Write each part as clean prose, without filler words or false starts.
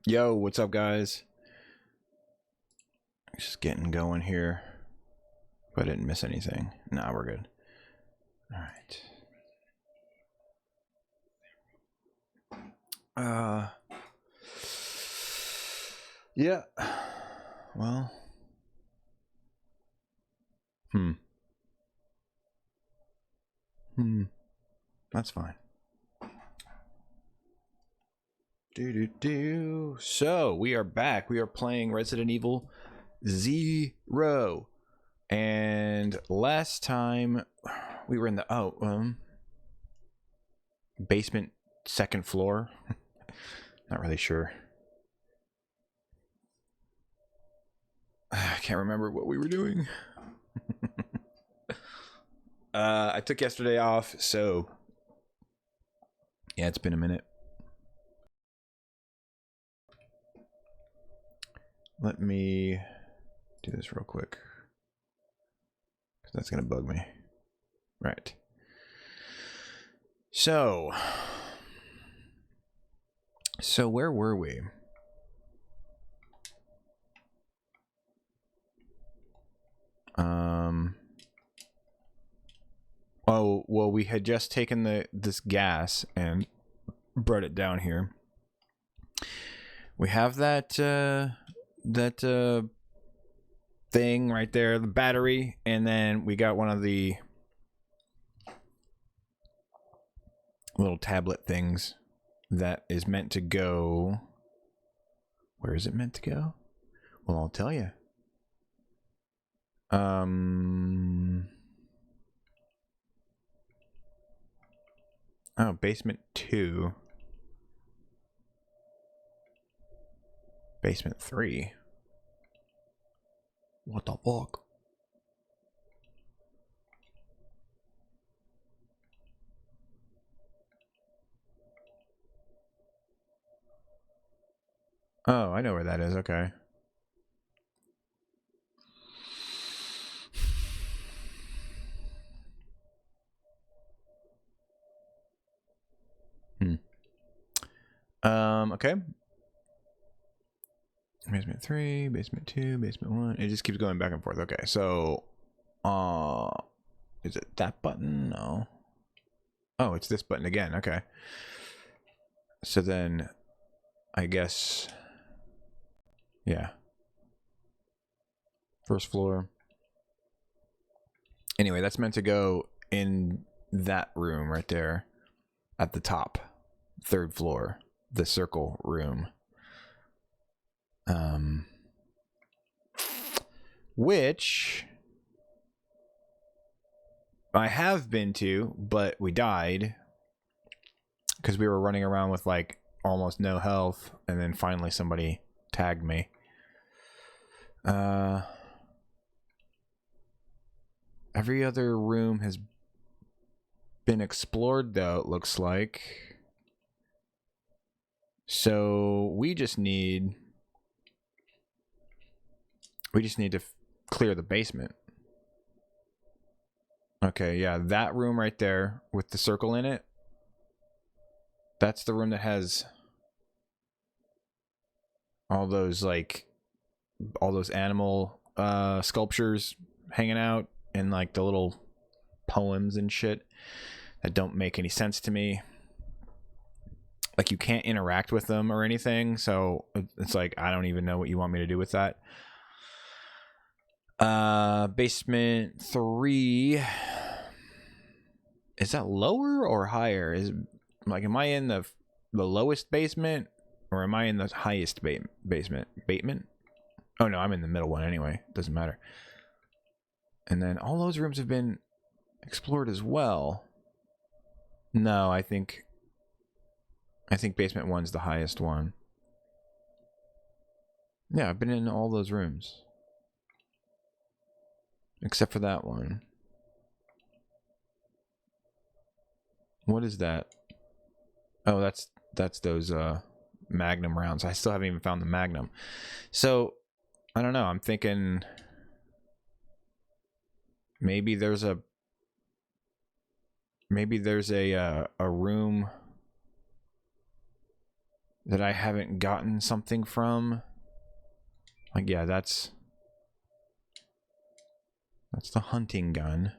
Yo, what's up, guys? Just getting going here. If I didn't miss anything. Nah, we're good. Alright. Yeah. Well. That's fine. So, we are back. We are playing Resident Evil 0. And last time we were in the basement, second floor. Not really sure. I can't remember what we were doing. I took yesterday off, so yeah, it's been a minute. Let me do this real quick, because that's going to bug me. Right. So where were we? Oh, well, we had just taken this gas and brought it down here. We have that thing right there, the battery, and then we got one of the little tablet things that is meant to go. Where is it meant to go? Well, I'll tell you. Oh, basement 2. Basement 3. What the fuck? Oh, I know where that is. Okay. Okay. Basement 3, basement 2, basement 1. It just keeps going back and forth. Okay, so is it that button? No. Oh, it's this button again. Okay. So then I guess yeah. First floor. Anyway, that's meant to go in that room right there at the top. Third floor, the circle room. Which I have been to, but we died because we were running around with like almost no health, and then finally somebody tagged me. Every other room has been explored, though, it looks like. So we just need to clear the basement. Okay, yeah, that room right there with the circle in it. That's the room that has all those animal sculptures hanging out and like the little poems and shit that don't make any sense to me. Like, you can't interact with them or anything, so it's like, I don't even know what you want me to do with that. Basement 3. Is that lower or higher? Is like, am I in the lowest basement or am I in the highest basement? Oh no, I'm in the middle one anyway. Doesn't matter. And then all those rooms have been explored as well. No, I think basement 1's the highest one. Yeah, I've been in all those rooms. Except for that one. What is that? Oh, that's those Magnum rounds. I still haven't even found the Magnum. So, I don't know. I'm thinking maybe there's a room that I haven't gotten something from. Like, yeah, that's the hunting gun.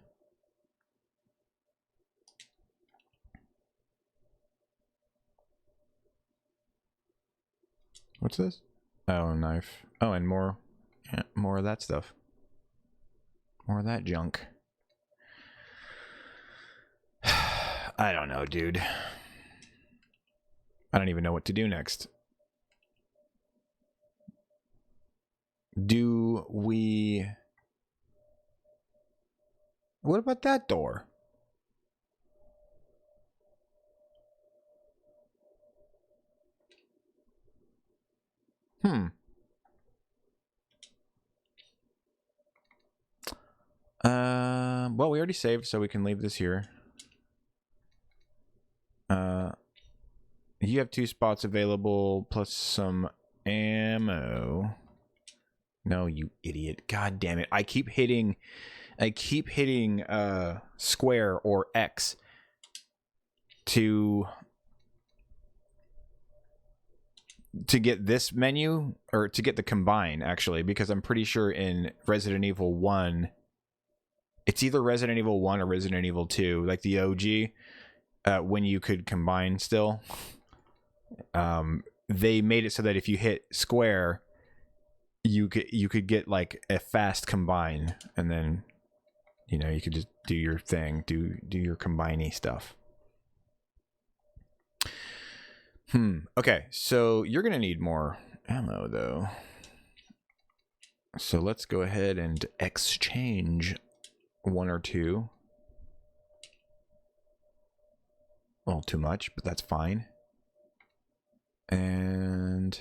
What's this? Oh, knife. Oh, and more, yeah, more of that stuff. More of that junk. I don't know, dude. I don't even know what to do next. Do we... What about that door? Well, we already saved, so we can leave this here. You have 2 spots available, plus some ammo. No, you idiot. God damn it. I keep hitting square or X to get this menu, or to get the combine, actually, because I'm pretty sure in Resident Evil 1, it's either Resident Evil 1 or Resident Evil 2, like the OG, when you could combine still. They made it so that if you hit square, you could get like a fast combine, and then, you know, you could just do your thing, do your combiney stuff. Okay, so you're gonna need more ammo though. So let's go ahead and exchange 1 or 2. A little too much, but that's fine. And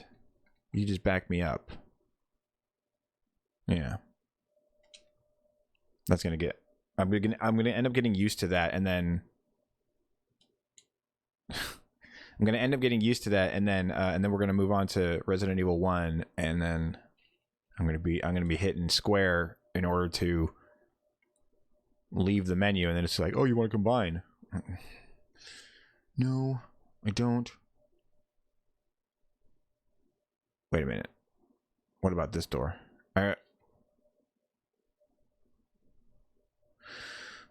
you just back me up. Yeah. That's gonna get... I'm gonna end up getting used to that, and then I'm gonna end up getting used to that, and then we're gonna move on to Resident Evil 1, and then I'm gonna be hitting square in order to leave the menu, and then it's like, oh, you want to combine? No, I don't. Wait a minute. What about this door?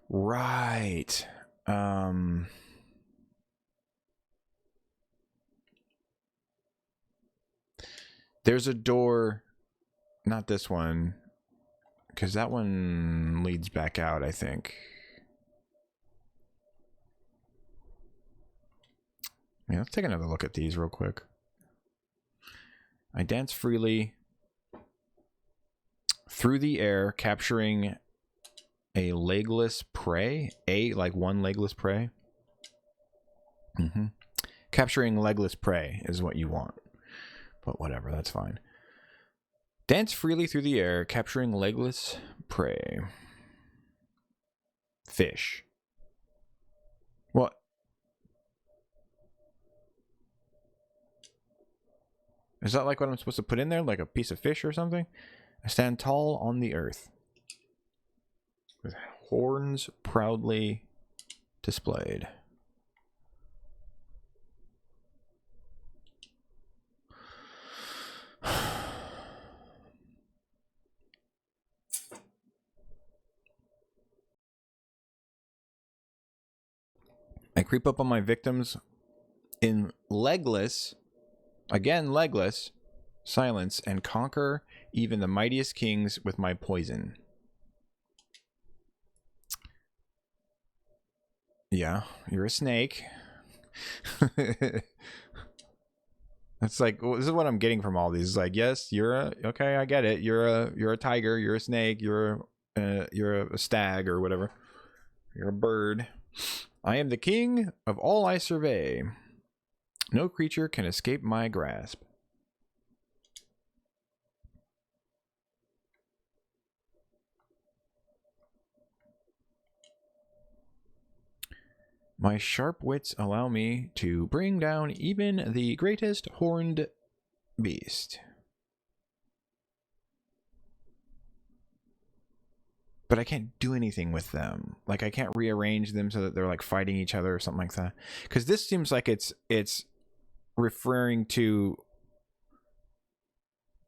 Right. There's a door, not this one, because that one leads back out, I think. Yeah, let's take another look at these real quick. I dance freely through the air, capturing a legless prey. Like one legless prey. Capturing legless prey is what you want. But whatever, that's fine. Dance freely through the air, capturing legless prey. Fish. What? Is that like what I'm supposed to put in there? Like a piece of fish or something? I stand tall on the earth, with horns proudly displayed. I creep up on my victims in legless, again legless, silence, and conquer even the mightiest kings with my poison. Yeah, you're a snake. That's like, well, this is what I'm getting from all these. It's like, yes, you're a, okay, I get it. You're a tiger, you're a snake, you're a stag or whatever. You're a bird. I am the king of all I survey. No creature can escape my grasp. My sharp wits allow me to bring down even the greatest horned beast. But I can't do anything with them. Like, I can't rearrange them so that they're like fighting each other or something like that. Because this seems like it's referring to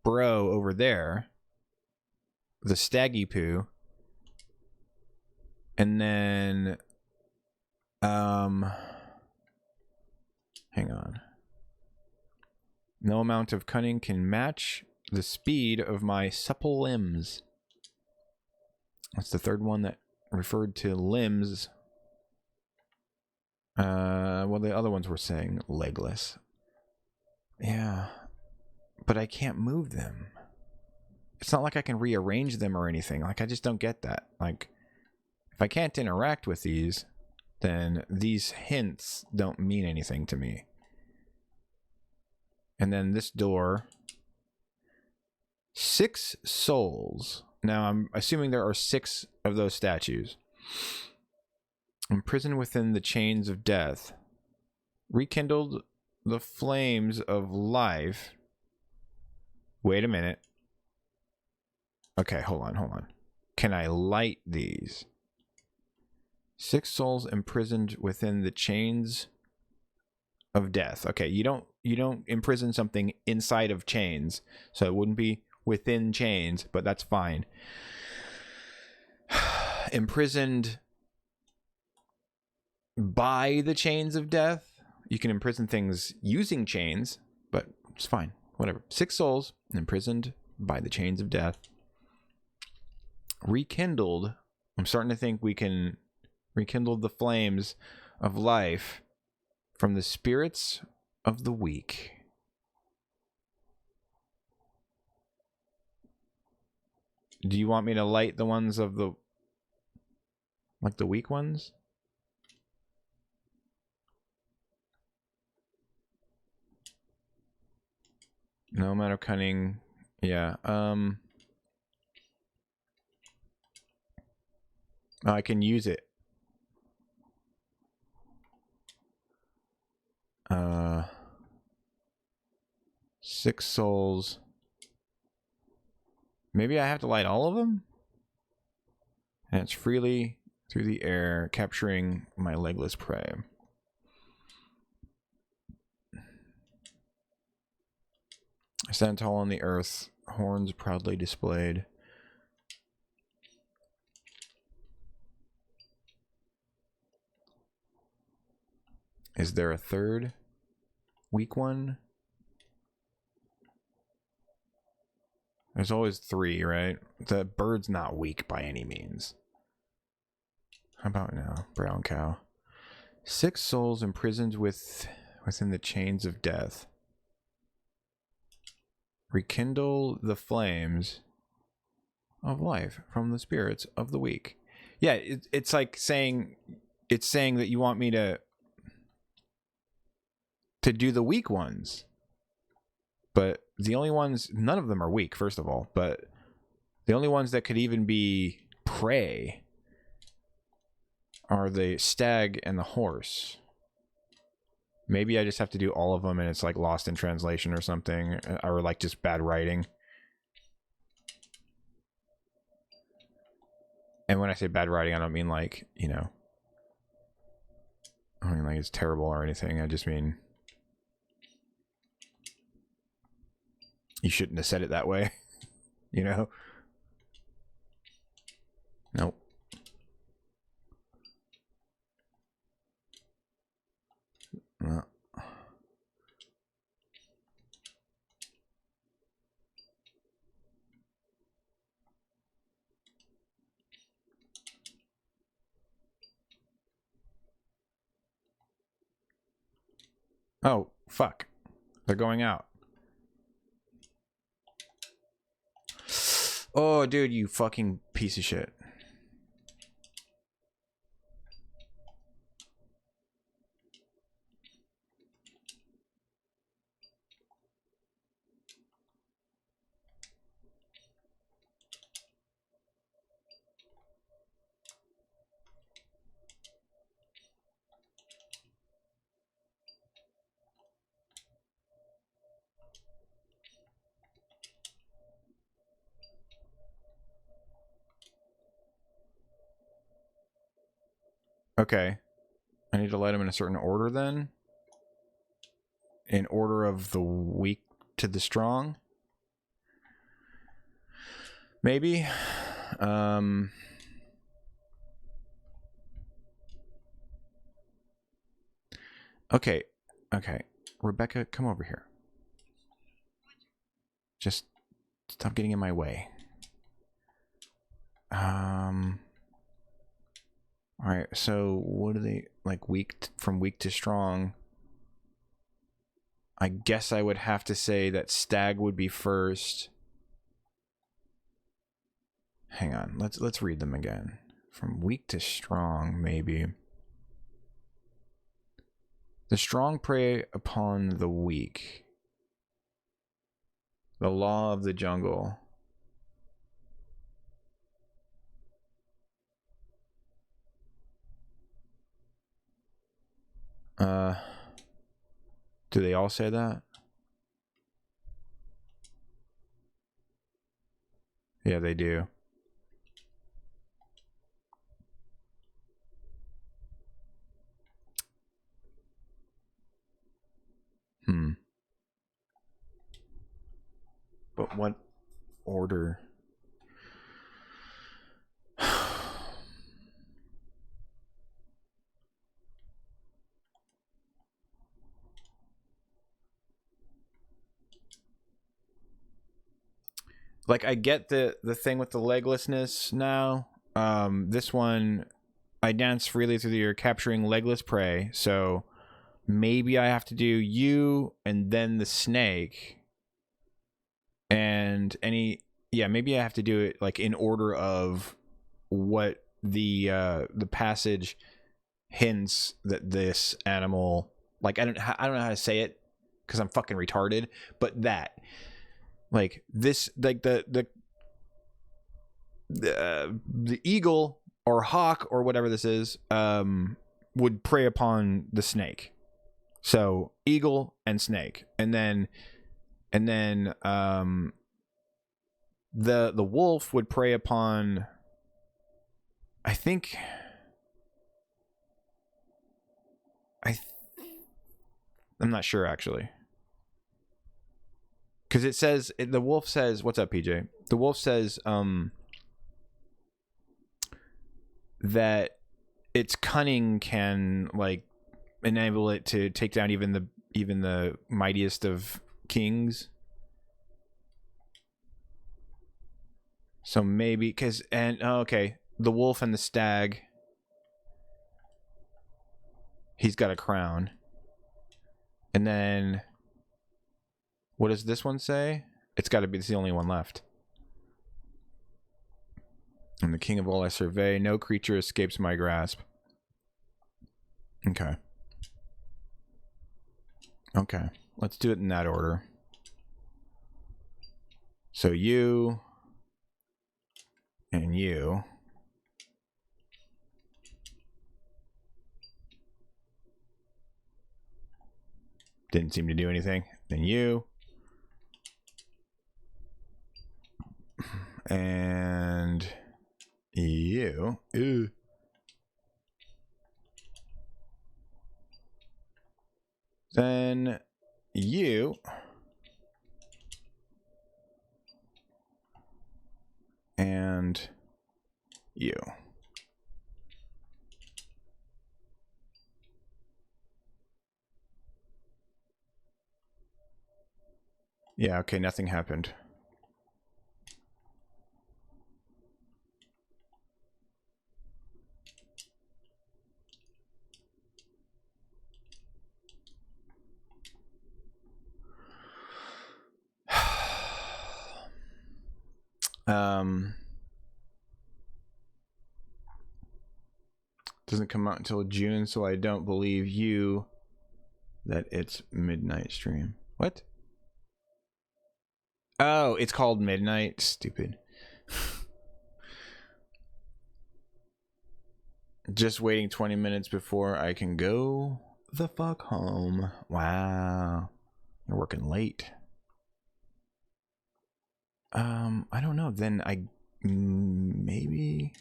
bro over there, the staggy poo, and then hang on. No amount of cunning can match the speed of my supple limbs. That's the third one that referred to limbs. Well, the other ones were saying legless. Yeah, but I can't move them. It's not like I can rearrange them or anything. Like, I just don't get that. Like, if I can't interact with these, then these hints don't mean anything to me. And then this door. 6 souls. Now, I'm assuming there are 6 of those statues. Imprisoned within the chains of death. Rekindled the flames of life. Wait a minute. Okay, hold on. Can I light these? 6 souls imprisoned within the chains of death. Okay, you don't imprison something inside of chains, so it wouldn't be within chains, but that's fine. Imprisoned by the chains of death. You can imprison things using chains, but it's fine. Whatever. 6 souls imprisoned by the chains of death. Rekindled. I'm starting to think we can rekindle the flames of life from the spirits of the weak. Do you want me to light the ones of the... like the weak ones? No amount of cunning. Yeah. I can use it. 6 souls. Maybe I have to light all of them? And it's freely through the air, capturing my legless prey. I stand tall on the earth, horns proudly displayed. Is there a third weak one? There's always 3, right? The bird's not weak by any means. How about now? Brown cow. 6 souls imprisoned within the chains of death. Rekindle the flames of life from the spirits of the weak. Yeah, it's like saying... it's saying that you want me to do the weak ones. But the only ones... none of them are weak, first of all. But the only ones that could even be prey are the stag and the horse. Maybe I just have to do all of them and it's like lost in translation or something. Or like just bad writing. And when I say bad writing, I don't mean like, you know... I don't mean like it's terrible or anything. I just mean... you shouldn't have said it that way. You know? Nope. No. Oh, fuck. They're going out. Oh, dude, you fucking piece of shit. Okay. I need to light them in a certain order then? in order of the weak to the strong. Maybe. Okay. Rebecca, come over here. Just stop getting in my way. All right, so what are they like? From weak to strong. I guess I would have to say that stag would be first. Hang on, let's read them again. From weak to strong, maybe. The strong prey upon the weak. The law of the jungle. Do they all say that? Yeah, they do. But what order? Like, I get the thing with the leglessness now. This one, I dance freely through the air, capturing legless prey. So maybe I have to do you and then the snake. And maybe I have to do it like in order of what the passage hints that this animal, like, I don't know how to say it because I'm fucking retarded, but that, like, this, like the eagle or hawk or whatever this is would prey upon the snake. So eagle and snake, and then the wolf would prey upon, I think, I'm not sure actually, because it says, the wolf says, what's up, PJ? The wolf says that its cunning can, like, enable it to take down even the mightiest of kings. So maybe okay, the wolf and the stag, he's got a crown. And then what does this one say? It's got to be, it's the only one left. I'm the king of all I survey. No creature escapes my grasp. Okay. Okay. Let's do it in that order. So you and you. Didn't seem to do anything. Then you. And you. Ew. Then you. And you. Yeah, okay, nothing happened. Doesn't come out until June, so I don't believe you that it's midnight stream. What? Oh, it's called midnight. Stupid. Just waiting 20 minutes before I can go the fuck home. Wow. You're working late. I don't know. Then maybe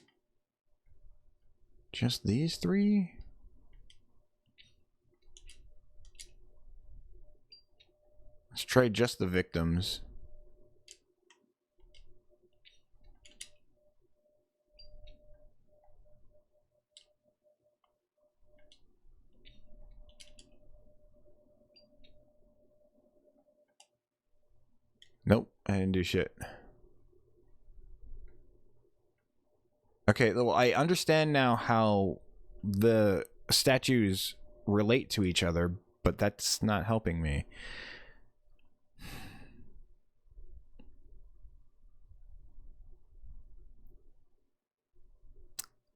just these three? Let's try just the victims. Nope, I didn't do shit. Okay, well, I understand now how the statues relate to each other, but that's not helping me.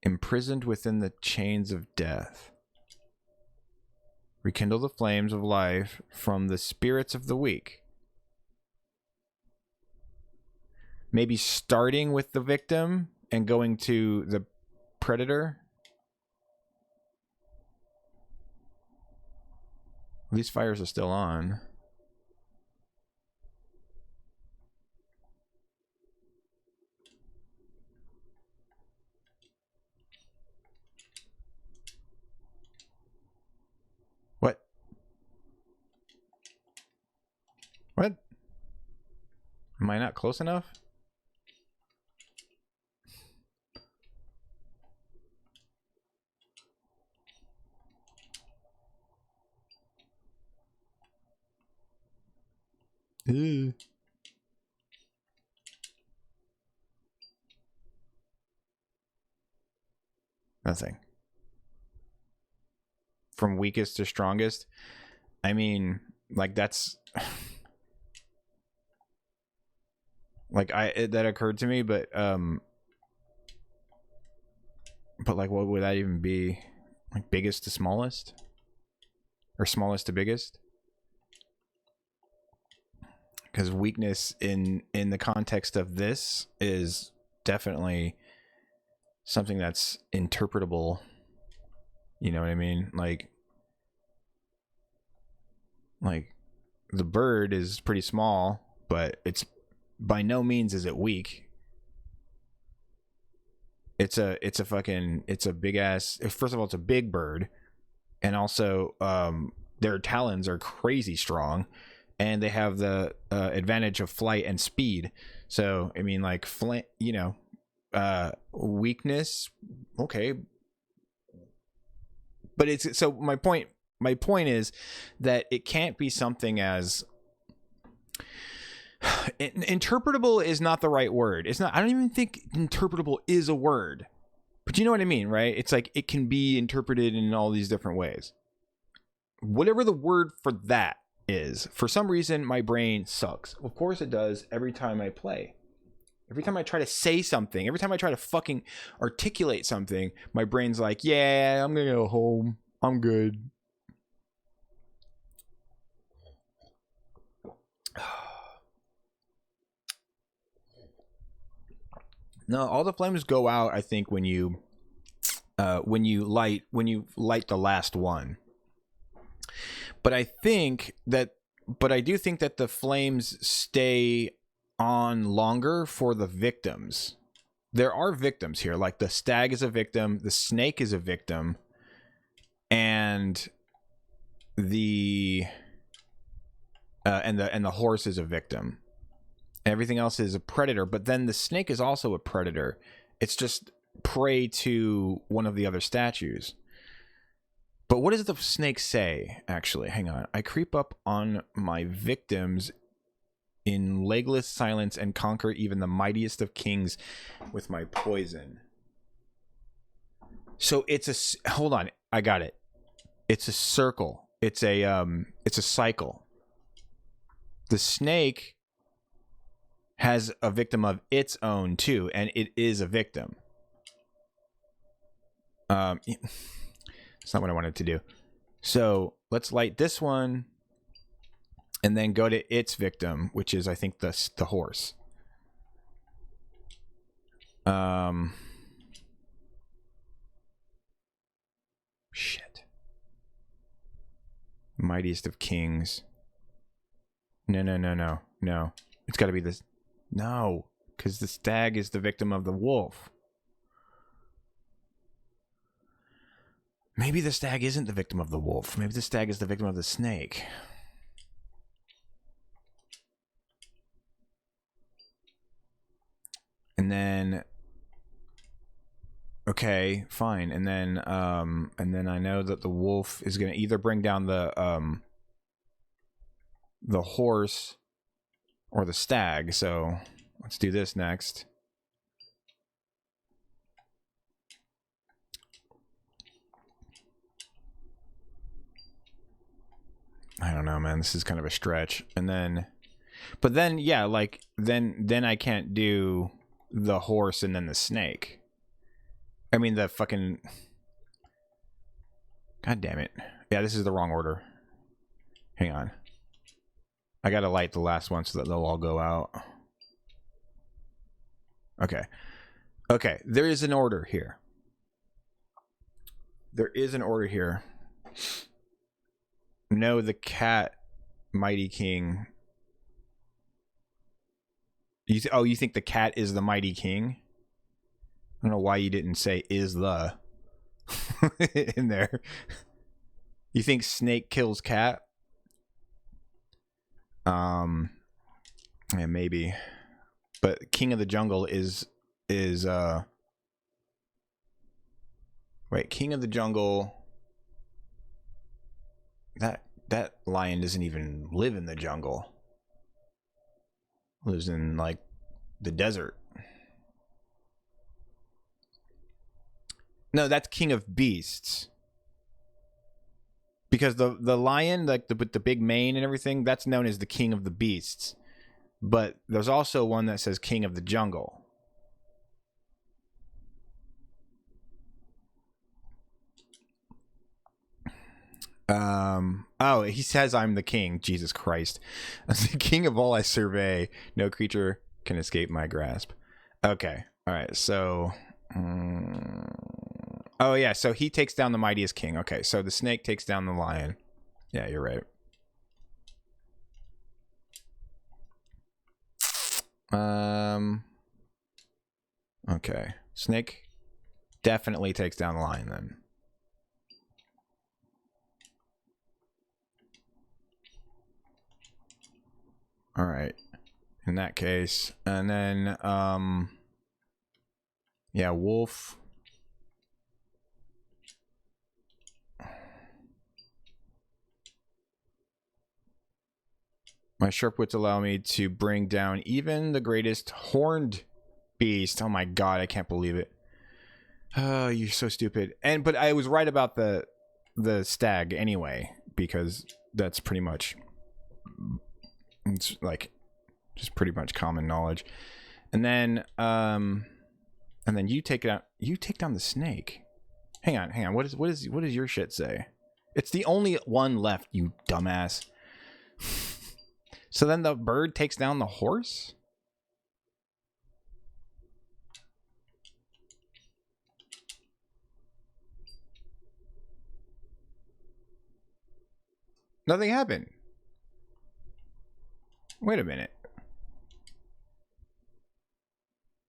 Imprisoned within the chains of death. Rekindle the flames of life from the spirits of the weak. Maybe starting with the victim and going to the predator. These fires are still on. What? What? Am I not close enough? Ew. Nothing. From weakest to strongest. I mean, like that's like that occurred to me, but like what would that even be? Like biggest to smallest? Or smallest to biggest? Because weakness in the context of this is definitely something that's interpretable. You know what I mean? Like the bird is pretty small, but it's by no means is it weak. It's a big ass. First of all, it's a big bird, and also their talons are crazy strong, and they have the advantage of flight and speed. So I mean, like weakness, okay, but it's so my point is that it can't be something as interpretable is not the right word. It's not. I don't even think interpretable is a word, but you know what I mean, right? It's like it can be interpreted in all these different ways. Whatever the word for that is, for some reason my brain sucks. Of course it does every time I play. Every time I try to say something, every time I try to fucking articulate something, my brain's like, yeah, I'm gonna go home. I'm good. No, all the flames go out, I think, when you light the last one. But I do think that the flames stay on longer for the victims. There are victims here, like the stag is a victim, the snake is a victim, and the horse is a victim. Everything else is a predator, but then the snake is also a predator. It's just prey to one of the other statues. But what does the snake say, actually? Hang on. I creep up on my victims in legless silence and conquer even the mightiest of kings with my poison. So it's a... Hold on. I got it. It's a circle. It's a cycle. The snake has a victim of its own too, and it is a victim. It's not what I wanted to do. So let's light this one and then go to its victim, which is, I think, the horse. Shit. Mightiest of kings. No. It's got to be this. No, because the stag is the victim of the wolf. Maybe the stag isn't the victim of the wolf. Maybe the stag is the victim of the snake. And then, okay, fine. And then I know that the wolf is going to either bring down the horse or the stag. So let's do this next. I don't know, man. This is kind of a stretch. And then, but then, yeah, like then I can't do the horse and then the snake. I mean, the fucking... God damn it. Yeah, this is the wrong order. Hang on. I gotta light the last one so that they'll all go out. Okay. Okay, there is an order here. There is an order here. No, the cat, Mighty King. You think the cat is the Mighty King? I don't know why you didn't say is the in there. You think snake kills cat? Yeah, maybe. But King of the Jungle is wait, King of the Jungle. That lion doesn't even live in the jungle. Lives in like the desert. No, that's King of Beasts. Because the lion, like with the big mane and everything, that's known as the King of the Beasts. But there's also one that says King of the Jungle. Oh, he says I'm the king. Jesus Christ. As the king of all I survey, no creature can escape my grasp. Okay. All right. So, oh yeah. So he takes down the mightiest king. Okay. So the snake takes down the lion. Yeah, you're right. Okay. Snake definitely takes down the lion then. All right. In that case, and then yeah, wolf. My sharp wits allow me to bring down even the greatest horned beast. Oh my god, I can't believe it. Oh, you're so stupid. But I was right about the stag anyway, because that's pretty much, it's like just pretty much common knowledge. And then you take down the snake. Hang on. What does your shit say? It's the only one left, you dumbass. So then the bird takes down the horse? Nothing happened. Wait a minute.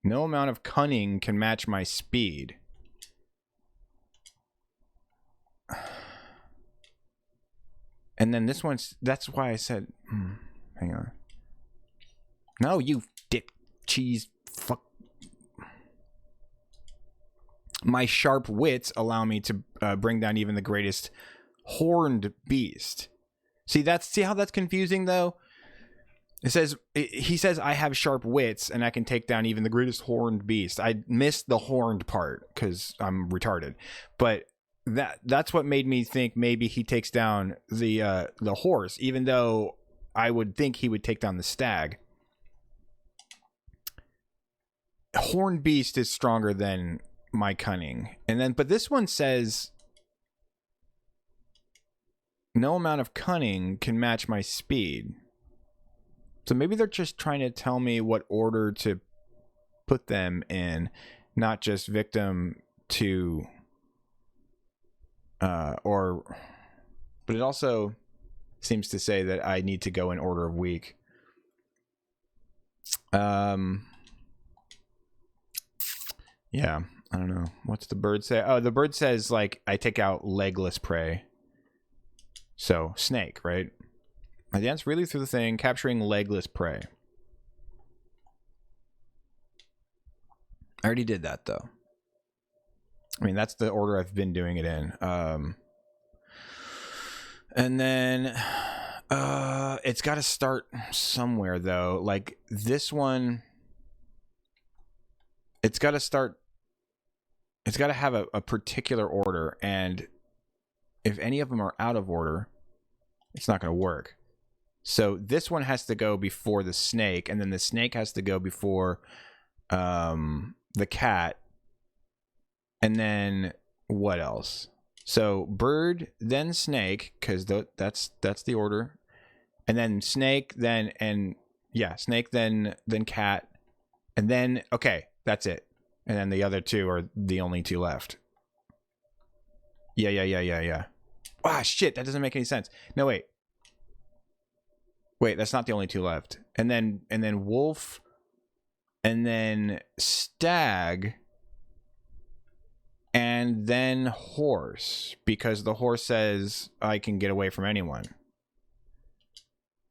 No amount of cunning can match my speed. And then this one's... That's why I said... hang on. No, you dick cheese fuck. My sharp wits allow me to bring down even the greatest horned beast. See how that's confusing though? He says I have sharp wits and I can take down even the greatest horned beast. I missed the horned part because I'm retarded. But that's what made me think maybe he takes down the horse, even though I would think he would take down the stag. Horned beast is stronger than my cunning. But this one says no amount of cunning can match my speed. So maybe they're just trying to tell me what order to put them in, not just victim to but it also seems to say that I need to go in order of weak. Yeah, I don't know. What's the bird say? Oh, the bird says, like, I take out legless prey. So, snake, right? I dance freely through the thing, capturing legless prey. I already did that though. I mean, that's the order I've been doing it in. And then it's got to start somewhere though. Like this one, it's got to start. It's got to have a particular order, and if any of them are out of order, it's not going to work. So this one has to go before the snake, and then the snake has to go before the cat, and then what else? So bird, then snake, because that's the order, and then snake, then snake, then cat, and then okay, that's it, and then the other two are the only two left. Yeah. Ah, shit, that doesn't make any sense. No, wait, that's not the only two left, and then wolf, and then stag. And then horse, because the horse says I can get away from anyone.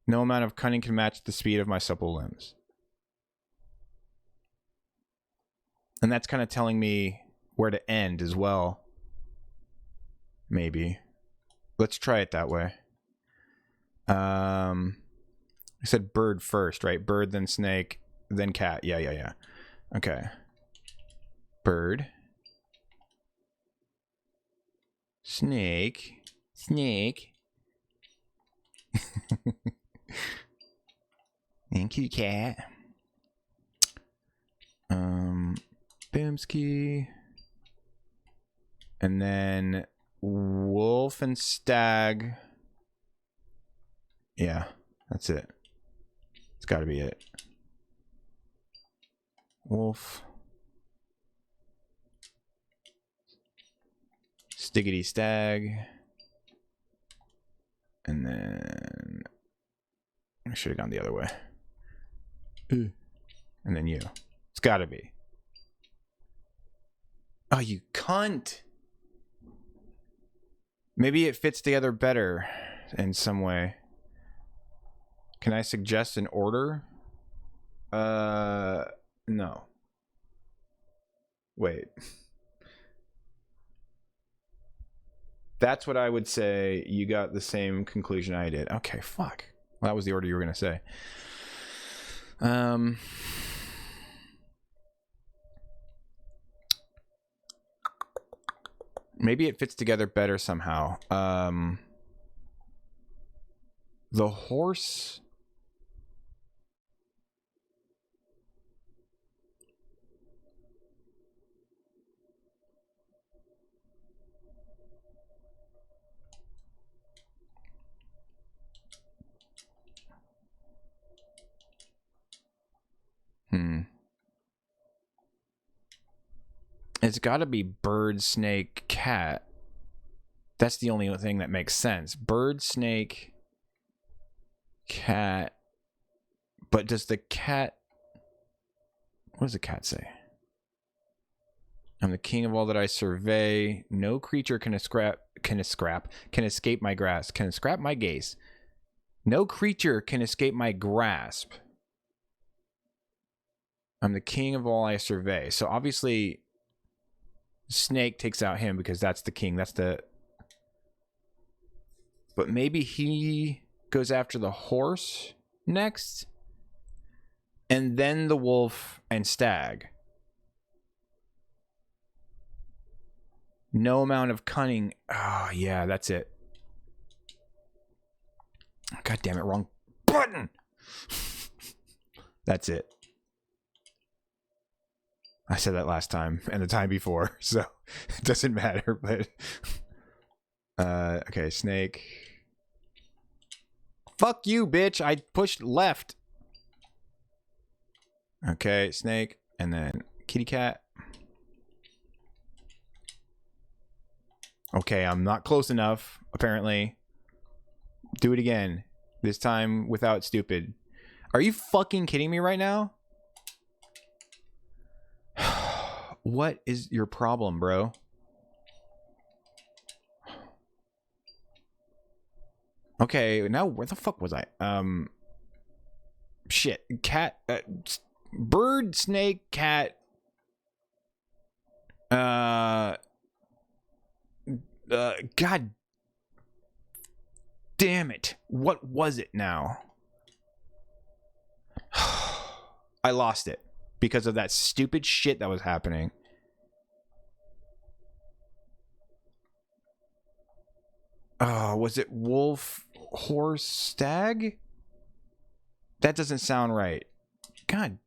No amount of cunning can match the speed of my supple limbs. And that's kind of telling me where to end as well. Maybe. Let's try it that way. I said bird first, right? Bird, then snake, then cat. Yeah. Okay. Bird. Snake. Thank you, cat. Boomski. And then wolf and stag. Yeah, that's it. It's got to be it. Wolf. Stiggity stag. And then I should have gone the other way. And then you. It's gotta be. Oh, you cunt. Maybe it fits together better in some way. Can I suggest an order? No. Wait. That's what I would say. You got the same conclusion I did. Okay, fuck. Well, that was the order you were going to say. Maybe it fits together better somehow. The horse... It's got to be bird, snake, cat. That's the only thing that makes sense. Bird, snake, cat. But does the cat... What does the cat say? I'm the king of all that I survey. No creature can escape my grasp. Can scrap my gaze. No creature can escape my grasp. I'm the king of all I survey. So obviously, snake takes out him because that's the king. That's the... But maybe he goes after the horse next. And then the wolf and stag. No amount of cunning. Oh, yeah, that's it. God damn it, wrong button. That's it. I said that last time and the time before, so it doesn't matter, but... okay, snake. Fuck you, bitch. I pushed left. Okay, snake. And then kitty cat. Okay, I'm not close enough, apparently. Do it again. This time without stupid. Are you fucking kidding me right now? What is your problem, bro? Okay, now where the fuck was I? Shit. Cat. Bird, snake, cat. God damn it. What was it now? I lost it because of that stupid shit that was happening. Was it wolf, horse, stag? That doesn't sound right. God.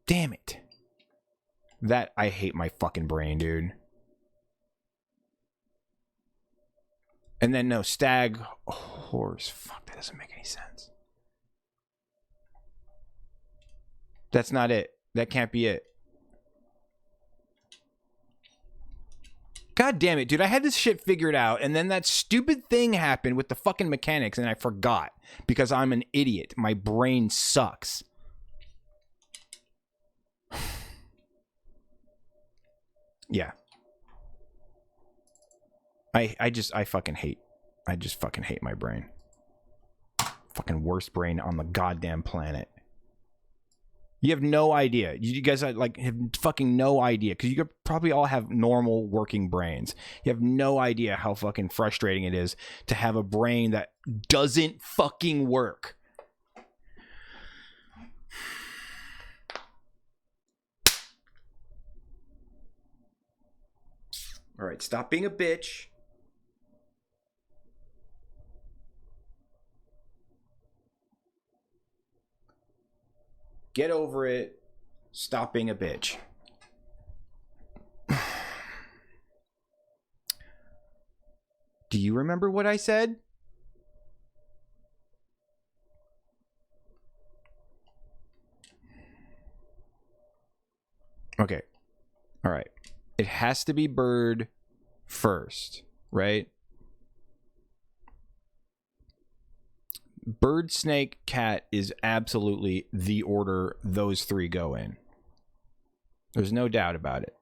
Damn it. That, I hate my fucking brain, dude. And then, no, stag, horse. Fuck, that doesn't make any sense. That's not it. That can't be it. God damn it, dude. I had this shit figured out, and then that stupid thing happened with the fucking mechanics, and I forgot. Because I'm an idiot. My brain sucks. Yeah. I fucking hate my brain. Fucking worst brain on the goddamn planet. You have no idea. You guys like have fucking no idea because you probably all have normal working brains. You have no idea how fucking frustrating it is to have a brain that doesn't fucking work. All right, stop being a bitch. Get over it. Stop being a bitch. Do you remember what I said? Okay. All right. It has to be bird first, right? Bird, snake, cat is absolutely the order those three go in. There's no doubt about it.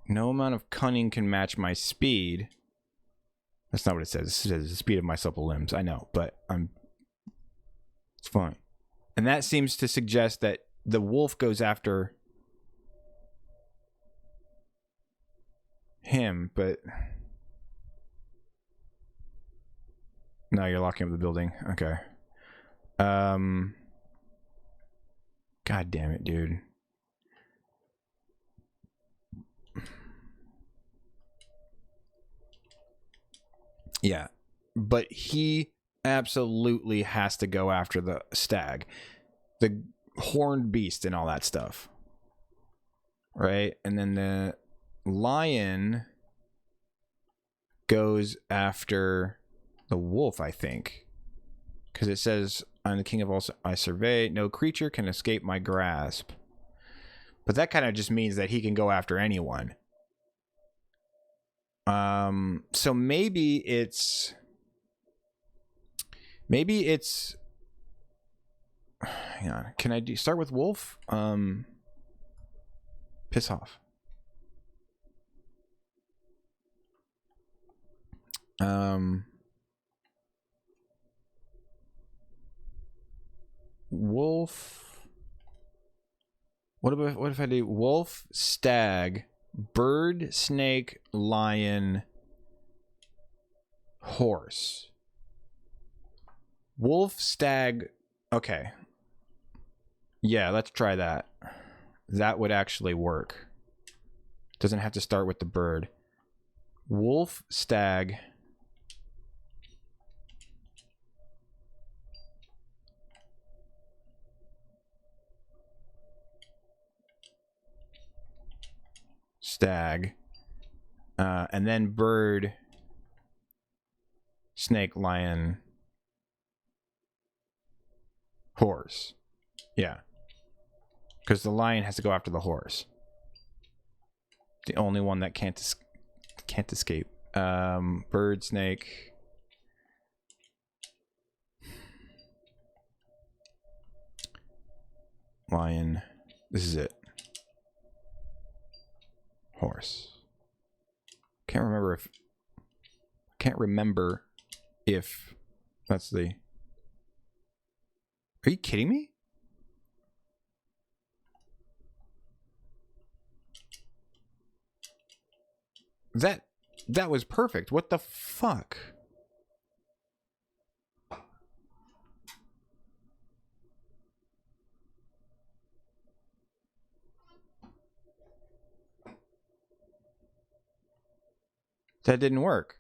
No amount of cunning can match my speed. That's not what it says. It says the speed of my supple limbs. I know, but it's fine. And that seems to suggest that the wolf goes after him, but no, you're locking up the building. Okay. God damn it, dude. Yeah, but he absolutely has to go after the stag, the horned beast and all that stuff, right? And then the lion goes after the wolf, I think, because it says, I'm the king of all I survey. No creature can escape my grasp. But that kind of just means that he can go after anyone. So maybe it's hang on. Can I start with wolf? Piss off. Wolf. What if I do wolf, stag, bird, snake, lion, horse? Wolf, stag. Okay. Yeah, let's try that. That would actually work. Doesn't have to start with the bird. Wolf, stag. Stag. And then bird, snake, lion, horse. Yeah. Because the lion has to go after the horse. The only one that can't escape. Bird, snake. Lion. This is it. Horse. Can't remember if... can't remember if that's the... Are you kidding me? That was perfect. What the fuck? That didn't work.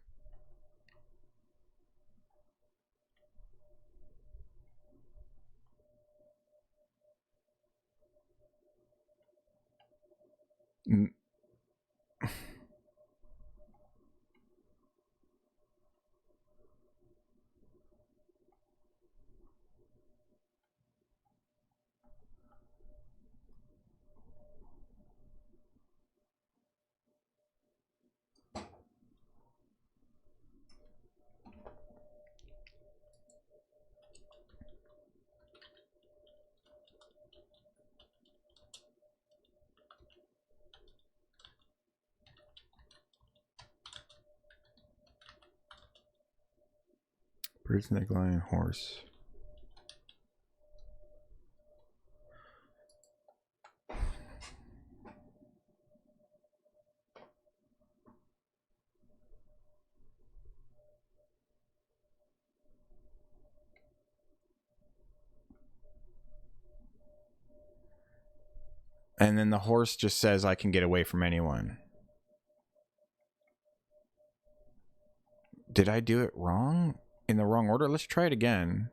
Bird, snake, lion, horse. And then the horse just says, I can get away from anyone. Did I do it wrong? In the wrong order? Let's try it again.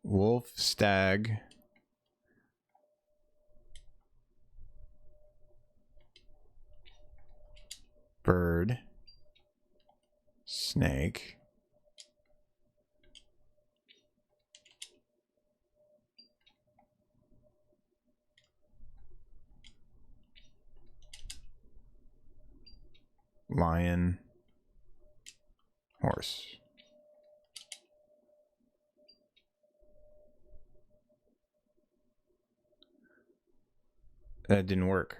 Wolf, stag. Bird. Snake. Lion. Horse. That didn't work.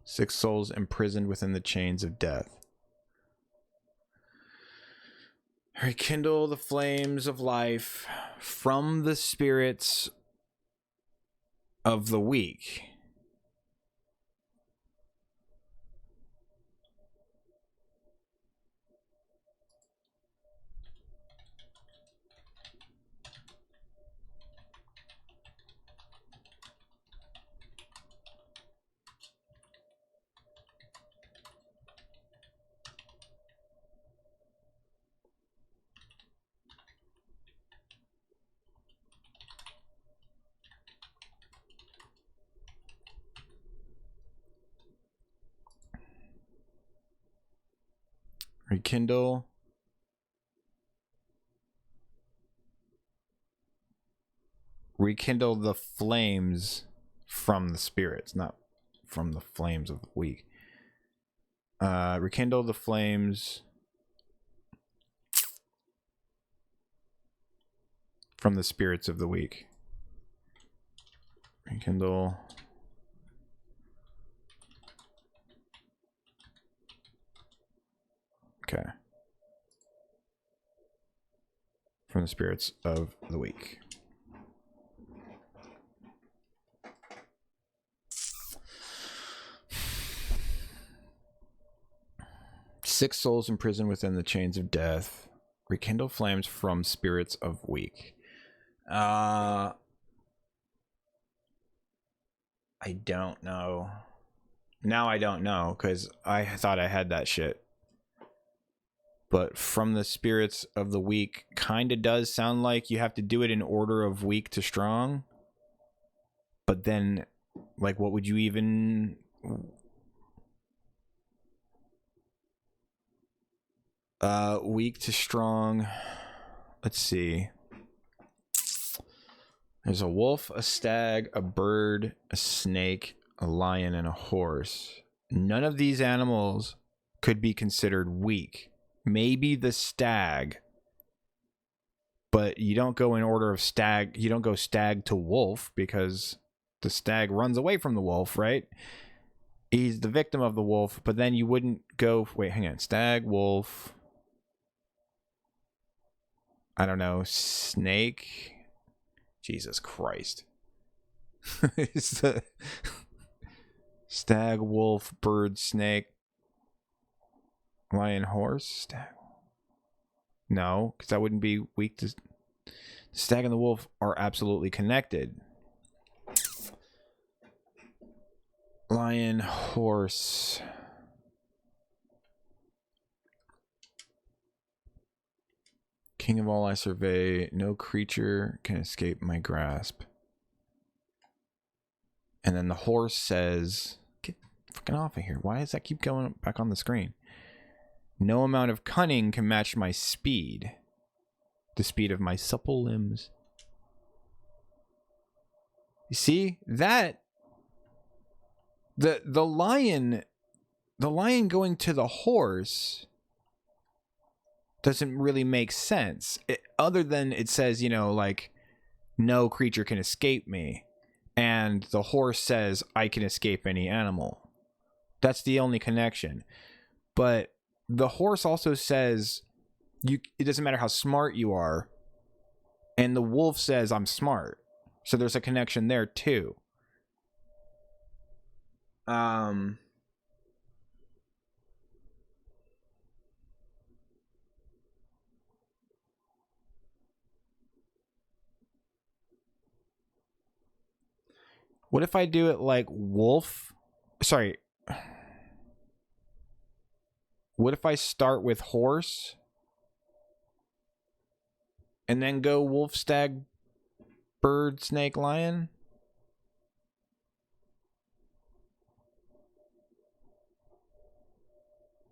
Six souls imprisoned within the chains of death. Rekindle the flames of life from the spirits of the weak. Rekindle the flames from the spirits, not from the flames of the weak. Rekindle the flames from the spirits of the weak. Rekindle. Okay. From the spirits of the weak. Six souls imprisoned within the chains of death. Rekindle flames from spirits of weak. I don't know. Now I don't know, because I thought I had that shit. But from the spirits of the weak kind of does sound like you have to do it in order of weak to strong. But then, like, what would you even... Weak to strong. Let's see. There's a wolf, a stag, a bird, a snake, a lion, and a horse. None of these animals could be considered weak. Maybe the stag. But you don't go in order of stag. You don't go stag to wolf because the stag runs away from the wolf, right? He's the victim of the wolf, but then you wouldn't go... Wait, hang on. Stag, wolf... I don't know. Snake... Jesus Christ. It's the... Stag, wolf, bird, snake... Lion, horse? Stag... No, because that wouldn't be weak to... The stag and the wolf are absolutely connected. Lion, horse... King of all I survey, no creature can escape my grasp. And then the horse says, get fucking off of here. Why does that keep going back on the screen? No amount of cunning can match my speed. The speed of my supple limbs. You see, that... The lion going to the horse doesn't really make sense. Other than it says, you know, like, no creature can escape me. And the horse says, I can escape any animal. That's the only connection. But the horse also says, it doesn't matter how smart you are. And the wolf says, I'm smart. So there's a connection there, too. What if I do it like wolf? Sorry. What if I start with horse? And then go wolf, stag, bird, snake, lion?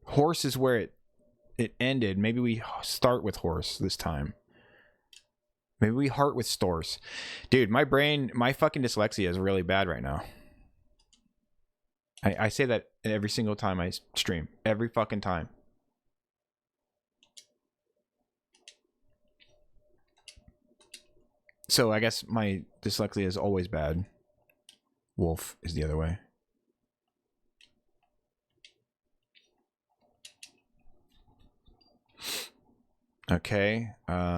Horse is where it ended. Maybe we start with horse this time. Maybe we heart with stores. Dude, my brain, my fucking dyslexia is really bad right now. I say that every single time I stream. Every fucking time. So I guess my dyslexia is always bad. Wolf is the other way. Okay,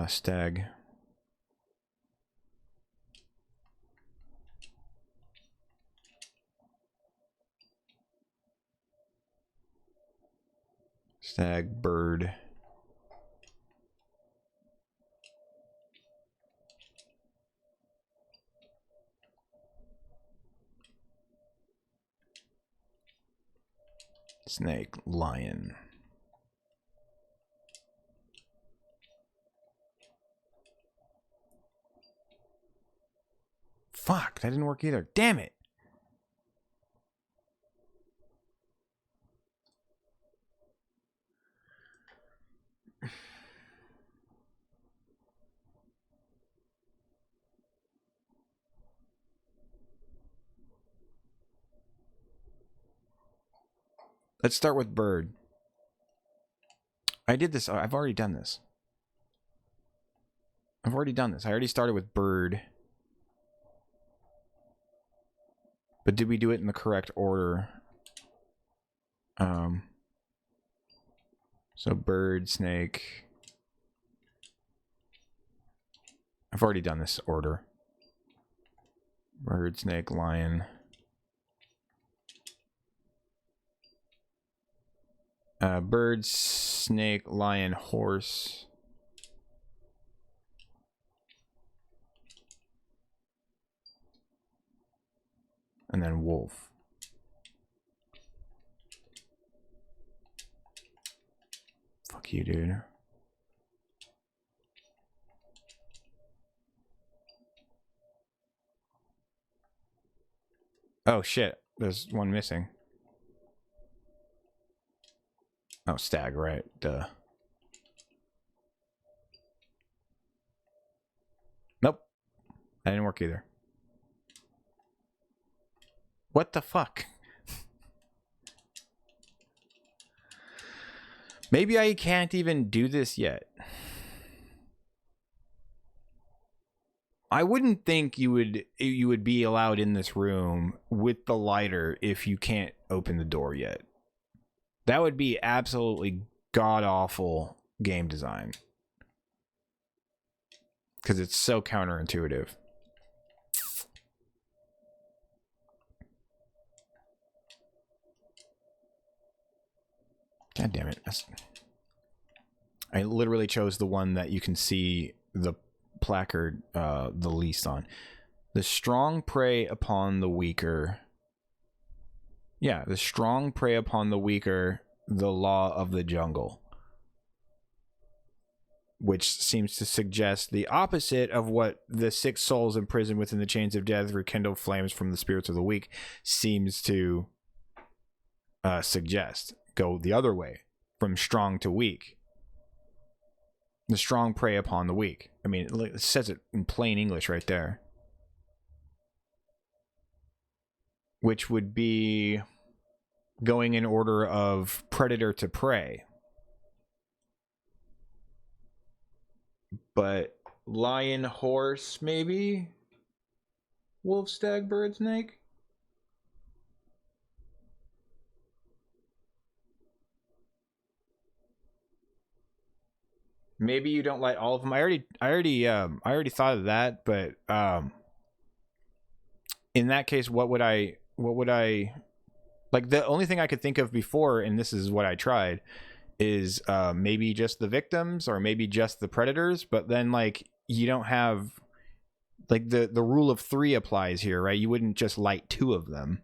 stag. Stag, bird. Snake, lion. Fuck, that didn't work either. Damn it. Let's start with bird. I did this. I've already done this. I already started with bird. But did we do it in the correct order? So bird, snake. I've already done this order. Bird, snake, lion. Bird, snake, lion, horse. And then wolf. Fuck you, dude. Oh shit, there's one missing. Oh, stag, right. Duh. That didn't work either. What the fuck? Maybe I can't even do this yet. I wouldn't think you would be allowed in this room with the lighter if you can't open the door yet. That would be absolutely god-awful game design. Because it's so counterintuitive. God damn it. I literally chose the one that you can see the placard the least on. The strong prey upon the weaker. Yeah, the strong prey upon the weaker, the law of the jungle. Which seems to suggest the opposite of what the 6 souls imprisoned within the chains of death rekindle flames from the spirits of the weak seems to suggest. Go the other way, from strong to weak. The strong prey upon the weak. I mean, it says it in plain English right there. Which would be going in order of predator to prey. But lion, horse, maybe? Wolf, stag, bird, snake? Maybe you don't like all of them. I already thought of that, but in that case, what would I like? The only thing I could think of before, and this is what I tried, is maybe just the victims or maybe just the predators. But then, like, you don't have, like, the rule of 3 applies here, right? You wouldn't just light 2 of them.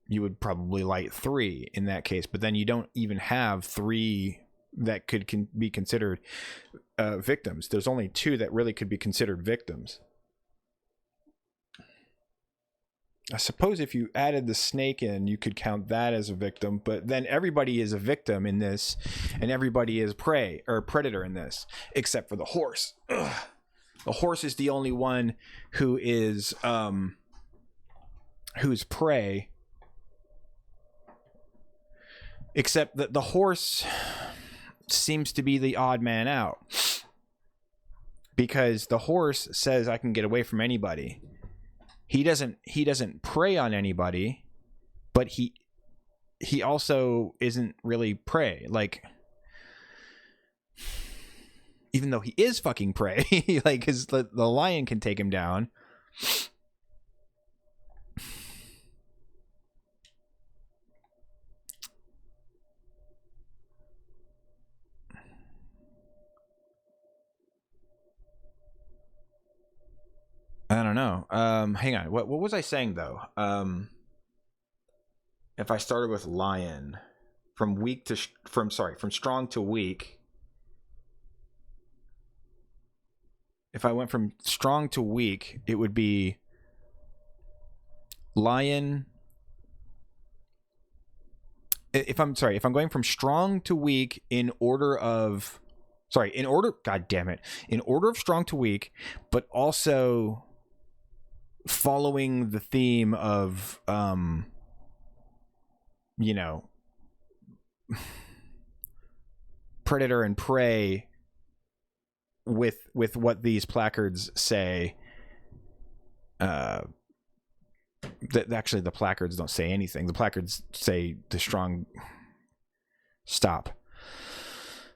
You would probably light 3 in that case, but then you don't even have 3 that could be considered victims. There's only 2 that really could be considered victims. I suppose if you added the snake in, you could count that as a victim, but then everybody is a victim in this, and everybody is prey or predator in this, except for the horse. Ugh. The horse is the only one who is who's prey. Except that the horse seems to be the odd man out. Because the horse says I can get away from anybody. He doesn't prey on anybody, but he also isn't really prey. Like, even though he is fucking prey, like, cuz the lion can take him down. I don't know. Hang on. What was I saying though? If I started with lion, from strong to weak. If I went from strong to weak, it would be lion. If I'm going from strong to weak in order of God damn it. In order of strong to weak, but also following the theme of you know, predator and prey with what these placards say. That actually the placards don't say anything. The placards say the strong. Stop.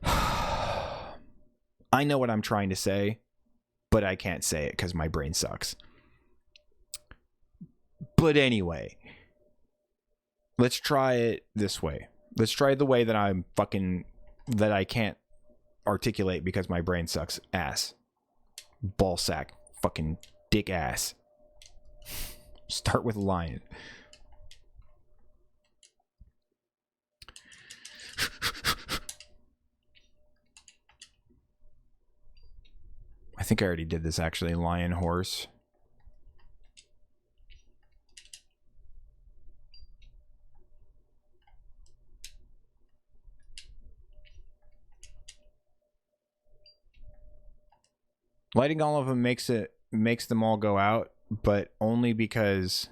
I know what I'm trying to say, but I can't say it because my brain sucks. But anyway, let's try it this way. Let's try the way that that I can't articulate because my brain sucks ass. Ballsack. Fucking dick ass. Start with lion. I think I already did this actually. Lion, horse. Lighting all of them makes them all go out, but only because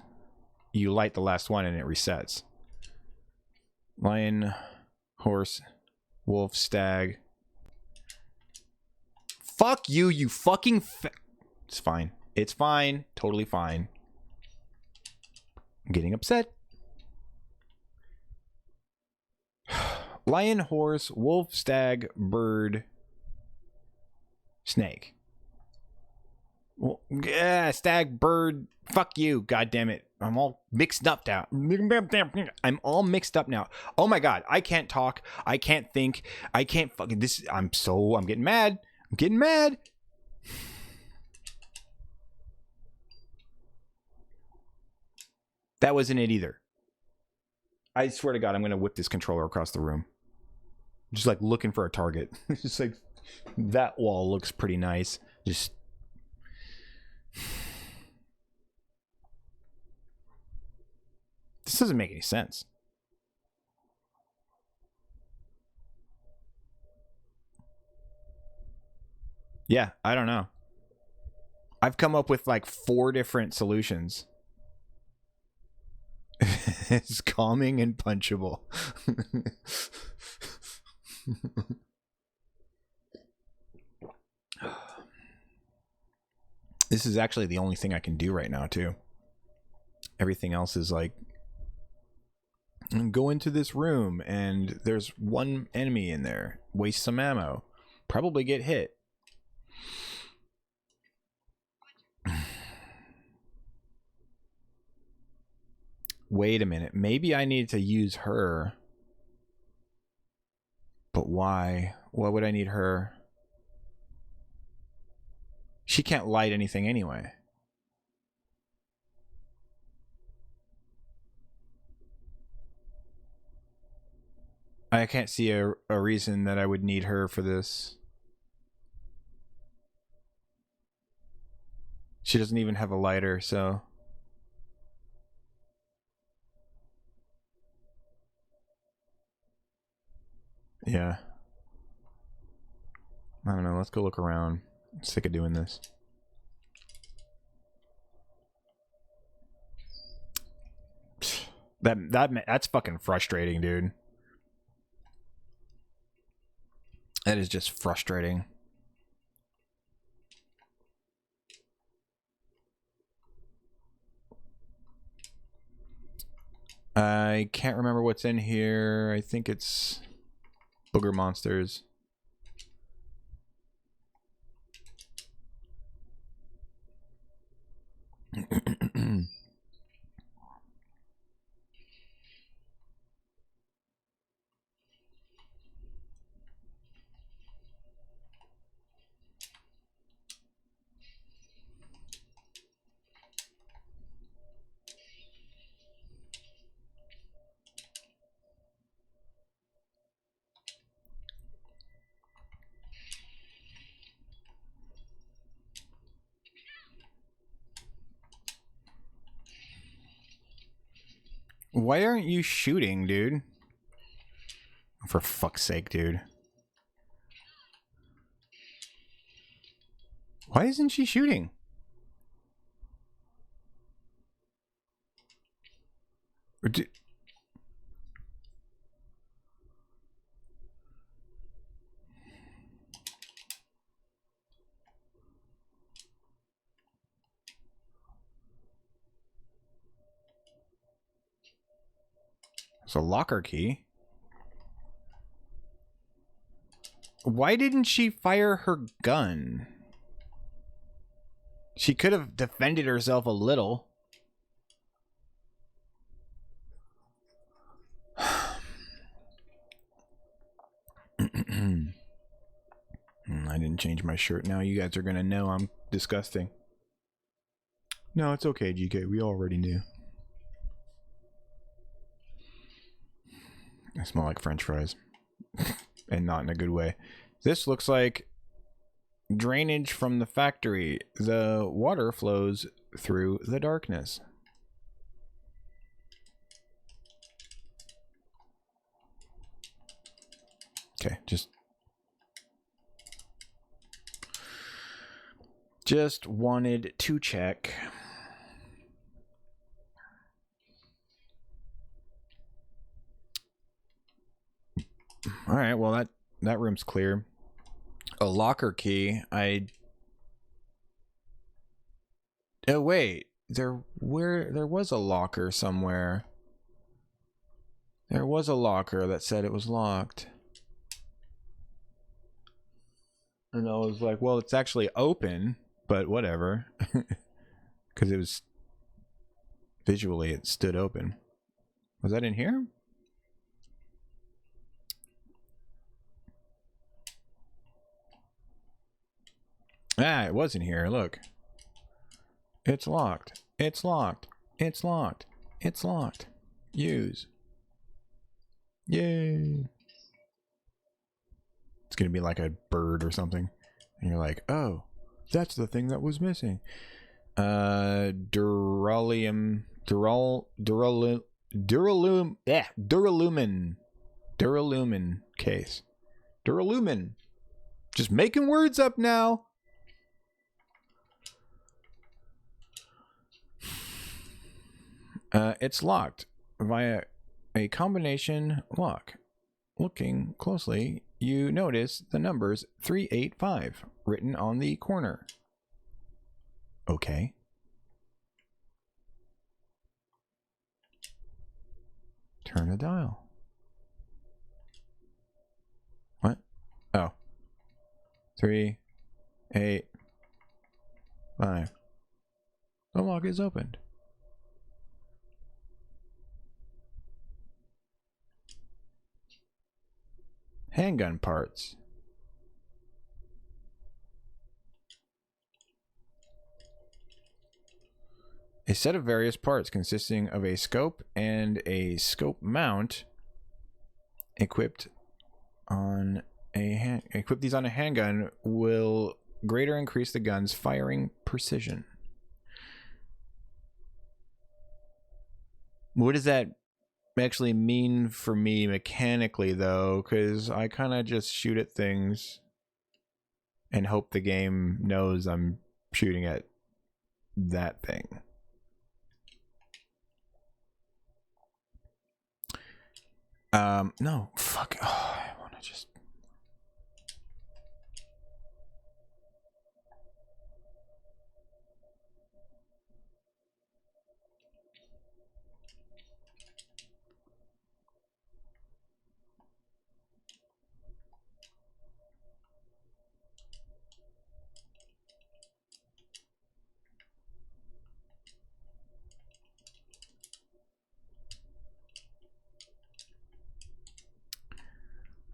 you light the last one and it resets. Lion, horse, wolf, stag. Fuck you, you fucking It's fine. It's fine. Totally fine. I'm getting upset. Lion, horse, wolf, stag, bird, snake. Well, yeah, stag, bird. Fuck you. God damn it. I'm all mixed up now. I'm all mixed up now. Oh my god. I can't talk. I can't think. I can't fucking this. I'm getting mad. I'm getting mad. That wasn't it either. I swear to God, I'm going to whip this controller across the room. Just like looking for a target. Just like that wall looks pretty nice. Just. This doesn't make any sense. Yeah, I don't know. I've come up with like 4 different solutions. It's calming and punchable. This is actually the only thing I can do right now, too. Everything else is like, go into this room and there's one enemy in there. Waste some ammo. Probably get hit. Wait a minute. Maybe I need to use her. But why? Why would I need her? She can't light anything anyway. I can't see a reason that I would need her for this. She doesn't even have a lighter, so... Yeah. I don't know. Let's go look around. I'm sick of doing this. That's fucking frustrating, dude. That is just frustrating. I can't remember what's in here. I think it's booger monsters. Why aren't you shooting, dude? For fuck's sake, dude. Why isn't she shooting? It's a locker key. Why didn't she fire her gun? She could have defended herself a little. I didn't change my shirt. Now you guys are gonna know I'm disgusting. No, it's okay, GK. We already knew. I smell like French fries. And not in a good way. This looks like drainage from the factory. The water flows through the darkness. Okay, just... Just wanted to check. All right, well that room's clear. A locker key. Oh wait, there was a locker somewhere. There was a locker that said it was locked. And I was like, well, it's actually open, but whatever. Because it was visually, it stood open. Was that in here? Ah, it was in here. Look. It's locked. It's locked. It's locked. It's locked. Use. Yay. It's going to be like a bird or something. And you're like, oh, that's the thing that was missing. Duralumin. Duralumin case. Duralumin. Just making words up now. It's locked via a combination lock. Looking closely, you notice the numbers 385 written on the corner. Okay. Turn the dial. What? Oh. 3, 8, 5. The lock is opened. Handgun parts. A set of various parts consisting of a scope and a scope mount equip these on a handgun will greater increase the gun's firing precision. What does that actually mean for me mechanically, though? Because I kind of just shoot at things and hope the game knows I'm shooting at that thing. No, fuck. Oh, I want to just...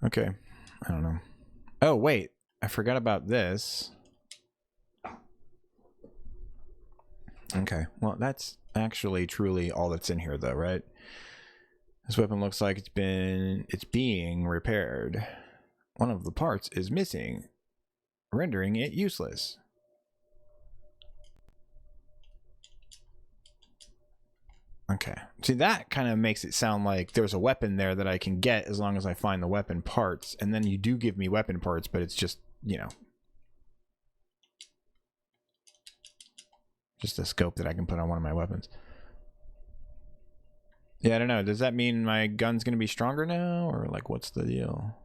Okay, I don't know. Oh, wait, I forgot about this. Okay, well, that's actually truly all that's in here, though, right? This weapon looks like it's being repaired. One of the parts is missing, rendering it useless. Okay. See, that kind of makes it sound like there's a weapon there that I can get as long as I find the weapon parts. And then you do give me weapon parts, but it's just, you know, just a scope that I can put on one of my weapons. Yeah, I don't know. Does that mean my gun's going to be stronger now? Or, like, what's the deal?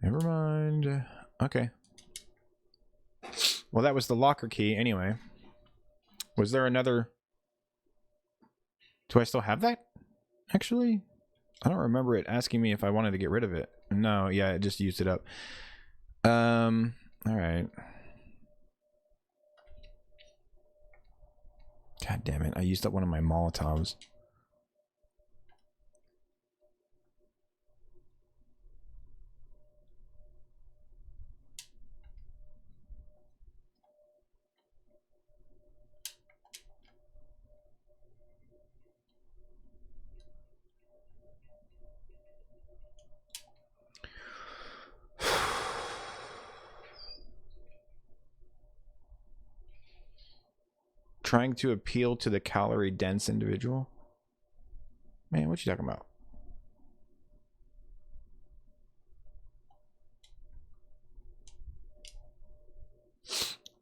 Never mind. Okay. Well, that was the locker key anyway. Was there another... Do I still have that? Actually? I don't remember it asking me if I wanted to get rid of it. No, yeah, it just used it up. Alright. God damn it, I used up one of my Molotovs. Trying to appeal to the calorie-dense individual? Man, what you talking about?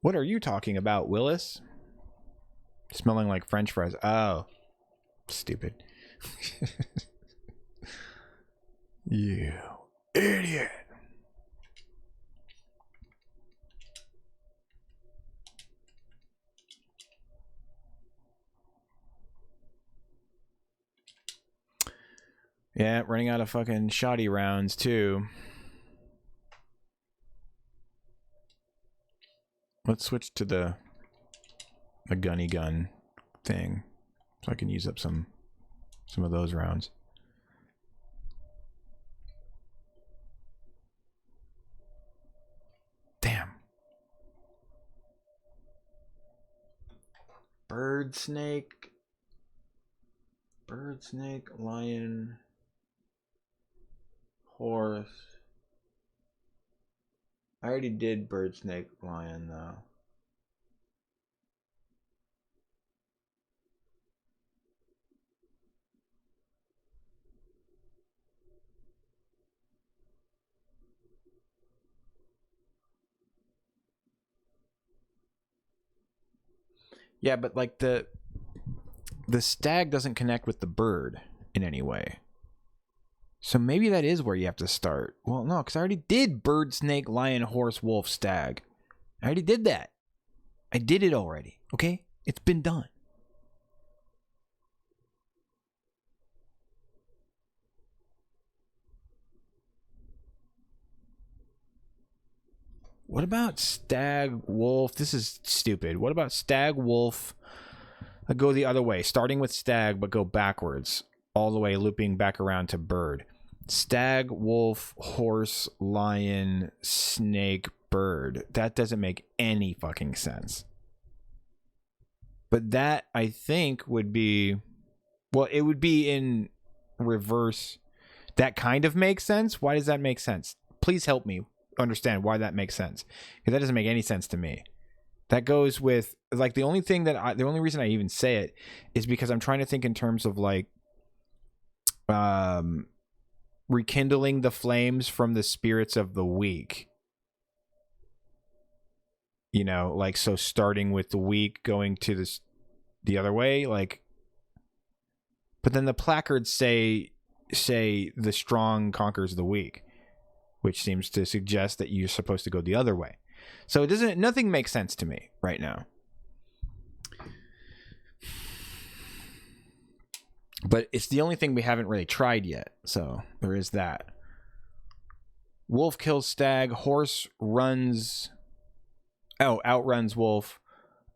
What are you talking about, Willis? Smelling like French fries. Oh. Stupid. You idiot. Yeah, running out of fucking shoddy rounds too. Let's switch to the gunny gun thing so I can use up some of those rounds. Damn. Bird snake, lion, horse. I already did bird, snake, lion though. Yeah, but like the stag doesn't connect with the bird in any way. So maybe that is where you have to start. Well, no, because I already did bird, snake, lion, horse, wolf, stag. I already did that. I did it already, okay? It's been done. What about stag, wolf? This is stupid. What about stag, wolf? I go the other way, starting with stag, but go backwards, all the way, looping back around to bird. Stag, wolf, horse, lion, snake, bird. That doesn't make any fucking sense. But that, I think, would be... Well, it would be in reverse. That kind of makes sense? Why does that make sense? Please help me understand why that makes sense. Because that doesn't make any sense to me. That goes with... Like, the only reason I even say it is because I'm trying to think in terms of, like... rekindling the flames from the spirits of the weak. You know, like, so starting with the weak, going to the other way, like, but then the placards say the strong conquers the weak, which seems to suggest that you're supposed to go the other way. So nothing makes sense to me right now. But it's the only thing we haven't really tried yet, so there is that. Wolf kills stag. Horse runs... Oh, outruns wolf.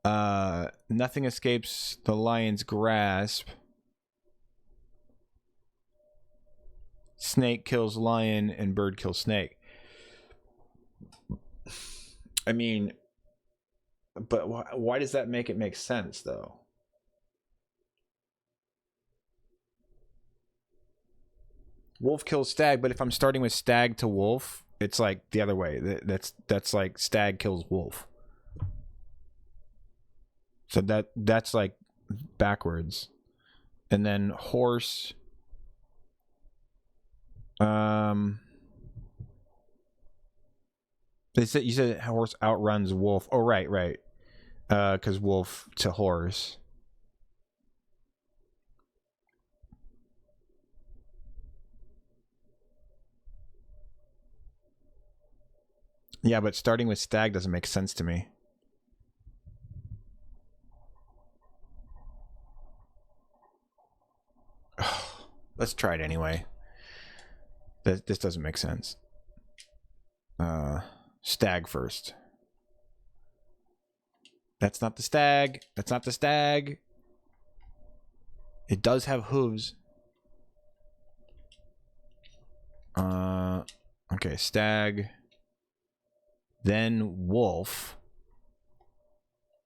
Nothing escapes the lion's grasp. Snake kills lion, and bird kills snake. I mean... But why does that make it make sense, though? Wolf kills stag, but if I'm starting with stag to wolf, it's like the other way. That's like stag kills wolf. So that's like backwards. And then horse. You said horse outruns wolf. Oh, right. Because wolf to horse. Yeah, but starting with stag doesn't make sense to me. Let's try it anyway. This doesn't make sense. Stag first. That's not the stag. That's not the stag. It does have hooves. Okay, stag. Then wolf.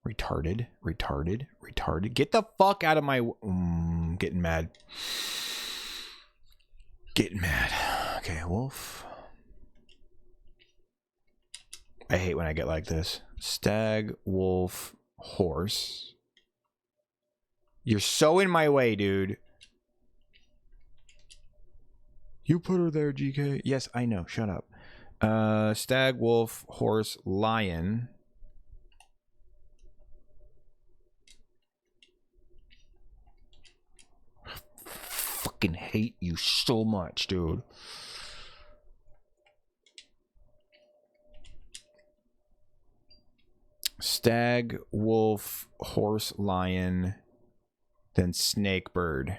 Retarded. Get the fuck out of my... getting mad. Okay, wolf. I hate when I get like this. Stag, wolf, horse. You're so in my way, dude. You put her there, GK. Yes, I know. Shut up. Stag, wolf, horse, lion. Fucking hate you so much, dude. Stag, wolf, horse, lion, then snake, bird.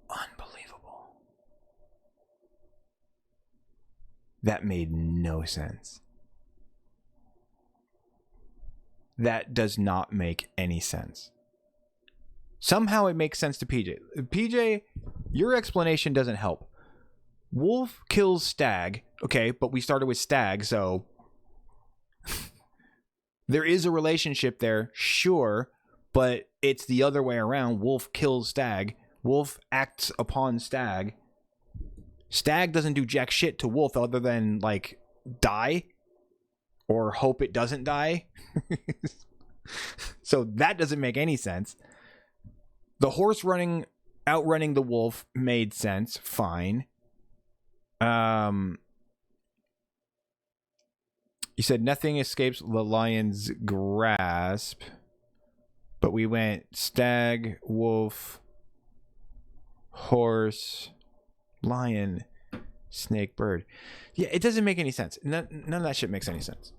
Unbelievable. That made no sense. That does not make any sense. Somehow it makes sense to PJ. PJ, your explanation doesn't help. Wolf kills stag. Okay, but we started with stag, so there is a relationship there, sure, but it's the other way around. Wolf kills stag. Wolf acts upon stag. Stag doesn't do jack shit to wolf other than, like, die or hope it doesn't die. So that doesn't make any sense. The horse outrunning the wolf made sense. Fine. You said nothing escapes the lion's grasp, but we went stag, wolf, horse, lion, snake, bird. Yeah, it doesn't make any sense. None of that shit makes any sense.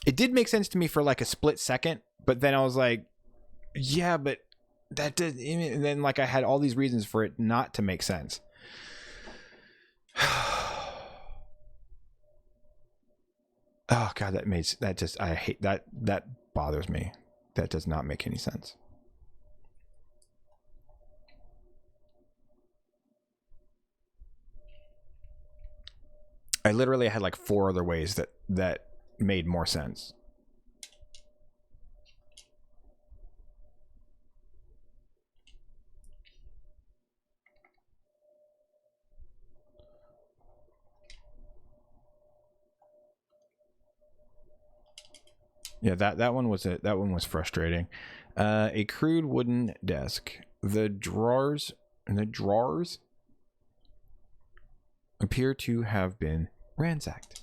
It did make sense to me for like a split second, but then I was like, yeah, but that did. And then like I had all these reasons for it not to make sense. Oh god, I hate that. That bothers me. That does not make any sense. I literally had like 4 other ways that made more sense. Yeah, that one was frustrating. A crude wooden desk. The drawers appear to have been ransacked.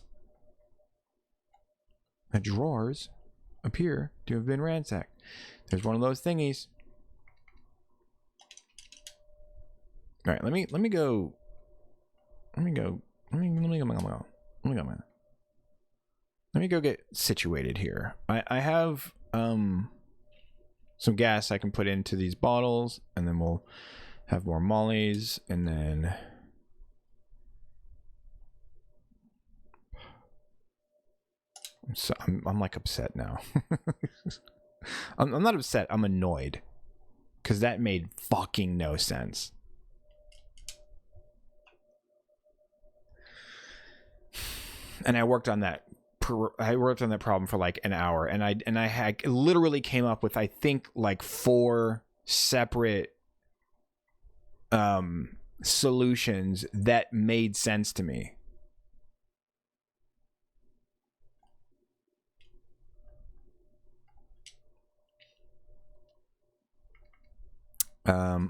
The drawers appear to have been ransacked. There's one of those thingies. All right, let me go. Let me go get situated here. I have some gas I can put into these bottles, and then we'll have more mollies, and then I'm like upset now. I'm not upset. I'm annoyed because that made fucking no sense. And I worked on that problem for like an hour, and I had literally came up with I think like 4 separate solutions that made sense to me.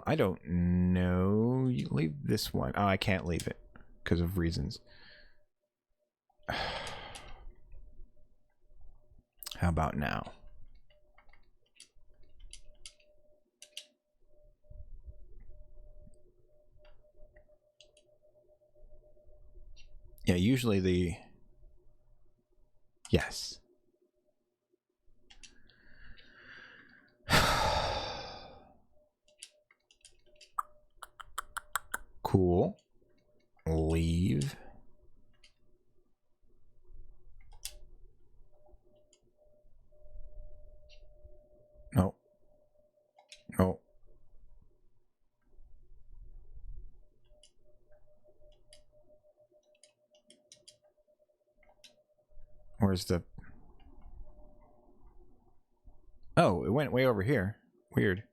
I don't know. You leave this one. Oh, I can't leave it because of reasons. How about now? Yeah, usually the... Yes. Cool. Leave. No. No. Where's the... Oh, it went way over here. Weird.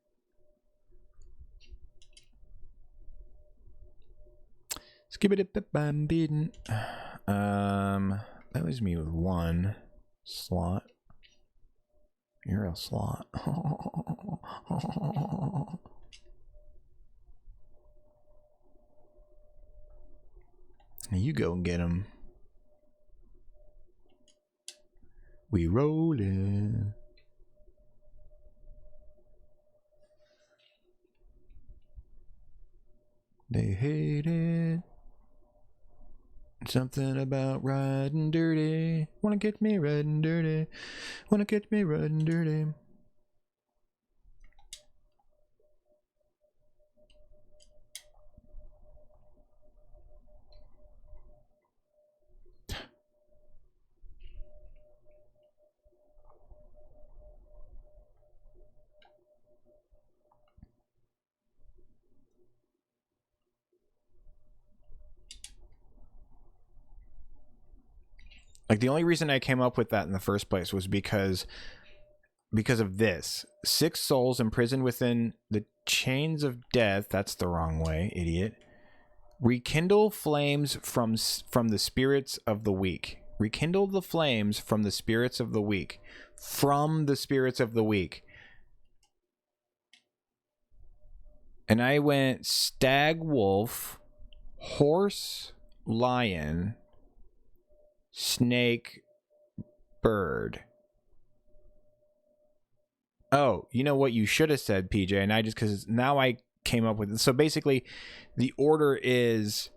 Skibidi-bip-bam-beaten. That leaves me with one slot. You're a slot. You go and get him. We rollin'. They hate it. Something about riding dirty. Wanna get me riding dirty. Wanna get me riding dirty. Like, the only reason I came up with that in the first place was because of this. 6 souls imprisoned within the chains of death. That's the wrong way, idiot. Rekindle flames from the spirits of the weak. Rekindle the flames from the spirits of the weak. From the spirits of the weak. And I went stag, wolf, horse, lion, snake, bird. Oh, you know what you should have said, PJ, and I just, because now I came up with it. So basically, the order is...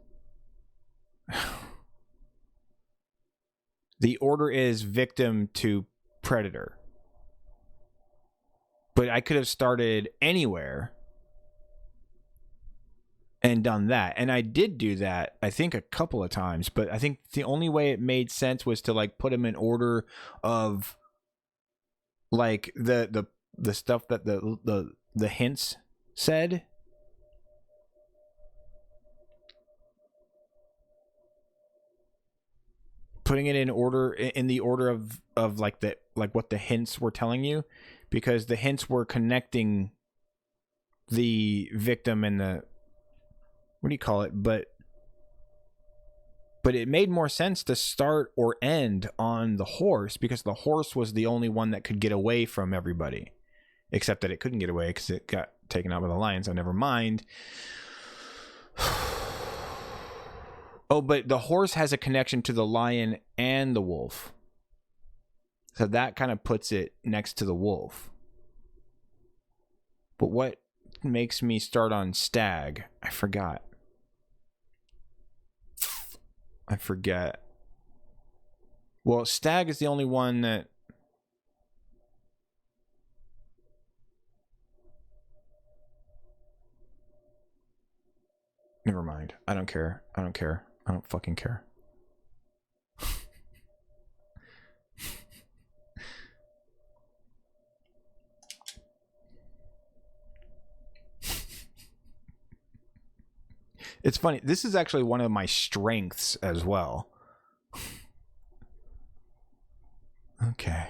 the order is victim to predator. But I could have started anywhere and done that. And I did do that, I think, a couple of times. But I think the only way it made sense was to, like, put them in order of, like, the stuff that the hints said. Putting it in order, in the order of like what the hints were telling you, because the hints were connecting the victim and the, what do you call it, but it made more sense to start or end on the horse, because the horse was the only one that could get away from everybody, except that it couldn't get away because it got taken out by the lion, so never mind. Oh, but the horse has a connection to the lion and the wolf. So that kind of puts it next to the wolf. But what makes me start on stag? I forgot. Well, stag is the only one that... Never mind. I don't care. I don't fucking care. It's funny. This is actually one of my strengths as well. Okay.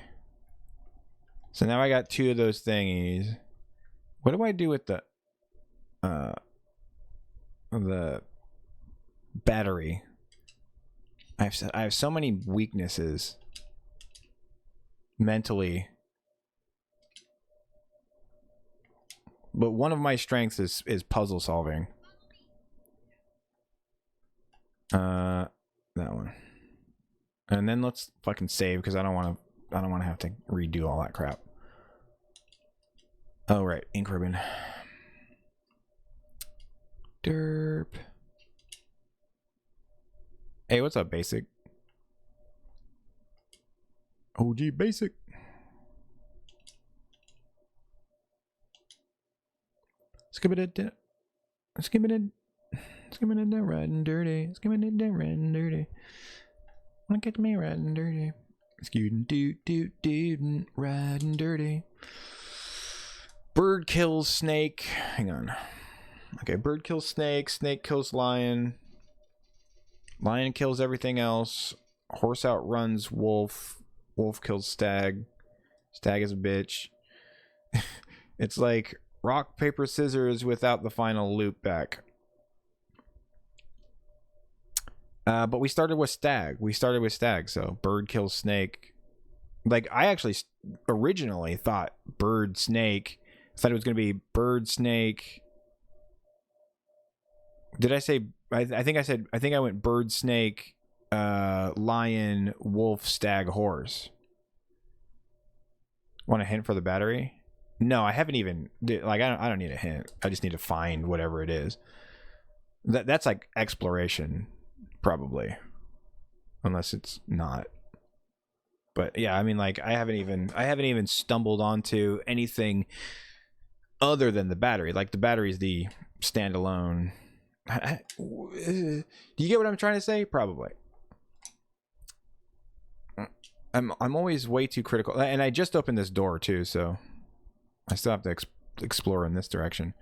So now I got 2 of those thingies. What do I do with the battery? I have so many weaknesses mentally, but one of my strengths is puzzle solving. That one, and then let's fucking save, because I don't want to have to redo all that crap. Oh right, ink ribbon. Derp. Hey, what's up, Basic? OG Basic. Skipping it down, riding dirty. Skipping it down, riding dirty. Wanna get me riding dirty. Scootin' doot, riding dirty. Bird kills snake. Hang on. Okay, bird kills snake. Snake kills lion. Lion kills everything else. Horse outruns wolf. Wolf kills stag. Stag is a bitch. It's like rock, paper, scissors without the final loop back. But we started with stag. So bird kills snake. Like, I actually originally thought bird, snake. I thought it was going to be bird, snake. Did I say... I think I went bird, snake, lion, wolf, stag, horse. Want a hint for the battery? No, I haven't even... Like, I don't need a hint. I just need to find whatever it is. That's like exploration, probably. Unless it's not. But yeah, I mean, like, I haven't even stumbled onto anything other than the battery. Like, the battery is the standalone... Do you get what I'm trying to say? Probably. I'm always way too critical, and I just opened this door too, so I still have to explore in this direction.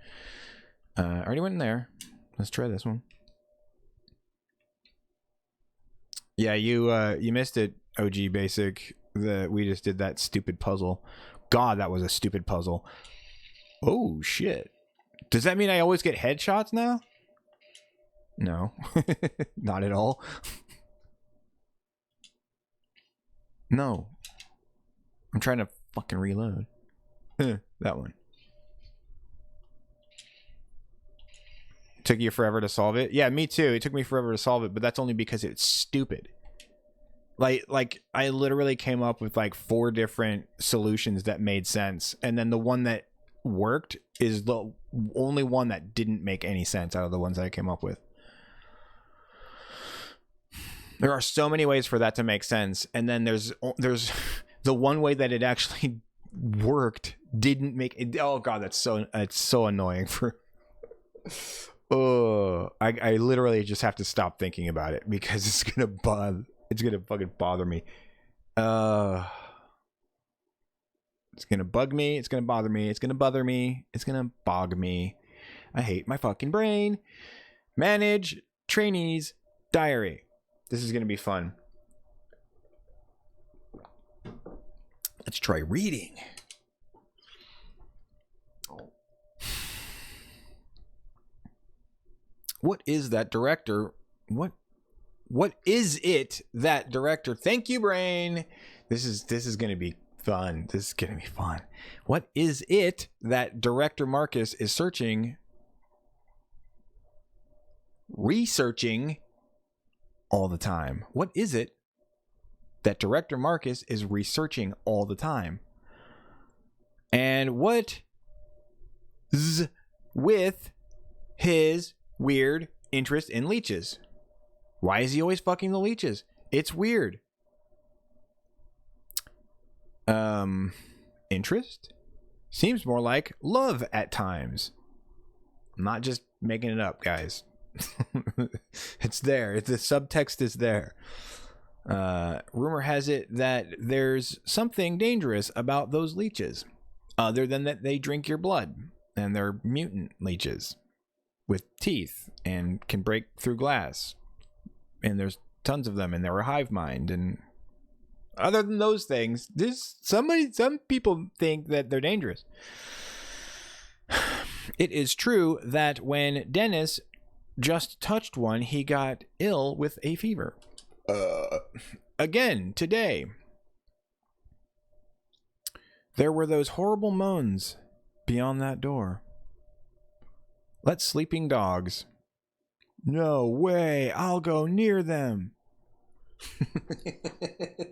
I already went in there. Let's try this one. Yeah, you missed it, OG Basic. We just did that stupid puzzle. God, that was a stupid puzzle. Oh shit! Does that mean I always get headshots now? No, not at all. No. I'm trying to fucking reload. That one. Took you forever to solve it? Yeah, me too. It took me forever to solve it, but that's only because it's stupid. Like I literally came up with like 4 different solutions that made sense, and then the one that worked is the only one that didn't make any sense out of the ones that I came up with. There are so many ways for that to make sense, and then there's the one way that it actually worked didn't make it. Oh god, it's so annoying. For I literally just have to stop thinking about it because it's gonna fucking bother me. It's gonna bug me. It's gonna bother me. It's gonna bother me. It's gonna bog me. I hate my fucking brain. Manage trainees diary. This is going to be fun. Let's try reading. What is that director? What is it that director? Thank you, brain. This is going to be fun. This is going to be fun. What is it that director Marcus is researching all the time? What is it that director Marcus is researching all the time? And what is with his weird interest in leeches? Why is he always fucking the leeches? It's weird. Interest? Seems more like love at times. I'm not just making it up, guys. It's there. The subtext is there. Rumor has it that there's something dangerous about those leeches, other than that they drink your blood, and they're mutant leeches with teeth and can break through glass, and there's tons of them, and they're a hive mind. And other than those things, some people think that they're dangerous. It is true that when Dennis just touched one, he got ill with a fever. Again, today. There were those horrible moans beyond that door. Let sleeping dogs. No way, I'll go near them.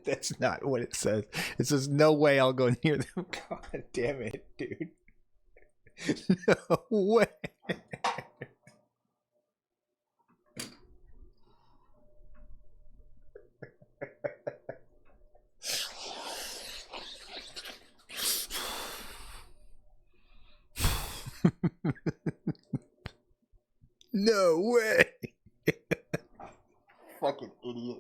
That's not what it says. It says, no way, I'll go near them. God damn it, dude. No way. No way. Fucking idiot.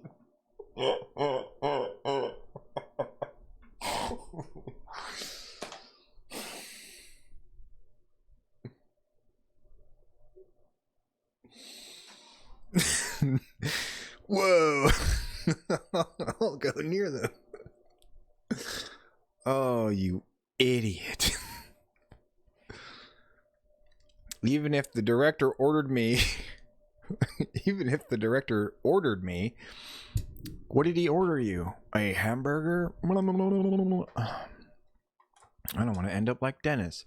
Whoa. I'll go near them. Oh, you idiot. Even if the director ordered me, what did he order you? A hamburger? I don't want to end up like Dennis.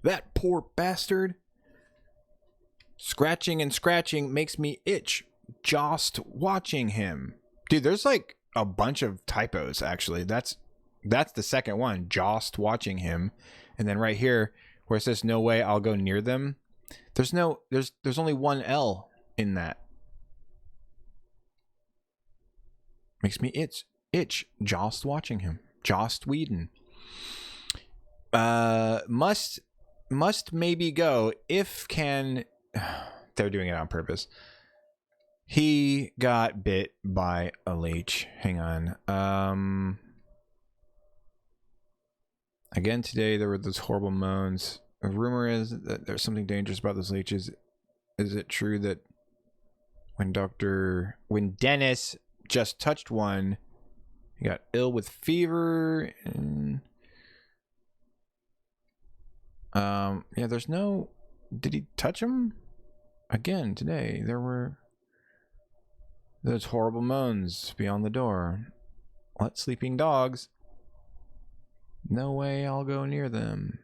That poor bastard. Scratching and scratching makes me itch just watching him. Dude, there's like a bunch of typos actually. That's the second one, just watching him. And then right here where it says no way I'll go near them, there's only one L in that. Makes me itch just watching him. Jost Whedon. Must maybe go if can. They're doing it on purpose. He got bit by a leech. Hang on. Again today there were those horrible moans. A rumor is that there's something dangerous about those leeches. Is it true that when Dennis just touched one, he got ill with fever and yeah, there's no, did he touch him? Again today there were those horrible moans beyond the door. What sleeping dogs? No way I'll go near them.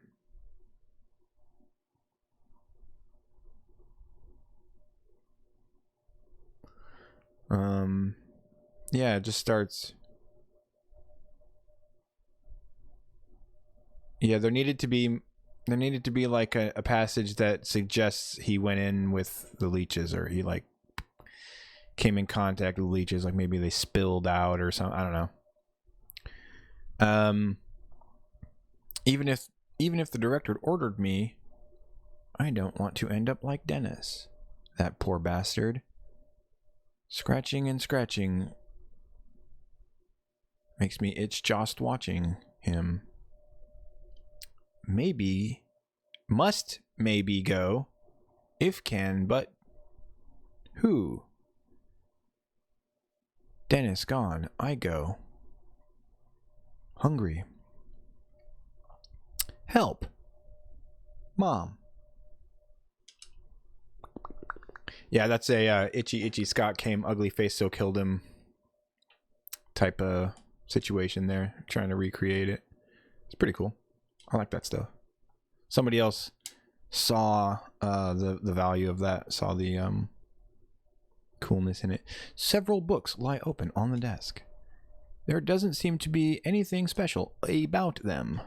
Yeah, it just starts. Yeah, there needed to be like a passage that suggests he went in with the leeches, or he like came in contact with leeches, like maybe they spilled out or something. I don't know. Even if the director ordered me, I don't want to end up like Dennis. That poor bastard. Scratching and scratching makes me itch just watching him. Must maybe go, if can, but who? Dennis gone, I go. Hungry. Help. Mom. Yeah, that's a itchy Scott came, ugly face so killed him type of situation there. Trying to recreate it. It's pretty cool. I like that stuff. Somebody else saw the value of that, saw the coolness in it. Several books lie open on the desk. There doesn't seem to be anything special about them.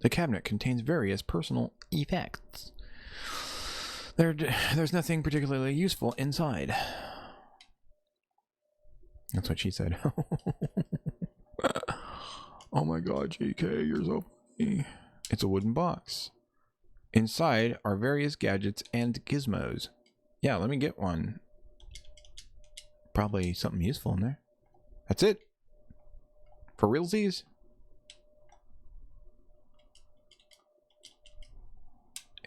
The cabinet contains various personal effects. There's nothing particularly useful inside. That's what she said. Oh my god, JK, you're so funny. It's a wooden box. Inside are various gadgets and gizmos. Yeah, let me get one. Probably something useful in there. That's it. For realsies?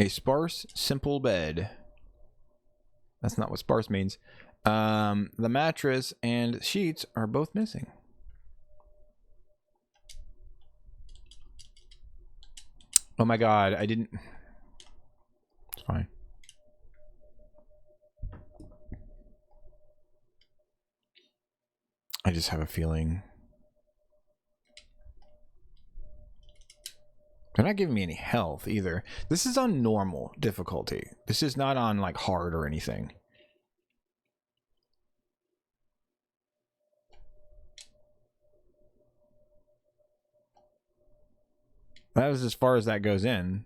A sparse, simple bed. That's not what sparse means. The mattress and sheets are both missing. Oh my god, I didn't... It's fine. I just have a feeling... They're not giving me any health either. This is on normal difficulty. This is not on like hard or anything. That was as far as that goes in.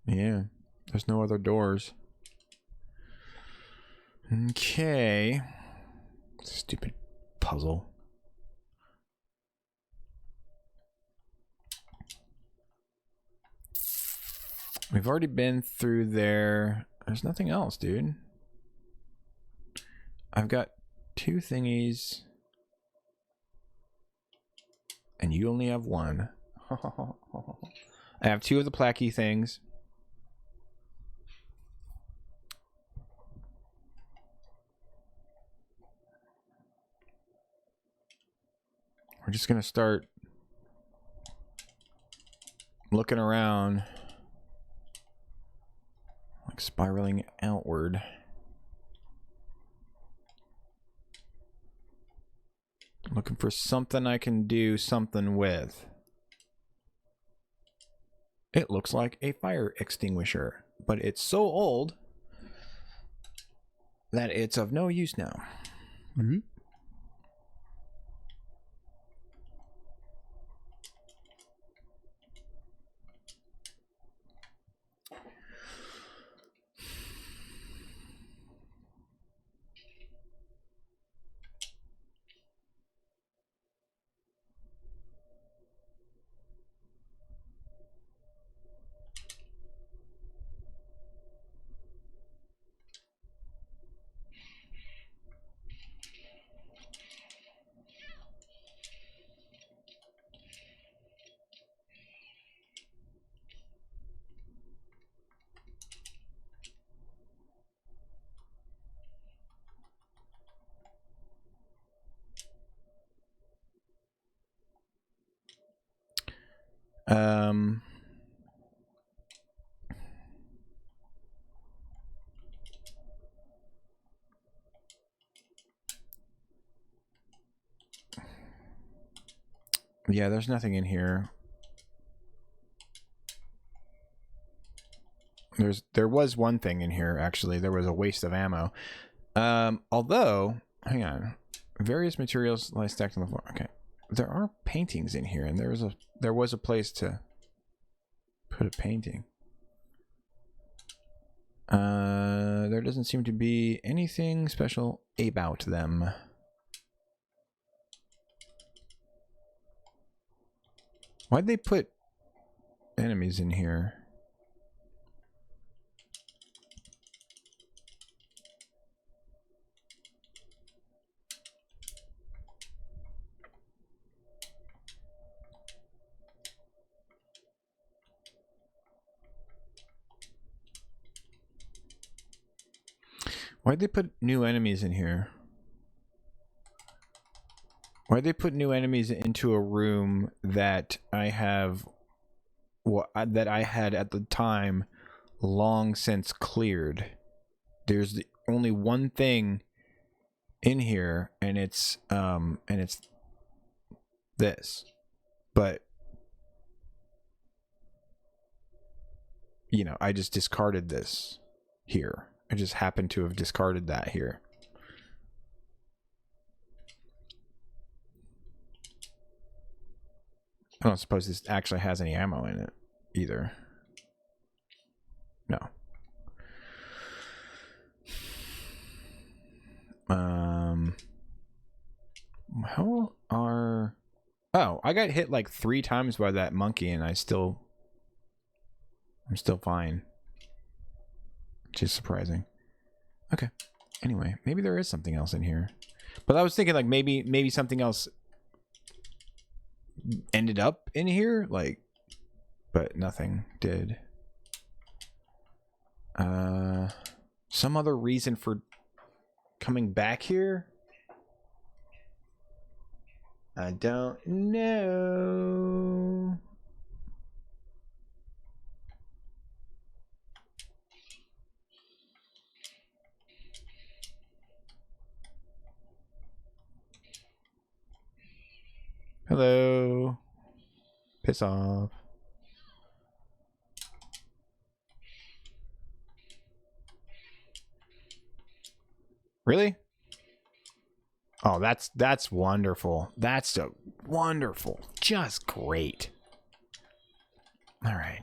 Yeah, there's no other doors. Okay. Stupid puzzle. We've already been through there. There's nothing else, dude. I've got 2 thingies. And you only have 1. I have 2 of the placky things. We're just going to start looking around, like spiraling outward. Looking for something I can do something with. It looks like a fire extinguisher, but it's so old that it's of no use now. Mm-hmm. Yeah, there's nothing in here. There was one thing in here, actually. There was a waste of ammo. Although, hang on. Various materials lie stacked on the floor. Okay. There are paintings in here, and there was a place to put a painting. There doesn't seem to be anything special about them. Why'd they put enemies in here? Why'd they put new enemies in here? Why'd they put new enemies into a room that I have, that I had at the time long since cleared? There's only one thing in here, and it's this. But you know, I just discarded this here. I just happened to have discarded that here. I don't suppose this actually has any ammo in it either. No. How are... Oh, I got hit like 3 times by that monkey, and I'm still fine. Which is surprising. Okay. Anyway, maybe there is something else in here. But I was thinking like maybe something else ended up in here, like, but nothing did. Some other reason for coming back here? I don't know. Hello. Piss off. Really? Oh, that's wonderful. That's so wonderful. Just great. All right.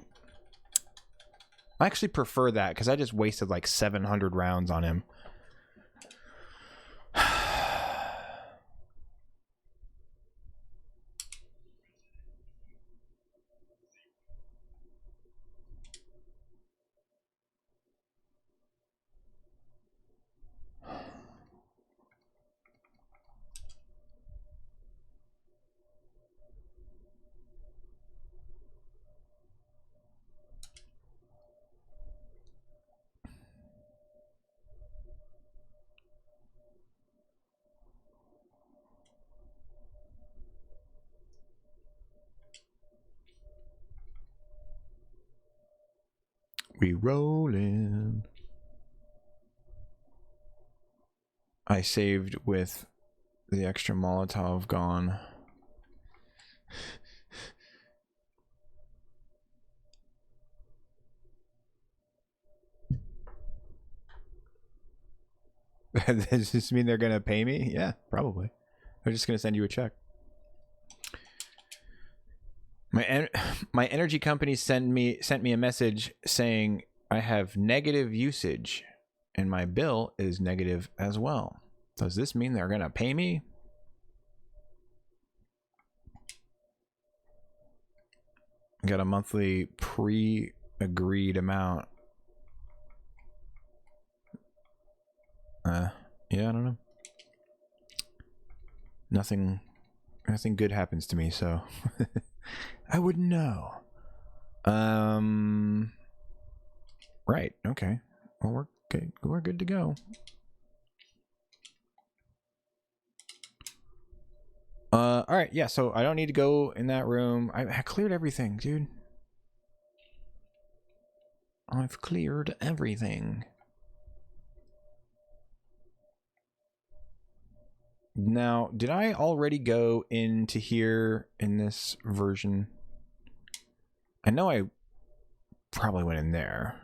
I actually prefer that because I just wasted like 700 rounds on him. We rollin'. I saved with the extra Molotov gone. Does this mean they're gonna pay me? Yeah, probably. They're just gonna send you a check. My energy company sent me a message saying I have negative usage, and my bill is negative as well. Does this mean they're gonna pay me? Got a monthly pre-agreed amount. Yeah, I don't know. Nothing good happens to me, so I wouldn't know. Right, okay. Well, we're good to go. All right, yeah, so I don't need to go in that room. I cleared everything, dude. I've cleared everything. Now, did I already go into here in this version? I know I probably went in there.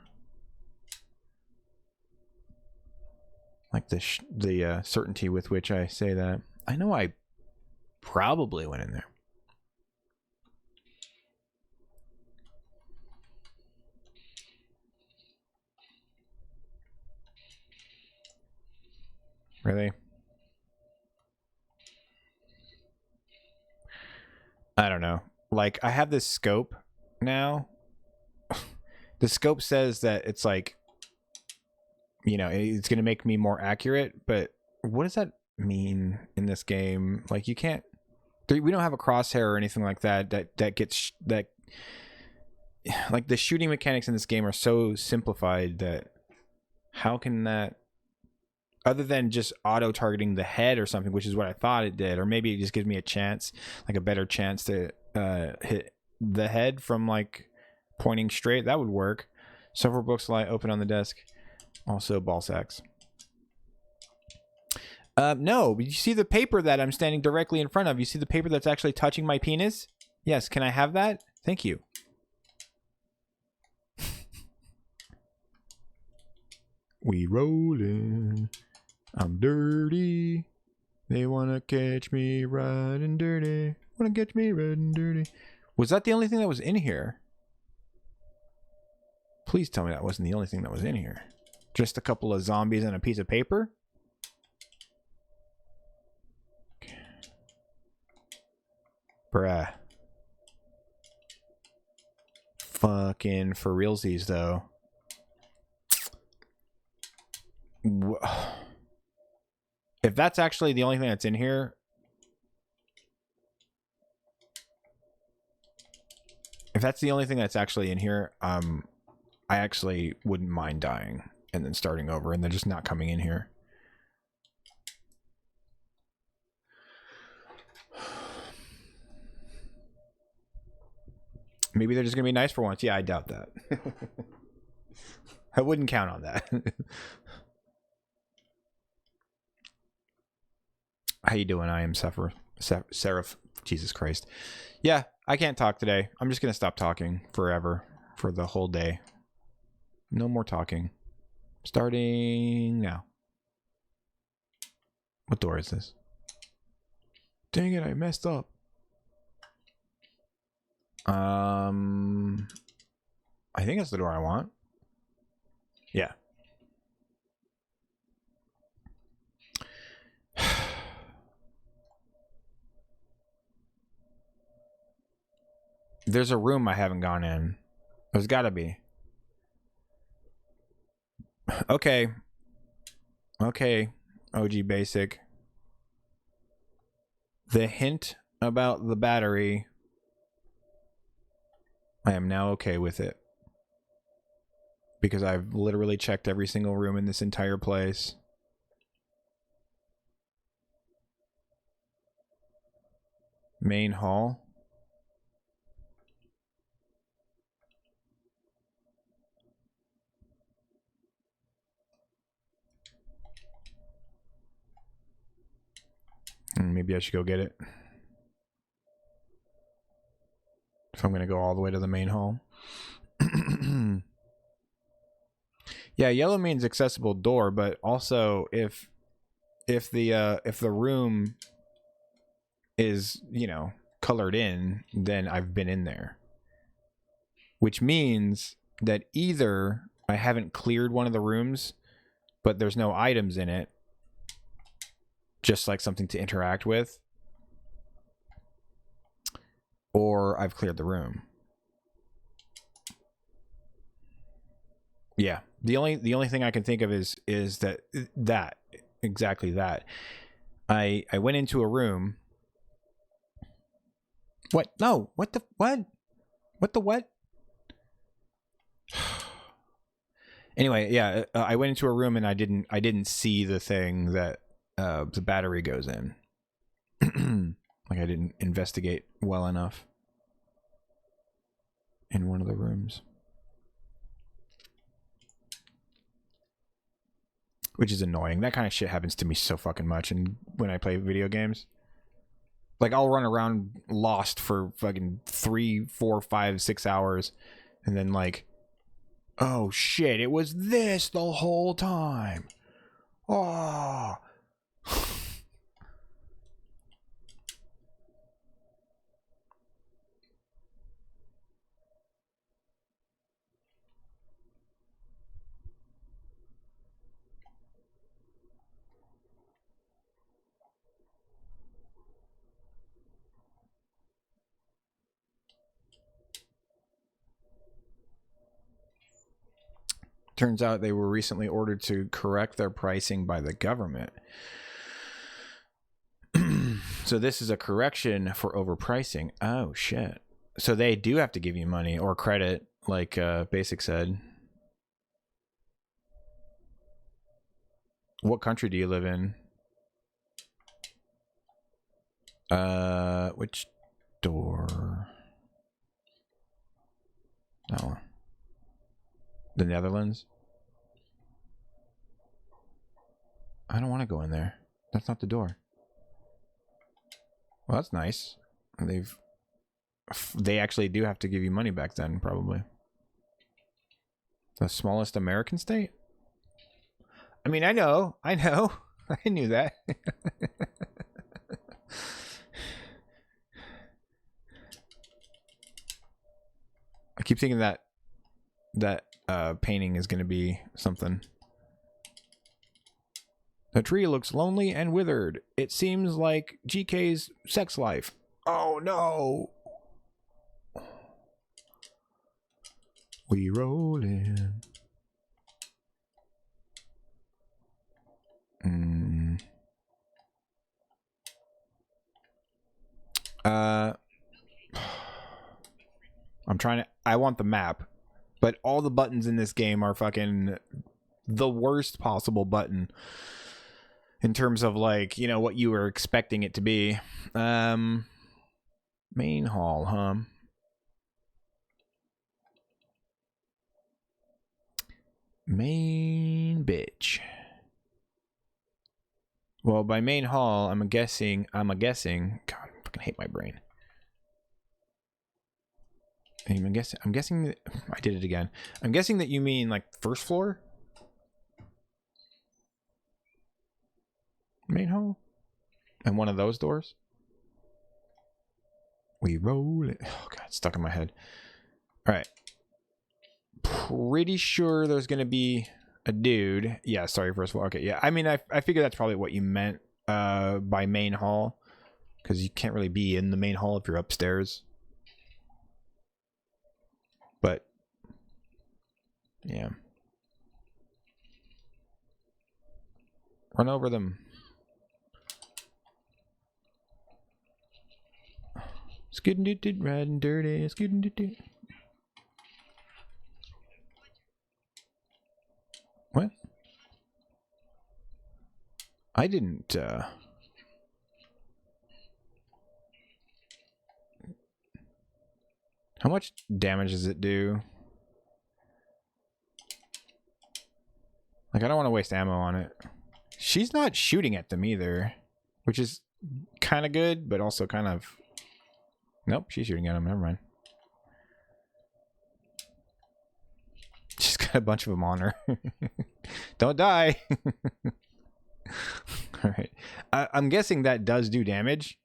Like the certainty with which I say that. I know I probably went in there. Really? I don't know. Like, I have this scope now. The scope says that it's like, you know, it's going to make me more accurate, but what does that mean in this game? Like, you can't, we don't have a crosshair or anything like that like, the shooting mechanics in this game are so simplified that how can that, other than just auto targeting the head or something, which is what I thought it did, or maybe it just gives me a chance, like a better chance to hit the head from like pointing straight. That would work. Several books lie open on the desk. Also ball sacks. No, you see the paper that I'm standing directly in front of? You see the paper that's actually touching my penis? Yes, can I have that? Thank you. We rollin'. I'm dirty. They wanna catch me riding dirty. Wanna catch me riding dirty. Was that the only thing that was in here? Please tell me that wasn't the only thing that was in here. Just a couple of zombies and a piece of paper? Bruh. Fucking for realsies, though. If that's actually the only thing that's in here... If that's the only thing that's actually in here, I actually wouldn't mind dying and then starting over and then just not coming in here. Maybe they're just gonna be nice for once. Yeah, I doubt that. I wouldn't count on that. How you doing? I am Seraph. Jesus Christ. Yeah, I can't talk today. I'm just gonna stop talking forever for the whole day. No more talking. Starting now. What door is this? Dang it, I messed up. I think that's the door I want. Yeah. There's a room I haven't gone in. There's gotta be. Okay. Okay, OG Basic. The hint about the battery, I am now okay with it. Because I've literally checked every single room in this entire place. Main hall. maybe I should go get it. If I'm going to go all the way to the main hall. Yeah, yellow means accessible door, but also if the room is, you know, colored in, then I've been in there. Which means that either I haven't cleared one of the rooms, but there's no items in it, just like something to interact with, or I've cleared the room. Yeah, the only thing I can think of is that exactly that. I went into a room. What? No. What the what? What the what? Anyway, yeah, I went into a room and I didn't see the thing that the battery goes in. Like I didn't investigate well enough in one of the rooms. Which is annoying. That kind of shit happens to me so fucking much and when I play video games. Like I'll run around lost for fucking 3, 4, 5, 6 hours and then like, oh shit, it was this the whole time. Oh. Turns out they were recently ordered to correct their pricing by the government. So this is a correction for overpricing. Oh, shit. So they do have to give you money or credit, like Basic said. What country do you live in? Which door? No. The Netherlands? I don't want to go in there. That's not the door. Well, that's nice. They actually do have to give you money back then, probably. The smallest American state? I mean, I know. I knew that. I keep thinking that painting is going to be something. The tree looks lonely and withered. It seems like GK's sex life. Oh no! We rollin'. I'm trying to. I want the map, but all the buttons in this game are fucking the worst possible button in terms of like, you know, what you were expecting it to be. Main hall, huh? Main bitch. Well, by main hall, I'm guessing. God, I fucking hate my brain. I'm guessing that I did it again. I'm guessing that you mean like first floor? Main hall? And one of those doors? We roll it. Oh god, it's stuck in my head. Alright. Pretty sure there's gonna be a dude. Yeah, sorry, first floor. Okay, yeah. I mean, I figure that's probably what you meant by main hall. Because you can't really be in the main hall if you're upstairs. But yeah. Run over them. Scootin' doot doot, riding dirty, scootin' doot doot. What? I didn't, How much damage does it do? Like, I don't want to waste ammo on it. She's not shooting at them either, which is kind of good, but also kind of... Nope, she's shooting at him. Never mind. She's got a bunch of them on her. Don't die. All right. I'm guessing that does do damage.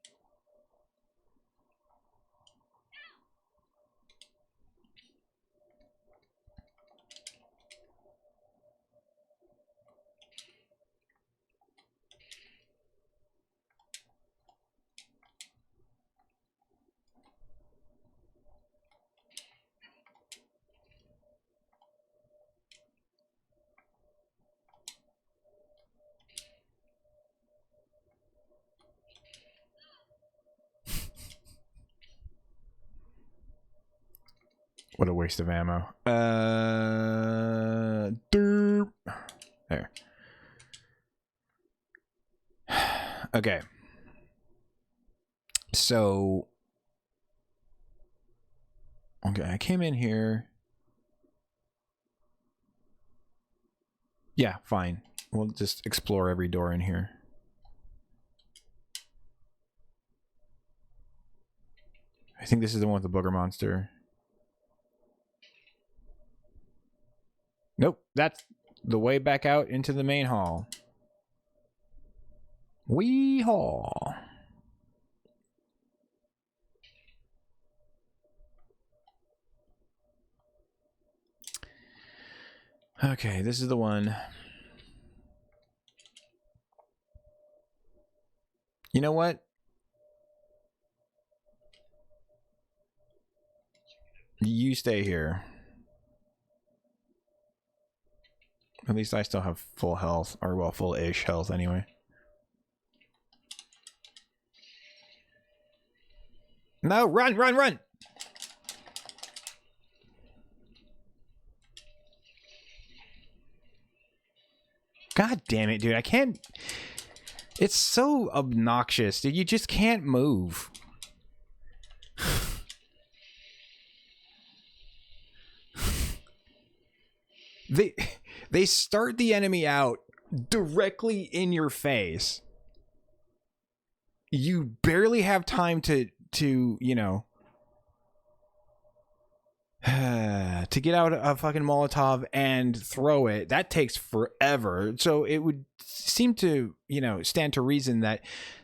What a waste of ammo. Derp. There. Okay. So... Okay, I came in here. Yeah, fine. We'll just explore every door in here. I think this is the one with the booger monster. Nope, that's the way back out into the main hall. Wee haw. Okay, this is the one. You know what? You stay here. At least I still have full health, or well, full-ish health anyway. No, run, run, run! God damn it, dude. I can't... It's so obnoxious, dude. You just can't move. They start the enemy out directly in your face. You barely have time to you know, to get out a fucking Molotov and throw it. That takes forever. So it would seem to, you know, stand to reason that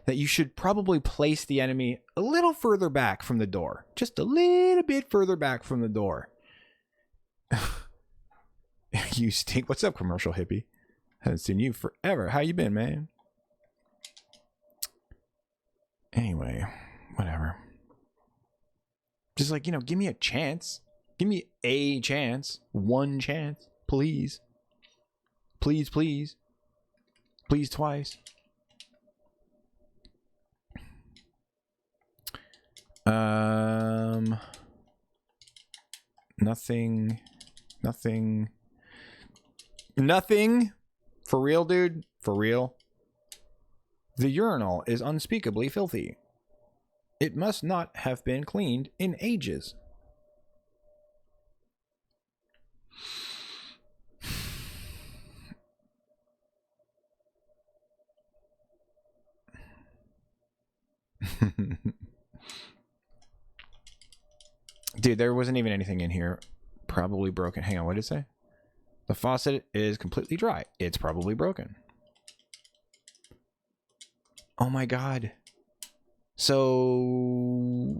you should probably place the enemy a little further back from the door. Just a little bit further back from the door. You stink. What's up, commercial hippie? Haven't seen you forever. How you been, man? Anyway, whatever. Just like, you know, give me a chance. Give me a chance. One chance. Please. Please, please. Please twice. Nothing. Nothing. Nothing. For real, dude? For real? The urinal is unspeakably filthy. It must not have been cleaned in ages. Dude, there wasn't even anything in here. Probably broken. Hang on, what did it say? The faucet is completely dry. It's probably broken. Oh my god. So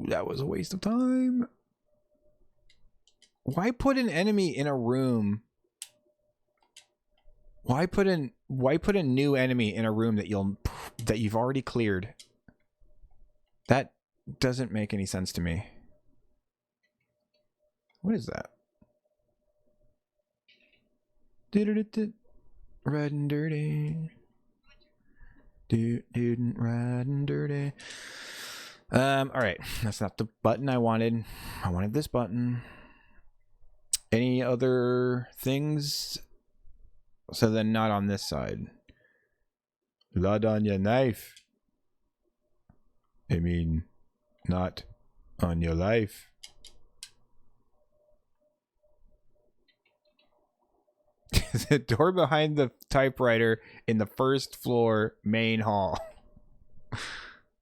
that was a waste of time. Why put an enemy in a room? Why put a new enemy in a room that you've already cleared? That doesn't make any sense to me. What is that? Red and dirty. Dude, red and dirty. Alright. That's not the button I wanted. I wanted this button. Any other things? So then not on this side. Blood on your knife. I mean, not on your life. The door behind the typewriter in the first floor main hall.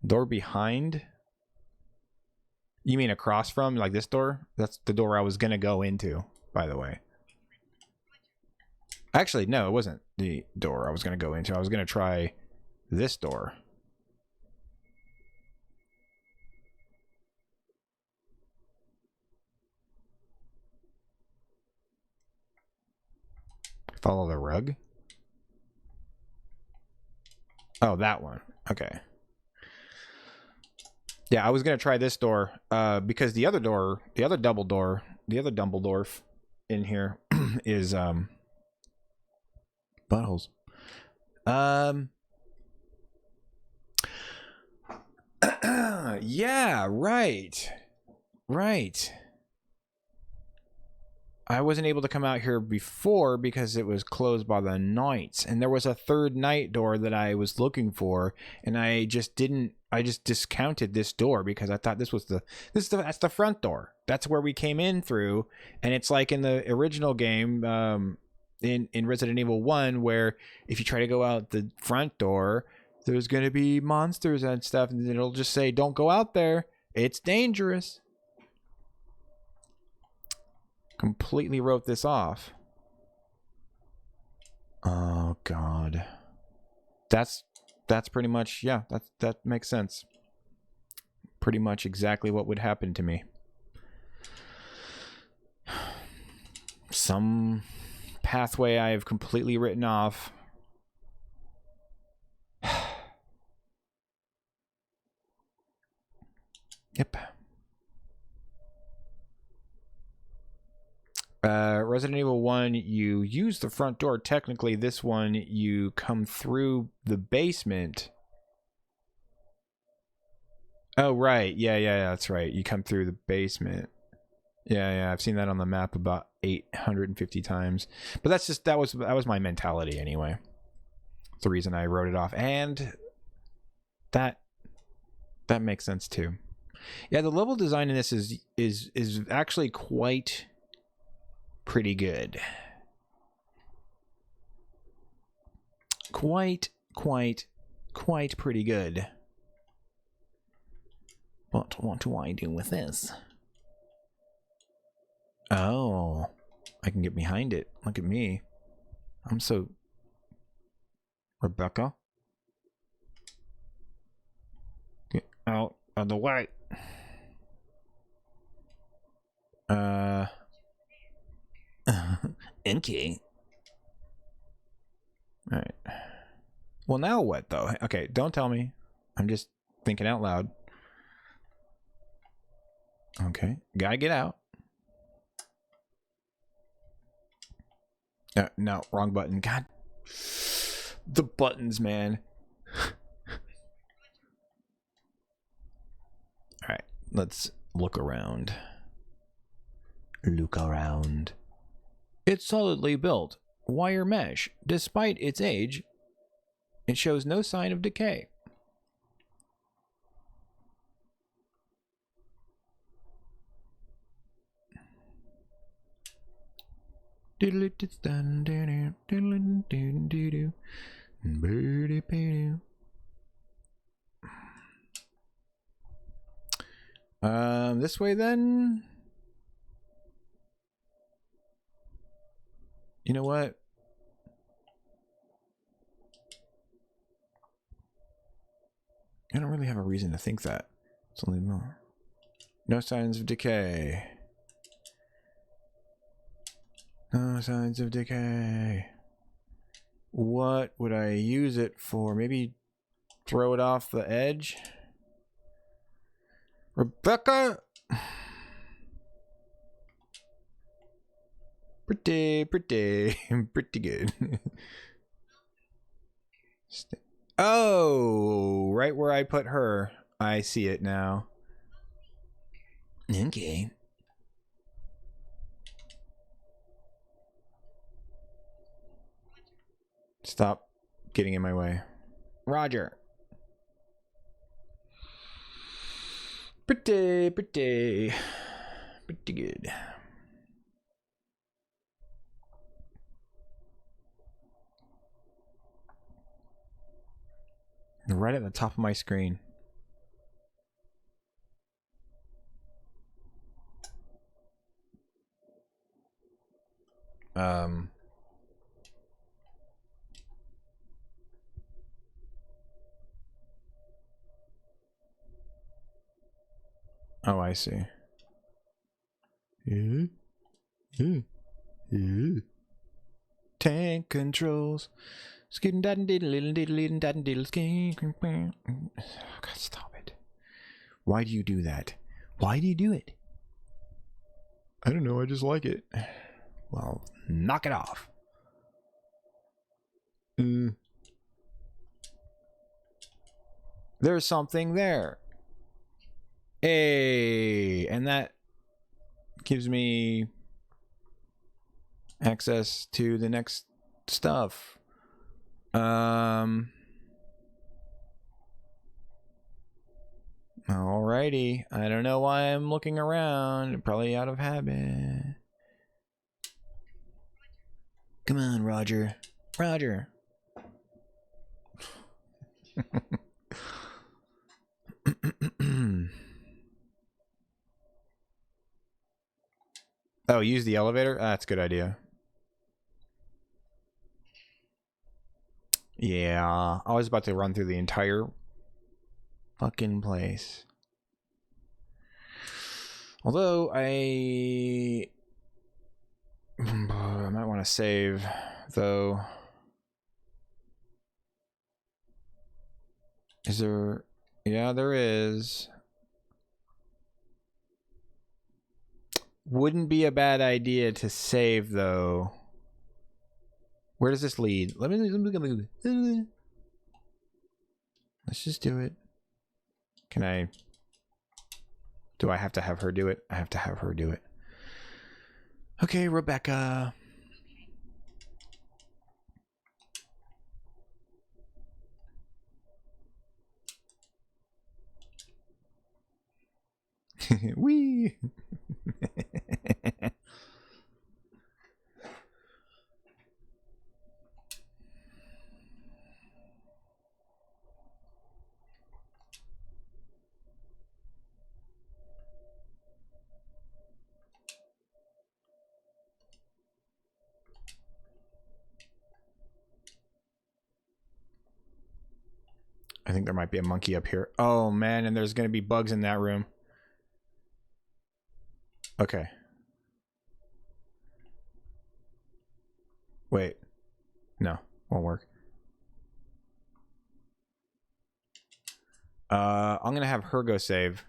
Door behind? You mean across from, like this door? That's the door I was gonna go into, by the way. Actually, no, it wasn't the door I was gonna go into. I was gonna try this door. Follow the rug? Oh, that one. Okay. Yeah, I was gonna try this door, because the other door, the other Dumbledore in here is buttholes. Yeah, right. Right. I wasn't able to come out here before because it was closed by the knights, and there was a third night door that I was looking for, and I just discounted this door because I thought that's the front door. That's where we came in through, and it's like in the original game, in Resident Evil 1, where if you try to go out the front door, there's going to be monsters and stuff, and it'll just say, don't go out there. It's dangerous. Completely wrote this off. Oh, God. That's pretty much, yeah, that makes sense. Pretty much exactly what would happen to me. Some pathway I have completely written off. Yep. Resident Evil 1, you use the front door. Technically, this one, you come through the basement. Oh, right. Yeah, that's right. You come through the basement. Yeah, I've seen that on the map about 850 times. But that's just, that was my mentality anyway. That's the reason I wrote it off. And that makes sense too. Yeah, the level design in this is actually quite pretty good. Quite pretty good. But what do I do with this? Oh, I can get behind it. Look at me. I'm so... Rebecca? Get out of the way. Inky. Alright. Well, now what, though? Okay, don't tell me. I'm just thinking out loud. Okay, gotta get out. No, wrong button. God. The buttons, man. Alright, let's look around. Look around. It's solidly built. Wire mesh. Despite its age, it shows no sign of decay. This way then. You know what? I don't really have a reason to think that. It's only more. No signs of decay. No signs of decay. What would I use it for? Maybe throw it off the edge? Rebecca! Pretty good. Oh, right where I put her. I see it now. Okay. Stop getting in my way. Roger. Pretty good. Right at the top of my screen. Oh, I see. Tank controls. God, stop it. Why do you do that? Why do you do it? I don't know, I just like it. Well, knock it off. There's something there. Hey, and that gives me access to the next stuff. Alrighty. I don't know why I'm looking around. Probably out of habit. Come on, Roger. Roger. Oh, use the elevator? That's a good idea. Yeah, I was about to run through the entire fucking place. Although I might want to save, though. Is there? Yeah, there is. Wouldn't be a bad idea to save, though. Where does this lead? Let's just do it. Can I? Do I have to have her do it? I have to have her do it. Okay, Rebecca. Wee. I think there might be a monkey up here. Oh, man, and there's going to be bugs in that room. Okay. Wait. No, won't work. I'm going to have her go save.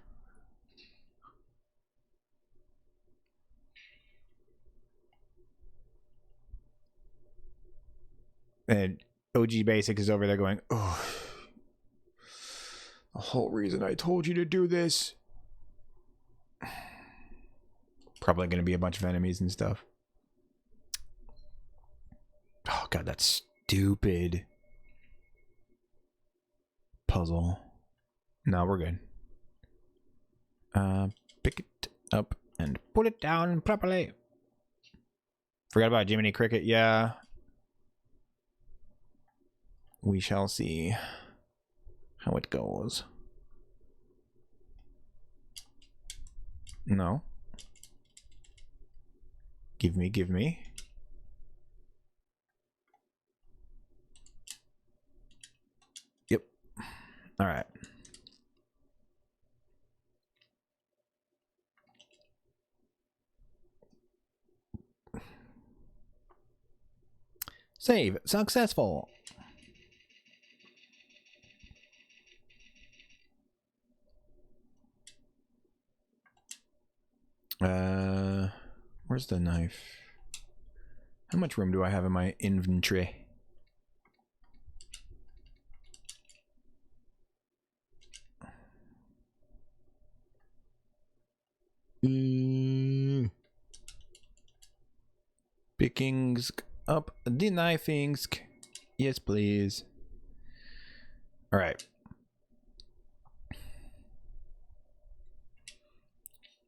And OG Basic is over there going, oh, the whole reason I told you to do this. Probably going to be a bunch of enemies and stuff. Oh, God, that's stupid. Puzzle. No, we're good. Pick it up and put it down properly. Forgot about Jiminy Cricket. Yeah. We shall see how it goes. No. Give me, give me. Yep. All right. Save successful. Where's the knife? How much room do I have in my inventory? Pickings up the knifings. Yes, please. All right.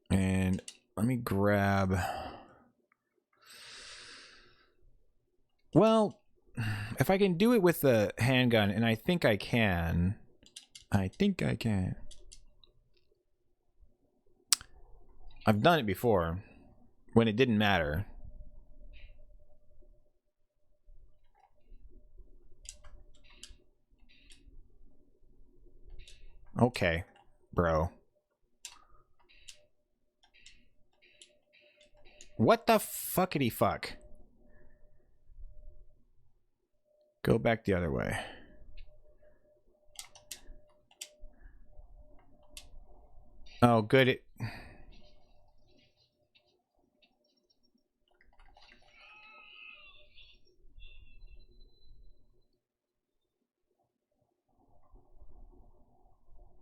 And let me grab. Well, if I can do it with the handgun, and I think I can. I've done it before when it didn't matter. Okay, bro. What the fuckity fuck? Go back the other way. Oh, good.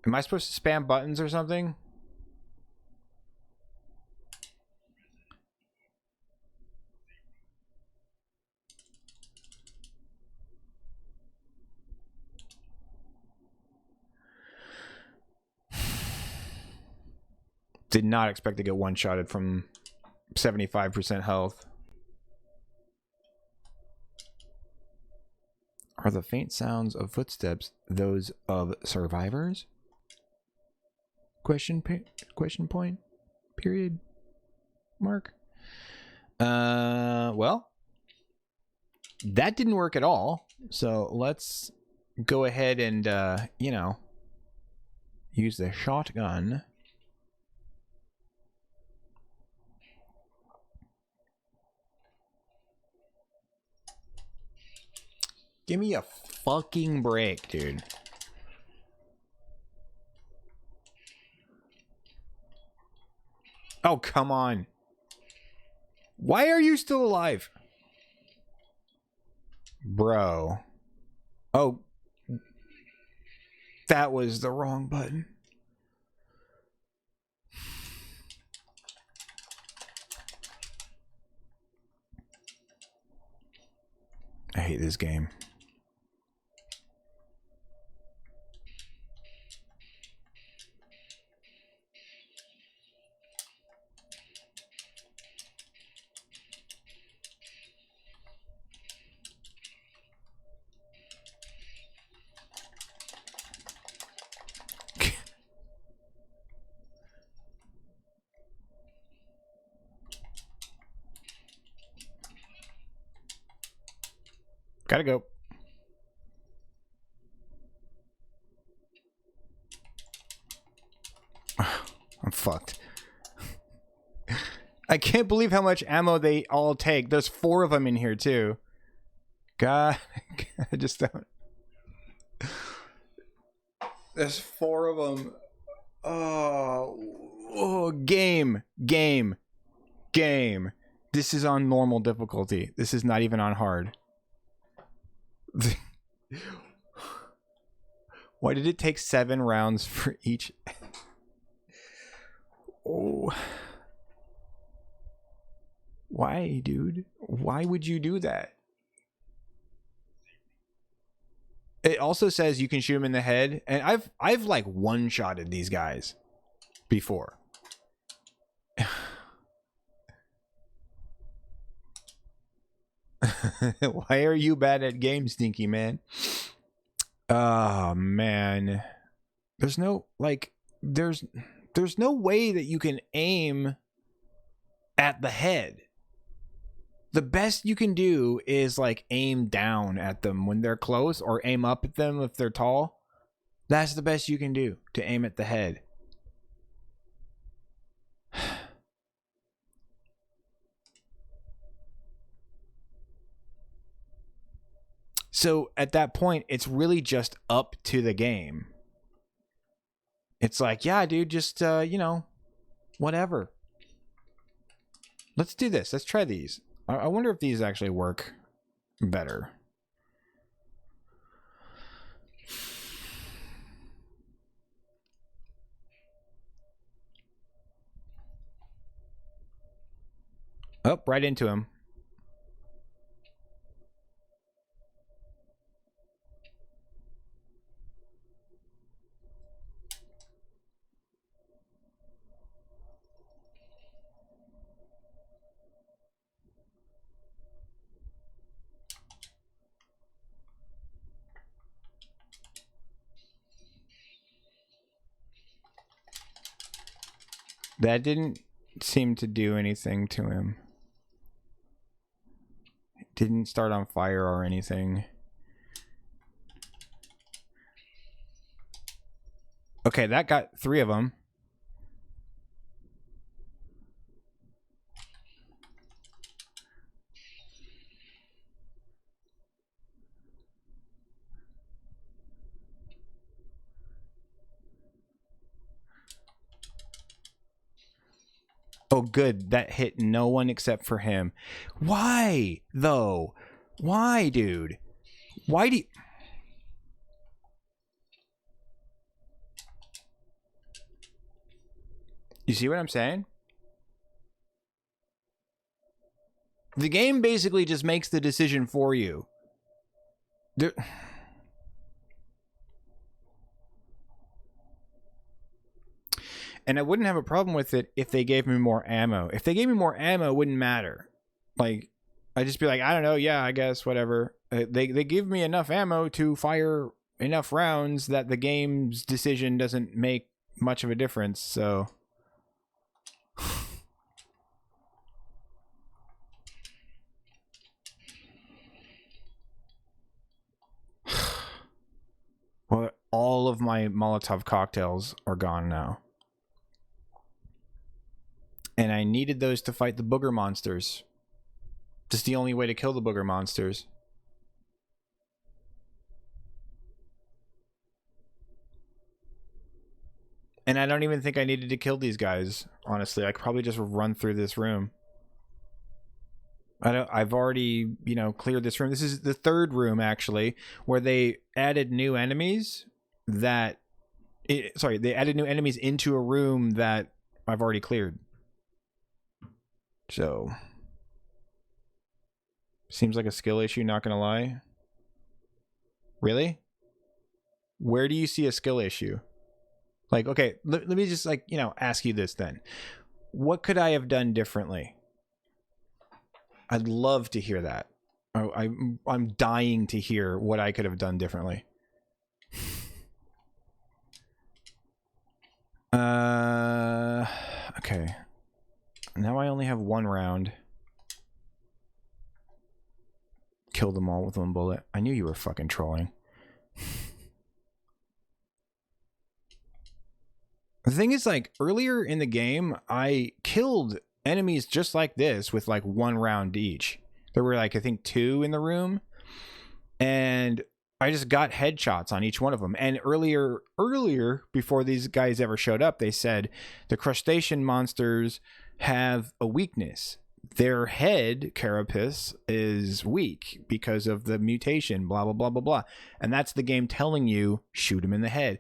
Am I supposed to spam buttons or something? Did not expect to get one-shotted from 75% health. Are the faint sounds of footsteps those of survivors? Question point? Period? Mark? Well, that didn't work at all. So let's go ahead and, you know, use the shotgun. Give me a fucking break, dude. Oh, come on. Why are you still alive? Bro. Oh. That was the wrong button. I hate this game. Gotta go. I'm fucked. I can't believe how much ammo they all take. There's 4 of them in here, too. God, I just don't. There's 4 of them. Oh, game. This is on normal difficulty. This is not even on hard. Why did it take 7 rounds for each? Oh. Why, dude? Why would you do that? It also says you can shoot him in the head, and I've like one-shotted these guys before. Why are you bad at games, Stinky Man? Oh man. There's no like there's no way that you can aim at the head. The best you can do is like aim down at them when they're close, or aim up at them if they're tall. That's the best you can do, to aim at the head. So at that point, it's really just up to the game. It's like, yeah, dude, just, you know, whatever. Let's do this. Let's try these. I wonder if these actually work better. Oh, right into him. That didn't seem to do anything to him. It didn't start on fire or anything. Okay, that got 3 of them. Oh, good. That hit no one except for him. Why, though? Why, dude? Why do you... You see what I'm saying? The game basically just makes the decision for you. And I wouldn't have a problem with it if they gave me more ammo. If they gave me more ammo, it wouldn't matter. Like, I'd just be like, I don't know, yeah, I guess, whatever. They give me enough ammo to fire enough rounds that the game's decision doesn't make much of a difference, so... Well, all of my Molotov cocktails are gone now. And I needed those to fight the booger monsters. Just the only way to kill the booger monsters. And I don't even think I needed to kill these guys, honestly. I could probably just run through this room. I've already, you know, cleared this room. This is the 3rd room, actually, where they added new enemies that... sorry, they added new enemies into a room that I've already cleared. So... Seems like a skill issue, not gonna lie. Really? Where do you see a skill issue? Like, okay, let me just, like, you know, ask you this then. What could I have done differently? I'd love to hear that. I'm dying to hear what I could have done differently. Okay. Now I only have 1 round. Kill them all with 1 bullet. I knew you were fucking trolling. The thing is, like, earlier in the game, I killed enemies just like this with, like, 1 round each. There were, like, I think 2 in the room. And I just got headshots on each one of them. And earlier, before these guys ever showed up, they said the crustacean monsters have a weakness. Their head carapace is weak because of the mutation, blah, blah, blah, blah, blah. And that's the game telling you, shoot him in the head.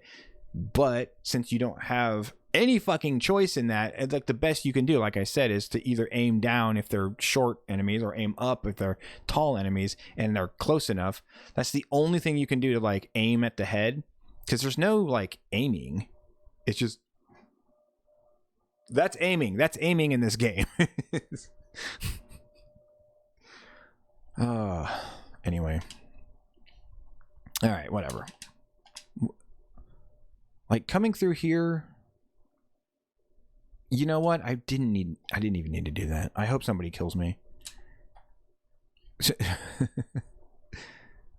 But since you don't have any fucking choice in that, it's like the best you can do, like I said, is to either aim down if they're short enemies or aim up if they're tall enemies and they're close enough. That's the only thing you can do to, like, aim at the head, because there's no, like, aiming. It's just... That's aiming. That's aiming in this game. Anyway. Alright, whatever. Like, coming through here... You know what? I didn't even need to do that. I hope somebody kills me.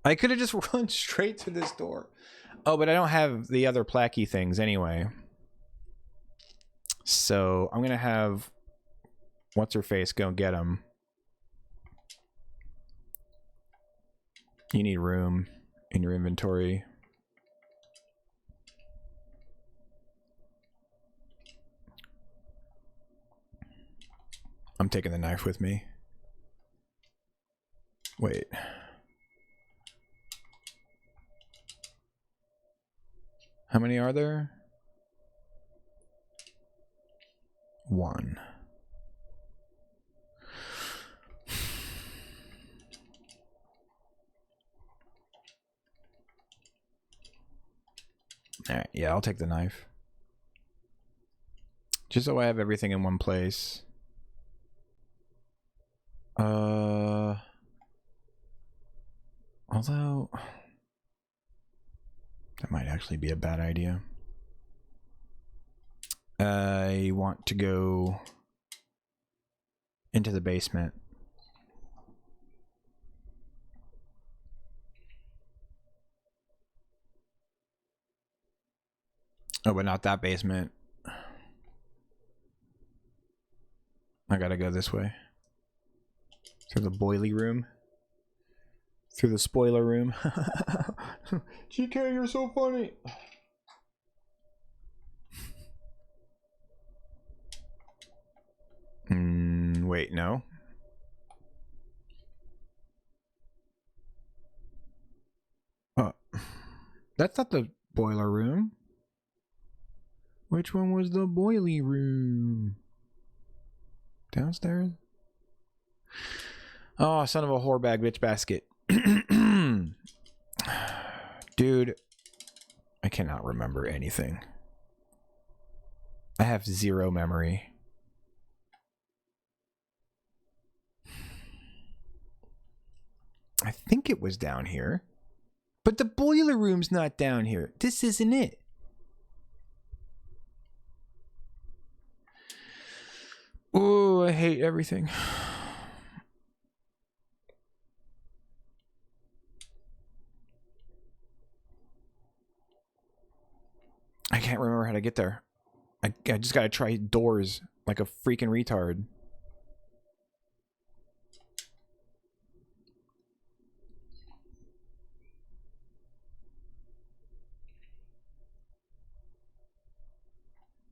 I could have just run straight to this door. Oh, but I don't have the other placky things anyway. So I'm gonna have what's-her-face go get them. You need room in your inventory. I'm taking the knife with me. Wait. How many are there? 1. Alright, yeah, I'll take the knife. Just so I have everything in one place. Although... That might actually be a bad idea. I want to go into the basement. Oh, but not that basement. I gotta go this way. Through the boilie room. Through the spoiler room. GK, you're so funny. Wait, no. Oh, that's not the boiler room. Which one was the boilie room? Downstairs? Oh, son of a whore bag bitch basket. Dude, I cannot remember anything. I have zero memory. I think it was down here. But the boiler room's not down here. This isn't it. Oh, I hate everything. I can't remember how to get there. I just gotta try doors like a freaking retard.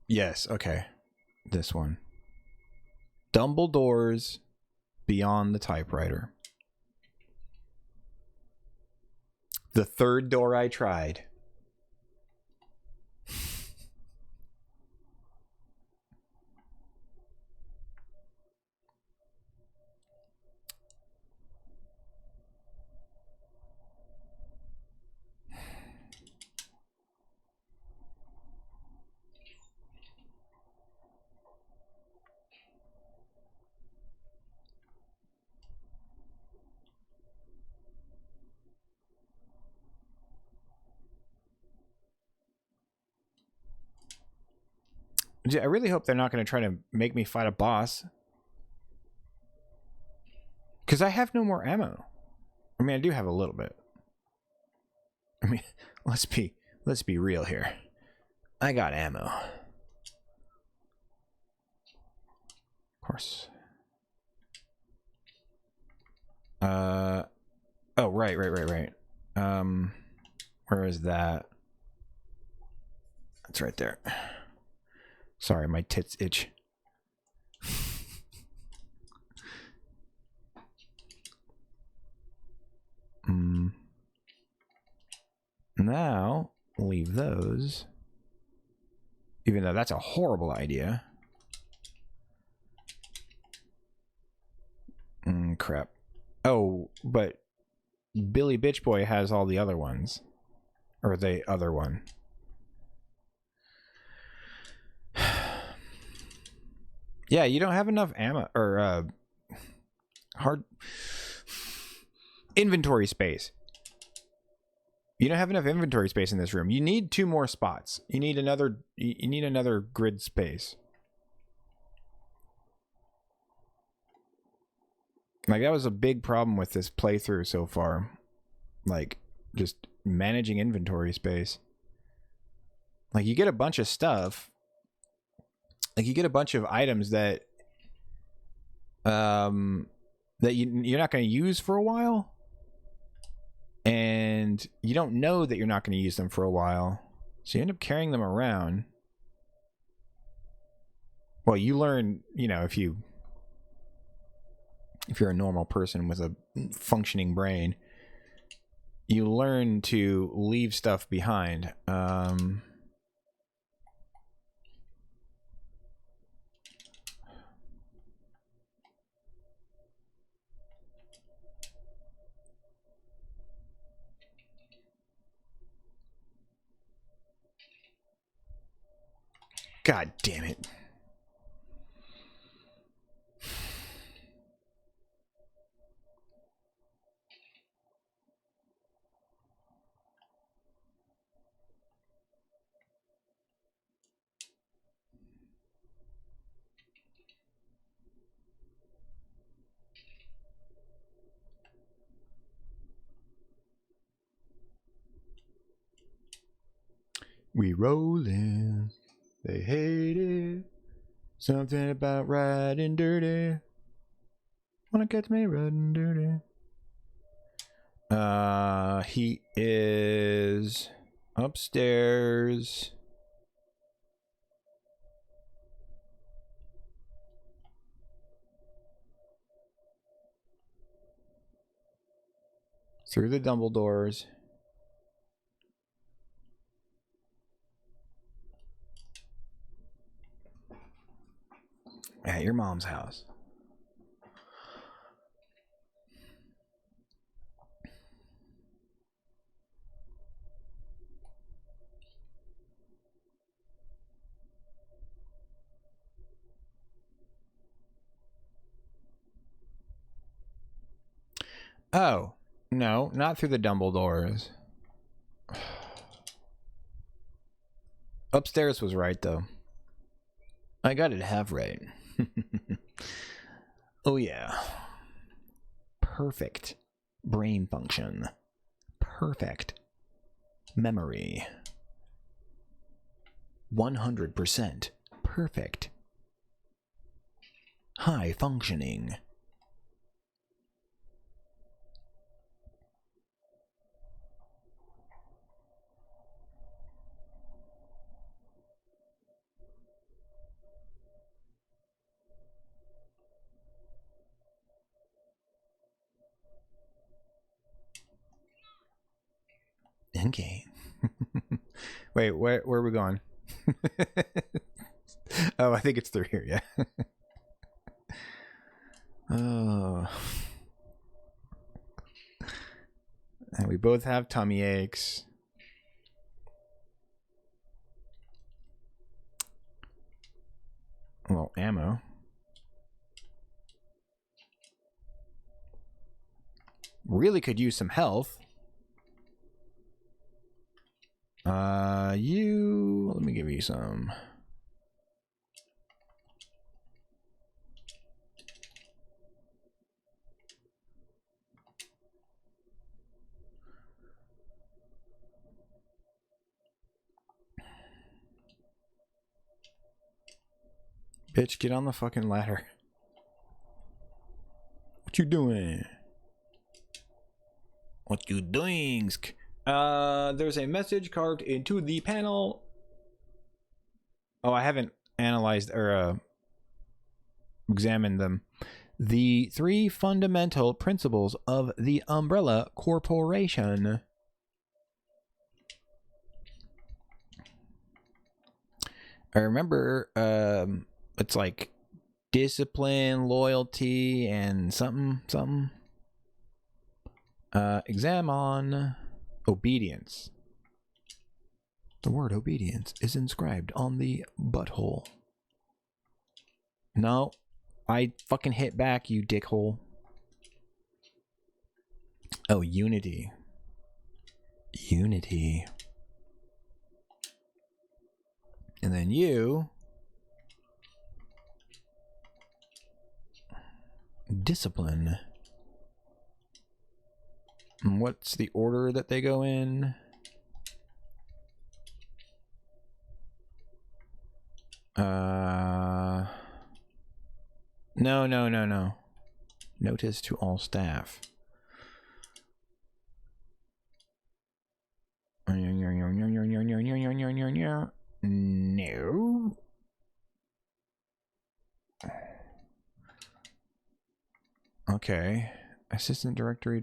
Yes, okay. This one. Dumbledore's Beyond the Typewriter. The third door I tried. I really hope they're not going to try to make me fight a boss. Because I have no more ammo. I mean, I do have a little bit. I mean, let's be real here. I got ammo. Of course. Oh, right. Where is that? It's right there. Sorry, my tits itch. Now, leave those. Even though that's a horrible idea. Crap. Oh, but Billy Bitch Boy has all the other ones. Or the other one. Yeah, you don't have enough ammo or hard inventory space. You don't have enough inventory space in this room. You need 2 more spots. You need another grid space. Like, that was a big problem with this playthrough so far. Like, just managing inventory space. Like, you get a bunch of stuff. Like, you get a bunch of items that that you're not going to use for a while. And you don't know that you're not going to use them for a while. So you end up carrying them around. Well, you learn, you know, if you're a normal person with a functioning brain, you learn to leave stuff behind. God damn it. We rollin'. They hate it. Something about riding dirty. Wanna catch me riding dirty. He is upstairs. Through the Dumbledores. At your mom's house. Oh, no, not through the Dumbledores. Upstairs was right, though. I got it half right. Oh, yeah. Perfect brain function. Perfect memory. 100% perfect. High functioning. Okay. Wait, where are we going? Oh, I think it's through here, yeah. Oh. And we both have tummy aches. Well, ammo. Really could use some health. Let me give you some. Bitch, get on the fucking ladder. What you doing? What you doing? There's a message carved into the panel. Oh, I haven't analyzed or examined them. The 3 fundamental principles of the Umbrella Corporation. I remember it's like discipline, loyalty, and something. Exam on obedience. The word obedience is inscribed on the butthole. No, I fucking hit back, you dickhole. Oh, unity. Unity. And then you... discipline. And what's the order that they go in? No. Notice to all staff. No. Okay. Assistant directory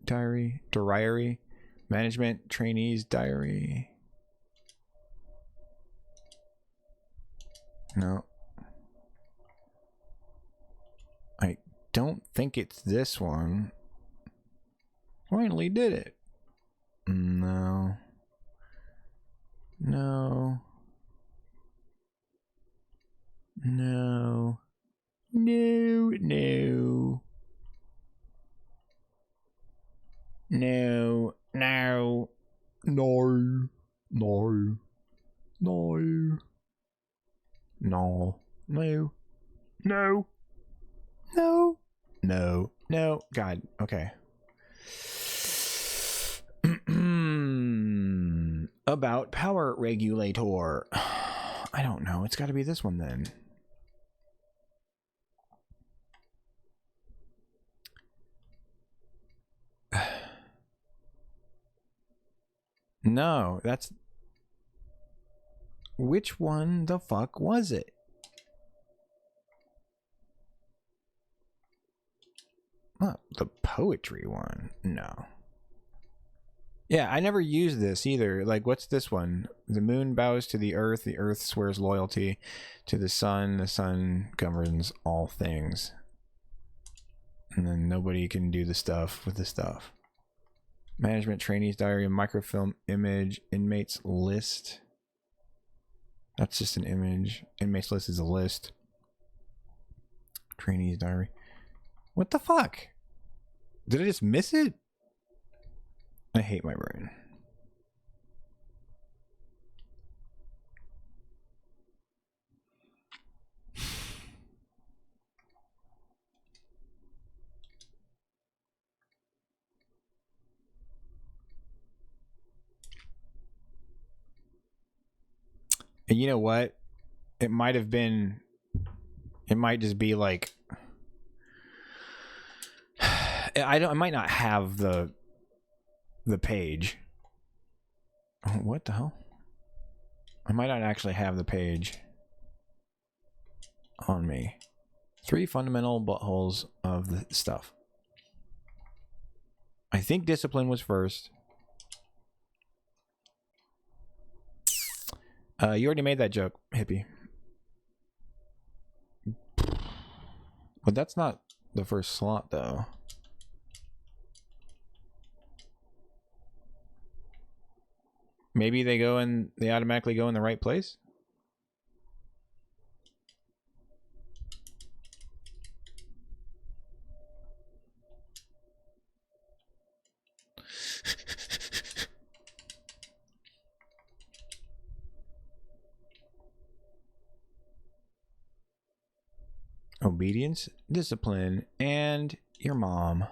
diary. Management trainees diary. No. I don't think it's this one. Finally did it. No. No. No. No. No. No. No. No. No. No. No. No. No. No. No. No. God. Okay. About power regulator. I don't know. It's got to be this one then. No, that's... Which one the fuck was it? Oh, the poetry one. No. Yeah, I never used this either. Like, what's this one? The moon bows to the earth swears loyalty to the sun governs all things. And then nobody can do the stuff with the stuff. Management trainees diary, microfilm image, inmates list. That's just an image. Inmates list is a list. Trainees diary. What the fuck? Did I just miss it? I hate my brain. And you know what? It might have been... It might just be like... I might not have the page. What the hell? I might not actually have the page on me. 3 fundamental buttholes of the stuff. I think discipline was first. You already made that joke, hippie. But that's not the first slot, though. Maybe they automatically go in the right place? Obedience, discipline, and your mom.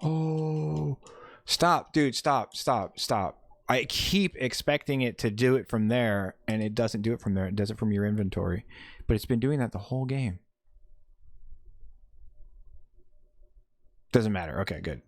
Oh, stop, dude, stop. I keep expecting it to do it from there, and it doesn't do it from there. It does it from your inventory. But it's been doing that the whole game. Doesn't matter. Okay, good.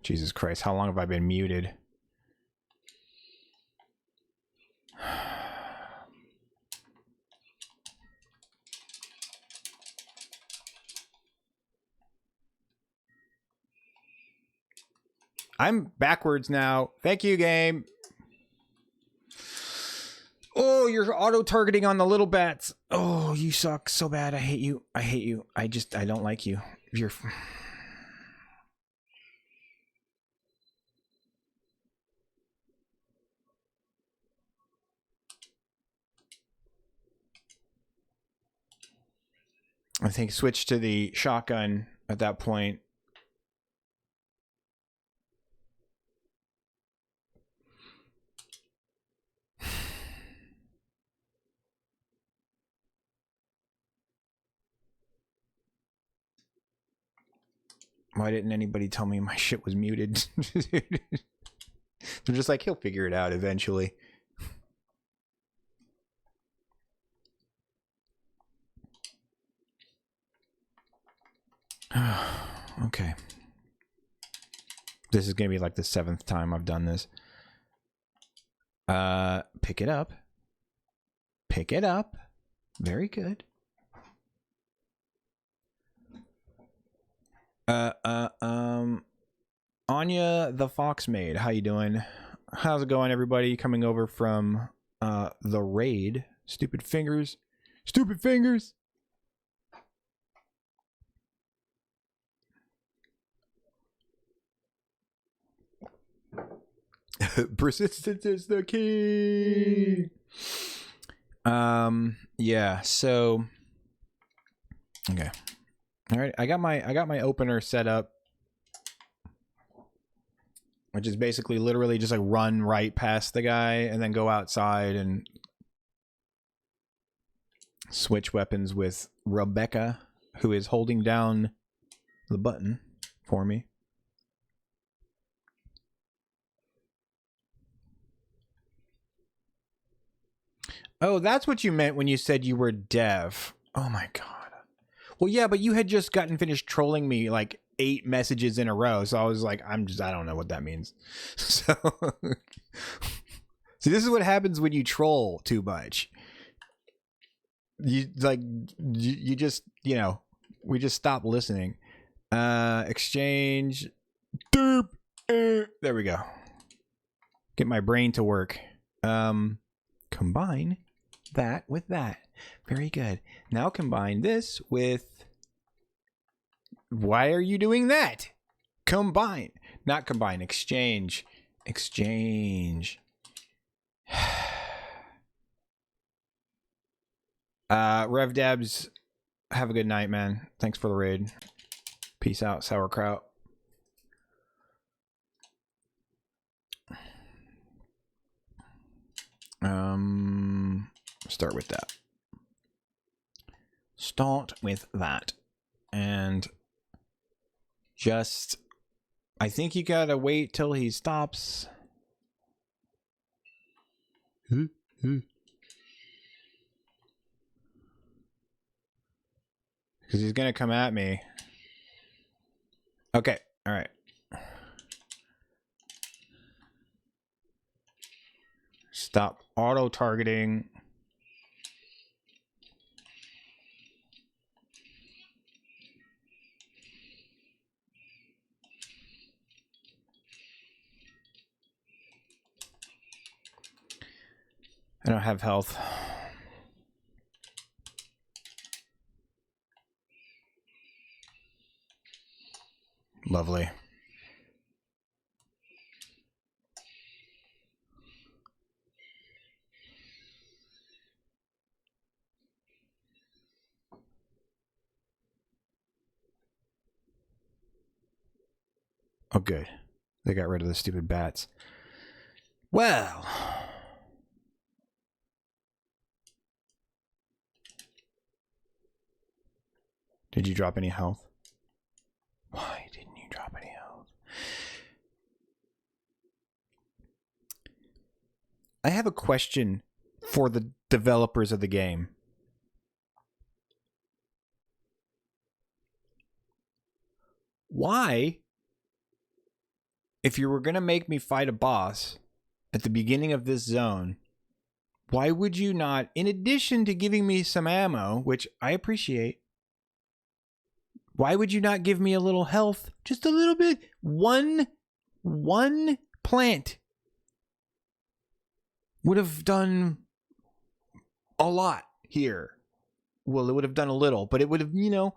Jesus Christ, how long have I been muted? I'm backwards now. Thank you, game. Oh, you're auto-targeting on the little bats. Oh, you suck so bad. I hate you. I hate you. I don't like you. You're... I think switch to the shotgun at that point. Why didn't anybody tell me my shit was muted? They're just like, he'll figure it out eventually. Okay. This is going to be like the 7th time I've done this. Pick it up. Pick it up. Very good. Anya the Fox Maid, how you doing? How's it going, everybody? Coming over from the raid. Stupid fingers. Stupid fingers. Persistence is the key. Yeah, so okay. All right, I got my opener set up, which is basically literally just like run right past the guy and then go outside and switch weapons with Rebecca, who is holding down the button for me. Oh, that's what you meant when you said you were deaf. Oh my god. Well, yeah, but you had just gotten finished trolling me like 8 messages in a row, so I was like, I don't know what that means. So, see, this is what happens when you troll too much. You just, you know, we just stop listening. Exchange. Derp. There we go. Get my brain to work. Combine that with that. Very good. Now combine this with... Why are you doing that? Combine. Not combine. Exchange. Exchange. Rev Dabs, have a good night, man. Thanks for the raid. Peace out, sauerkraut. Start with that. Start with that. And just, I think you gotta wait till he stops. Because he's gonna come at me. Okay, all right. Stop auto-targeting. I don't have health. Lovely. Oh, good. They got rid of the stupid bats. Well. Did you drop any health? Why didn't you drop any health? I have a question for the developers of the game. Why if you were going to make me fight a boss at the beginning of this zone, why would you not, in addition to giving me some ammo, which I appreciate, why would you not give me a little health? Just a little bit. One plant would have done a lot here. Well, it would have done a little, but it would have, you know...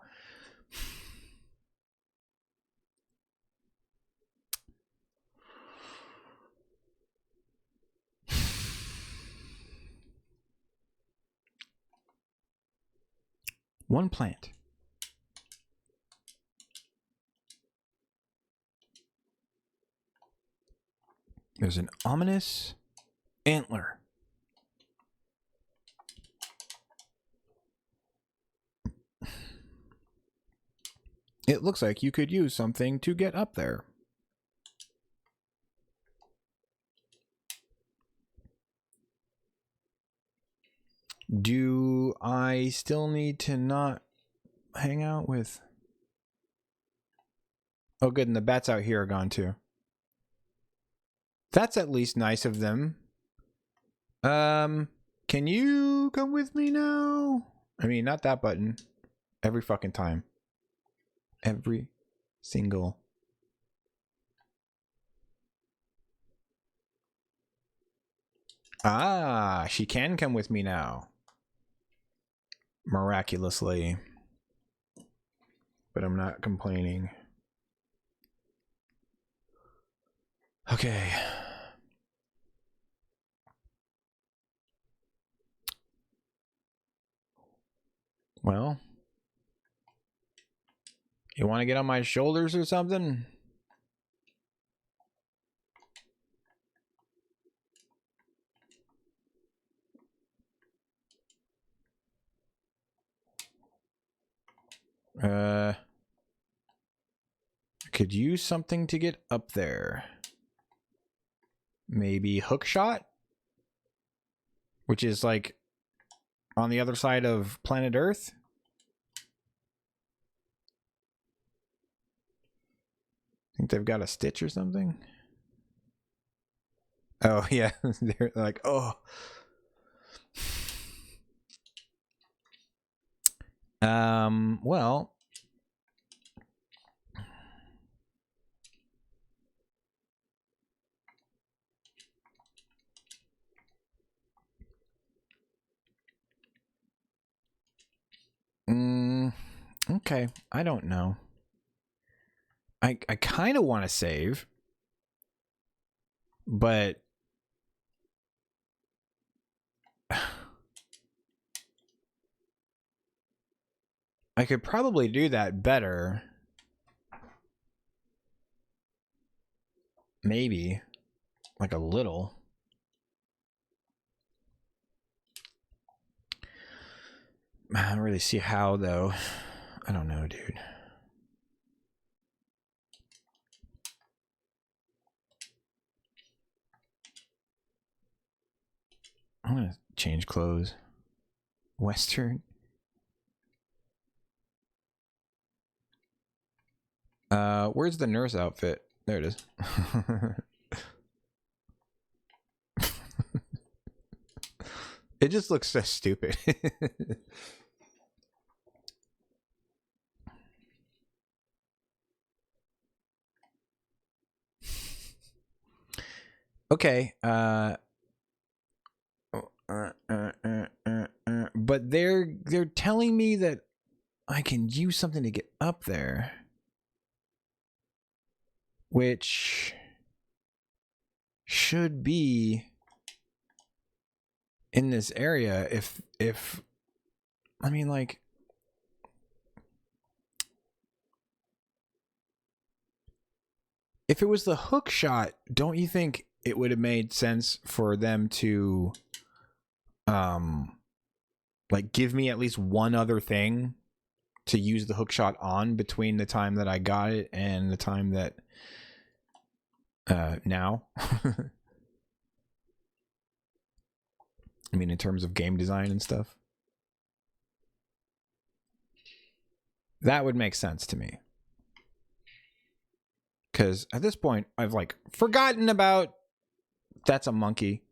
One plant. There's an ominous antler. It looks like you could use something to get up there. Do I still need to not hang out with... Oh, good, and the bats out here are gone too. That's at least nice of them. Can you come with me now? I mean, not that button. Every fucking time. Every single... Ah, she can come with me now. Miraculously. But I'm not complaining. Okay. Well. You want to get on my shoulders or something? Could use something to get up there. Maybe hook shot? Which is like on the other side of planet Earth? Think they've got a stitch or something? Oh, yeah. They're like, oh. Well. Okay. I don't know. I kind of want to save. But I could probably do that better. Maybe. Like a little. I don't really see how, though. I don't know, dude. I'm gonna change clothes. Western. Where's the nurse outfit? There it is. It just looks so stupid. Okay. But they're telling me that I can use something to get up there, which should be in this area. If I mean, like, if it was the hook shot, don't you think it would have made sense for them to like give me at least one other thing to use the hook shot on between the time that I got it and the time that now? I mean, in terms of game design and stuff. That would make sense to me. Because at this point, I've like forgotten about that's a monkey.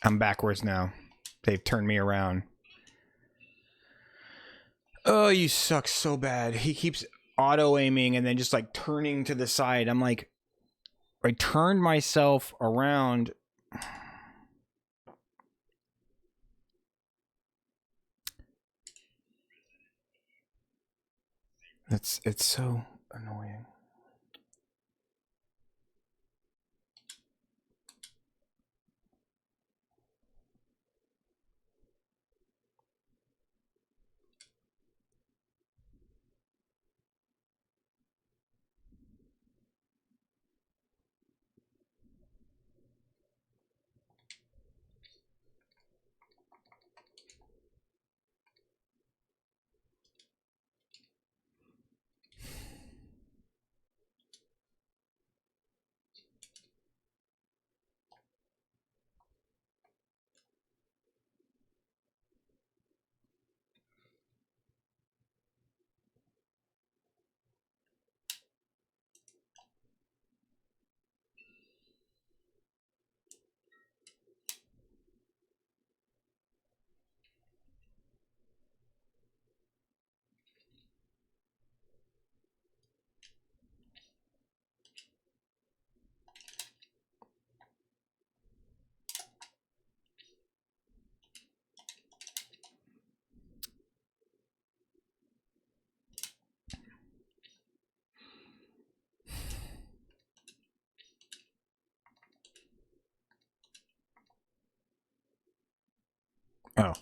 I'm backwards now. They've turned me around. Oh, you suck so bad. He keeps auto-aiming and then just like turning to the side. I'm like, I turned myself around. It's so annoying. Oh.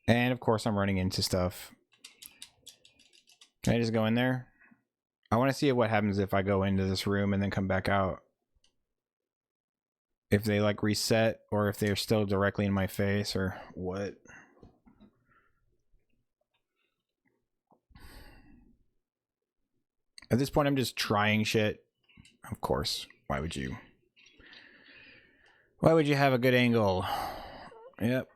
And of course I'm running into stuff. Can I just go in there? I want to see what happens if I go into this room and then come back out. If they like reset or if they're still directly in my face or what. At this point I'm just trying shit. Of course. Why would you? Why would you have a good angle? Yep.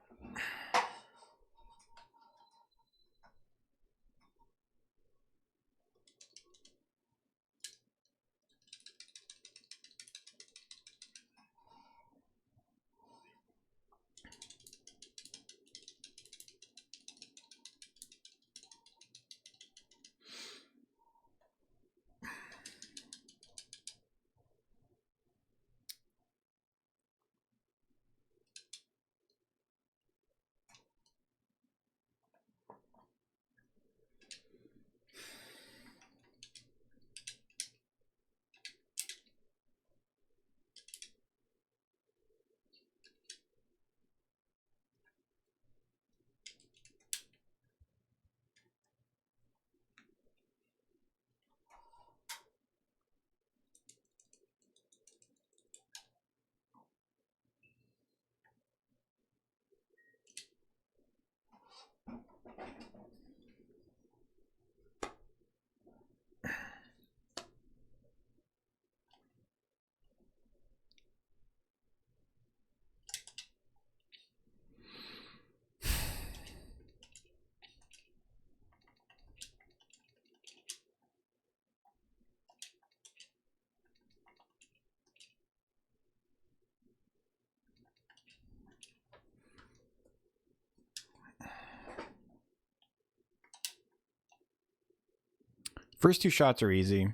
First two shots are easy.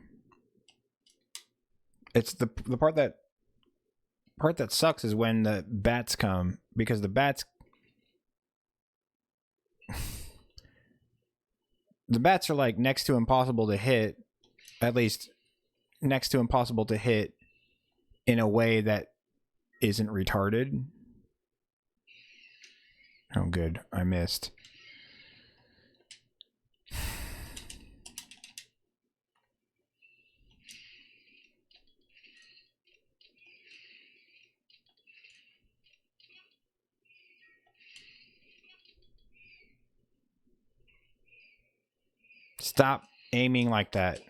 It's the part that sucks is when the bats come, because the bats are like next to impossible to hit, at least next to impossible to hit in a way that isn't retarded. Oh good, I missed. Stop aiming like that.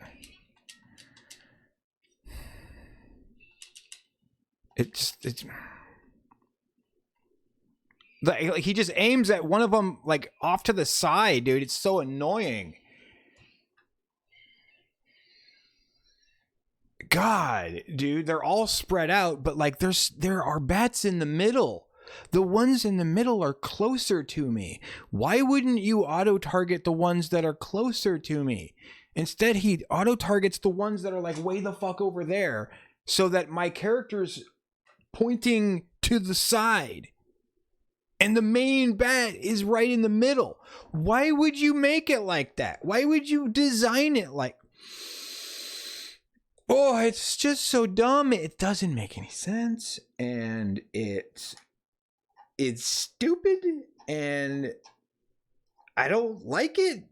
It's like he just aims at one of them like off to the side, dude. It's so annoying. God, dude, they're all spread out, but like there are bats in the middle. The ones in the middle are closer to me. Why wouldn't you auto-target the ones that are closer to me? Instead, he auto-targets the ones that are like way the fuck over there so that my character's pointing to the side. And the main bat is right in the middle. Why would you make it like that? Why would you design it like... Oh, it's just so dumb. It doesn't make any sense. And it's stupid. And I don't like it.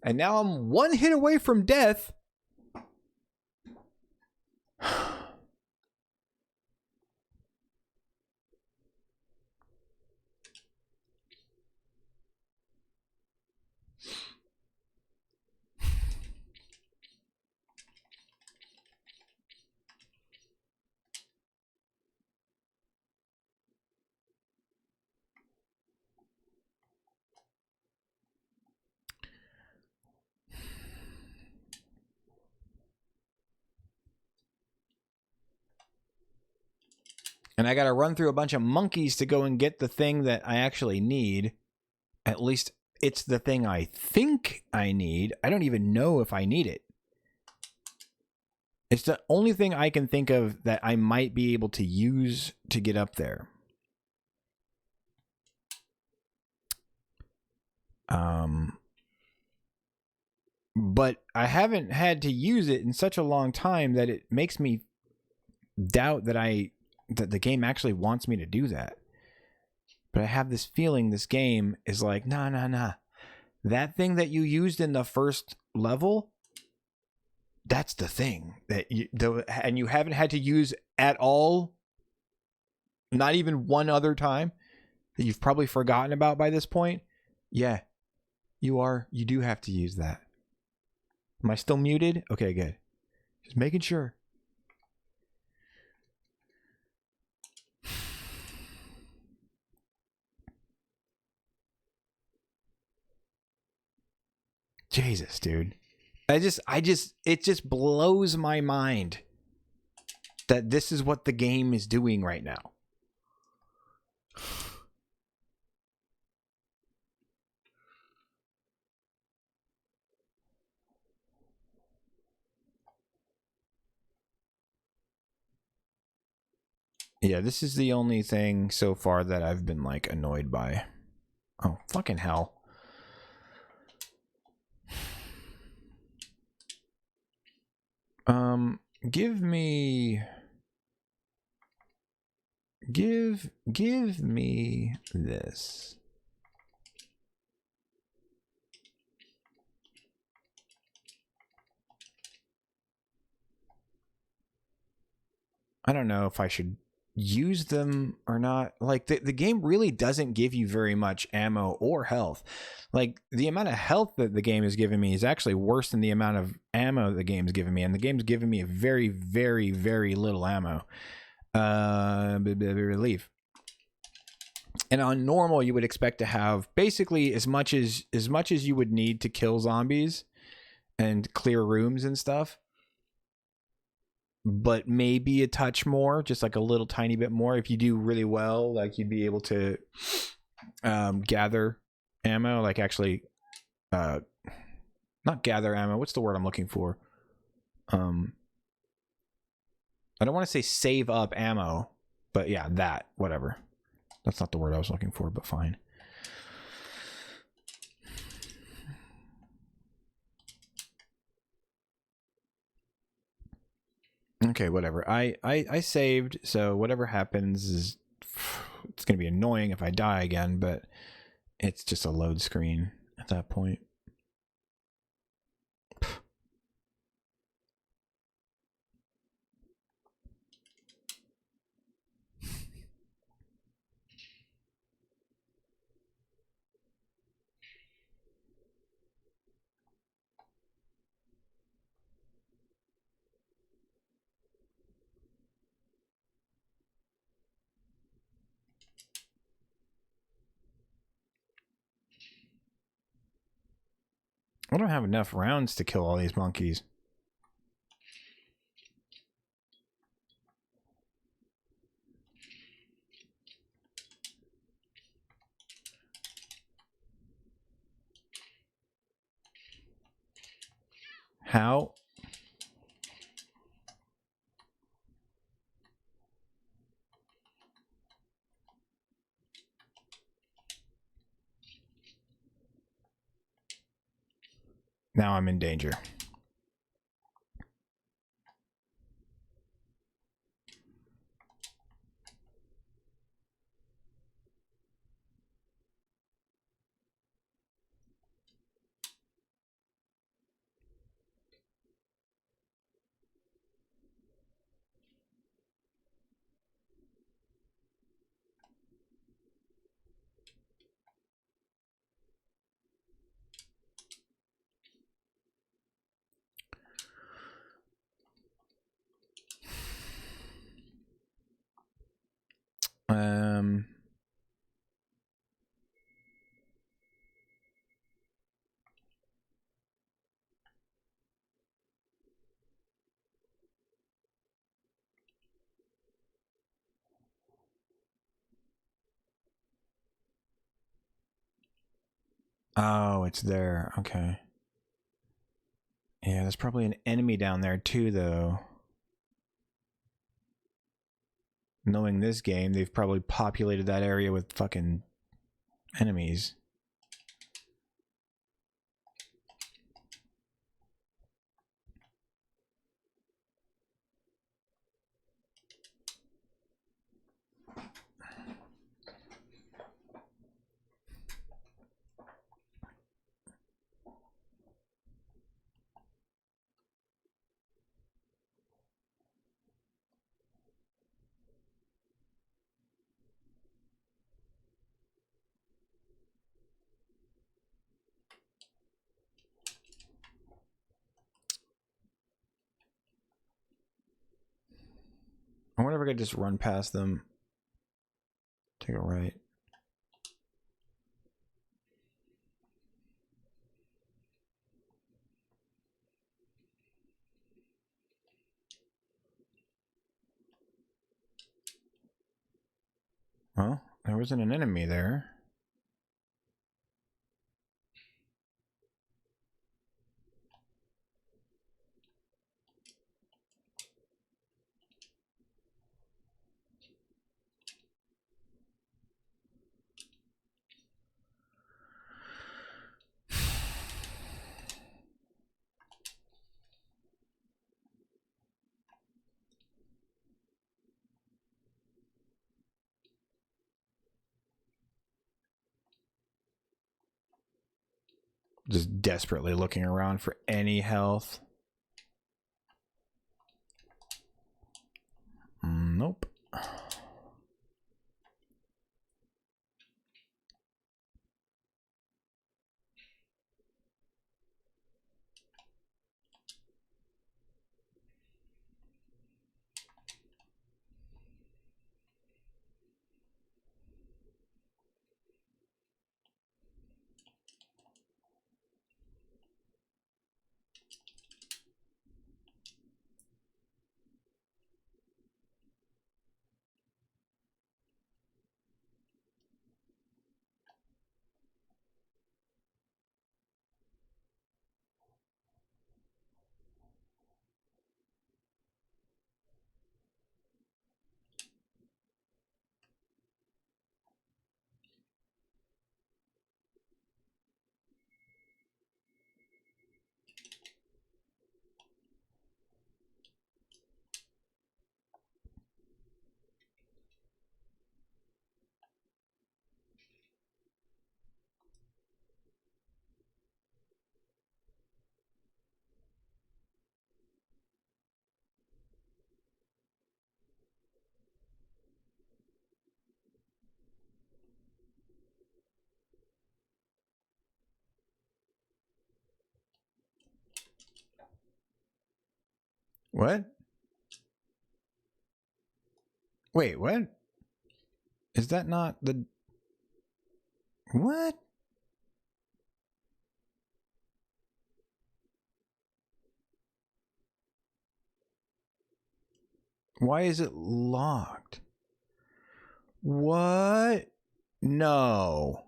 And now I'm one hit away from death. And I gotta run through a bunch of monkeys to go and get the thing that I actually need. At least it's the thing I think I need. I don't even know if I need it. It's the only thing I can think of that I might be able to use to get up there. But I haven't had to use it in such a long time that it makes me doubt that the game actually wants me to do that. But I have this feeling this game is like, nah. That thing that you used in the first level, that's the thing that and you haven't had to use at all, not even one other time, that you've probably forgotten about by this point. Yeah, you do have to use that. Am I still muted? Okay, good. Just making sure. Jesus, dude. It just blows my mind that this is what the game is doing right now. Yeah, this is the only thing so far that I've been like annoyed by. Oh, fucking hell. Give me this. I don't know if I should use them or not. Like the game really doesn't give you very much ammo or health. Like the amount of health that the game is giving me is actually worse than the amount of ammo the game's giving me, and the game's giving me a very, very, very little ammo. Relief. And on normal, you would expect to have basically as much as you would need to kill zombies and clear rooms and stuff, but maybe a touch more, just like a little tiny bit more. If you do really well, like you'd be able to gather ammo, like actually not gather ammo, what's the word I'm looking for? I don't want to say save up ammo, but yeah, that, whatever. That's not the word I was looking for, but fine. Okay, whatever. I saved, so whatever happens is, it's gonna be annoying if I die again, but it's just a load screen at that point. I don't have enough rounds to kill all these monkeys. How? Now I'm in danger. Oh, it's there. Okay. Yeah, there's probably an enemy down there too, though. Knowing this game, they've probably populated that area with fucking enemies. I wonder if I could just run past them. Take a right. Well, there wasn't an enemy there. Just desperately looking around for any health. Nope. What? Wait, what? Is that not the... What? Why is it locked? What? No.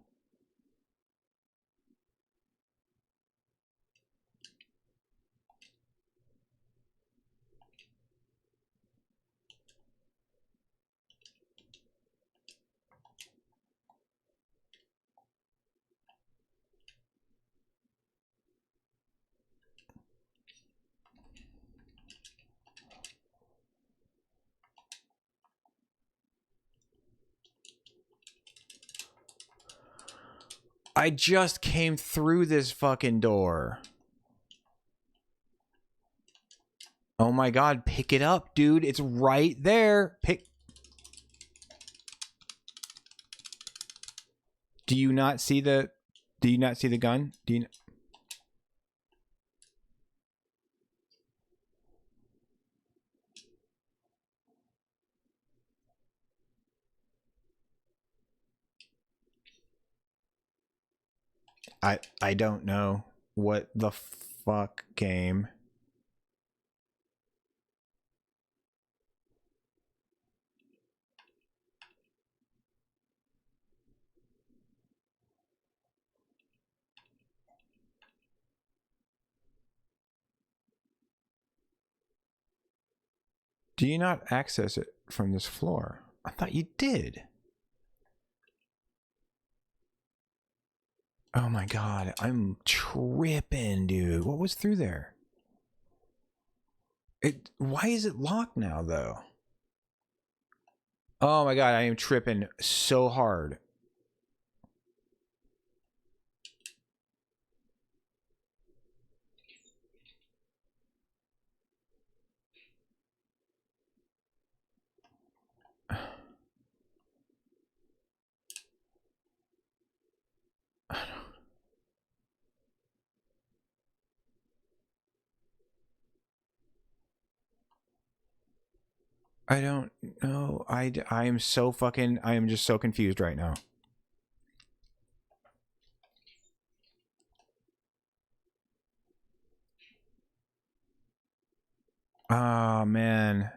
I just came through this fucking door. Oh my god, pick it up, dude. It's right there. Do you not see the... Do you not see the gun? Do you... I don't know. What the fuck, game? Do you not access it from this floor? I thought you did. Oh my god, I'm tripping, dude. What was through there? Why is it locked now, though? Oh my god, I am tripping so hard. I don't know. I am so fucking... I am just so confused right now. Oh, man.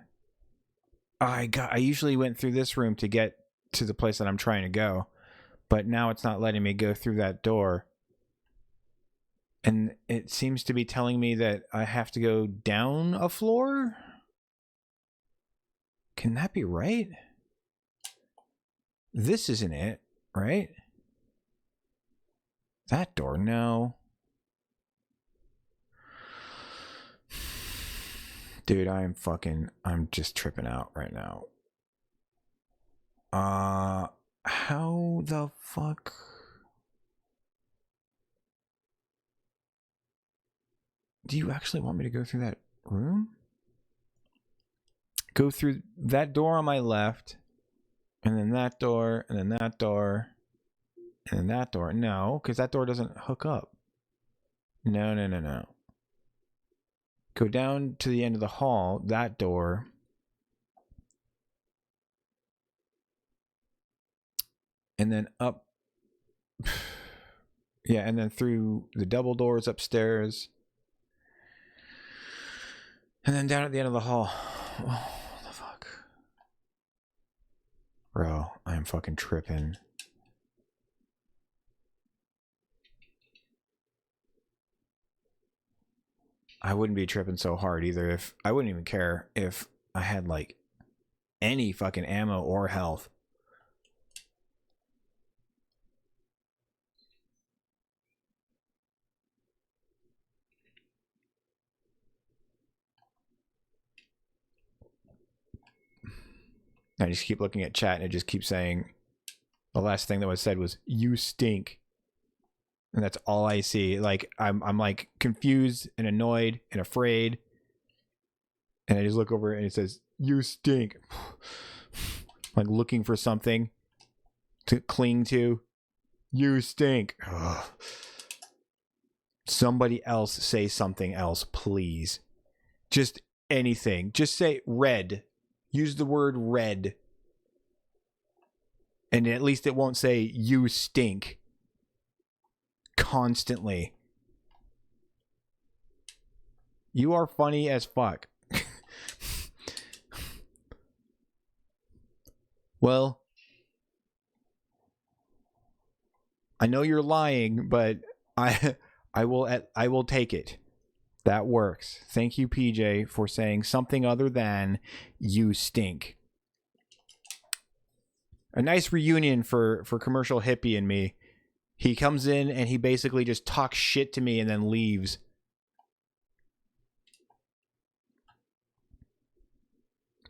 I usually went through this room to get to the place that I'm trying to go. But now it's not letting me go through that door. And it seems to be telling me that I have to go down a floor? Can that be right? This isn't it, right? That door, no. Dude, I'm just tripping out right now. How the fuck? Do you actually want me to go through that room? Go through that door on my left, and then that door, and then that door, and then that door. No, because that door doesn't hook up. No, no, no, no. Go down to the end of the hall, that door. And then up. Yeah, and then through the double doors upstairs. And then down at the end of the hall. Oh, what the fuck? Bro, I am fucking tripping. I wouldn't be tripping so hard either if... I wouldn't even care if I had, like, any fucking ammo or health. I just keep looking at chat and it just keeps saying... The last thing that was said was, "You stink." And that's all I see. Like, I'm like confused and annoyed and afraid. And I just look over and it says, "You stink." Like looking for something to cling to. You stink. Ugh. Somebody else say something else, please. Just anything. Just say red. Use the word red. And at least it won't say "you stink" constantly. You are funny as fuck. Well, I know you're lying, but I will take it. That works. Thank you, PJ, for saying something other than "you stink." A nice reunion for Commercial Hippie and me. He comes in and he basically just talks shit to me and then leaves.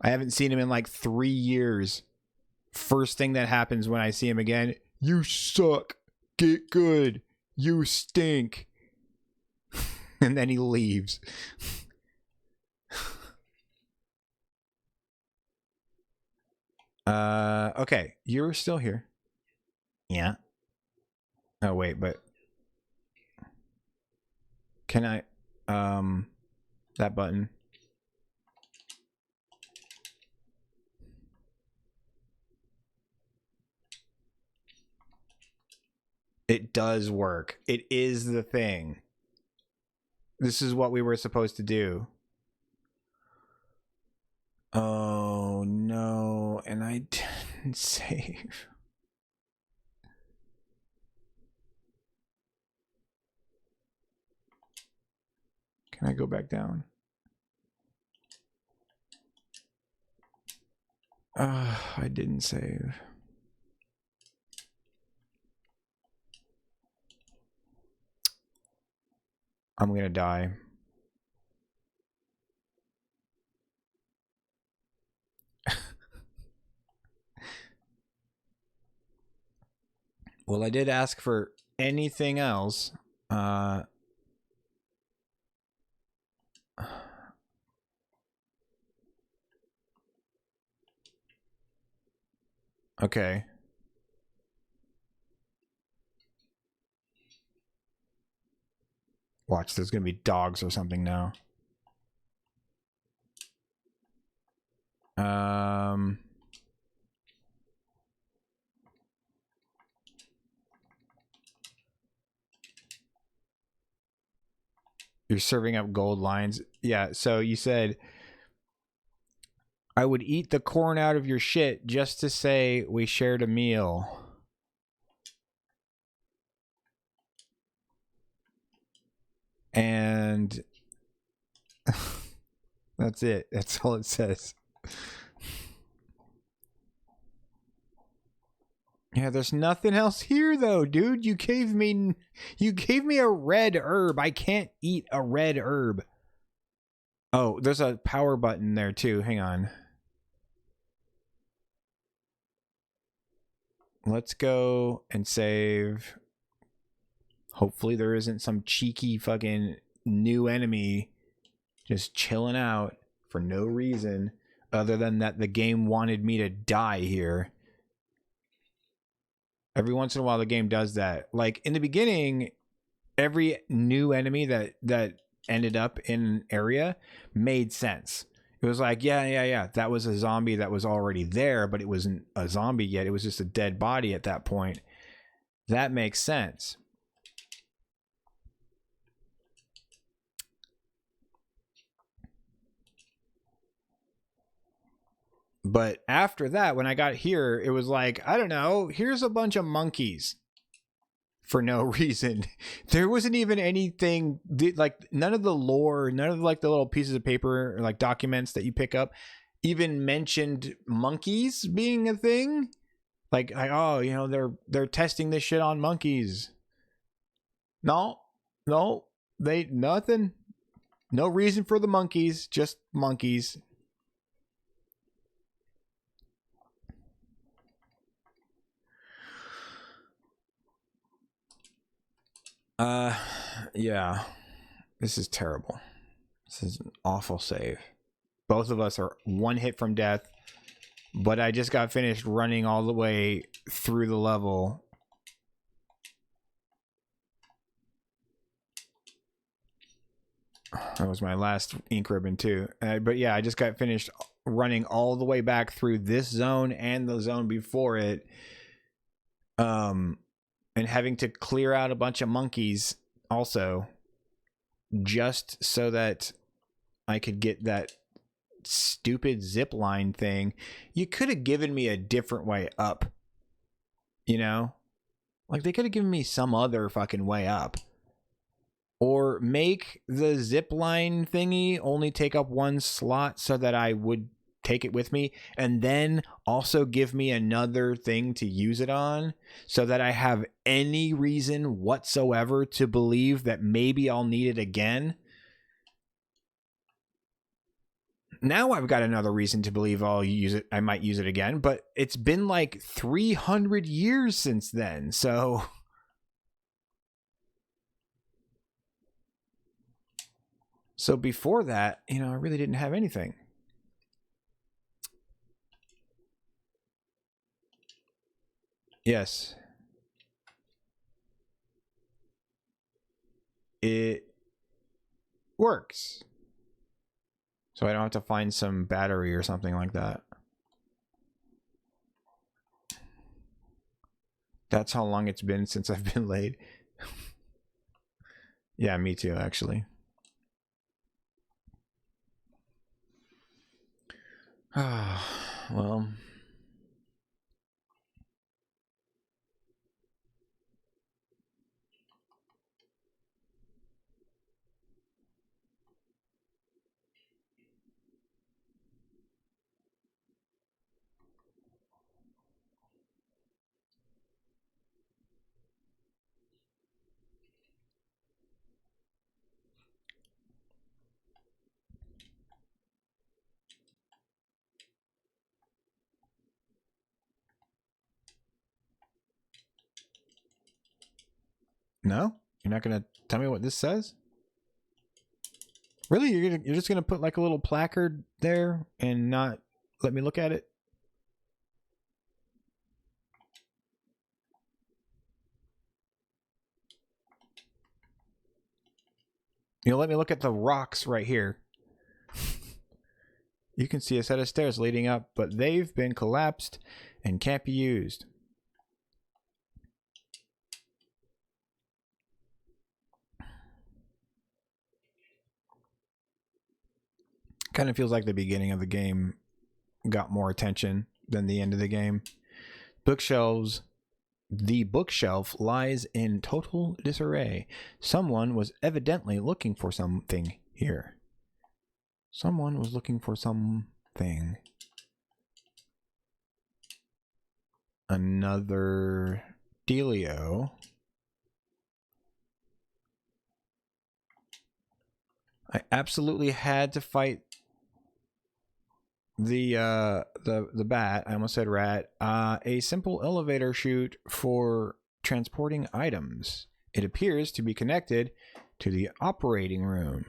I haven't seen him in like 3 years. First thing that happens when I see him again, "You suck. Get good. You stink." And then he leaves. Okay. You're still here. Yeah. Oh, wait, but... Can I... That button. It does work. It is the thing. This is what we were supposed to do. Oh, no. And I didn't save. Can I go back down? I didn't save. I'm gonna die. Well, I did ask for anything else. Okay. Watch, there's gonna be dogs or something now. You're serving up gold lines. Yeah, so you said I would eat the corn out of your shit just to say we shared a meal. And that's it. That's all it says. Yeah, there's nothing else here though, dude. You gave me a red herb. I can't eat a red herb. Oh, there's a power button there too. Hang on. Let's go and save. Hopefully there isn't some cheeky fucking new enemy just chilling out for no reason other than that the game wanted me to die here. Every once in a while the game does that. Like in the beginning, every new enemy that ended up in an area made sense. It was like, yeah, that was a zombie that was already there, but it wasn't a zombie yet. It was just a dead body at that point. That makes sense. But after that, when I got here, it was like, I don't know, here's a bunch of monkeys for no reason. There wasn't even anything, like none of the lore, none of like the little pieces of paper or like documents that you pick up even mentioned monkeys being a thing. Like, oh, you know, they're testing this shit on monkeys. No, nothing. No reason for the monkeys, just monkeys. Yeah. This is terrible. This is an awful save. Both of us are one hit from death, but I just got finished running all the way through the level. That was my last ink ribbon too. But yeah, I just got finished running all the way back through this zone and the zone before it. And having to clear out a bunch of monkeys also, just so that I could get that stupid zip line thing. You could have given me a different way up, you know, like they could have given me some other fucking way up, or make the zip line thingy only take up one slot so that I would take it with me, and then also give me another thing to use it on so that I have any reason whatsoever to believe that maybe I'll need it again. Now I've got another reason to believe I'll use it. I might use it again, but it's been like 300 years since then. So before that, you know, I really didn't have anything. Yes. It works. So I don't have to find some battery or something like that. That's how long it's been since I've been laid. Yeah, me too, actually. Well, No? You're not gonna tell me what this says? Really? You're just gonna put like a little placard there and not let me look at it? You'll let me look at the rocks right here. You can see a set of stairs leading up, but they've been collapsed and can't be used. Kind of feels like the beginning of the game got more attention than the end of the game. Bookshelves. The bookshelf lies in total disarray. Someone was evidently looking for something here. Someone was looking for something. Another dealio. I absolutely had to fight the bat. I almost said rat. A simple elevator chute for transporting items. It appears to be connected to the operating room.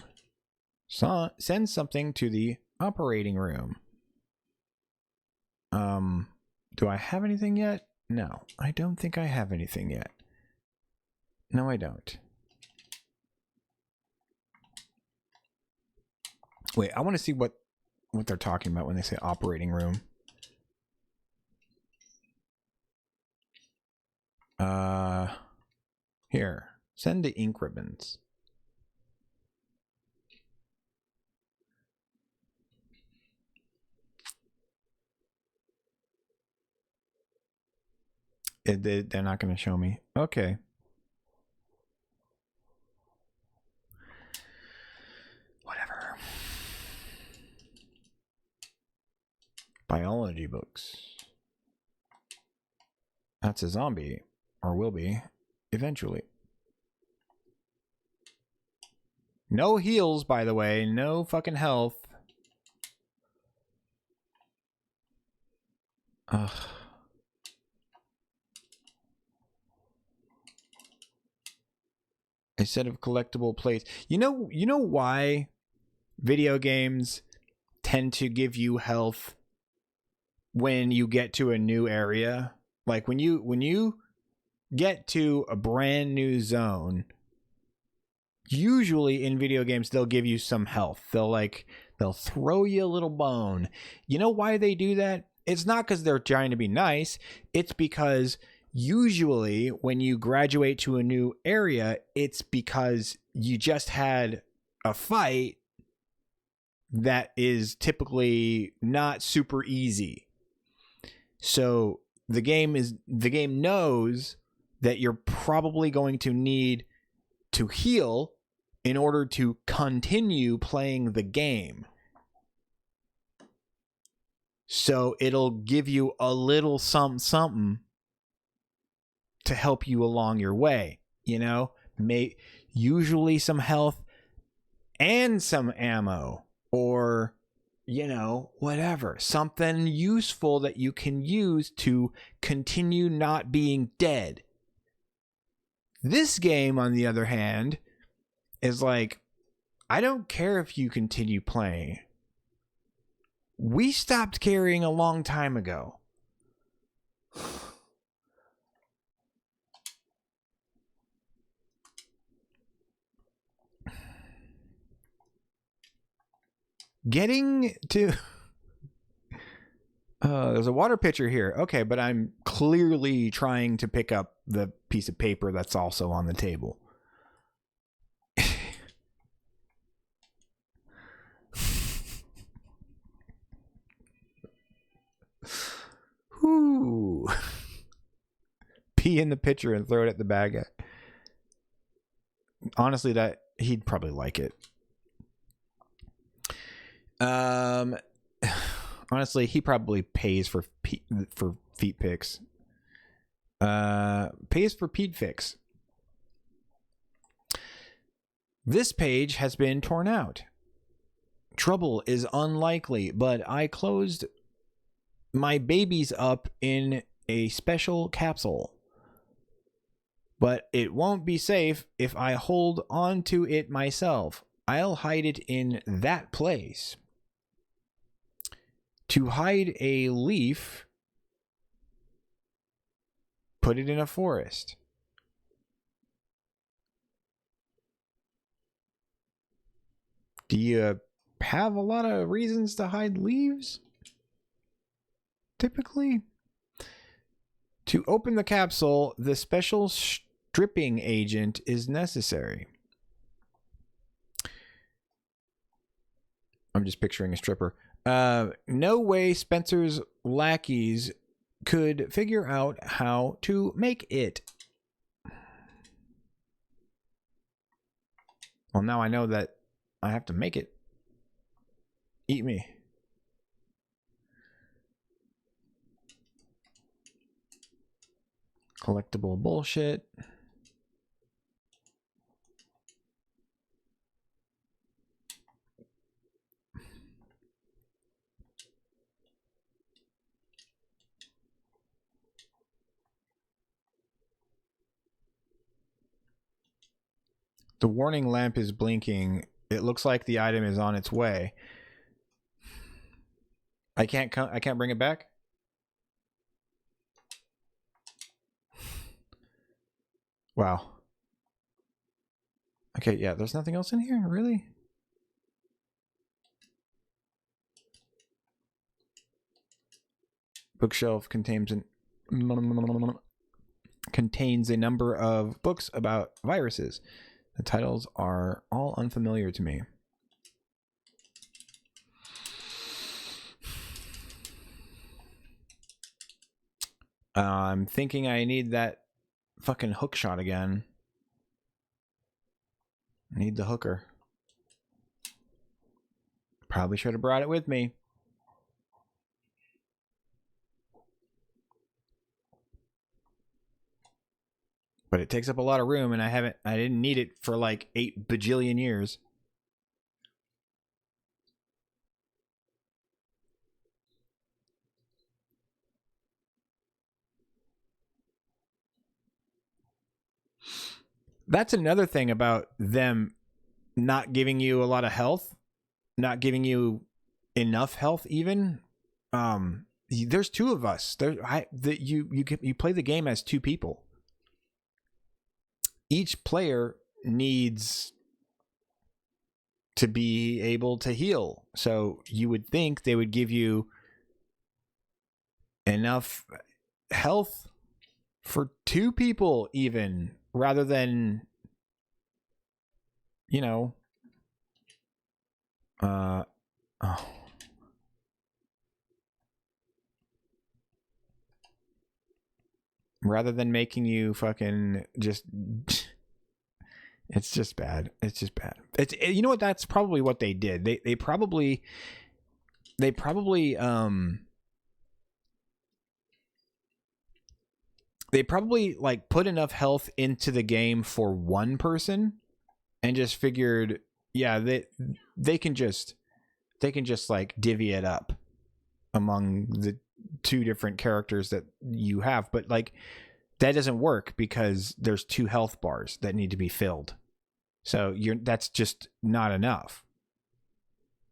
Send something to the operating room. Do I have anything yet? No, I don't think I have anything yet. No, I don't. Wait, I want to see what they're talking about when they say operating room. Here. Send the ink ribbons. They're not going to show me. Okay. Whatever. Biology books. That's a zombie. Or will be. Eventually. No heals, by the way. No fucking health. Ugh. A set of collectible plates. You know why video games tend to give you health when you get to a new area? Like when you get to a brand new zone, usually in video games they'll give you some health. They'll throw you a little bone. You know why they do that? It's not because they're trying to be nice. It's because usually when you graduate to a new area, it's because you just had a fight that is typically not super easy. So the game knows that you're probably going to need to heal in order to continue playing the game. So it'll give you a little something to help you along your way, you know? Usually some health and some ammo, or, you know, whatever. Something useful that you can use to continue not being dead. This game, on the other hand, is like, I don't care if you continue playing. We stopped caring a long time ago. Getting to... there's a water pitcher here. Okay, but I'm clearly trying to pick up the piece of paper that's also on the table. Whoo. Pee in the pitcher and throw it at the bad guy. Honestly, that he'd probably like it. Honestly, he probably pays for feet pics. Pays for Pete Fix. This page has been torn out. Trouble is unlikely, but I closed my babies up in a special capsule. But it won't be safe if I hold on to it myself. I'll hide it in that place. To hide a leaf, put it in a forest. Do you have a lot of reasons to hide leaves? Typically. To open the capsule, the special stripping agent is necessary. I'm just picturing a stripper. No way Spencer's lackeys could figure out how to make it. Well, now I know that I have to make it. Eat me. Collectible bullshit. The warning lamp is blinking. It looks like the item is on its way. I can't bring it back? Wow. Okay, yeah, there's nothing else in here, really? Bookshelf contains a number of books about viruses. The titles are all unfamiliar to me. I'm thinking I need that fucking hook shot again. I need the hooker. Probably should have brought it with me. But it takes up a lot of room, and I didn't need it for like 8 bajillion years. That's another thing about them not giving you a lot of health, not giving you enough health even. There's 2 of us. You play the game as 2 people. Each player needs to be able to heal. So you would think they would give you enough health for 2 people even, rather than, you know, rather than making you fucking just it's just bad. It's just bad. You know what, that's probably what they did. They probably like put enough health into the game for 1 person and just figured, yeah, they can just like divvy it up among the 2 different characters that you have. But like, that doesn't work because there's 2 health bars that need to be filled. So that's just not enough.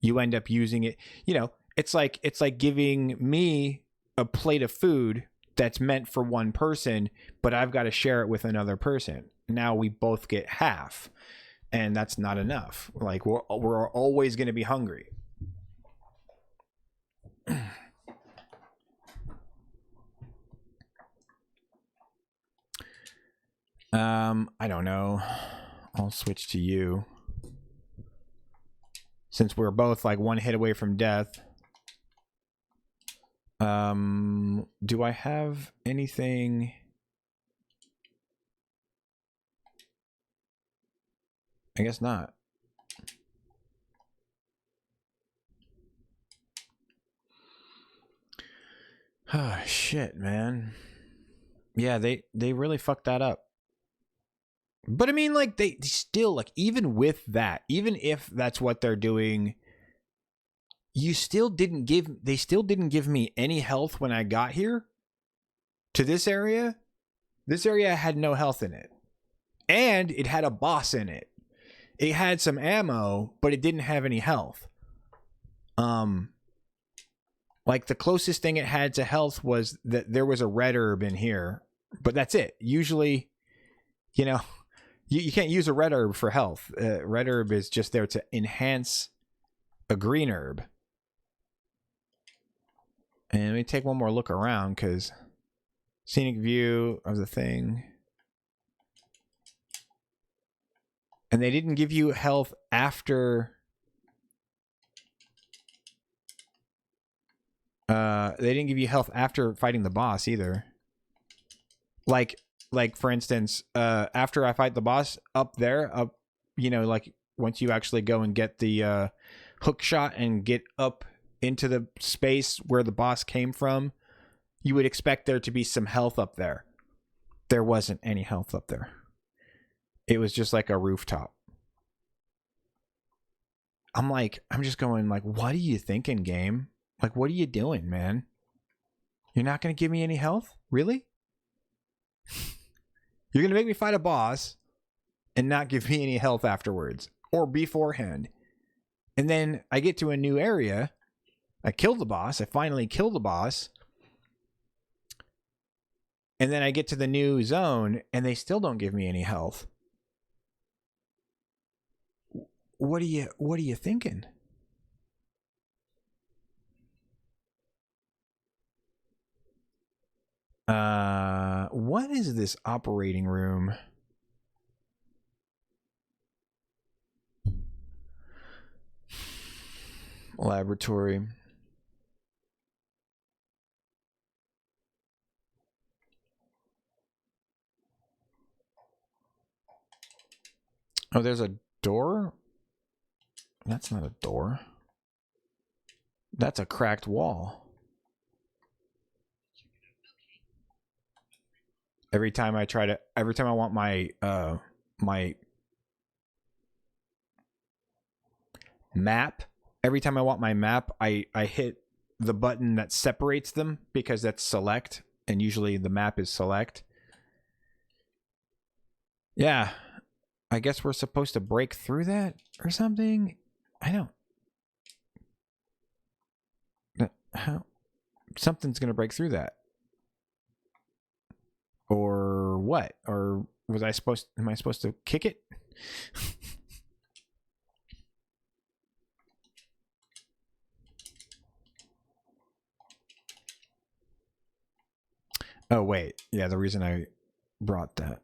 You end up using it, you know, it's like giving me a plate of food that's meant for 1 person, but I've got to share it with another person. Now we both get half, and that's not enough. Like, we're always going to be hungry. I don't know. I'll switch to you. Since we're both like 1 hit away from death. Do I have anything? I guess not. Oh, shit, man. Yeah, they really fucked that up. But I mean, like, they still, like, even with that, even if that's what they're doing, they still didn't give me any health when I got here to this area. This area had no health in it. And it had a boss in it. It had some ammo, but it didn't have any health. Like the closest thing it had to health was that there was a red herb in here, but that's it. Usually, you know, you can't use a red herb for health. Red herb is just there to enhance a green herb. And let me take one more look around, because scenic view of the thing. And they didn't give you health after... they didn't give you health after fighting the boss either. Like for instance, after I fight the boss up there, you know, like once you actually go and get the hook shot and get up into the space where the boss came from, you would expect there to be some health up there. There wasn't any health up there. It was just like a rooftop. I'm just going like, what are you thinking, game? Like, what are you doing, man? You're not going to give me any health? Really? You're going to make me fight a boss and not give me any health afterwards or beforehand. And then I get to a new area. I kill the boss. I finally kill the boss. And then I get to the new zone and they still don't give me any health. What are you thinking? What is this operating room? Laboratory. Oh, there's a door? That's not a door. That's a cracked wall. Every time I want my my map, every time I want my map, I hit the button that separates them because that's select, and usually the map is select. Yeah. I guess we're supposed to break through that or something. I don't. How? Something's gonna break through that. Or what? Or am I supposed to kick it? Oh wait, yeah, the reason I brought that,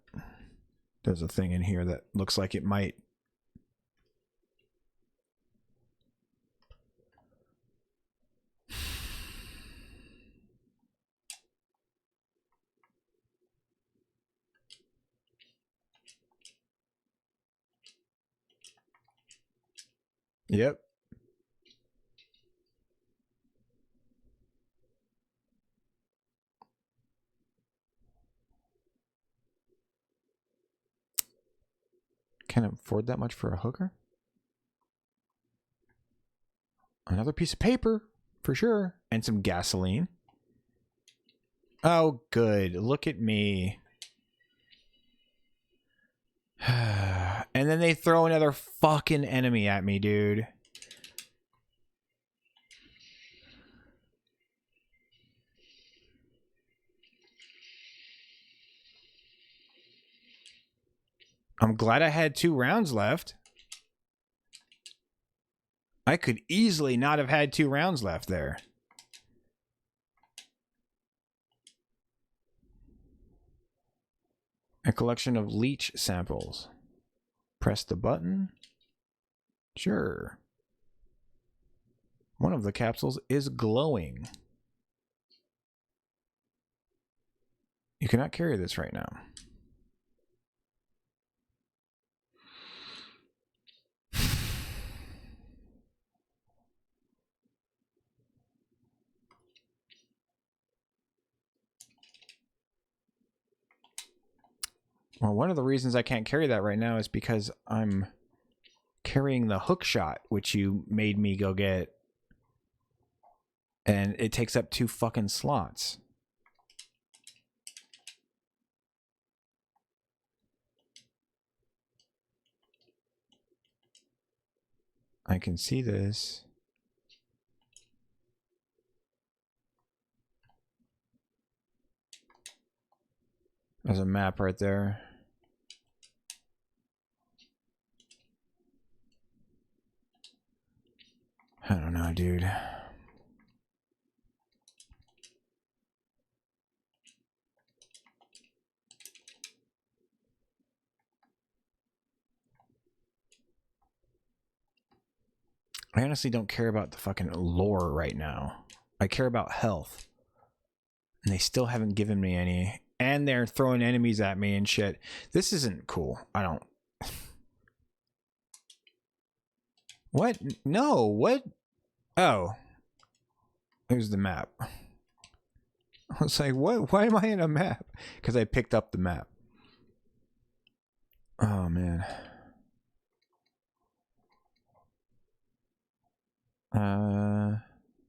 there's a thing in here that looks like it might. Yep. Can't afford that much for a hooker. Another piece of paper, for sure. And some gasoline. Oh, good. Look at me. And then they throw another fucking enemy at me, dude. I'm glad I had 2 rounds left. I could easily not have had 2 rounds left there. A collection of leech samples. Press the button. Sure. One of the capsules is glowing. You cannot carry this right now. Well, one of the reasons I can't carry that right now is because I'm carrying the hook shot, which you made me go get. And it takes up 2 fucking slots. I can see this. There's a map right there. I don't know, dude. I honestly don't care about the fucking lore right now. I care about health. And they still haven't given me any. And they're throwing enemies at me and shit. This isn't cool. I don't... What? No, what? Oh. Here's the map. I was like, what? Why am I in a map? Because I picked up the map. Oh, man.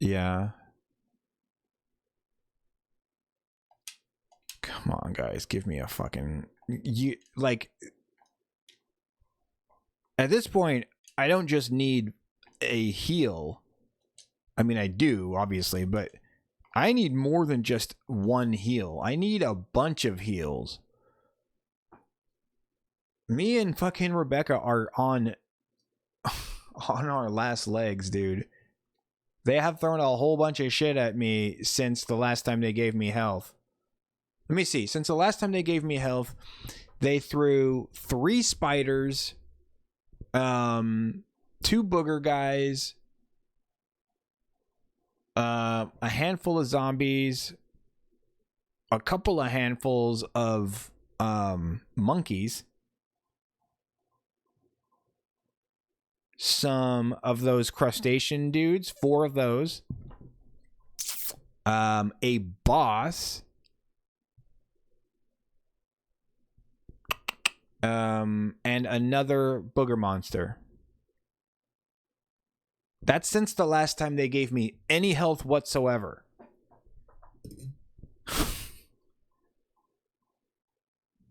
Yeah. Come on, guys. Give me a fucking... You, like... At this point, I don't just need a heal. I mean, I do, obviously, but I need more than just one heal. I need a bunch of heals. Me and fucking Rebecca are on our last legs, dude. They have thrown a whole bunch of shit at me since the last time they gave me health. Let me see. Since the last time they gave me health, they threw 3 spiders, 2 booger guys, a handful of zombies, a couple of handfuls of monkeys, some of those crustacean dudes, 4 of those, a boss, and another booger monster. That's since the last time they gave me any health whatsoever.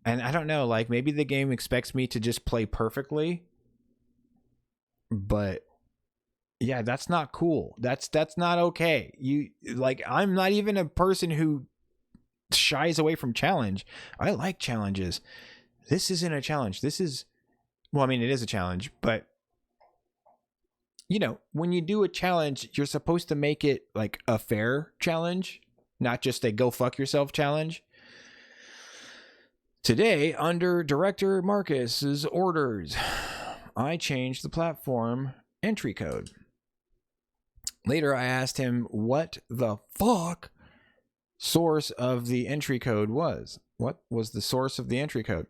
And I don't know, like, maybe the game expects me to just play perfectly. But yeah, that's not cool. That's not okay. You, like, I'm not even a person who shies away from challenge. I like challenges. This isn't a challenge. This is, well, I mean, it is a challenge, but you know, when you do a challenge, you're supposed to make it like a fair challenge, not just a go fuck yourself challenge. Today, under Director Marcus's orders, I changed the platform entry code. Later, I asked him what the fuck source of the entry code was. What was the source of the entry code?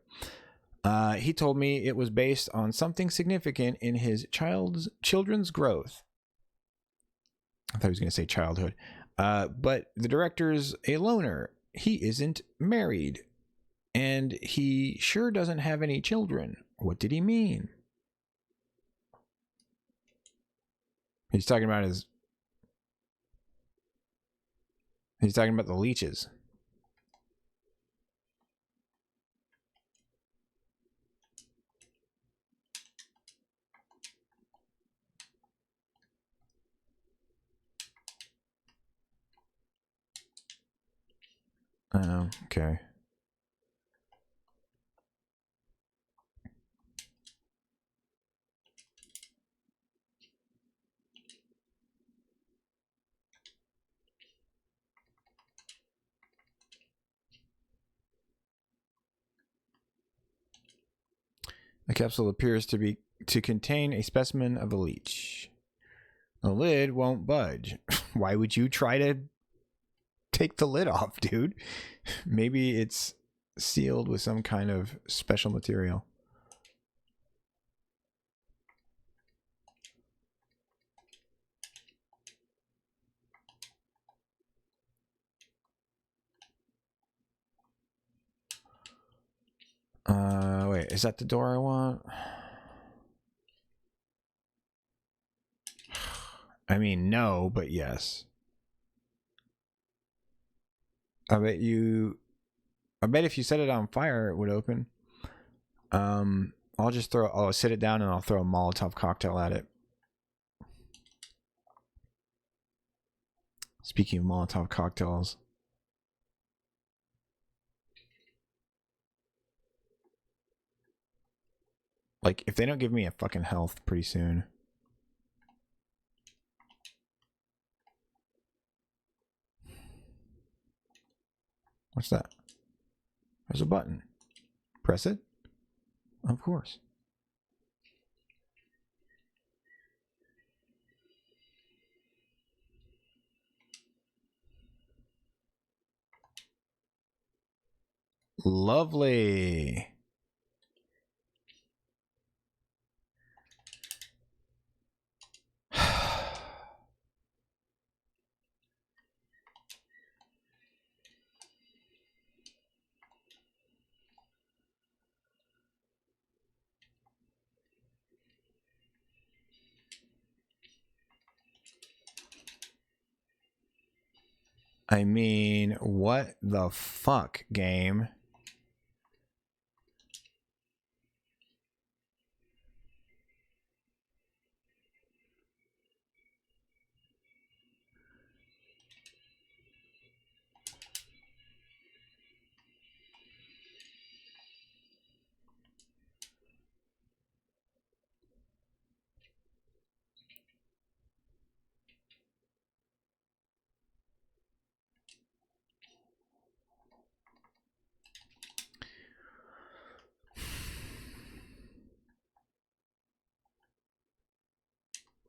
He told me it was based on something significant in his children's growth. I thought he was going to say childhood. But the director's a loner. He isn't married. And he sure doesn't have any children. What did he mean? He's talking about his... He's talking about the leeches. Okay. The capsule appears to contain a specimen of a leech. The lid won't budge. Why would you try to take the lid off, dude? Maybe it's sealed with some kind of special material. Wait, is that the door I want? I mean, no, but yes. I bet if you set it on fire, it would open. I'll just I'll sit it down and I'll throw a Molotov cocktail at it. Speaking of Molotov cocktails. Like, if they don't give me a fucking health pretty soon. What's that? There's a button. Press it? Of course. Lovely. I mean, what the fuck, game?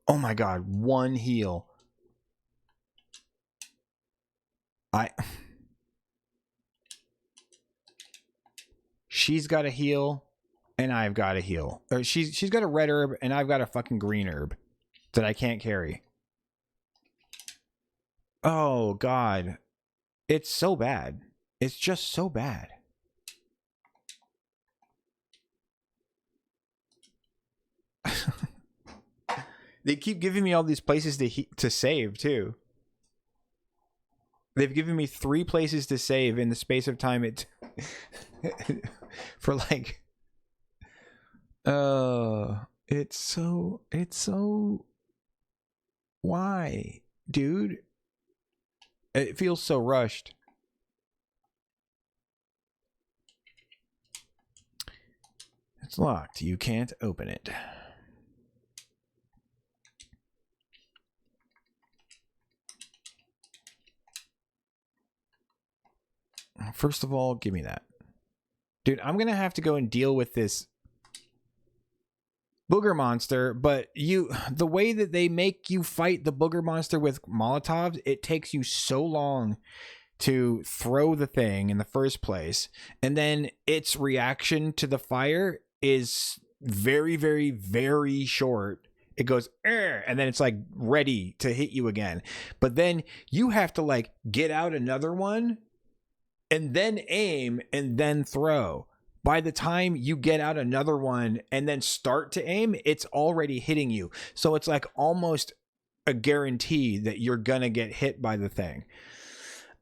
Oh my god, one heal. She's got a heal, and I've got a heal. Or she's got a red herb, and I've got a fucking green herb that I can't carry. Oh god. It's so bad. It's just so bad. They keep giving me all these places to save, too. They've given me 3 places to save in the space of time it for like it's so why, dude? It feels so rushed. It's locked. You can't open it. First of all, give me that. Dude, I'm going to have to go and deal with this booger monster, but the way that they make you fight the booger monster with Molotovs, it takes you so long to throw the thing in the first place, and then its reaction to the fire is very, very, very short. It goes, and then it's like ready to hit you again. But then you have to like get out another one and then aim and then throw. By the time you get out another one and then start to aim, it's already hitting you. So it's like almost a guarantee that you're gonna get hit by the thing.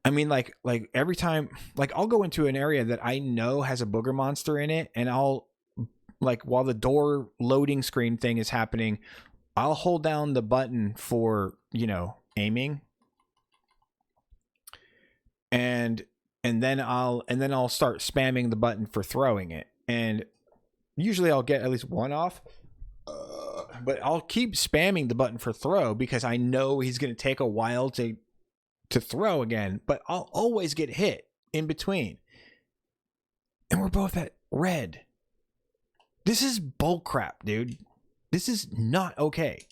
I mean, like every time, like I'll go into an area that I know has a booger monster in it, and I'll, like, while the door loading screen thing is happening, I'll hold down the button for, you know, aiming, and then I'll start spamming the button for throwing it, and usually I'll get at least one off. But I'll keep spamming the button for throw because I know he's going to take a while to throw again, but I'll always get hit in between. And we're both at red. This is bullcrap, dude. This is not okay.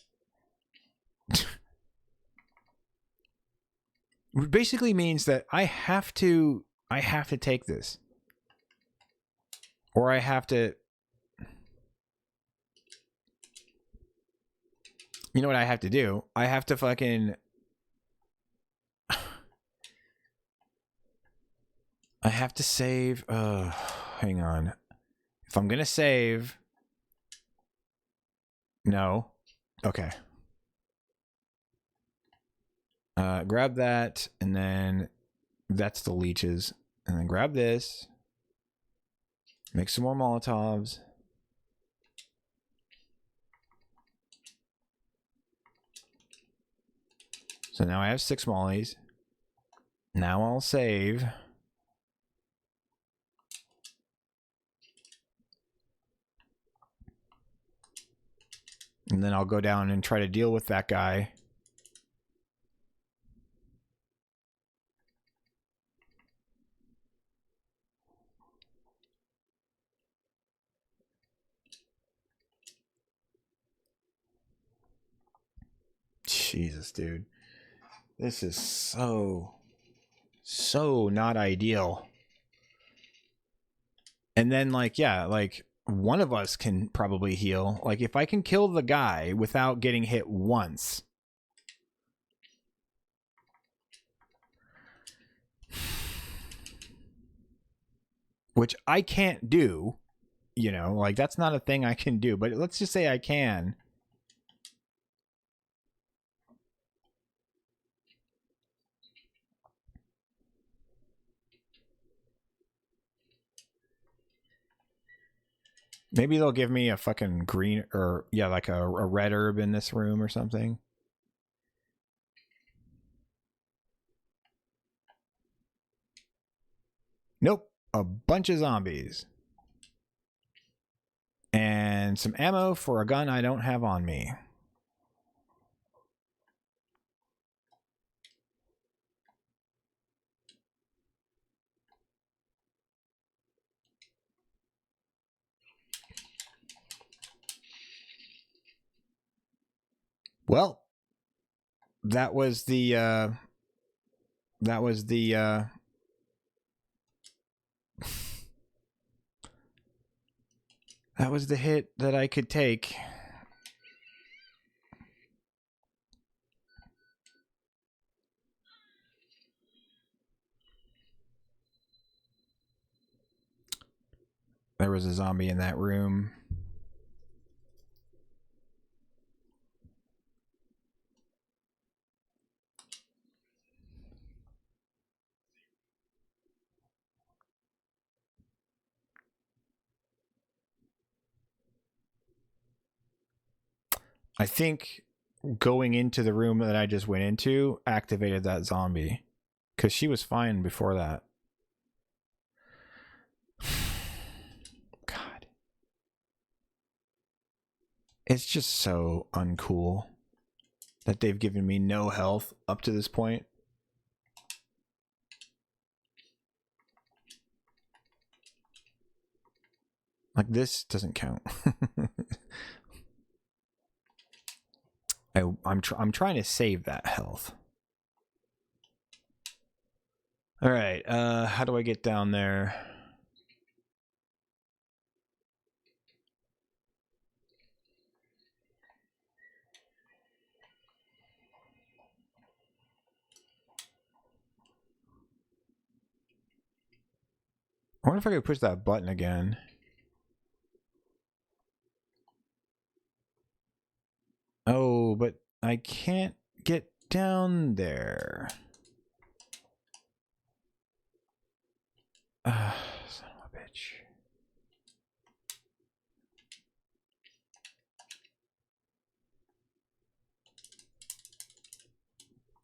It basically means that I have to take this. Or I have to... You know what I have to do? I have to fucking... I have to save... hang on. If I'm gonna save... No. Okay. Grab that, and then that's the leeches. And then grab this. Make some more Molotovs. So now I have 6 mollies. Now I'll save. And then I'll go down and try to deal with that guy. Jesus, dude. This is so not ideal. And then, like, yeah, like, one of us can probably heal. Like, if I can kill the guy without getting hit once. Which I can't do. You know, like, that's not a thing I can do. But let's just say I can. Maybe they'll give me a fucking green, or yeah, like a red herb in this room or something. Nope. A bunch of zombies. And some ammo for a gun I don't have on me. Well, that was the that was the hit that I could take. There was a zombie in that room. I think going into the room that I just went into activated that zombie. Because she was fine before that. God. It's just so uncool that they've given me no health up to this point. Like, this doesn't count. I'm trying to save that health. All right, how do I get down there? I wonder if I could push that button again. Oh, but I can't get down there. Son of a bitch.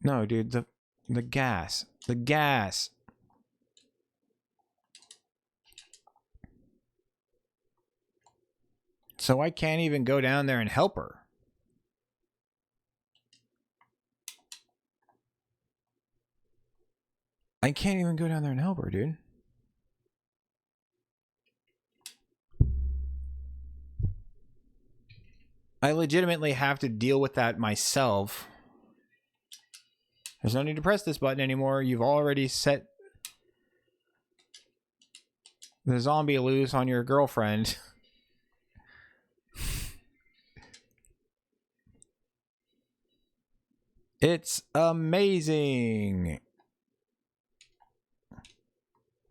No, dude, the gas. The gas. So I can't even go down there and help her. I can't even go down there and help her, dude. I legitimately have to deal with that myself. There's no need to press this button anymore. You've already set the zombie loose on your girlfriend. It's amazing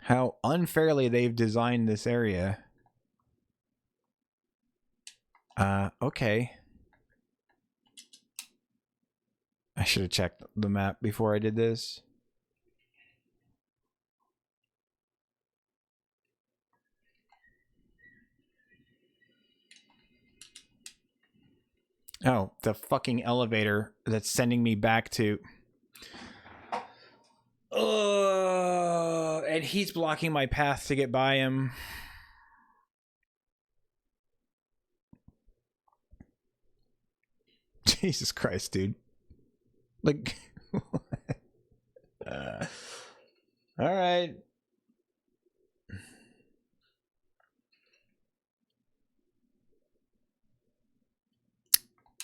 how unfairly they've designed this area. Okay. I should have checked the map before I did this. Oh, the fucking elevator that's sending me back to... And he's blocking my path to get by him. Jesus Christ, dude. Like, all right.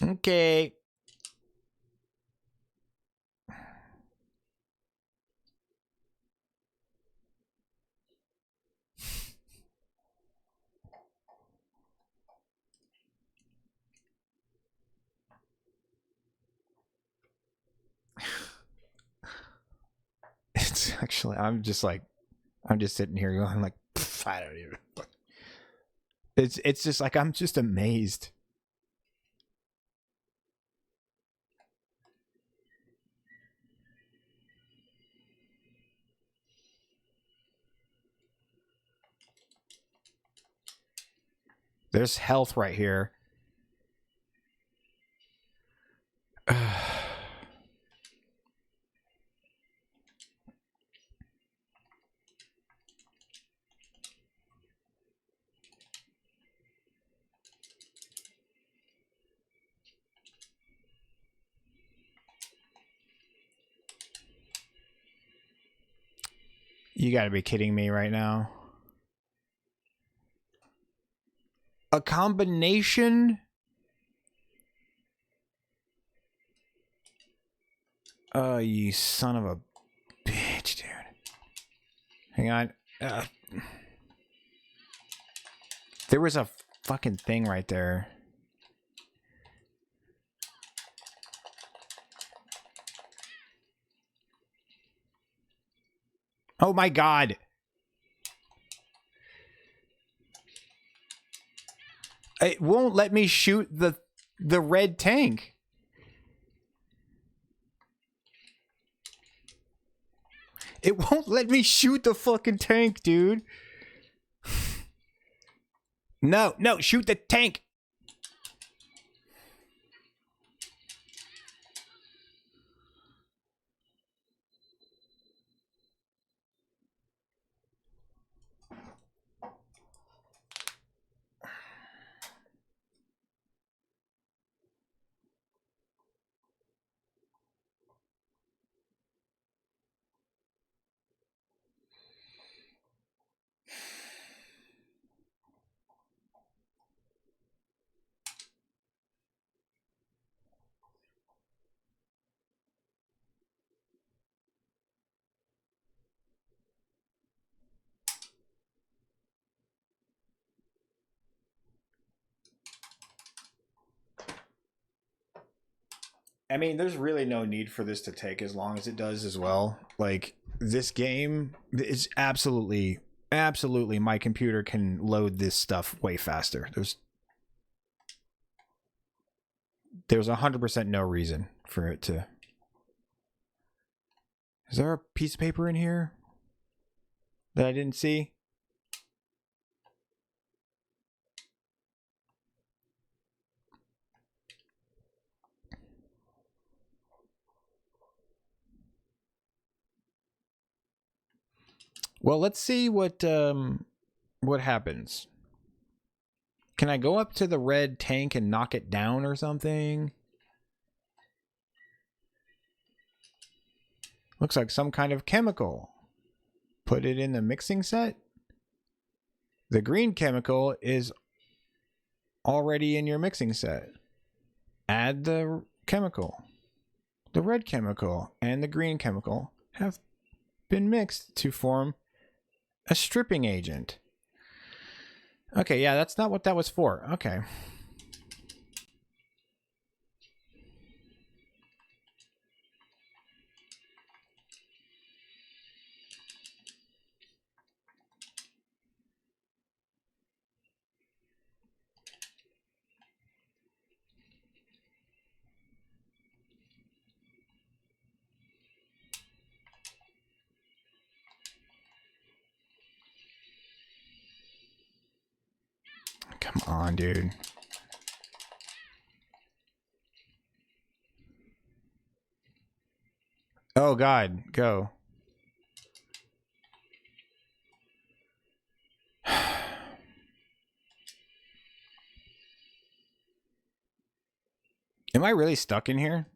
Okay. It's actually, I'm just sitting here going like, I don't even. It's just like, I'm just amazed. There's health right here. You gotta be kidding me right now. A combination? Oh, you son of a bitch, dude. Hang on. There was a fucking thing right there. Oh my god. It won't let me shoot the red tank. It won't let me shoot the fucking tank, dude. No, shoot the tank. I mean, there's really no need for this to take as long as it does as well. Like, this game is absolutely, my computer can load this stuff way faster. There's 100% no reason for it to. Is there a piece of paper in here that I didn't see? Well, let's see what happens. Can I go up to the red tank and knock it down or something? Looks like some kind of chemical. Put it in the mixing set. The green chemical is already in your mixing set. Add the chemical. The red chemical and the green chemical have been mixed to form a stripping agent. Okay, yeah, that's not what that was for. Okay. Come on, dude. Oh, God. Go. Am I really stuck in here?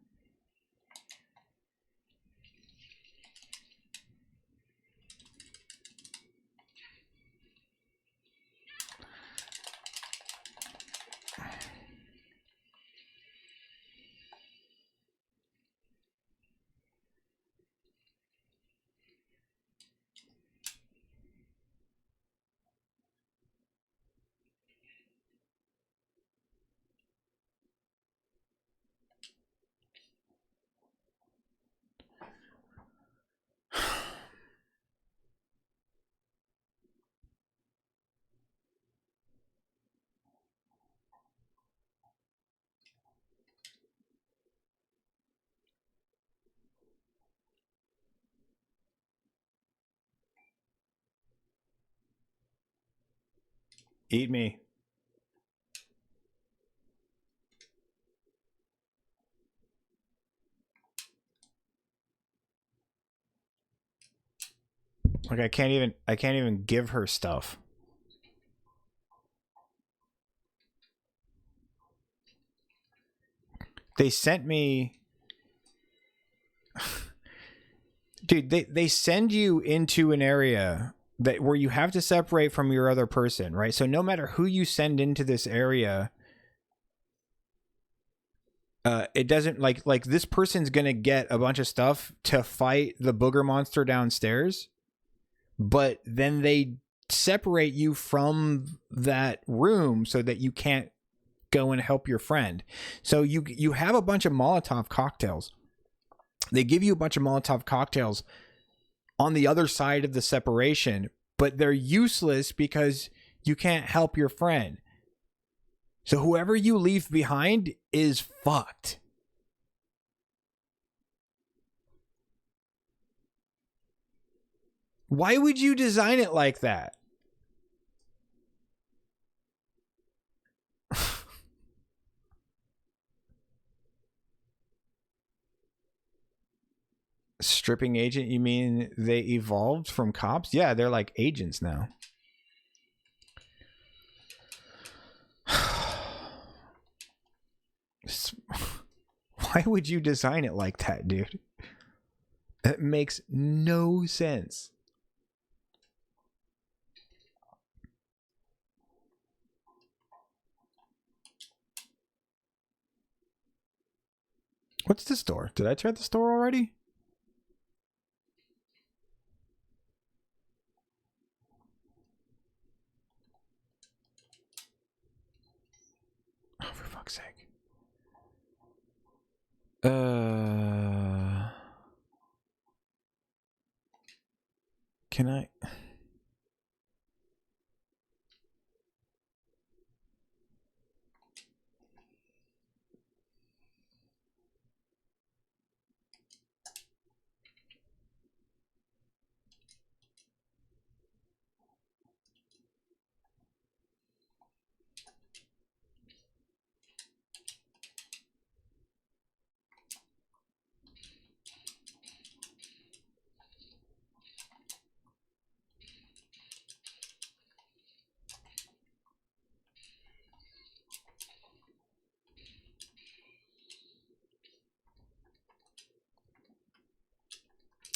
Eat me. Like I can't even give her stuff. They sent me dude, they send you into an area that where you have to separate from your other person, right? So no matter who you send into this area, it doesn't like this person's gonna get a bunch of stuff to fight the booger monster downstairs, but then they separate you from that room so that you can't go and help your friend. So you have a bunch of Molotov cocktails. They give you a bunch of Molotov cocktails on the other side of the separation, but they're useless because you can't help your friend. So whoever you leave behind is fucked. Why would you design it like that? Stripping agent, you mean they evolved from cops? Yeah, they're like agents now. Why would you design it like that, dude? It makes no sense. What's the store? Did I try the store already? Oh, for fuck's sake. Can I?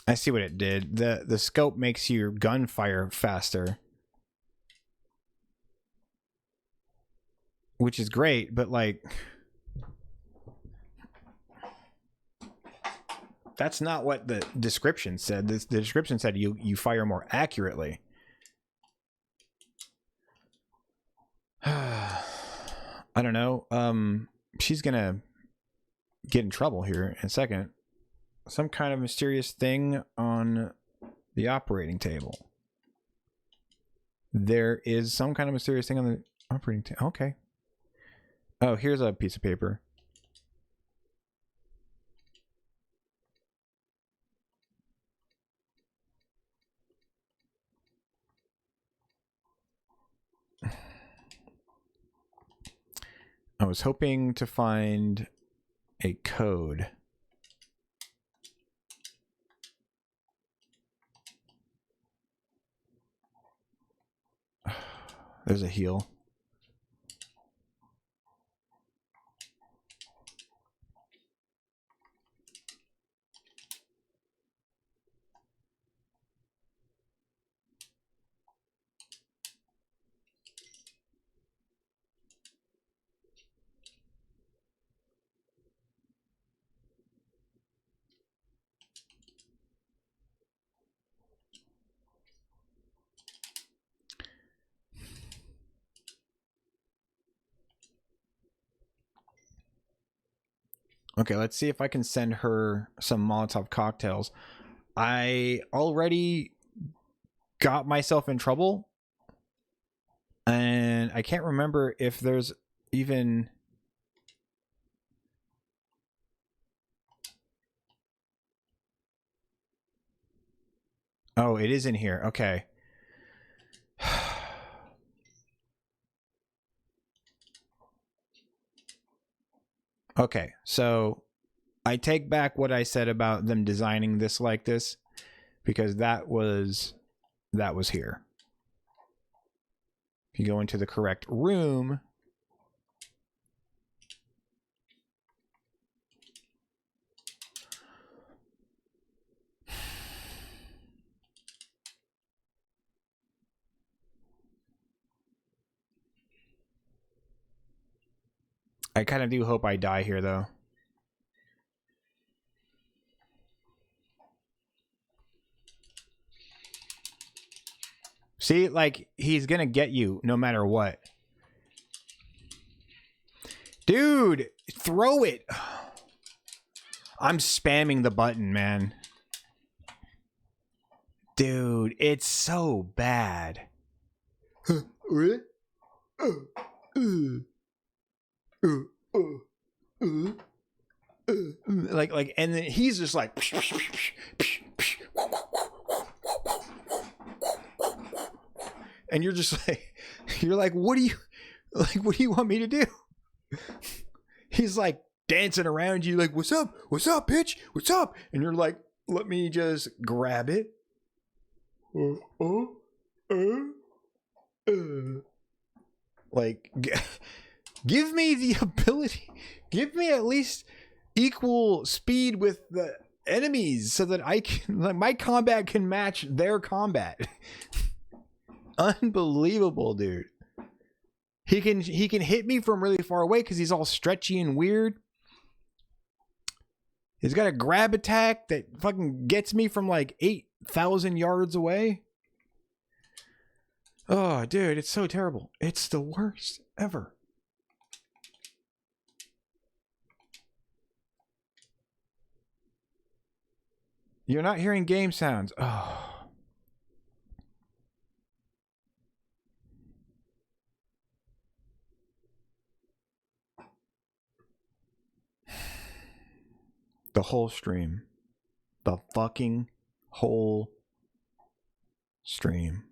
I see what it did. The scope makes your gun fire faster, which is great, but like that's not what the description said. The description said you fire more accurately. I don't know. She's gonna get in trouble here in a second. Some kind of mysterious thing on the operating table. There is some kind of mysterious thing on the operating table. Okay. Oh, here's a piece of paper. I was hoping to find a code. There's a heal. Okay, let's see if I can send her some Molotov cocktails. I already got myself in trouble, and I can't remember if there's even... Oh, it is in here. Okay. Okay, so I take back what I said about them designing this like this, because that was here. If you go into the correct room, I kind of do hope I die here, though. See, like, he's gonna get you no matter what. Dude, throw it. I'm spamming the button, man. Dude, it's so bad. Like, and then he's just like, and you're just like, what do you want me to do? He's like dancing around you, like, what's up, bitch, what's up? And you're like, let me just grab it. Like, give me the ability, give me at least equal speed with the enemies so that I can, like, my combat can match their combat. Unbelievable, dude. He can hit me from really far away because he's all stretchy and weird. He's got a grab attack that fucking gets me from like 8,000 yards away. Oh, dude, it's so terrible. It's the worst ever. You're not hearing game sounds. Oh. The whole stream. The fucking whole stream.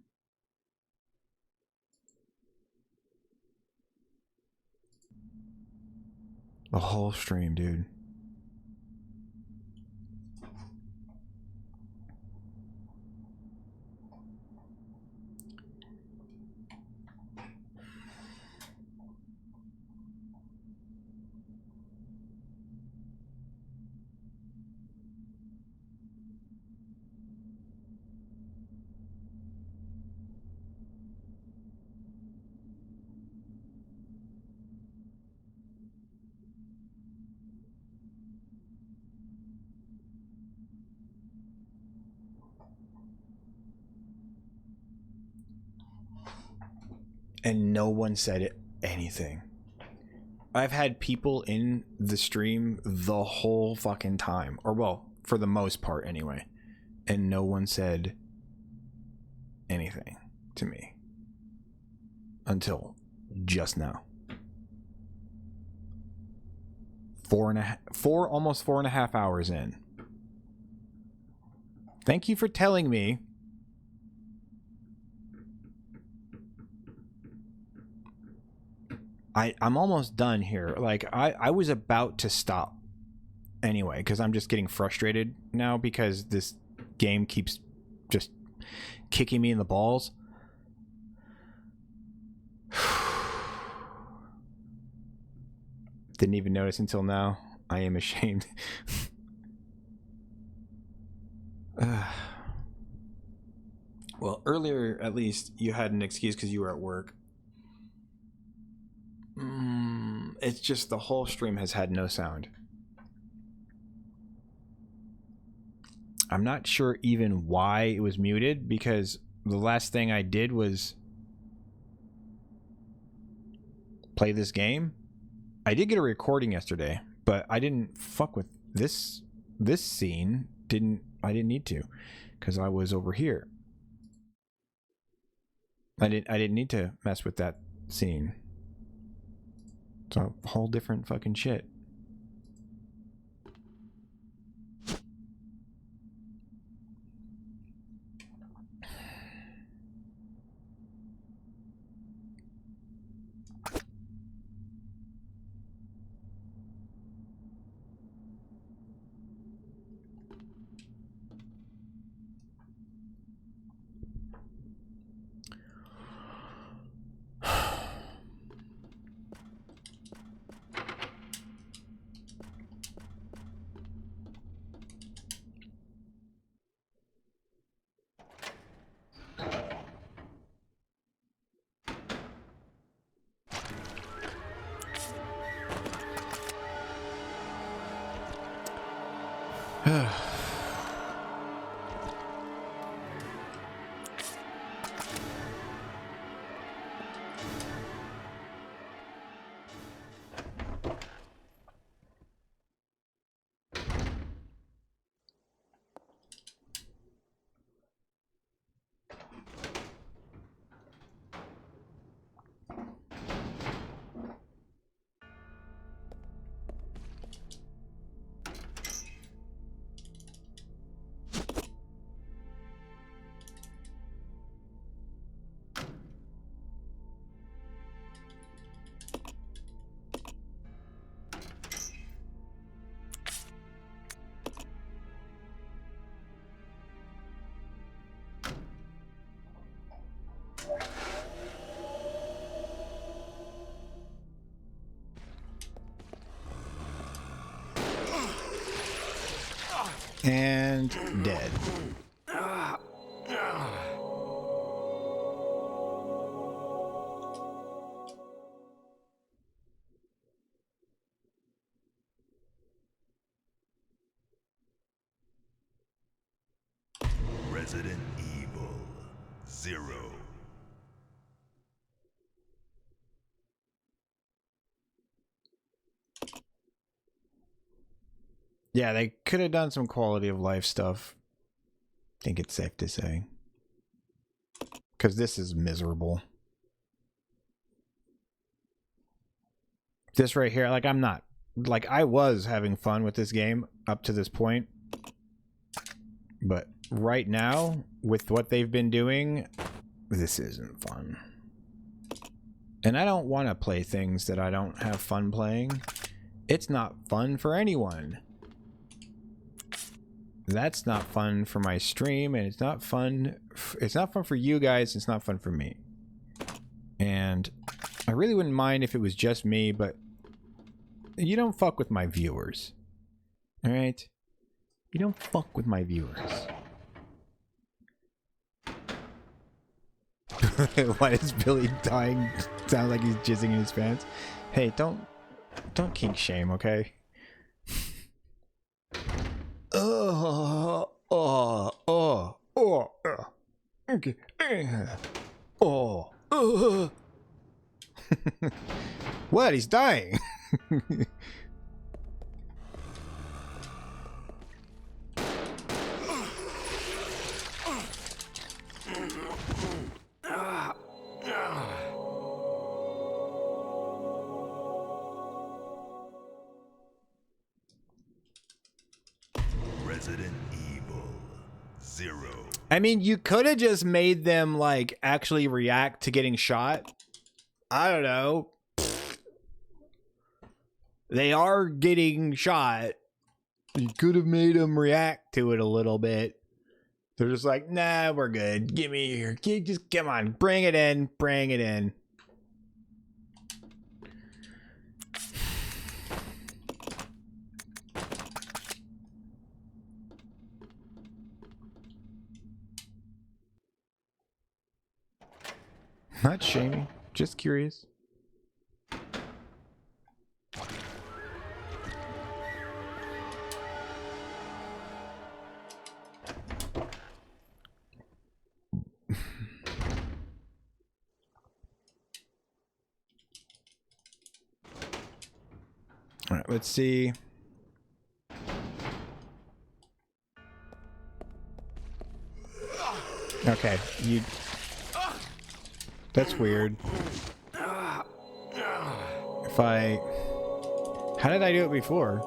The whole stream, dude. And no one said anything. I've had people in the stream the whole fucking time. Or, well, for the most part anyway. And no one said anything to me. Until just now. Almost 4.5 hours in. Thank you for telling me. I'm almost done here. Like, I was about to stop anyway, because I'm just getting frustrated now because this game keeps just kicking me in the balls. Didn't even notice until now. I am ashamed. Well, earlier at least you had an excuse because you were at work. It's just the whole stream has had no sound. I'm not sure even why it was muted, because the last thing I did was play this game. I did get a recording yesterday, But I didn't fuck with this scene. I didn't need to, because I was over here. I didn't need to mess with that scene. It's a whole different fucking shit. And dead. Resident Evil 0. Yeah, they could have done some quality of life stuff. I think it's safe to say. Because this is miserable. This right here, like, I'm not... Like, I was having fun with this game up to this point. But right now, with what they've been doing, this isn't fun. And I don't want to play things that I don't have fun playing. It's not fun for anyone. That's not fun for my stream, and it's not fun for you guys, it's not fun for me. And I really wouldn't mind if it was just me, but you don't fuck with my viewers. Alright? You don't fuck with my viewers. Why is Billy dying? Sound like he's jizzing in his pants? Hey, don't kink shame, okay? Okay. What? He's dying. Resident Evil 0. I mean, you could have just made them, like, actually react to getting shot. I don't know. They are getting shot. You could have made them react to it a little bit. They're just like, nah, we're good. Give me here. Just come on. Bring it in. Bring it in. Not shaming. Just curious. All right, let's see. Okay, you... That's weird. If I... How did I do it before?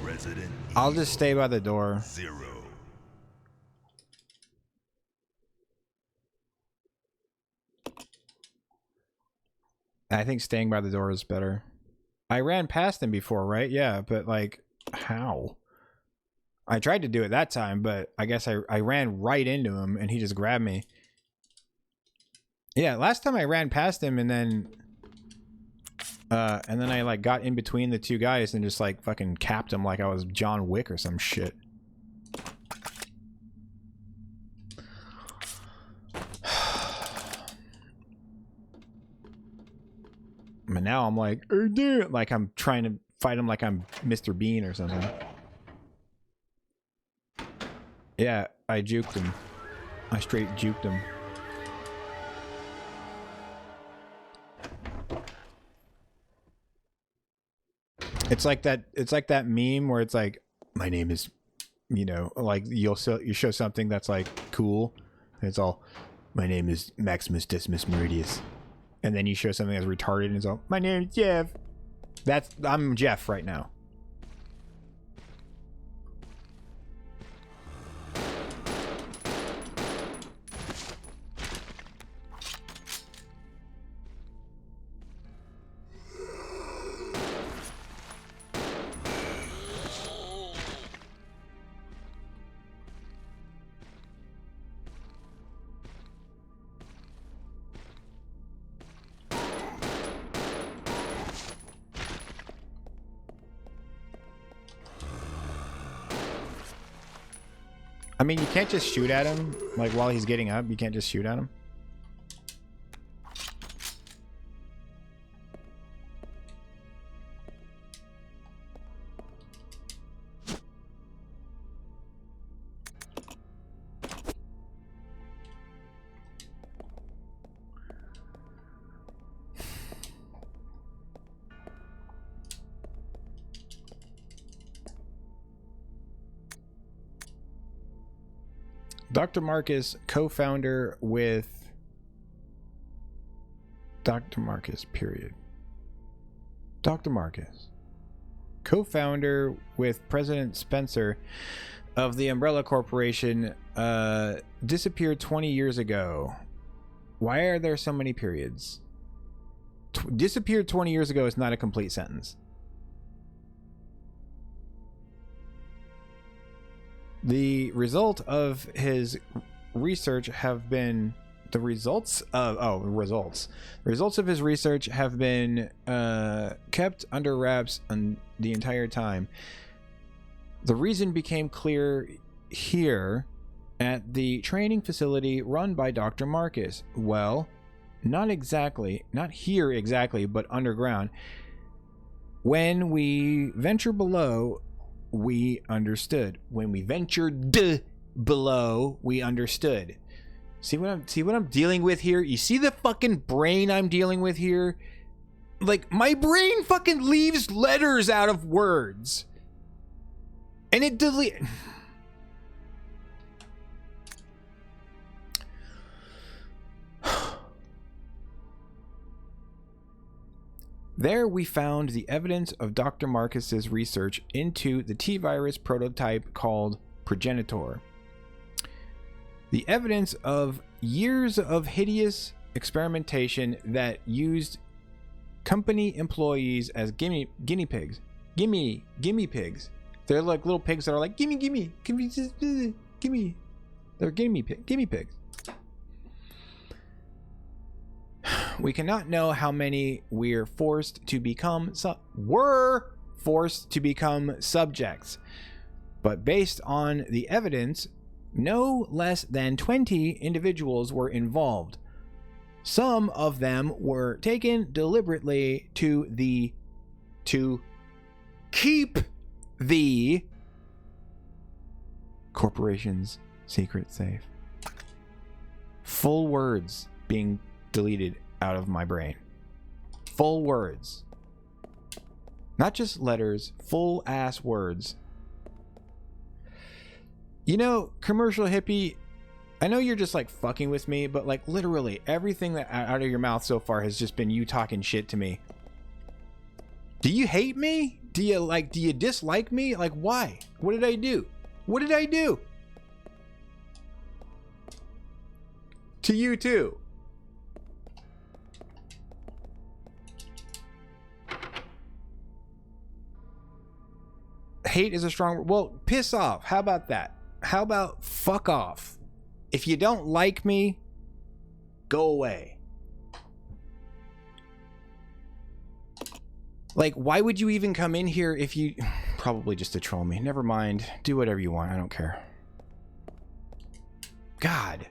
Resident I'll just stay by the door. 0. I think staying by the door is better. I ran past him before, right? Yeah, but like, how? I tried to do it that time, but I guess I ran right into him and he just grabbed me. Yeah, last time I ran past him and then I like got in between the two guys and just like fucking capped him like I was John Wick or some shit. But now I'm like, like I'm trying to fight him like I'm Mr. Bean or something. Yeah, I juked him. I straight juked him. It's like that meme where it's like, my name is, you know, like you show something that's like cool, and it's all, my name is Maximus Decimus Meridius, and then you show something that's retarded, and it's all, my name is Jeff. I'm Jeff right now. I mean, you can't just shoot at him, like, while he's getting up. You can't just shoot at him. Dr. Marcus, co-founder with... Dr. Marcus, period. Dr. Marcus, co-founder with President Spencer of the Umbrella Corporation, disappeared 20 years ago. Why are there so many periods? Disappeared 20 years ago is not a complete sentence. The result of his research have been the results of his research have been kept under wraps the entire time. The reason became clear here at the training facility run by Dr. Marcus. Well, not exactly, not here exactly, but underground. When we venture below, we understood. When we ventured below, we understood. See what I'm dealing with here? You see the fucking brain I'm dealing with here? Like, my brain fucking leaves letters out of words. And it delete. There we found the evidence of Dr. Marcus's research into the T-virus prototype called Progenitor. The evidence of years of hideous experimentation that used company employees as guinea pigs. Gimme pigs. They're like little pigs that are like, gimme. They're gimme pigs. We cannot know how many were forced to become subjects, but based on the evidence, no less than 20 individuals were involved. Some of them were taken deliberately to keep the corporation's secret safe. Full words being deleted out of my brain. Full words. Not just letters, full ass words. You know, commercial hippie, I know you're just like fucking with me, but like literally everything that out of your mouth so far has just been you talking shit to me. Do you hate me? Do you dislike me? Like, why? What did I do? What did I do? To you too. Hate is a strong word. Well, piss off. How about that? How about fuck off? If you don't like me, go away. Like, why would you even come in here if you... Probably just to troll me. Never mind. Do whatever you want. I don't care. God.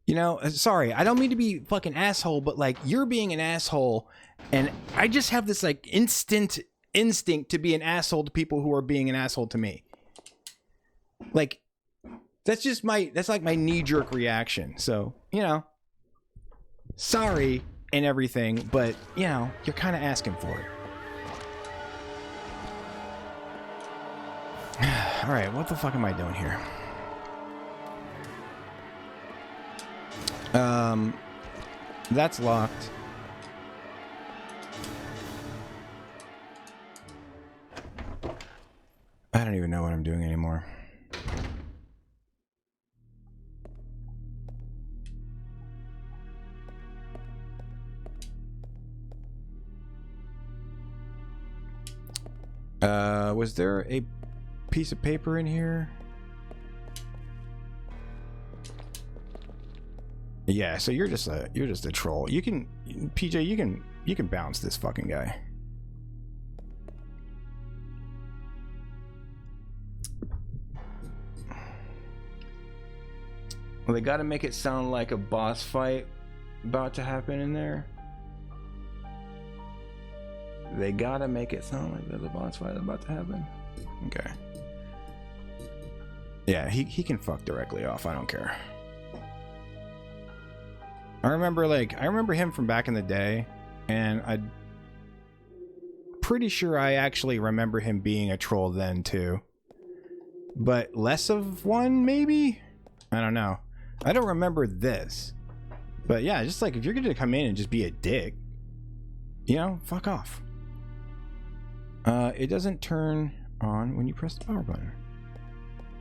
You know, sorry. I don't mean to be fucking asshole, but like, you're being an asshole, and I just have this like instinct to be an asshole to people who are being an asshole to me. Like, that's like my knee-jerk reaction. So, you know, sorry and everything, but you know, you're kind of asking for it. All right, what the fuck am I doing here? That's locked. I don't even know what I'm doing anymore. Was there a piece of paper in here? Yeah, so you're just a troll. You can, PJ, you can bounce this fucking guy. Well, they got to make it sound like a boss fight about to happen in there. They got to make it sound like there's a boss fight about to happen. Okay. Yeah, he can fuck directly off. I don't care. I remember him from back in the day, and I'm pretty sure I actually remember him being a troll then too. But less of one, maybe? I don't know. I don't remember this. But yeah, just like if you're gonna come in and just be a dick, you know, fuck off. It doesn't turn on when you press the power button.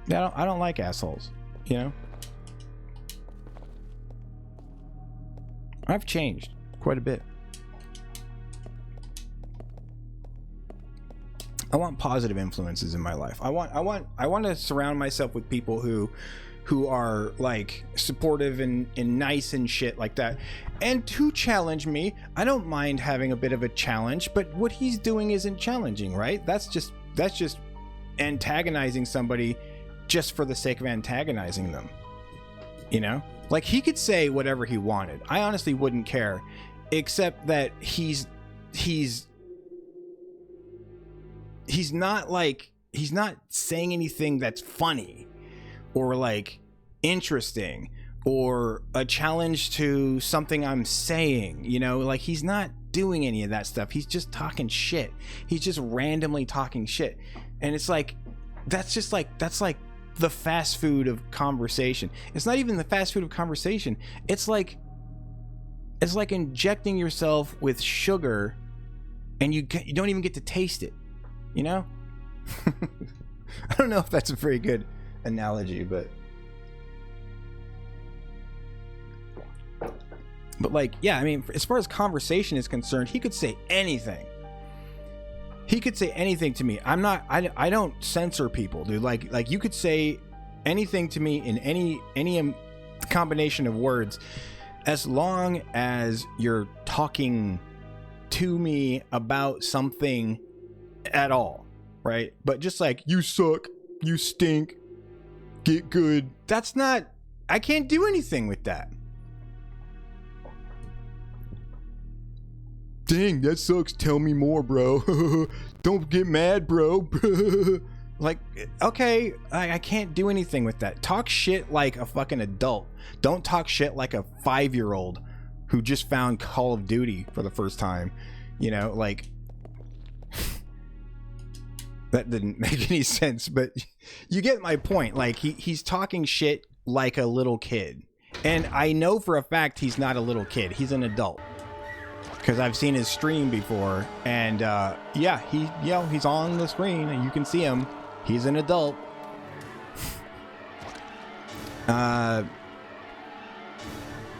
Yeah, I don't like assholes, you know? I've changed quite a bit. I want positive influences in my life. I want to surround myself with people who are like supportive and nice and shit like that, and to challenge me. I don't mind having a bit of a challenge, but what he's doing isn't challenging, right? That's just antagonizing somebody just for the sake of antagonizing them, you know? Like, he could say whatever he wanted. I honestly wouldn't care, except that he's not saying anything that's funny or like interesting or a challenge to something I'm saying, you know? Like, he's not doing any of that stuff. He's just talking shit. He's just randomly talking shit. And it's like, that's like the fast food of conversation. It's not even the fast food of conversation. It's like injecting yourself with sugar and you don't even get to taste it, you know? I don't know if that's a very good analogy, but like, yeah, I mean, as far as conversation is concerned, he could say anything. He could say anything to me. I don't censor people, dude. Like you could say anything to me in any combination of words, as long as you're talking to me about something at all, right? But just like, you suck, you stink, get good. That's not, I can't do anything with that. Dang, that sucks. Tell me more, bro. Don't get mad, bro. Like, okay, I can't do anything with that. Talk shit like a fucking adult. Don't talk shit like a 5-year-old who just found Call of Duty for the first time. You know, like that didn't make any sense, but you get my point. Like he's talking shit like a little kid, and I know for a fact he's not a little kid. He's an adult because I've seen his stream before, and yeah, he's on the screen and you can see him. He's an adult.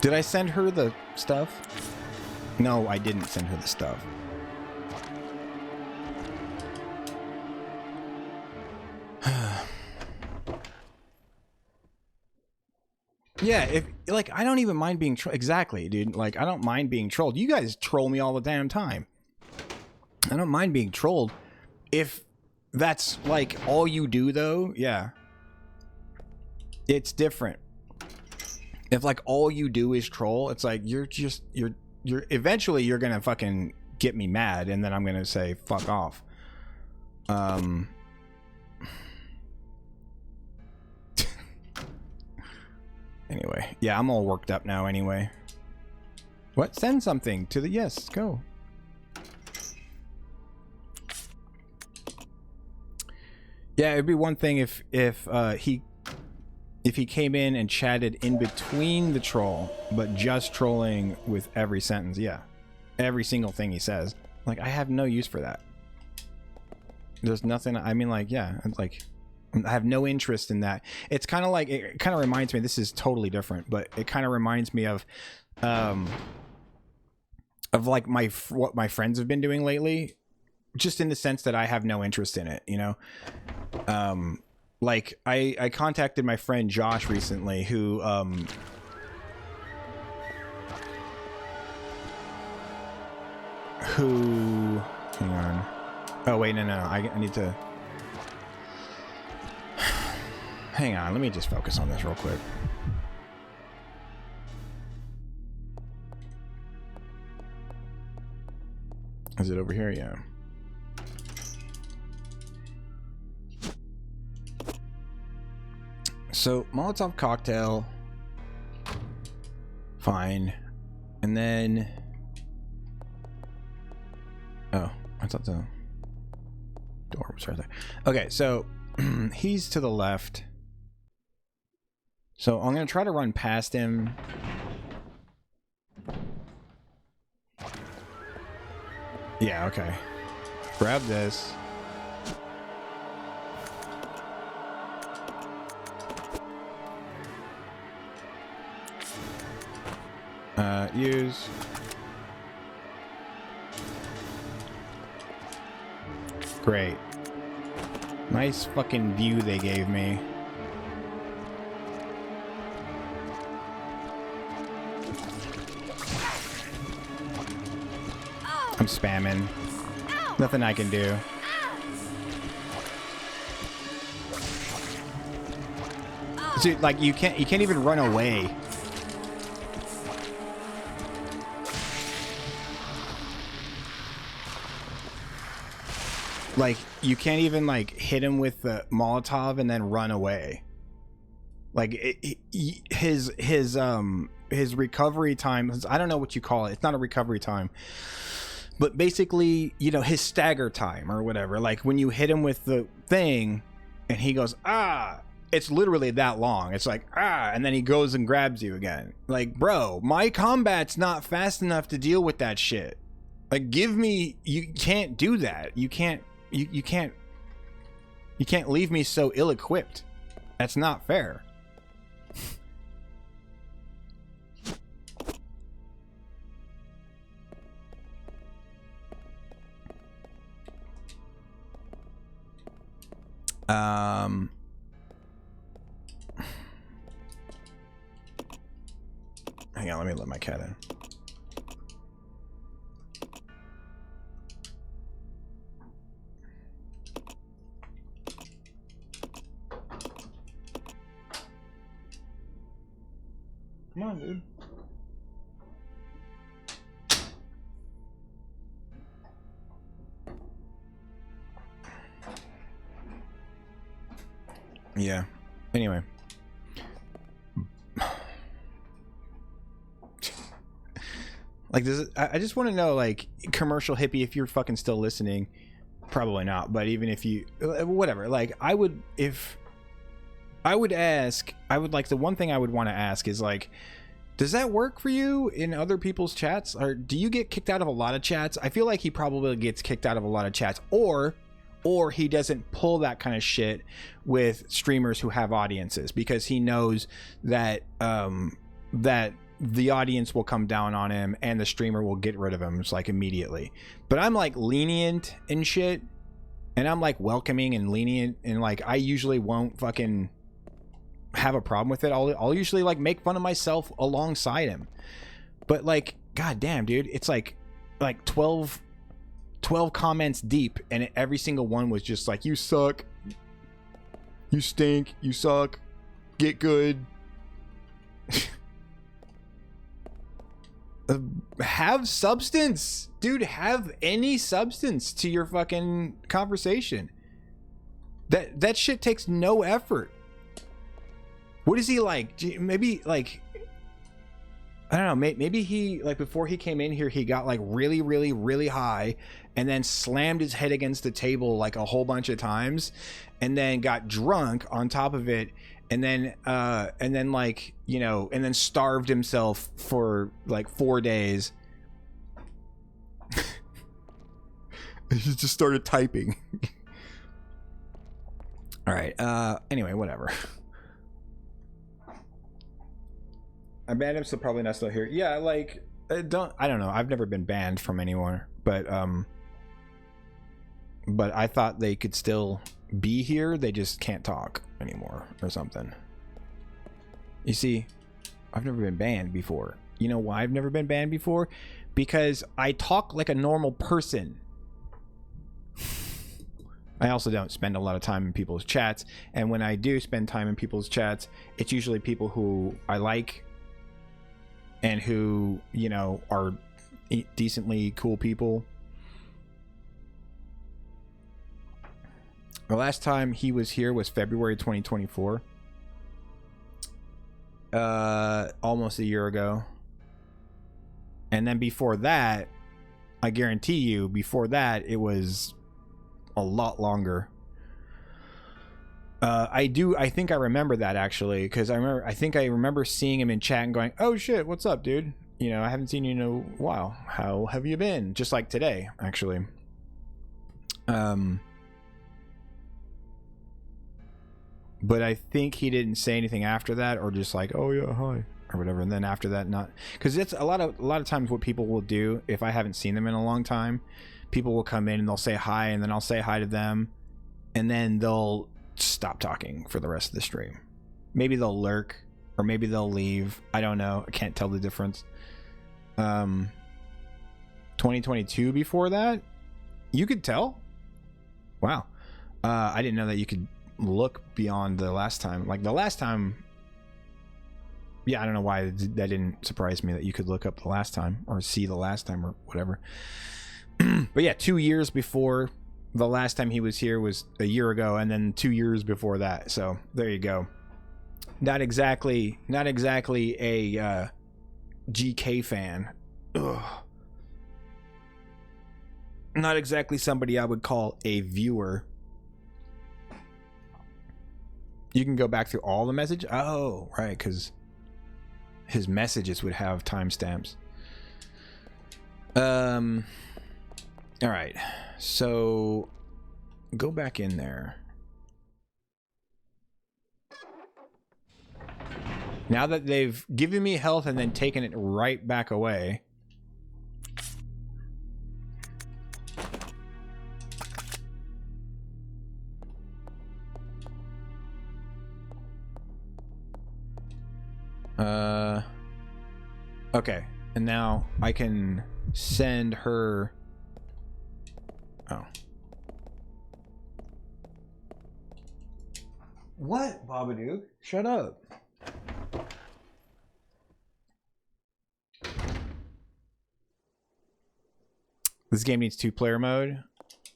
Did I send her the stuff? No, I didn't send her the stuff. Yeah, if like I don't even mind being exactly, dude. Like I don't mind being trolled. You guys troll me all the damn time. I don't mind being trolled. If that's like all you do though, yeah. It's different. If like all you do is troll, it's like you're eventually you're gonna fucking get me mad, and then I'm gonna say fuck off. Anyway, yeah, I'm all worked up now anyway. What? Send something to the yes, go. Yeah, it'd be one thing if he came in and chatted in between the troll, but just trolling with every sentence. Yeah, every single thing he says. Like, I have no use for that. There's nothing. I mean, like, yeah, like I have no interest in that. It's kind of like, it kind of reminds me, this is totally different, but it kind of reminds me of like what my friends have been doing lately, just in the sense that I have no interest in it, you know. Like I contacted my friend Josh recently, who hang on. Oh wait, no, I need to hang on. Let me just focus on this real quick. Is it over here? Yeah. So Molotov cocktail, fine, and then oh, I thought the door was right there. Okay, so he's to the left, so I'm gonna try to run past him. Yeah, okay. Grab this. Use. Great. Nice fucking view they gave me. I'm spamming. Nothing I can do. Dude, like you can't even run away. Like you can't even like hit him with the Molotov and then run away. Like his recovery time, I don't know what you call it. It's not a recovery time. But basically, you know, his stagger time or whatever. Like when you hit him with the thing and he goes, ah, it's literally that long. It's like, ah, and then he goes and grabs you again. Like, bro, my combat's not fast enough to deal with that shit. Like, give me, you can't do that. You can't leave me so ill-equipped. That's not fair. Hang on, let me let my cat in. Come on, dude. Yeah. Anyway. Like, I just want to know, like, commercial hippie, if you're fucking still listening, probably not. But even if you, whatever. Like, I would like, the one thing I would want to ask is, like, does that work for you in other people's chats? Or do you get kicked out of a lot of chats? I feel like he probably gets kicked out of a lot of chats, or he doesn't pull that kind of shit with streamers who have audiences, because he knows that that the audience will come down on him and the streamer will get rid of him just, like, immediately. But I'm, like, lenient and shit, and I'm, like, welcoming and lenient, and, like, I usually won't fucking have a problem with it. I'll usually, like, make fun of myself alongside him. But, like, god damn, dude, it's like 12 comments deep, and every single one was just like, you suck, you stink, you suck, get good. Have substance, dude. Have any substance to your fucking conversation. That shit takes no effort. What is he like? Maybe, like, I don't know, maybe he, like, before he came in here, he got, like, really, really, really high, and then slammed his head against the table, like, a whole bunch of times, and then got drunk on top of it, and then like, you know, and then starved himself for, like, 4 days. He just started typing. All right. Anyway, whatever. I banned him, so probably not still here. Yeah, like, I don't know. I've never been banned from anywhere, but I thought they could still be here. They just can't talk anymore or something. You see, I've never been banned before. You know why I've never been banned before? Because I talk like a normal person. I also don't spend a lot of time in people's chats, and when I do spend time in people's chats, it's usually people who I like and who, you know, are decently cool people. The last time he was here was February 2024. Almost a year ago. And then before that, I guarantee you, before that, it was a lot longer. I think I remember that, actually, because I think I remember seeing him in chat and going, oh shit, what's up, dude? You know, I haven't seen you in a while. How have you been? Just like today, actually. But I think he didn't say anything after that, or just like, oh yeah, hi, or whatever. And then after that, not, because it's a lot of times what people will do, if I haven't seen them in a long time, people will come in and they'll say hi, and then I'll say hi to them, and then they'll stop talking for the rest of the stream. Maybe they'll lurk, or maybe they'll leave. I don't know. I can't tell the difference. 2022 before that, you could tell. Wow. I didn't know that you could look beyond the last time. Like the last time, yeah, I don't know why that didn't surprise me that you could look up the last time or see the last time or whatever. But yeah, 2 years before the last time he was here was a year ago, and then 2 years before that. So there you go. Not exactly a GK fan. Ugh. Not exactly somebody I would call a viewer. You can go back through all the messages. Oh, right, because his messages would have timestamps. All right, so go back in there. Now that they've given me health and then taken it right back away. Okay, and now I can send her. Oh. What, Babadook? Shut up. This game needs 2-player mode.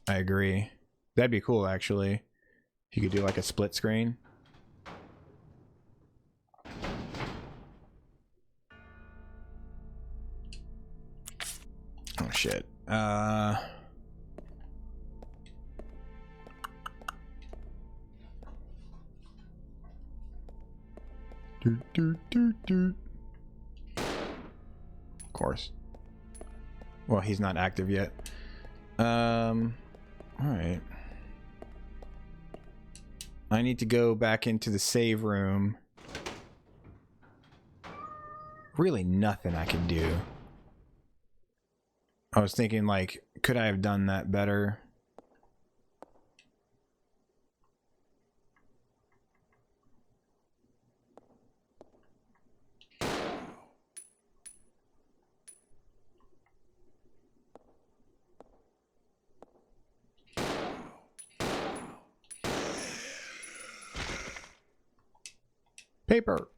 I agree. That'd be cool, actually. If you could do like a split screen. Oh shit. Of course. Well, he's not active yet. All right. I need to go back into the save room. Really nothing I can do. I was thinking, like, could I have done that better? Paper.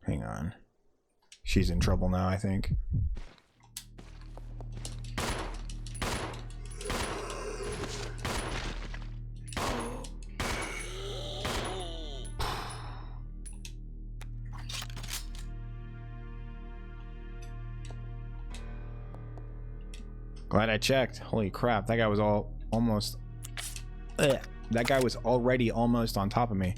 Hang on. She's in trouble now, I think. Glad I checked. Holy crap, that guy was almost... Ugh. That guy was already almost on top of me.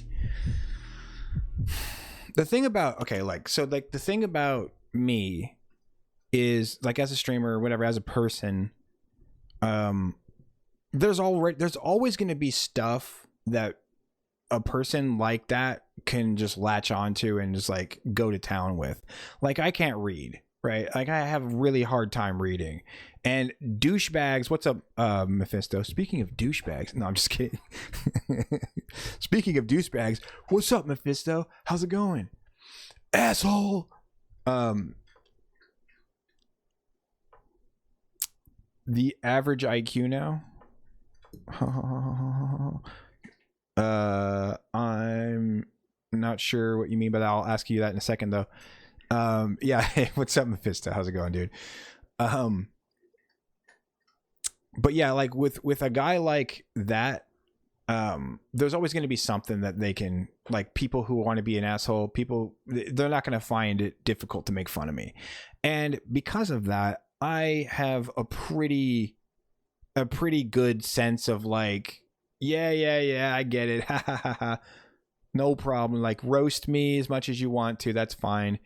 The thing about... Okay, like, so, like, the thing about me is, like, as a streamer or whatever, as a person, there's always going to be stuff that a person like that can just latch onto and just, like, go to town with. Like, I can't read, right? Like, I have a really hard time reading. And douchebags, what's up, Mephisto? Speaking of douchebags, no, I'm just kidding. Speaking of douchebags, what's up, Mephisto? How's it going? Asshole! The average IQ now? I'm not sure what you mean by that. I'll ask you that in a second, though. Yeah, hey, what's up, Mephisto? How's it going, dude? But yeah, like with a guy like that, there's always going to be something that they can, like, people who want to be an asshole, people, they're not going to find it difficult to make fun of me. And because of that, I have a pretty good sense of, like, yeah, I get it. Ha ha ha ha. No problem. Like, roast me as much as you want to. That's fine.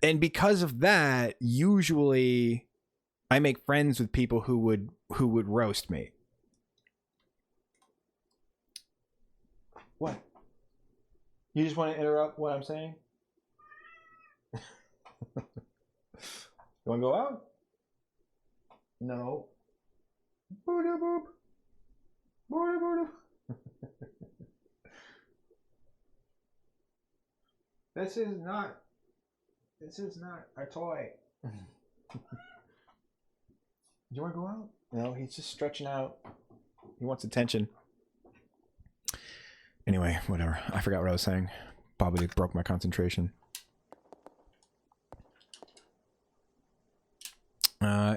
And because of that, usually I make friends with people who would roast me. What? You just want to interrupt what I'm saying? You want to go out? No. Booda boop. Booda booda. This is not a toy. Do you want to go out? No, he's just stretching out. He wants attention. Anyway, whatever. I forgot what I was saying. Probably broke my concentration.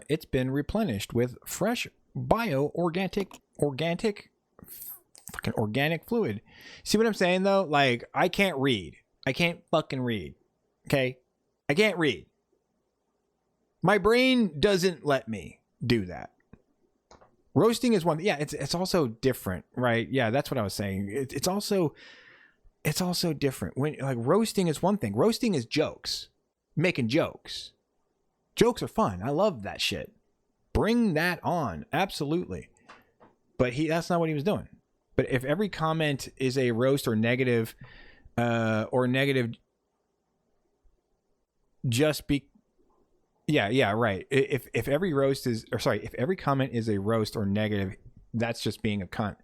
It's been replenished with fresh organic fluid. See what I'm saying, though? Like, I can't read. I can't fucking read. Okay? I can't read. My brain doesn't let me do that. Roasting is one. Yeah, it's also different, right? Yeah, that's what I was saying. It's also different. When, like, roasting is one thing. Roasting is jokes. Making jokes. Jokes are fun. I love that shit. Bring that on. Absolutely. But that's not what he was doing. But if every comment is a roast or negative just be, yeah, right. If every roast is, or sorry, if every comment is a roast or negative, that's just being a cunt.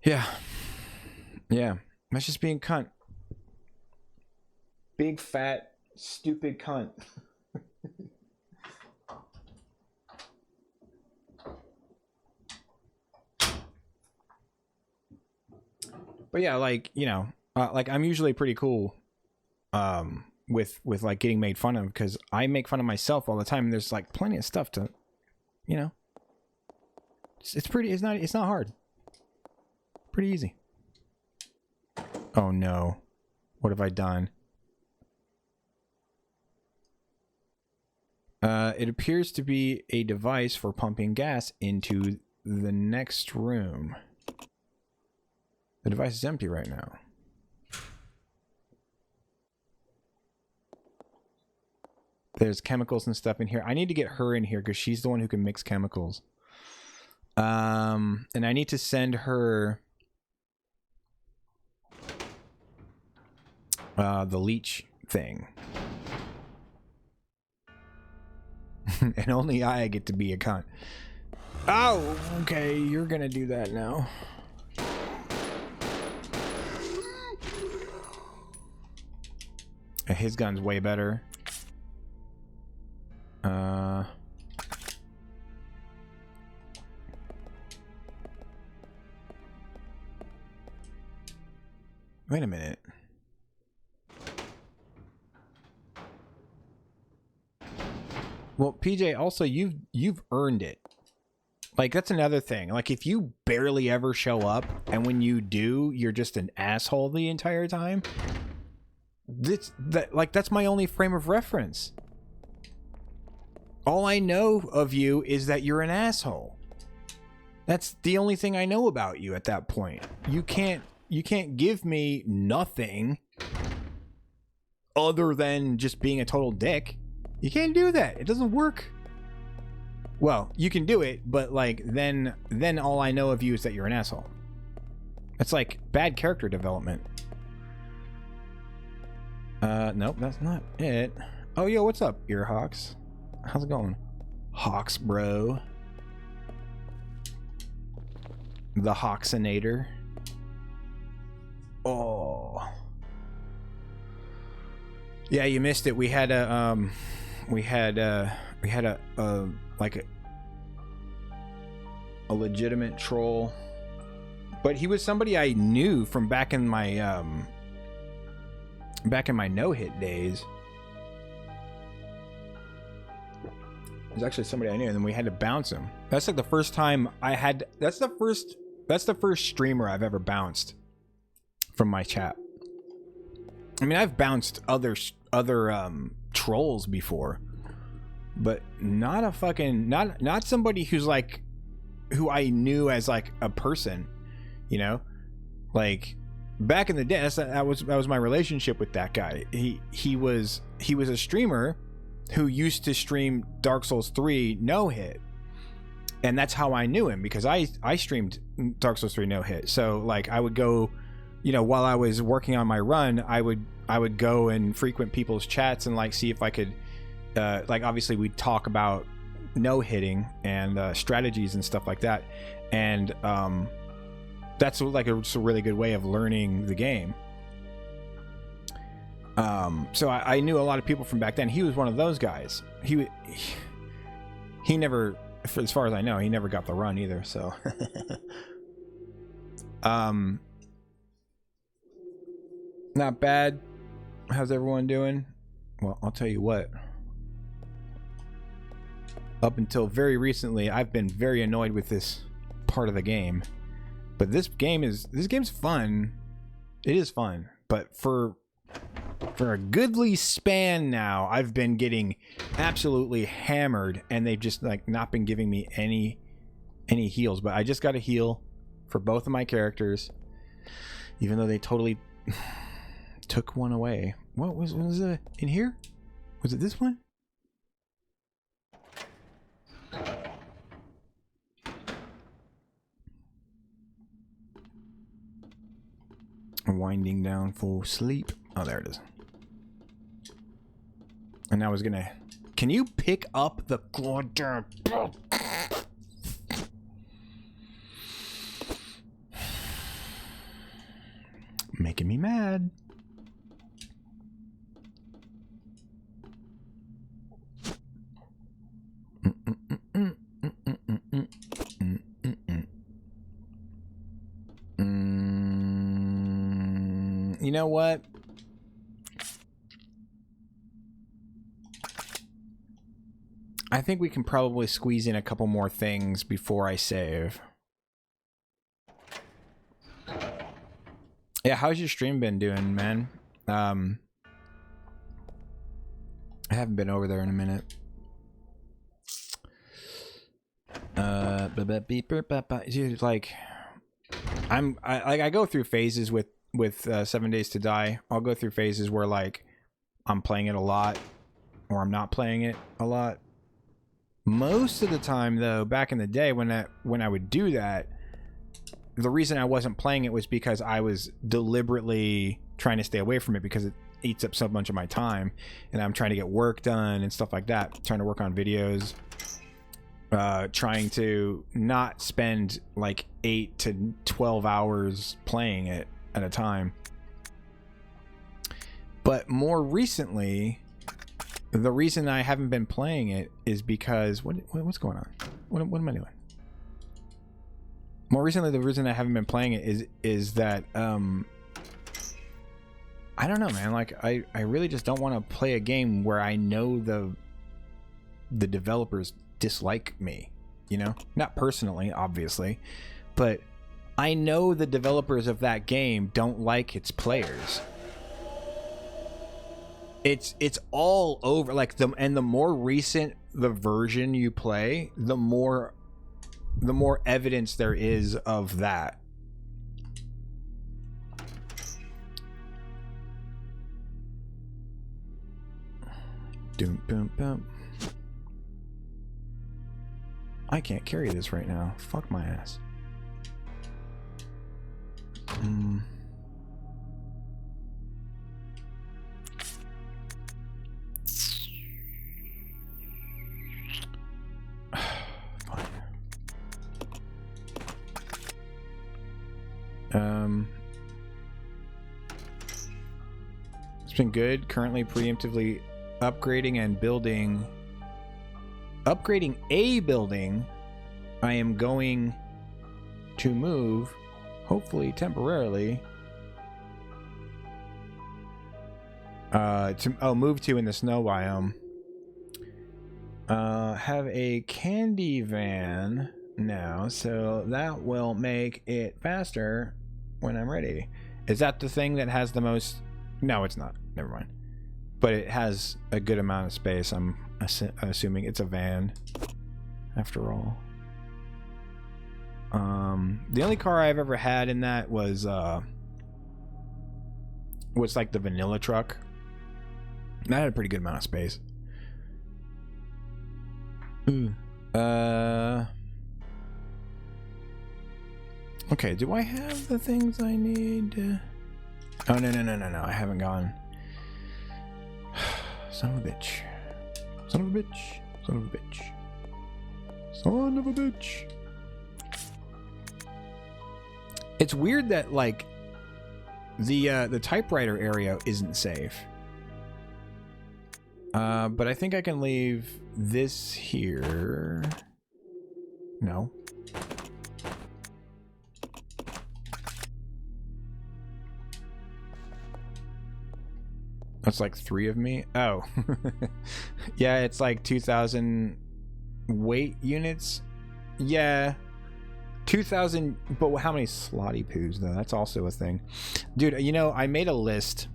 Yeah, that's just being cunt. Big fat stupid cunt. But yeah, like, you know, like, I'm usually pretty cool with like getting made fun of, because I make fun of myself all the time, and there's like plenty of stuff to, you know, it's not hard. Pretty easy. Oh no. What have I done? It appears to be a device for pumping gas into the next room. The device is empty right now. There's chemicals and stuff in here. I need to get her in here because she's the one who can mix chemicals. And I need to send her the leech thing. And only I get to be a cunt. Oh, okay, you're gonna do that now. His gun's way better. Wait a minute. Well, PJ, also you've earned it. Like, that's another thing. Like, if you barely ever show up, and when you do, you're just an asshole the entire time. That's my only frame of reference. All I know of you is that you're an asshole. That's the only thing I know about you at that point. You can't give me nothing other than just being a total dick. You can't do that. It doesn't work. Well, you can do it, but like then all I know of you is that you're an asshole. That's like bad character development. Nope, that's not it. Oh, yo, what's up, Earhawks? How's it going? Hawks, bro. The Hawksinator. Oh. Yeah, you missed it. We had a like a legitimate troll, but he was somebody I knew from back in my no-hit days. It was actually somebody I knew, and then we had to bounce him. That's like the first time I had. That's the first streamer I've ever bounced from my chat. I mean, I've bounced other trolls before, but not a fucking not somebody who's like who I knew as like a person, you know, like back in the day. That was my relationship with that guy. He was a streamer who used to stream Dark Souls 3 no hit, and that's how I knew him, because I streamed Dark Souls 3 no hit. So like I would go, you know, while I was working on my run, I would go and frequent people's chats and like see if I could like, obviously we'd talk about no hitting and strategies and stuff like that, and that's like a really good way of learning the game. So I knew a lot of people from back then. He was one of those guys. He never, as far as I know, he never got the run either. So not bad. How's everyone doing? Well, I'll tell you what. Up until very recently, I've been very annoyed with this part of the game. But this game's fun. It is fun. But for a goodly span now, I've been getting absolutely hammered, and they've just like not been giving me any heals. But I just got a heal for both of my characters, even though they totally took one away. What was it in here? Was it this one? Winding down for sleep. Oh, there it is. And I was gonna... Can you pick up the goddamn... Making me mad. You know what? I think we can probably squeeze in a couple more things before I save. Yeah, how's your stream been doing, man? I haven't been over there in a minute. Dude, like, I go through phases with 7 Days to Die. I'll go through phases where like I'm playing it a lot, or I'm not playing it a lot. Most of the time, though, back in the day when I would do that, the reason I wasn't playing it was because I was deliberately trying to stay away from it because it eats up so much of my time, and I'm trying to get work done and stuff like that, trying to work on videos, trying to not spend like 8 to 12 hours playing it at a time. But more recently, the reason I haven't been playing it is because what's going on? What am I doing? More recently, the reason I haven't been playing it is that I don't know, man. Like I really just don't want to play a game where I know the developers dislike me. You know, not personally, obviously, but I know the developers of that game don't like its players. It's all over. Like the more recent the version you play, the more evidence there is of that. Doom, boom, boom. I can't carry this right now. Fuck my ass. It's been good. Currently preemptively upgrading and building. Upgrading a building. I am going to move, hopefully temporarily, move to in the snow biome. Have a candy van now, so that will make it faster when I'm ready. Is that the thing that has the most? No, it's not. Never mind. But it has a good amount of space. I'm assuming it's a van, after all. The only car I've ever had in that was like the vanilla truck. That had a pretty good amount of space. Okay, do I have the things I need? Oh, no, I haven't gone. Son of a bitch. Son of a bitch. Son of a bitch. Son of a bitch. It's weird that, like, the typewriter area isn't safe. But I think I can leave this here. No. That's like 3 of me. Oh. Yeah, it's like 2,000 weight units. Yeah. 2,000, but how many slotty poos though? That's also a thing. Dude, you know, I made a list.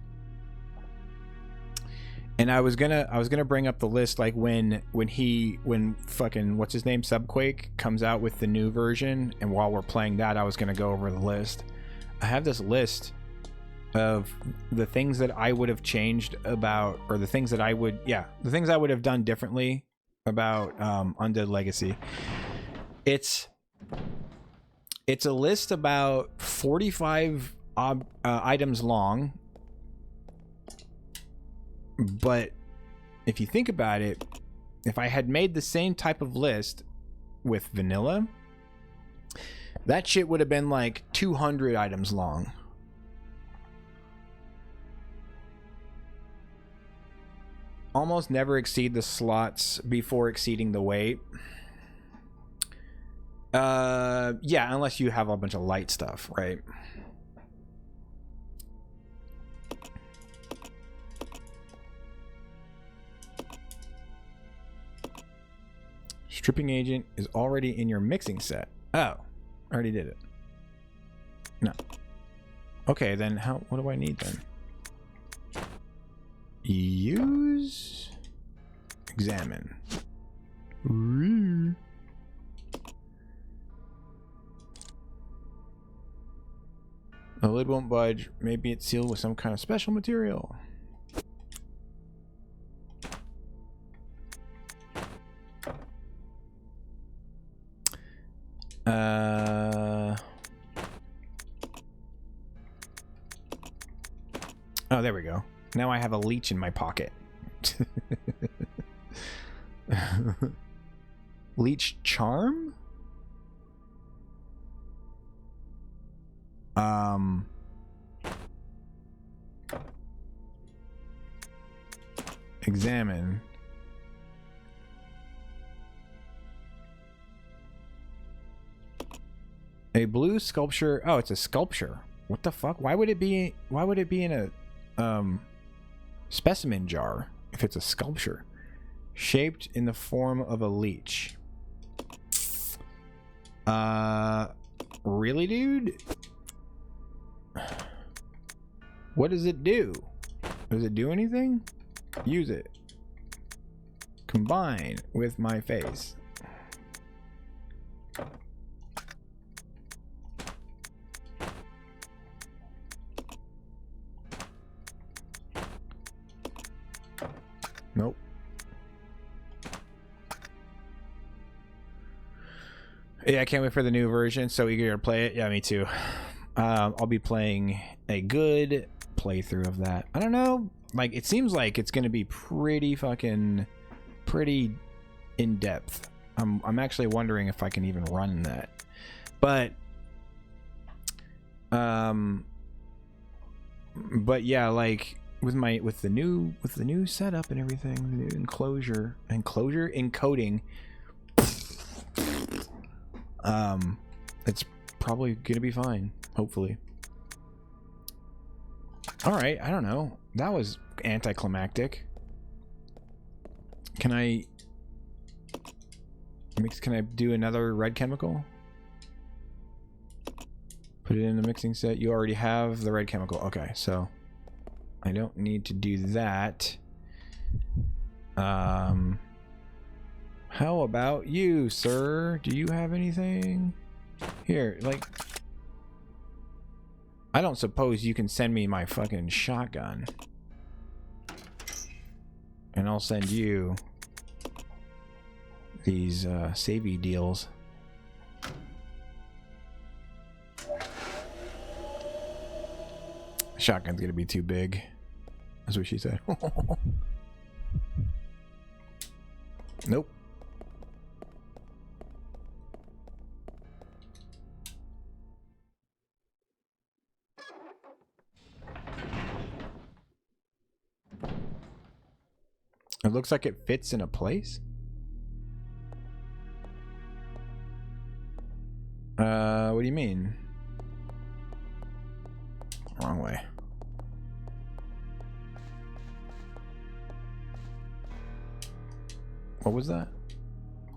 And I was gonna bring up the list like when fucking what's his name, Subquake, comes out with the new version, and while we're playing that, I was gonna go over the list. I have this list of the things that I would have changed about, or the things that I would, the things I would have done differently about Undead Legacy. It's a list about 45 items long. But if you think about it, if I had made the same type of list with vanilla, that shit would have been like 200 items long. Almost never exceed the slots before exceeding the weight. Yeah, unless you have a bunch of light stuff, right? Stripping agent is already in your mixing set. Oh, I already did it. No. Okay, then what do I need then? Use... Examine. The lid won't budge. Maybe it's sealed with some kind of special material. Oh, there we go. Now I have a leech in my pocket. Leech charm? Examine. A blue sculpture. Oh, it's a sculpture. What the fuck? Why would it be in a specimen jar if it's a sculpture? Shaped in the form of a leech. Really, dude? What does it do? Does it do anything? Use it. Combine with my face. Nope. Yeah, I can't wait for the new version. So eager to play it. Yeah, me too. I'll be playing a good playthrough of that. I don't know. Like, it seems like it's going to be pretty in depth. I'm actually wondering if I can even run that. But yeah, like with the new setup and everything, the new encoding, it's probably gonna be fine, hopefully. All right, I don't know. That was anticlimactic. Can I do another red chemical? Put it in the mixing set. You already have the red chemical. Okay, so I don't need to do that. How about you, sir? Do you have anything? Here, like... I don't suppose you can send me my fucking shotgun. And I'll send you these savey deals. Shotgun's gonna be too big. That's what she said. Nope. It looks like it fits in a place. What do you mean? Wrong way. What was that?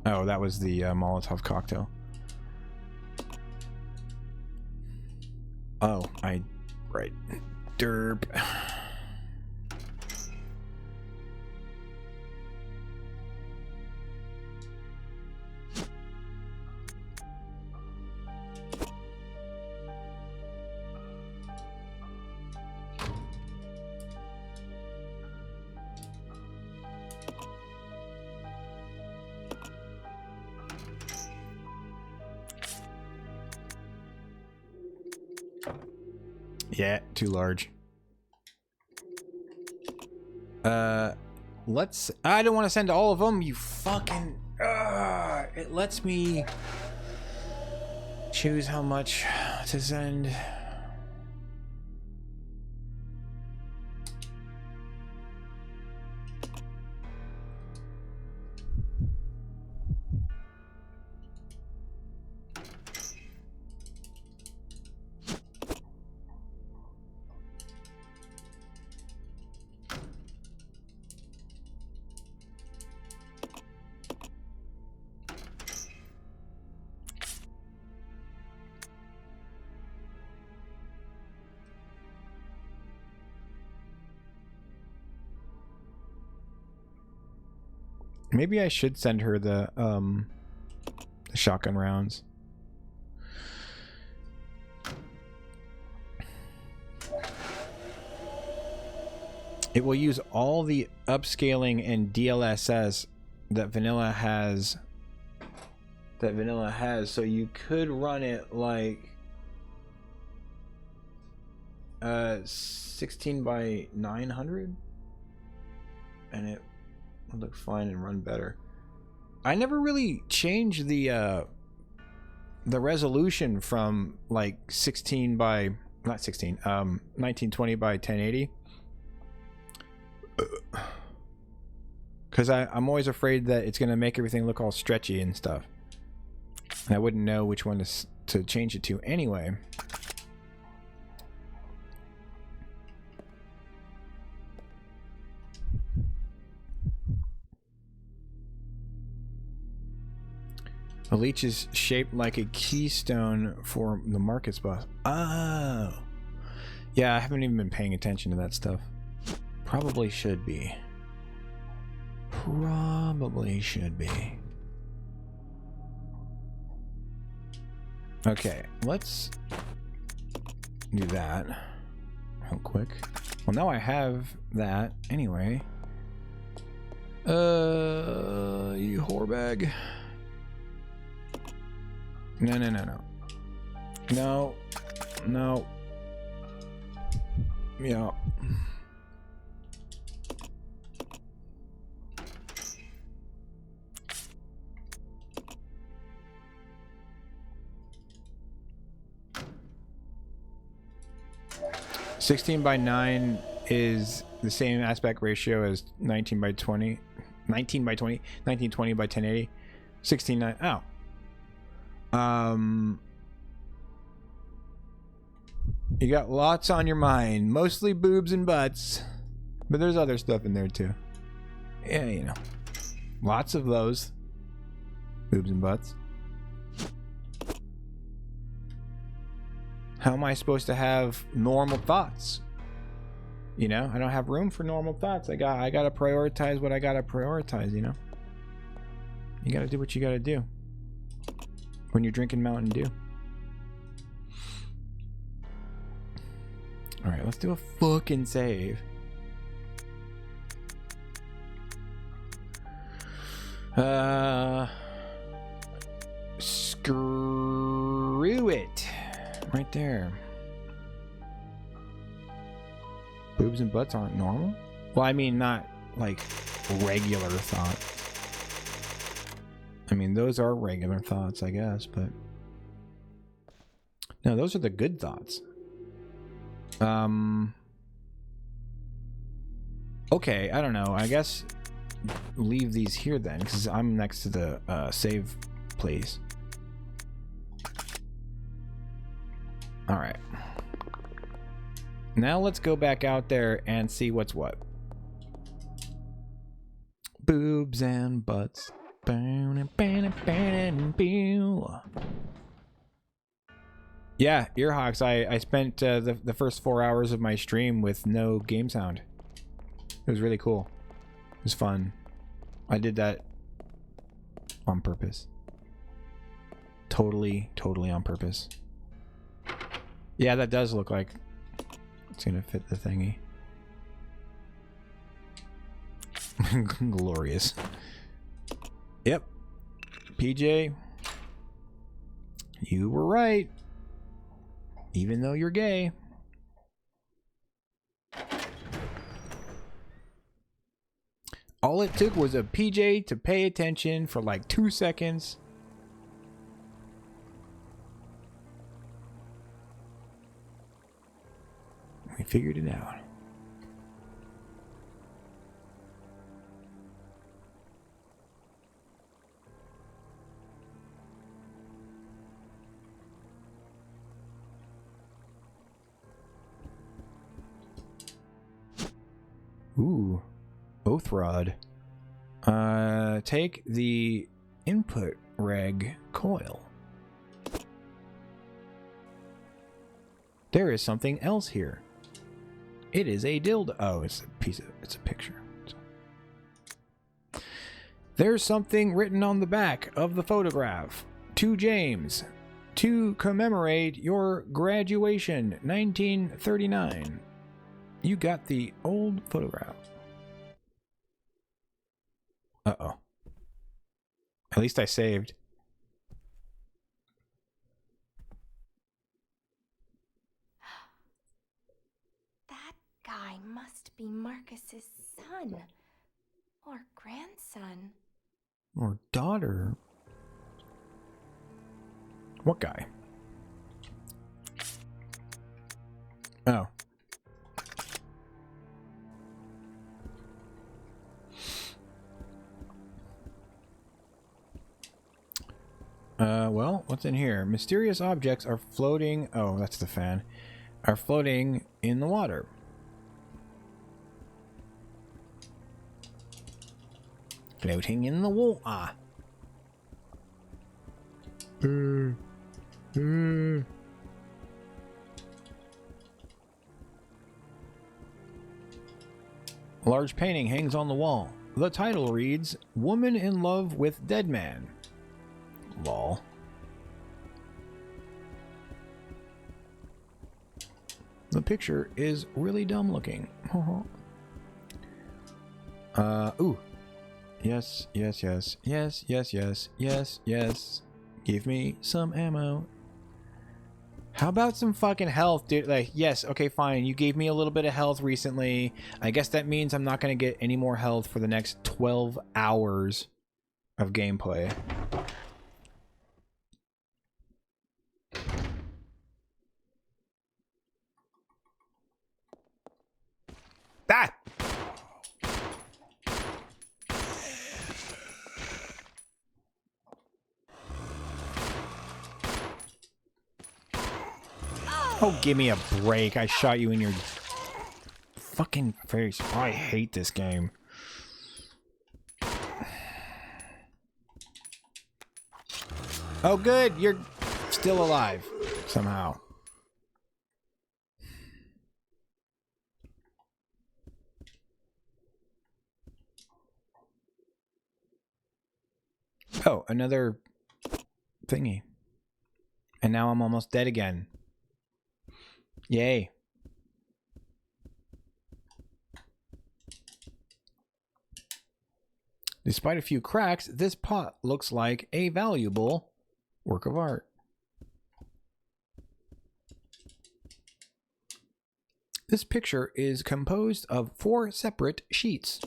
Oh, that was the Molotov cocktail. Oh, right. Derp. Yeah, too large. Let's... I don't want to send all of them, you fucking... it lets me choose how much to send. Maybe I should send her the shotgun rounds. It will use all the upscaling and DLSS that vanilla has. So you could run it like 16 by 900 and it would look fine and run better. I never really changed the resolution from like 16 by 1920 by 1080 because I'm always afraid that it's gonna make everything look all stretchy and stuff. And I wouldn't know which one to change it to anyway. A leech is shaped like a keystone for the market's boss. Oh. Yeah, I haven't even been paying attention to that stuff. Probably should be. Probably should be. Okay, let's do that real quick. Well, now I have that anyway. You whorebag. No. Yeah. 16 by 9 is the same aspect ratio as 19 by 20. 1920 by 1080. 16:9. Oh. You got lots on your mind, mostly boobs and butts, but there's other stuff in there too. Yeah, you know, lots of those boobs and butts. How am I supposed to have normal thoughts? You know, I don't have room for normal thoughts. I gotta prioritize what I gotta prioritize. You know, you gotta do what you gotta do when you're drinking Mountain Dew. All right, let's do a fucking save. Screw it. Right there. Boobs and butts aren't normal? Well, I mean, not like regular thoughts. I mean, those are regular thoughts, I guess, but no, those are the good thoughts. Okay, I don't know. I guess leave these here then, because I'm next to the save place. All right. Now let's go back out there and see what's what. Boobs and butts. Yeah, Earhawks. I spent the first 4 hours of my stream with no game sound. It was really cool. It was fun. I did that on purpose. Totally on purpose. Yeah, that does look like it's gonna fit the thingy. Glorious. Yep. PJ, you were right. Even though you're gay. All it took was a PJ to pay attention for like 2 seconds. We figured it out. Ooh, oath rod. Take the input reg coil. There is something else here. It is a dildo. Oh, it's a picture. There's something written on the back of the photograph. To James. To commemorate your graduation, 1939. You got the old photograph. Uh-oh. At least I saved. That guy must be Marcus's son. Or grandson. Or daughter. What guy? Oh. Well, what's in here? Mysterious objects are floating... Oh, that's the fan. Are floating in the water. Floating in the water. A large painting hangs on the wall. The title reads, Woman in Love with Dead Man. Lol. The picture is really dumb looking. Ooh. Yes, yes, yes. Yes, yes, yes. Yes, yes. Give me some ammo. How about some fucking health, dude? Like, yes, okay, fine. You gave me a little bit of health recently. I guess that means I'm not going to get any more health for the next 12 hours of gameplay. Ah! Oh, give me a break. I shot you in your fucking face. Oh, I hate this game. Oh, good. You're still alive. Somehow. Oh, another thingy. And now I'm almost dead again. Yay. Despite a few cracks, this pot looks like a valuable work of art. This picture is composed of 4 separate sheets.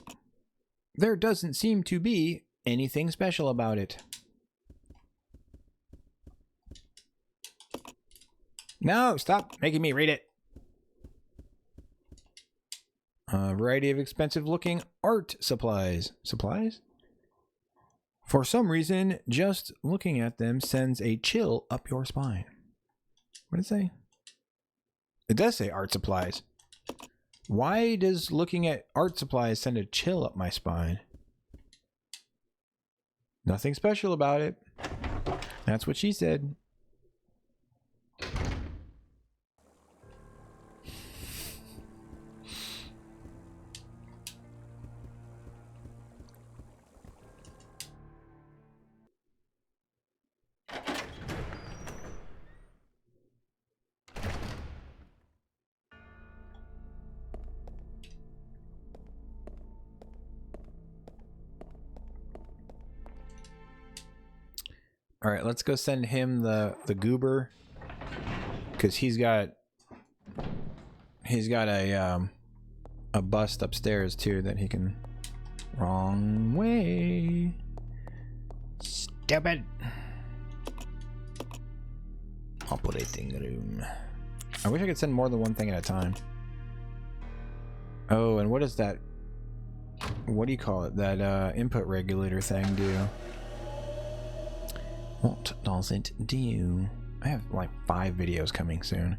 There doesn't seem to be anything special about it. No, stop making me read it. A variety of expensive looking art supplies. Supplies? For some reason, just looking at them sends a chill up your spine. What did it say? It does say art supplies. Why does looking at art supplies send a chill up my spine? Nothing special about it. That's what she said. All right, let's go send him the goober, because he's got a bust upstairs too that he can. Wrong way. Stupid. Operating room. I wish I could send more than one thing at a time. Oh, and what is that? What do you call it? That input regulator thing do? What does it do? I have like 5 videos coming soon.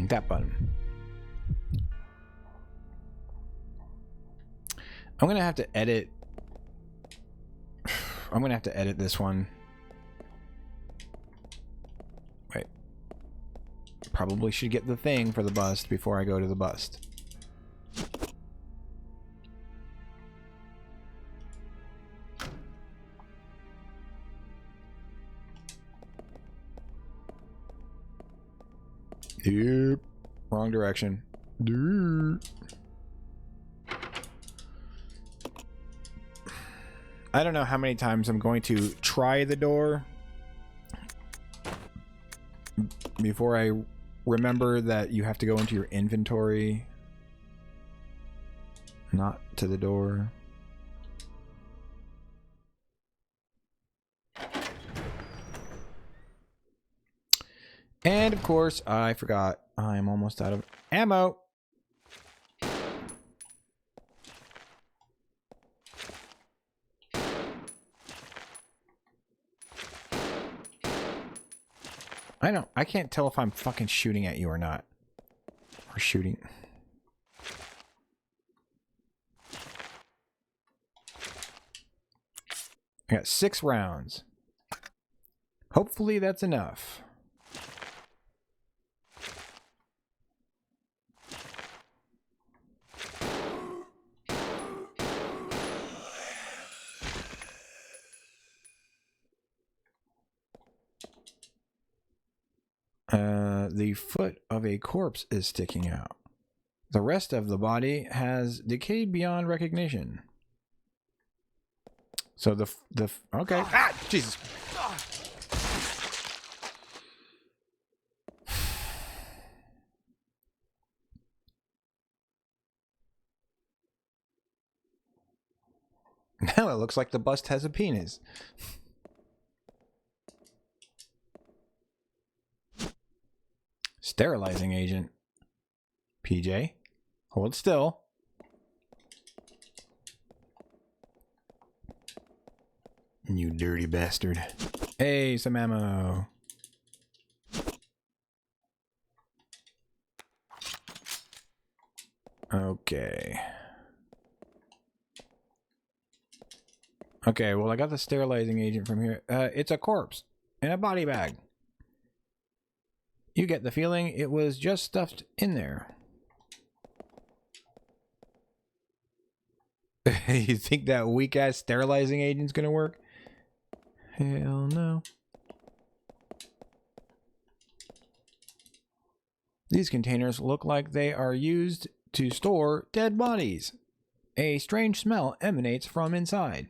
That button. I'm gonna have to edit. I'm gonna have to edit this one. Wait. Probably should get the thing for the bust before I go to the bust. Yep. Wrong direction. I don't know how many times I'm going to try the door before I remember that you have to go into your inventory, not to the door. And of course, I forgot. I'm almost out of ammo. I can't tell if I'm fucking shooting at you or not. Or shooting. I got 6 rounds. Hopefully that's enough. The foot of a corpse is sticking out. The rest of the body has decayed beyond recognition. So okay. Ah, Jesus. Now it looks like the bust has a penis. Sterilizing agent. PJ, hold still. You dirty bastard. Hey, some ammo. Okay. Okay, well, I got the sterilizing agent from here. It's a corpse in a body bag. You get the feeling it was just stuffed in there. You think that weak-ass sterilizing agent's gonna work? Hell no. These containers look like they are used to store dead bodies. A strange smell emanates from inside.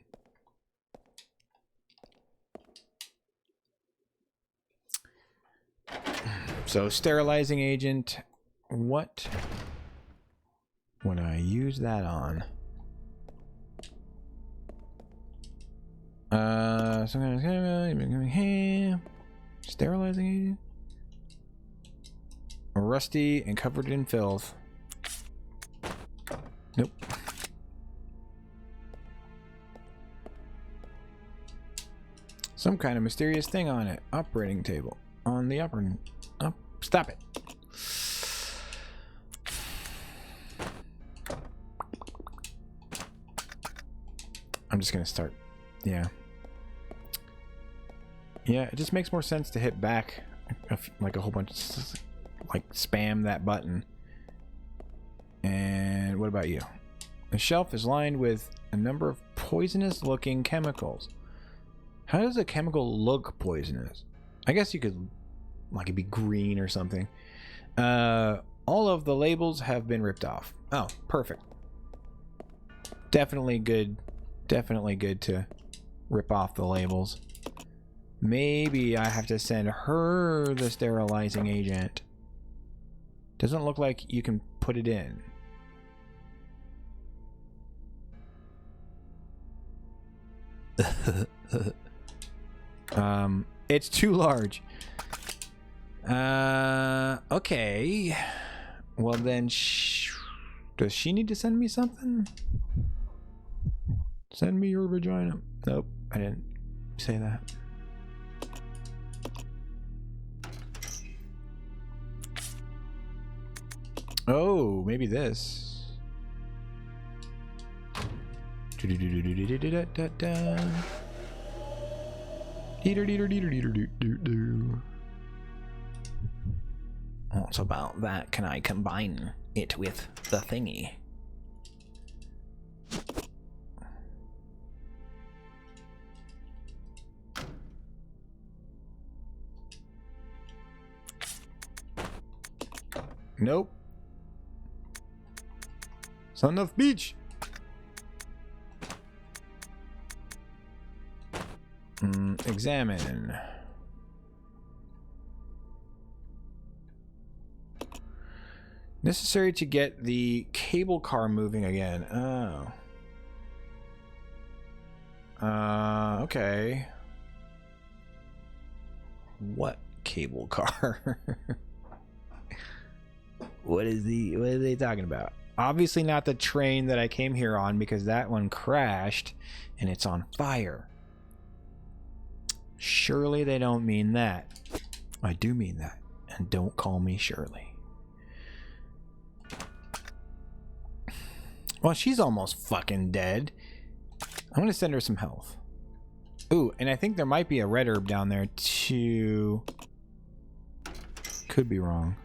So, sterilizing agent, what would I use that on? Sterilizing agent? Rusty and covered in filth. Nope. Some kind of mysterious thing on it. Operating table. On the operating... Oh, stop it. I'm just gonna start. Yeah. Yeah, it just makes more sense to hit back like a whole bunch of, like, spam that button. And what about you? The shelf is lined with a number of poisonous looking chemicals. How does a chemical look poisonous? I guess you could, like, it'd be green or something. All of the labels have been ripped off. Oh, perfect. Definitely good to rip off the labels. Maybe I have to send her the sterilizing agent. Doesn't look like you can put it in. It's too large. Okay. Well then, does she need to send me something? Send me your vagina. Nope, I didn't say that. Oh, maybe this. Oh, it's about that. Can I combine it with the thingy? Nope. Son of Beach. Examine. Necessary to get the cable car moving again. Oh. Okay. What cable car? What are they talking about? Obviously not the train that I came here on, because that one crashed and it's on fire. Surely they don't mean that. I do mean that. And don't call me Shirley. Well, she's almost fucking dead. I'm gonna send her some health. Ooh, and I think there might be a red herb down there too. Could be wrong.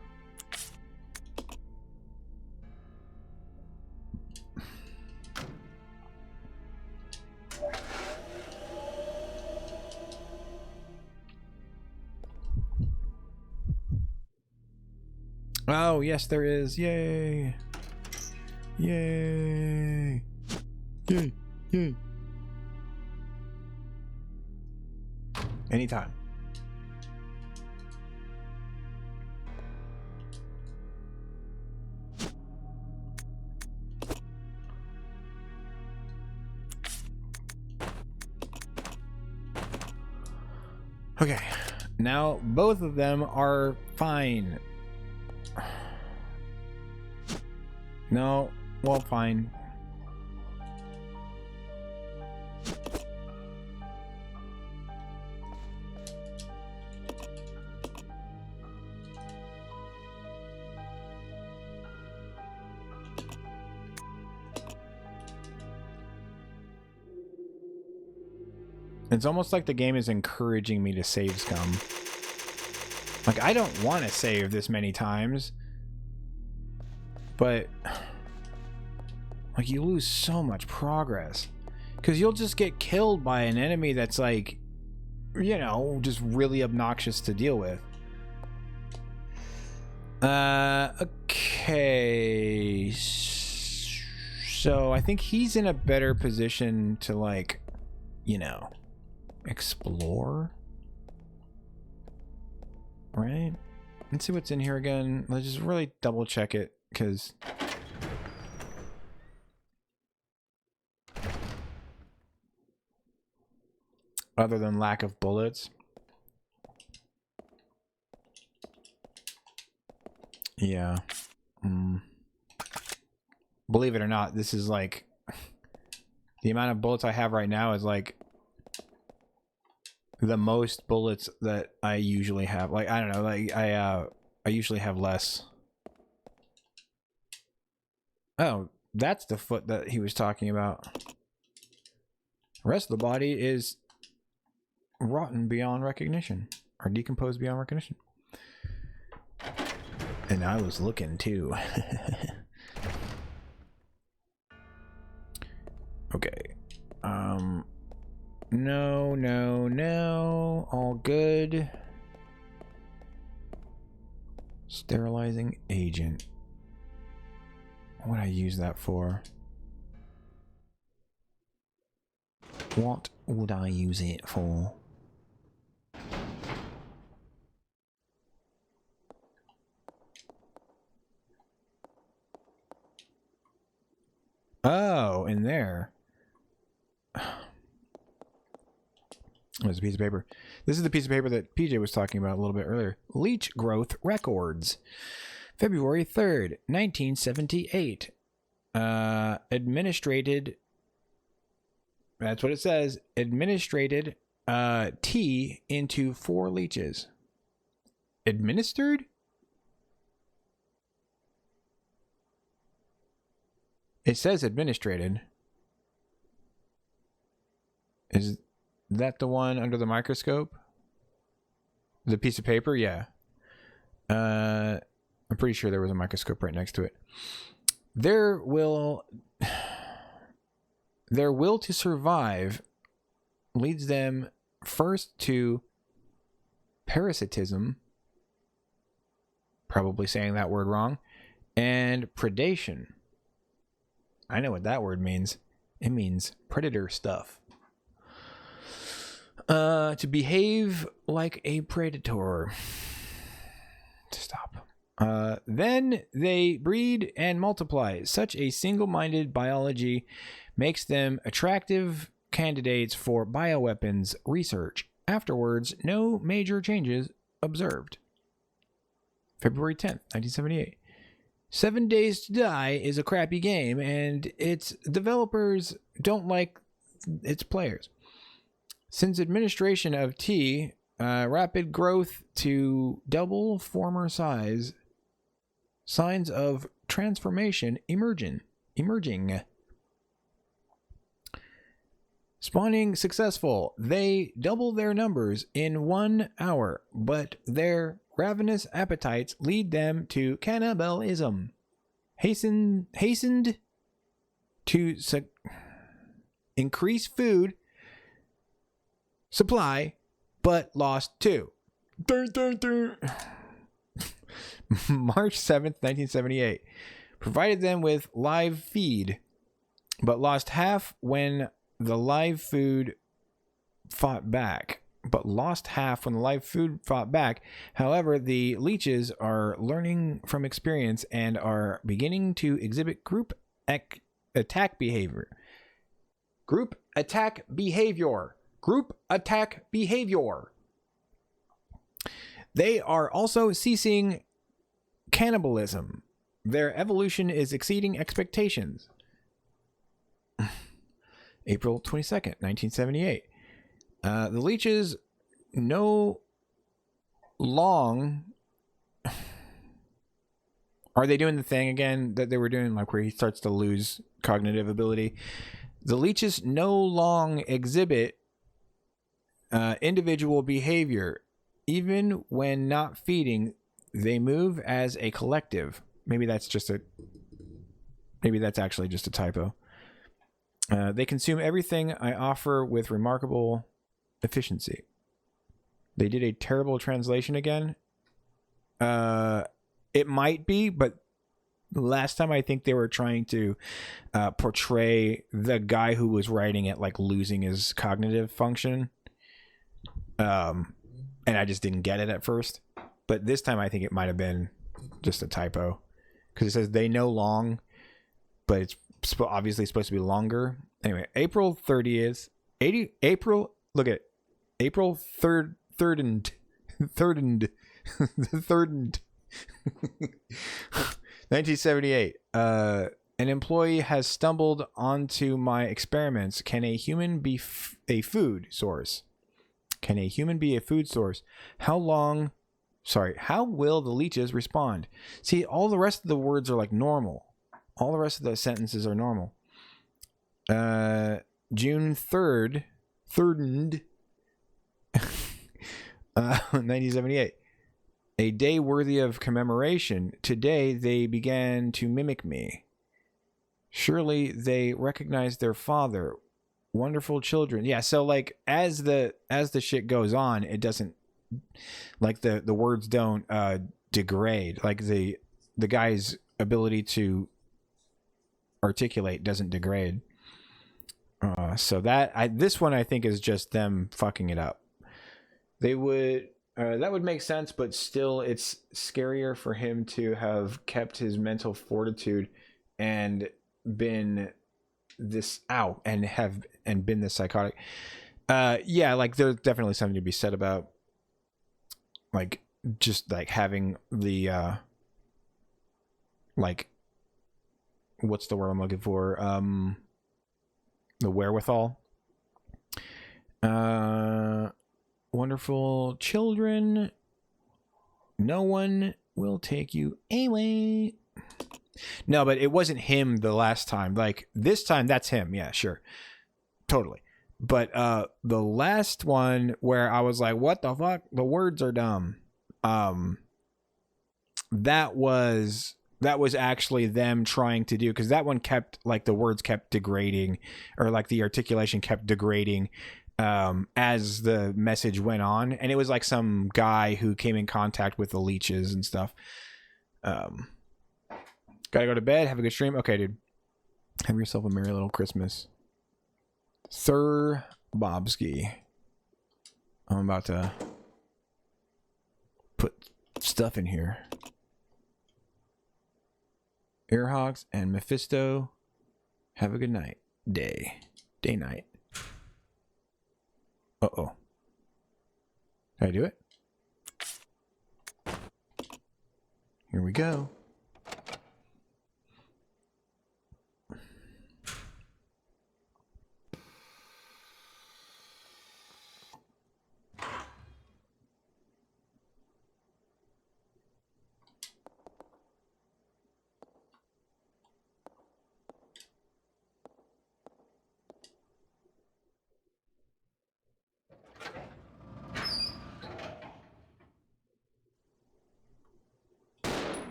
Oh, yes, there is. Yay. Yay. Yay. Yay. Anytime. Okay. Now both of them are fine. No, well, fine. It's almost like the game is encouraging me to save scum. Like, I don't want to save this many times. But, like, you lose so much progress. Because you'll just get killed by an enemy that's, like, you know, just really obnoxious to deal with. Okay. So, I think he's in a better position to, like, you know, explore. Right? Let's see what's in here again. Let's just really double check it. Because other than lack of bullets, yeah, believe it or not, this is like the amount of bullets I have right now is like the most bullets that I usually have. Like, I don't know, like I usually have less. Oh, that's the foot that he was talking about. The rest of the body is rotten beyond recognition, or decomposed beyond recognition. And I was looking too. Okay. No, no, no. All good. Sterilizing agent. What would I use that for? What would I use it for? Oh, in there. There's a piece of paper. This is the piece of paper that PJ was talking about a little bit earlier. Leech growth records. February 3rd, 1978. Administrated. That's what it says. Administrated T into 4 leeches. Administered? It says administrated. Is that the one under the microscope? The piece of paper? Yeah. I'm pretty sure there was a microscope right next to it. Their will to survive leads them first to parasitism, probably saying that word wrong, and predation. I know what that word means. It means predator stuff. To behave like a predator. Stop. Then they breed and multiply. Such a single-minded biology makes them attractive candidates for bioweapons research. Afterwards, no major changes observed. February 10th, 1978. 7 Days to Die is a crappy game, and its developers don't like its players. Since administration of T, rapid growth to double former size, signs of transformation emerging. Spawning successful. They double their numbers in 1 hour, but their ravenous appetites lead them to cannibalism. Hastened to increase food supply, but lost too. March 7th, 1978. Provided them with live feed, but lost half when the live food fought back. However, the leeches are learning from experience and are beginning to exhibit group attack behavior. They are also ceasing cannibalism. Their evolution is exceeding expectations. April 22nd, 1978. The leeches no long... Are they doing the thing again that they were doing, like where he starts to lose cognitive ability? The leeches no long exhibit individual behavior. Even when not feeding, they move as a collective. Maybe that's actually just a typo. They consume everything I offer with remarkable efficiency. They did a terrible translation again. It might be, but last time I think they were trying to portray the guy who was writing it like losing his cognitive function. And I just didn't get it at first. But this time I think it might have been just a typo. Because it says they know long, but it's obviously supposed to be longer. Anyway, April 30th. Look at April 3rd and 1978. An employee has stumbled onto my experiments. Can a human be a food source? How will the leeches respond? See, all the rest of the words are like normal. All the rest of the sentences are normal. June 3rd, 1978. A day worthy of commemoration. Today they began to mimic me. Surely they recognize their father. Wonderful children. Yeah, so like as the shit goes on, it doesn't, like the words don't degrade. Like the guy's ability to articulate doesn't degrade. So this one I think is just them fucking it up. They would that would make sense, but still it's scarier for him to have kept his mental fortitude and been this out and been this psychotic. Yeah, like there's definitely something to be said about like just like having the like what's the word I'm looking for? The wherewithal. Wonderful children. No one will take you away. No, but it wasn't him the last time. Like this time, that's him. Yeah, sure. Totally. But the last one where I was like, what the fuck? The words are dumb. That was actually them trying to do, because that one kept, like, the words kept degrading, or like the articulation kept degrading as the message went on. And it was like some guy who came in contact with the leeches and stuff. Gotta go to bed. Have a good stream. Okay, dude. Have yourself a merry little Christmas. Sir Bobski. I'm about to put stuff in here. Airhogs and Mephisto. Have a good night. Day. Day night. Uh-oh. Did I do it? Here we go.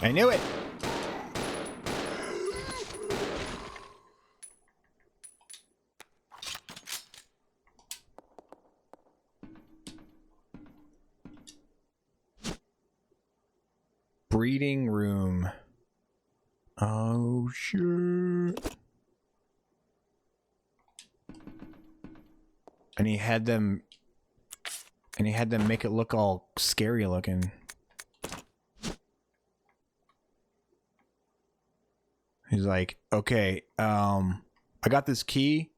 I knew it. Breeding room. Oh, shit. And he had them make it look all scary looking. He's like, okay, I got this key.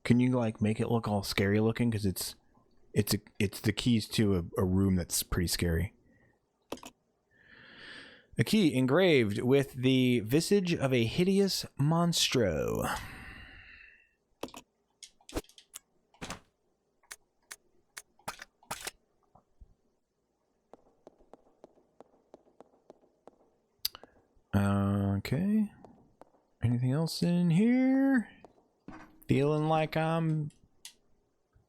Can you like make it look all scary looking? Because it's the keys to a room that's pretty scary. A key engraved with the visage of a hideous monstro. Okay. Anything else in here? Feeling like I'm...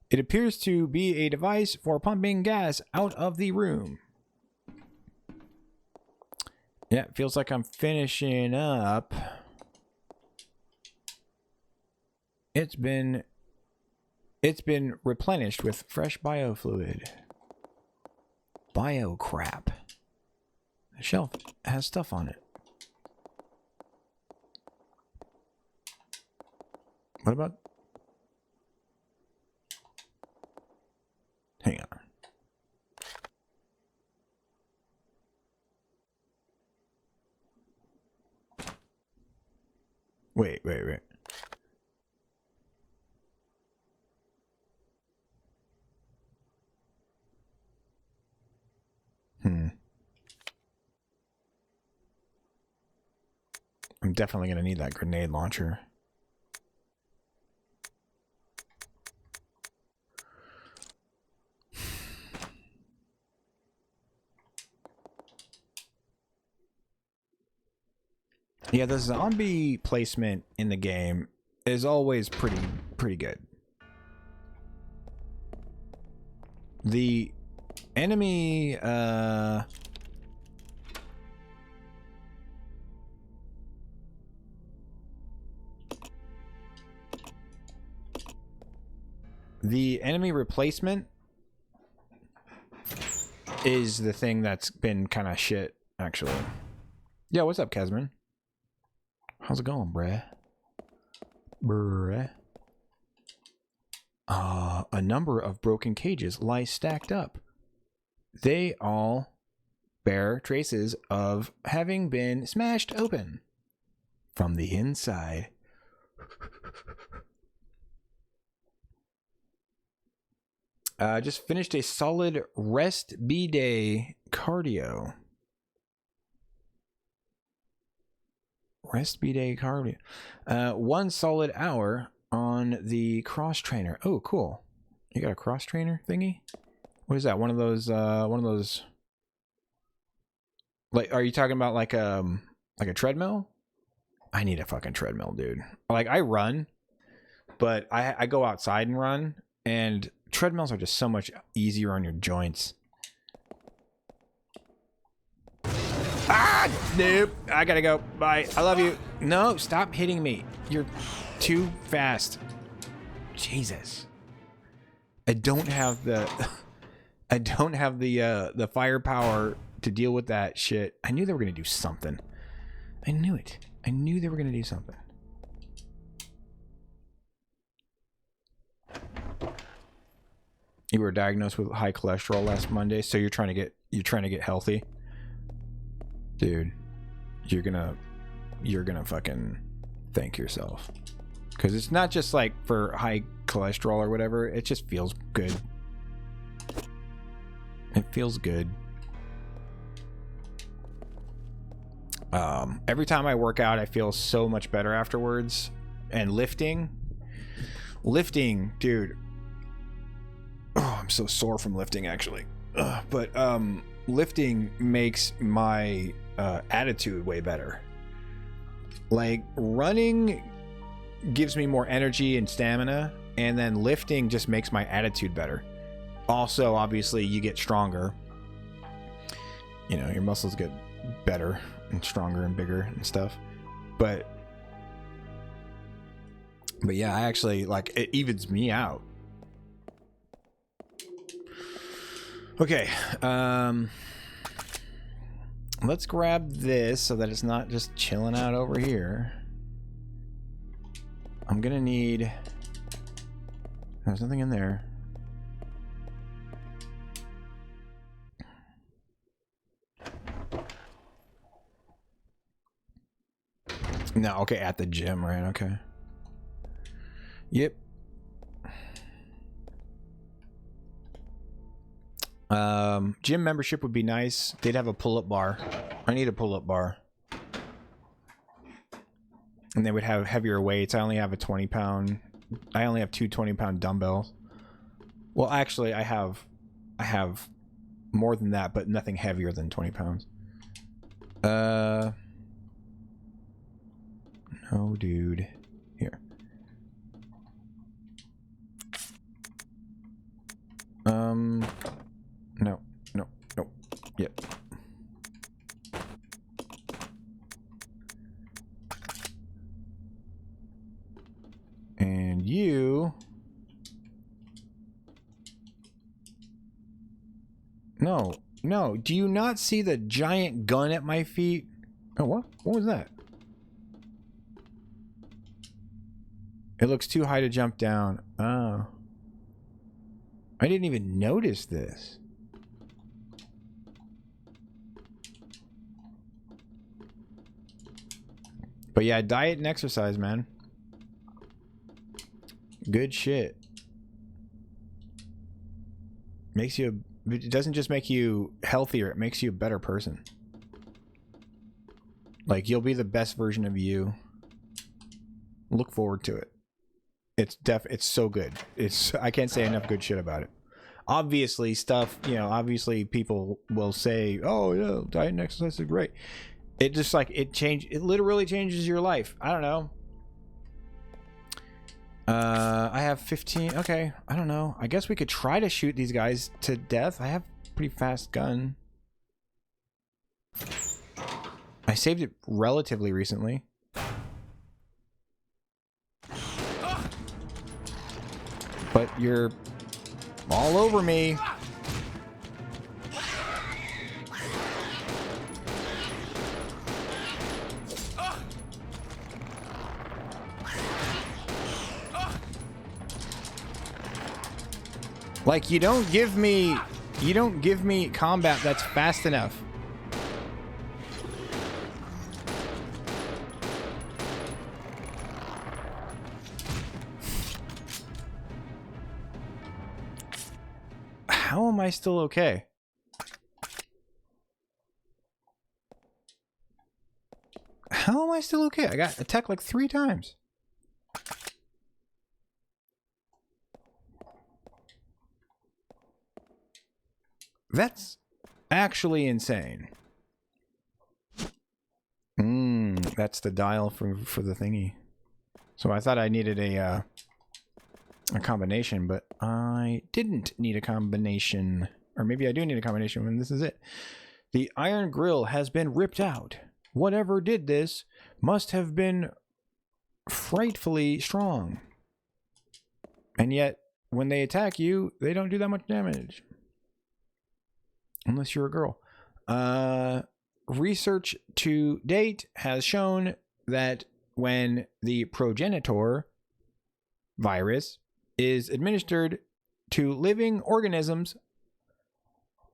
It appears to be a device for pumping gas out of the room. Yeah, it feels like I'm finishing up. It's been replenished with fresh biofluid. Bio crap. The shelf has stuff on it. What about... Hang on. Wait. I'm definitely going to need that grenade launcher. Yeah, the zombie placement in the game is always pretty good. The enemy replacement is the thing that's been kind of shit, actually. Yeah, what's up, Kesman? How's it going, bruh? A number of broken cages lie stacked up. They all bear traces of having been smashed open from the inside. Just finished a solid rest B-day cardio. Rest B-day cardio. 1 solid hour on the cross trainer. Oh, cool. You got a cross trainer thingy? What is that? One of those like, are you talking about like a treadmill? I need a fucking treadmill, dude. Like, I run, but I go outside and run, and treadmills are just so much easier on your joints. Ah, nope. I gotta go. Bye. I love you. No, stop hitting me. You're too fast. Jesus. I don't have the I don't have the firepower to deal with that shit. I knew they were gonna do something. I knew it. I knew they were gonna do something. You were diagnosed with high cholesterol last Monday, so you're trying to get healthy, dude. You're gonna fucking thank yourself, because it's not just like for high cholesterol or whatever. It just feels good. It feels good. Every time I work out, I feel so much better afterwards. And lifting, dude. Oh, I'm so sore from lifting, actually. But lifting makes my attitude way better. Like, running gives me more energy and stamina, and then lifting just makes my attitude better. Also, obviously, you get stronger. You know, your muscles get better and stronger and bigger and stuff. But yeah, I actually, like, it evens me out. Okay, let's grab this so that it's not just chilling out over here. I'm gonna need... There's nothing in there. No, okay, at the gym, right? Okay. Yep. Gym membership would be nice. They'd have a pull-up bar. I need a pull-up bar. And they would have heavier weights. I only have a 20-pound... I only have two 20-pound dumbbells. Well, actually, I have more than that, but nothing heavier than 20 pounds. No, dude. Here. No. Yep. And you... No. Do you not see the giant gun at my feet? Oh, what? What was that? It looks too high to jump down. Oh. I didn't even notice this. But yeah, diet and exercise, man. Good shit. Makes you... It doesn't just make you healthier, it makes you a better person. Like, you'll be the best version of you. Look forward to it. It's so good. I can't say enough good shit about it. Obviously, stuff, you know, obviously people will say, oh, yeah, diet and exercise is great. It just, like, it literally changes your life. I don't know. I have 15. Okay, I don't know. I guess we could try to shoot these guys to death. I have a pretty fast gun. I saved it relatively recently. But you're all over me. Like, you don't give me combat that's fast enough. How am I still okay? How am I still okay? I got attacked like 3 times. That's actually insane. That's the dial for the thingy. So I thought I needed a combination, but I didn't need a combination. Or maybe I do need a combination when this is it. The iron grill has been ripped out. Whatever did this must have been frightfully strong. And yet, when they attack you, they don't do that much damage. unless you're a girl. Research to date has shown that when the progenitor virus is administered to living organisms,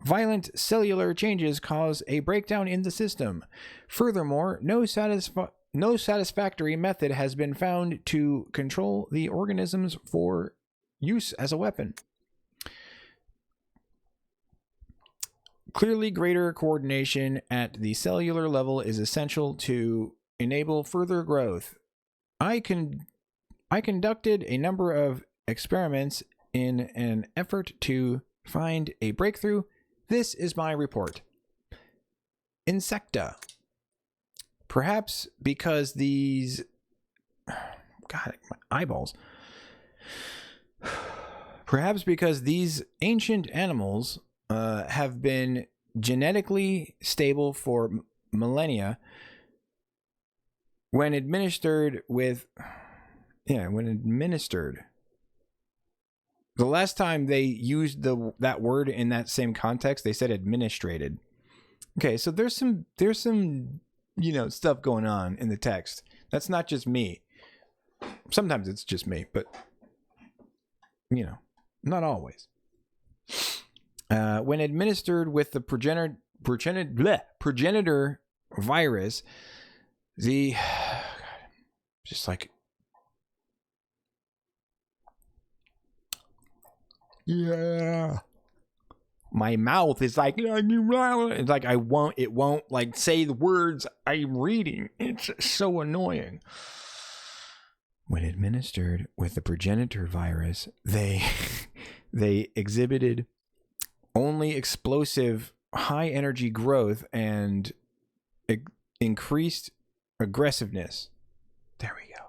violent cellular changes cause a breakdown in the system. Furthermore, no satisfactory method has been found to control the organisms for use as a weapon. Clearly, greater coordination at the cellular level is essential to enable further growth. I conducted a number of experiments in an effort to find a breakthrough. This is my report. Insecta. Perhaps because these... God, my eyeballs. Perhaps because these ancient animals have been genetically stable for millennia, when administered with... Yeah, when administered... The last time they used that word in that same context, they said administrated. Okay, so there's some stuff going on in the text. That's not just me. Sometimes it's just me, but not always. When administered with the progenitor virus, the just like yeah, my mouth is like it's like it won't like say the words I'm reading. It's so annoying. When administered with the progenitor virus, they exhibited only explosive high energy growth and increased aggressiveness. There we go.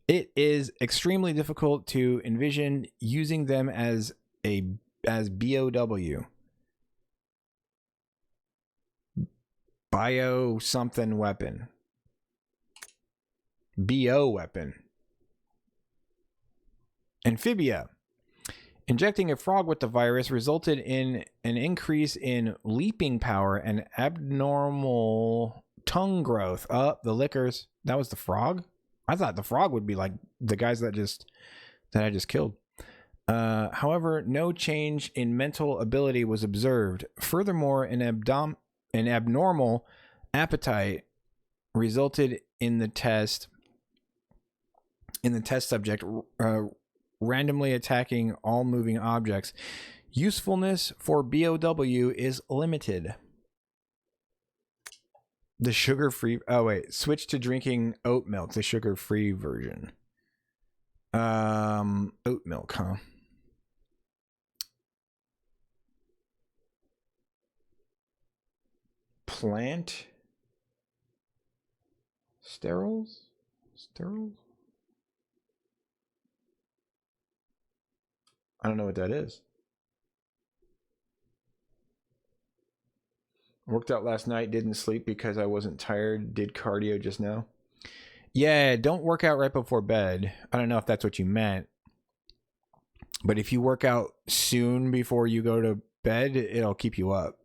It is extremely difficult to envision using them as BOW. Bio something weapon. BO weapon. Amphibia. Injecting a frog with the virus resulted in an increase in leaping power and abnormal tongue growth. The lickers. That was the frog? I thought the frog would be like the guys that I just killed. However, no change in mental ability was observed. Furthermore, an abnormal appetite resulted in the test subject randomly attacking all moving objects. Usefulness for BOW is limited. The sugar-free... Oh, wait. Switch to drinking oat milk, the sugar-free version. Oat milk, huh? Plant... Sterols? I don't know what that is. Worked out last night, didn't sleep because I wasn't tired, did cardio just now. Yeah, don't work out right before bed. I don't know if that's what you meant. But if you work out soon before you go to bed, it'll keep you up.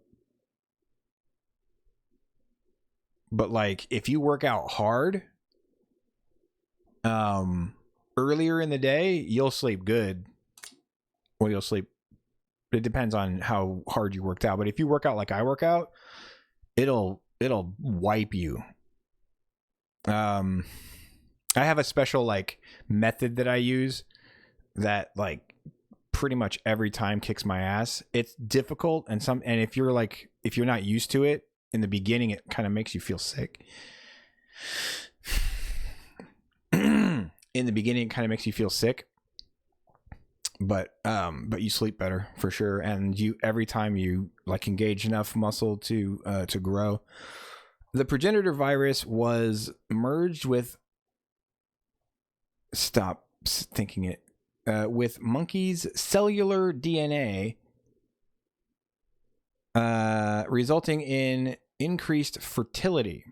But like, if you work out hard, earlier in the day, you'll sleep good. Well, you'll sleep. It depends on how hard you worked out. But if you work out like I work out, it'll wipe you. I have a special like method that I use that like pretty much every time kicks my ass. It's difficult and if you're not used to it in the beginning, it kind of makes you feel sick. In the beginning, it kind of makes you feel sick. But you sleep better for sure, and every time you like engage enough muscle to grow. The progenitor virus was merged with with monkeys' cellular DNA, resulting in increased fertility.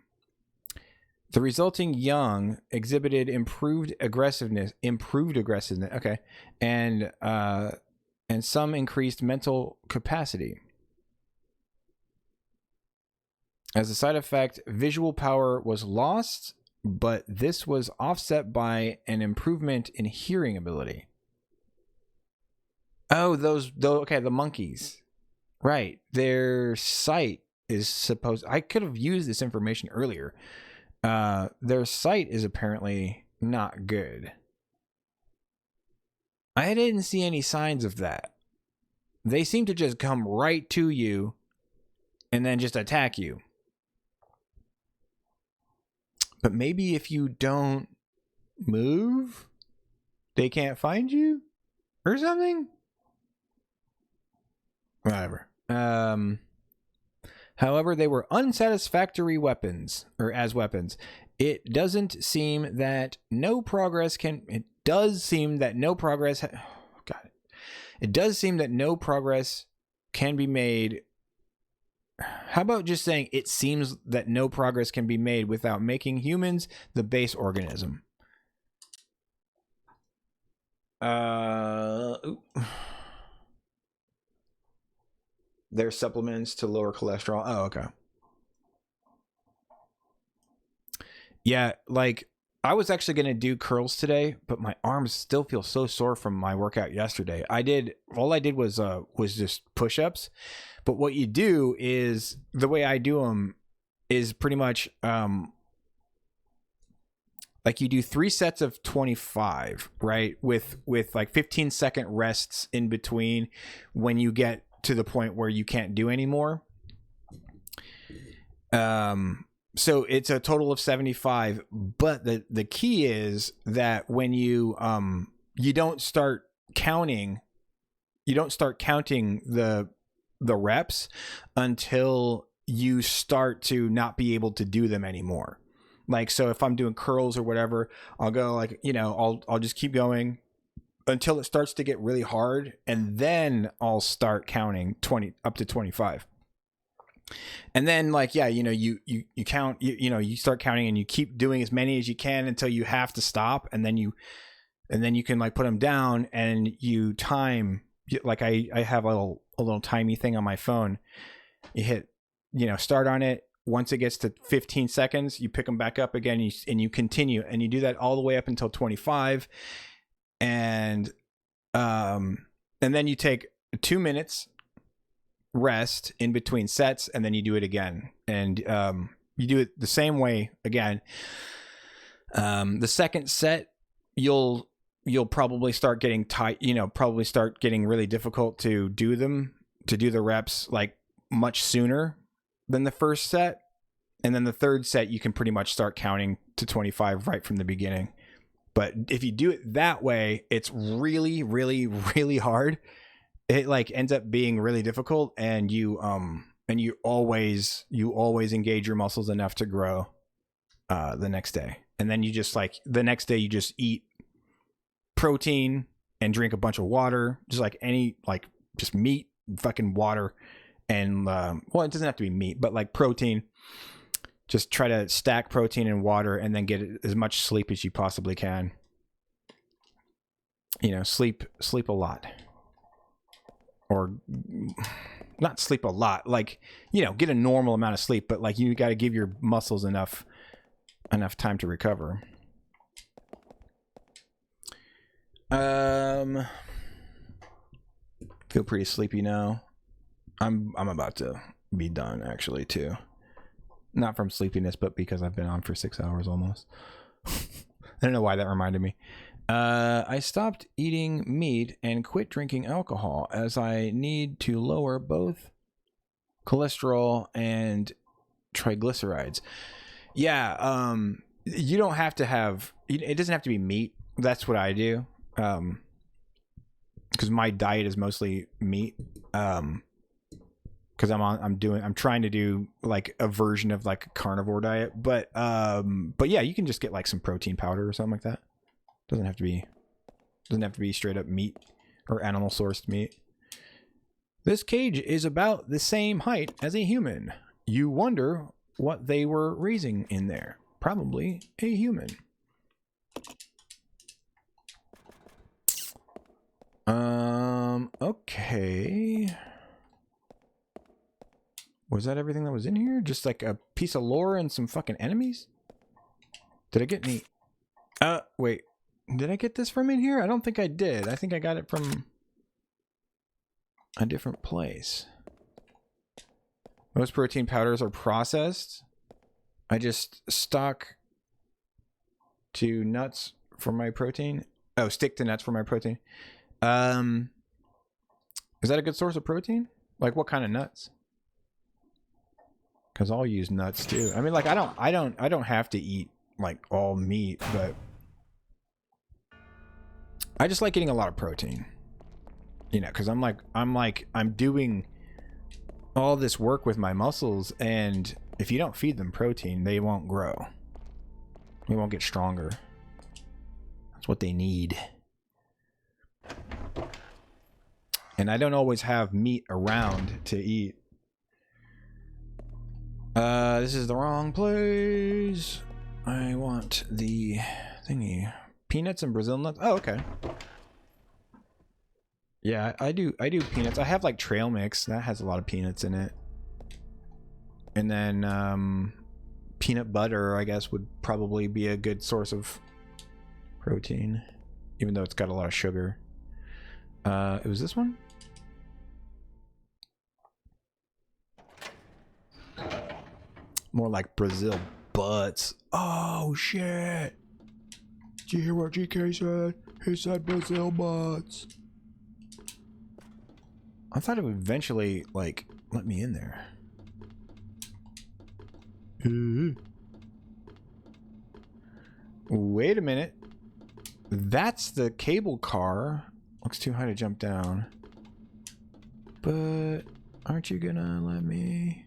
The resulting young exhibited improved aggressiveness, okay, and some increased mental capacity. As a side effect, visual power was lost, but this was offset by an improvement in hearing ability. Oh, okay, the monkeys. Right. Their sight is supposed... I could have used this information earlier. Their sight is apparently not good. I didn't see any signs of that. They seem to just come right to you and then just attack you. But maybe if you don't move, they can't find you or something? Whatever. However, they were unsatisfactory weapons, or as weapons. It doesn't seem that no progress can... It does seem that no progress... Got it. It does seem that no progress can be made... How about just saying it seems that no progress can be made without making humans the base organism? Their supplements to lower cholesterol. Oh, okay. Yeah, like I was actually going to do curls today, but my arms still feel so sore from my workout yesterday. All I did was just push-ups. But what you do is, the way I do them is pretty much like you do 3 sets of 25, right? With like 15-second rests in between when you get to the point where you can't do anymore. So it's a total of 75, but the key is that when you don't start counting the reps until you start to not be able to do them anymore. Like, so if I'm doing curls or whatever, I'll go like, I'll just keep going until it starts to get really hard, and then I'll start counting 20 up to 25. And then like, yeah, you count, you start counting and you keep doing as many as you can until you have to stop. And then you can like put them down and you time, like I have a little timey thing on my phone. You hit, start on it. Once it gets to 15 seconds, you pick them back up again and you continue, and you do that all the way up until 25. And then you take 2 minutes rest in between sets, and then you do it again, and you do it the same way again. The second set, you'll probably start getting tight, probably start getting really difficult to do the reps like much sooner than the first set. And then the third set, you can pretty much start counting to 25 right from the beginning. But if you do it that way, it's really, really, really hard. It like ends up being really difficult, and you always engage your muscles enough to grow the next day. And then you just like the next day you just eat protein and drink a bunch of water, just like just meat, fucking water, and well, it doesn't have to be meat, but like protein. Just try to stack protein and water, and then get as much sleep as you possibly can. Sleep a lot. Or not sleep a lot, like, get a normal amount of sleep, but like you got to give your muscles enough time to recover. Feel pretty sleepy now. I'm about to be done actually too. Not from sleepiness, but because I've been on for 6 hours almost. I don't know why that reminded me. I stopped eating meat and quit drinking alcohol as I need to lower both cholesterol and triglycerides. Yeah, you don't have to have... It doesn't have to be meat. That's what I do. Because my diet is mostly meat. Because I'm trying to do like a version of like a carnivore diet, but yeah, you can just get like some protein powder or something like that. Doesn't have to be straight up meat or animal sourced meat. This cage is about the same height as a human. You wonder what they were raising in there. Probably a human. Okay. Was that everything that was in here? Just like a piece of lore and some fucking enemies? Did I get any... wait. Did I get this from in here? I don't think I did. I think I got it from a different place. Most protein powders are processed. I just stock to nuts for my protein. Oh, stick to nuts for my protein. Is that a good source of protein? Like what kind of nuts? Because I'll use nuts too. I mean, like I don't have to eat like all meat, but I just like getting a lot of protein. You know, because I'm doing all this work with my muscles, and if you don't feed them protein, they won't grow. They won't get stronger. That's what they need. And I don't always have meat around to eat. This is the wrong place. I want the thingy. Peanuts and Brazil nuts. Oh, okay. Yeah, I do peanuts. I have like trail mix that has a lot of peanuts in it. And then peanut butter, I guess, would probably be a good source of protein, even though it's got a lot of sugar. It was this one? More like Brazil butts. Oh shit! Did you hear what GK said? He said Brazil butts. I thought it would eventually, like, let me in there. Wait a minute. That's the cable car. Looks too high to jump down. But aren't you gonna let me?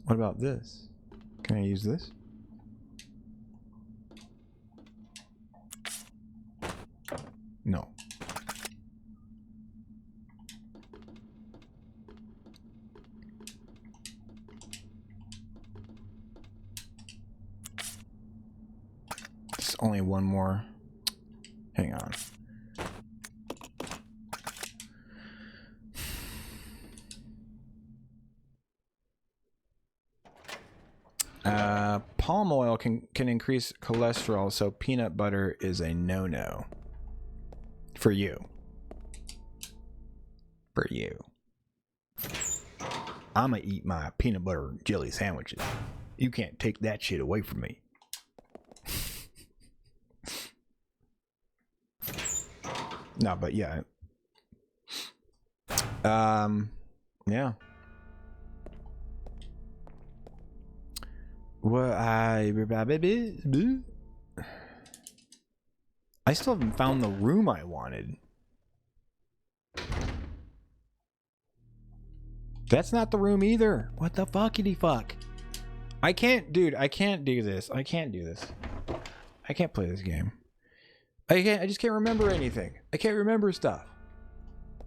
What about this? Can I use this? No. There's only one more. Hang on. Palm oil can increase cholesterol, so peanut butter is a no-no. For you. For you. I'ma eat my peanut butter and jelly sandwiches. You can't take that shit away from me. No, but yeah. Yeah. What I still haven't found the room I wanted. That's not the room either. What the fuckity fuck? I can't, dude. I can't do this. I can't do this. I can't play this game. I just can't remember anything. I can't remember stuff.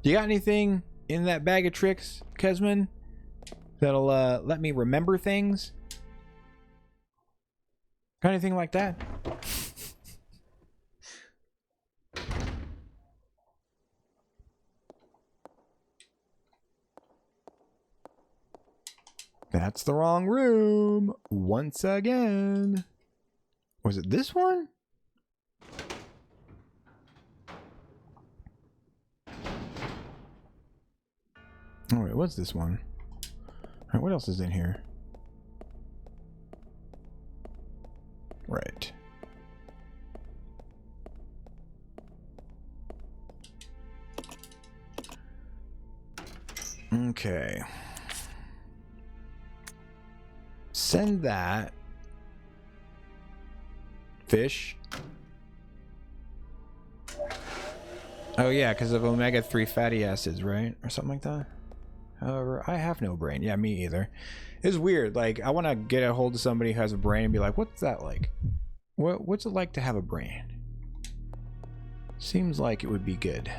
You got anything in that bag of tricks, Kesman, that'll let me remember things? Got anything like that? That's the wrong room. Once again. Was it this one? Oh wait, what's this one? Alright, what else is in here? Right. Okay. Send that. Fish. Oh yeah, because of omega-3 fatty acids, right? Or something like that. However, I have no brain. Yeah, me either. It's weird. Like, I want to get a hold of somebody who has a brain and be like, what's that like? What's it like to have a brain? Seems like it would be good.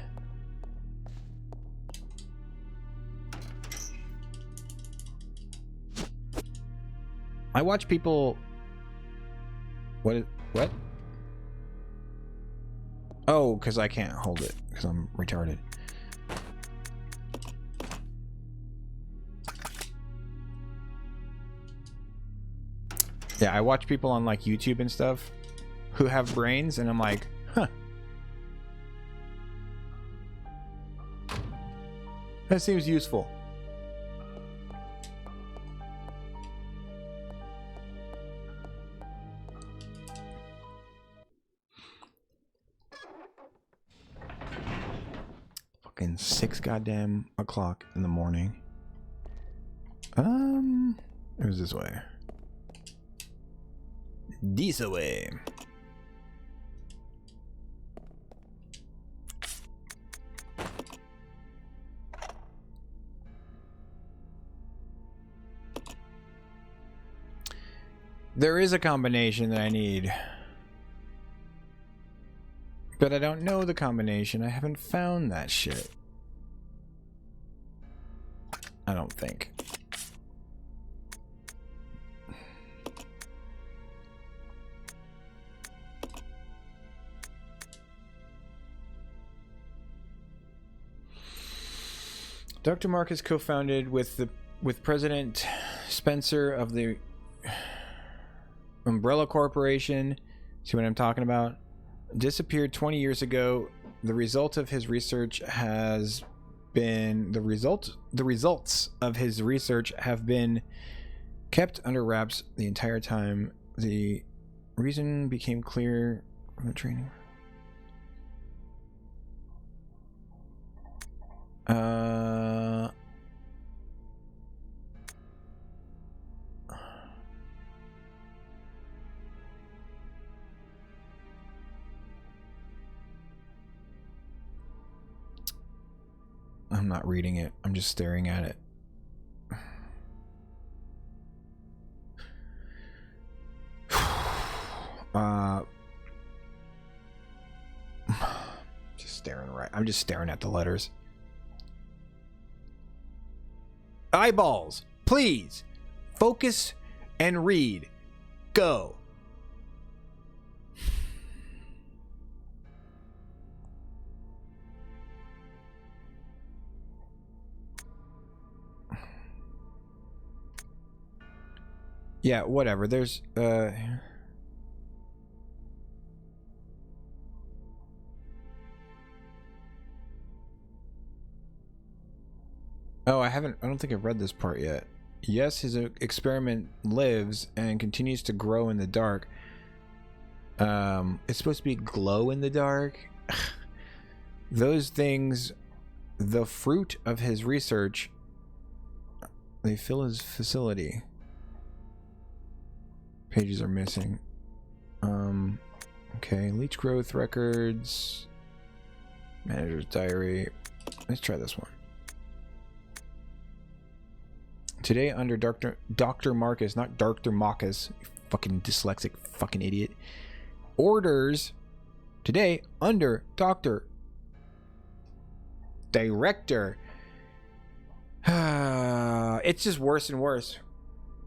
I watch people... What? Oh, because I can't hold it. because I'm retarded. Yeah, I watch people on like YouTube and stuff who have brains, and I'm like, huh. That seems useful. Fucking 6 goddamn o'clock in the morning. It was this way. This way. There is a combination that I need, but I don't know the combination. I haven't found that shit. I don't think. Dr. Marcus co-founded with President Spencer of the Umbrella Corporation. See what I'm talking about? Disappeared 20 years ago. The results of his research has been the results of his research have been kept under wraps the entire time. The reason became clear from the training. I'm not reading it. I'm just staring at it. Just staring right. I'm just staring at the letters. Eyeballs, please. Focus and read. Go. Yeah, whatever. There's oh, I don't think I've read this part yet. Yes, his experiment lives and continues to grow in the dark. It's supposed to be glow in the dark. Those things, the fruit of his research, they fill his facility. Pages are missing. Okay, leech growth records, manager's diary. Let's try this one. Today under Dr. Marcus, not Dr. Marcus, you fucking dyslexic fucking idiot. Orders today under Director. It's just worse and worse.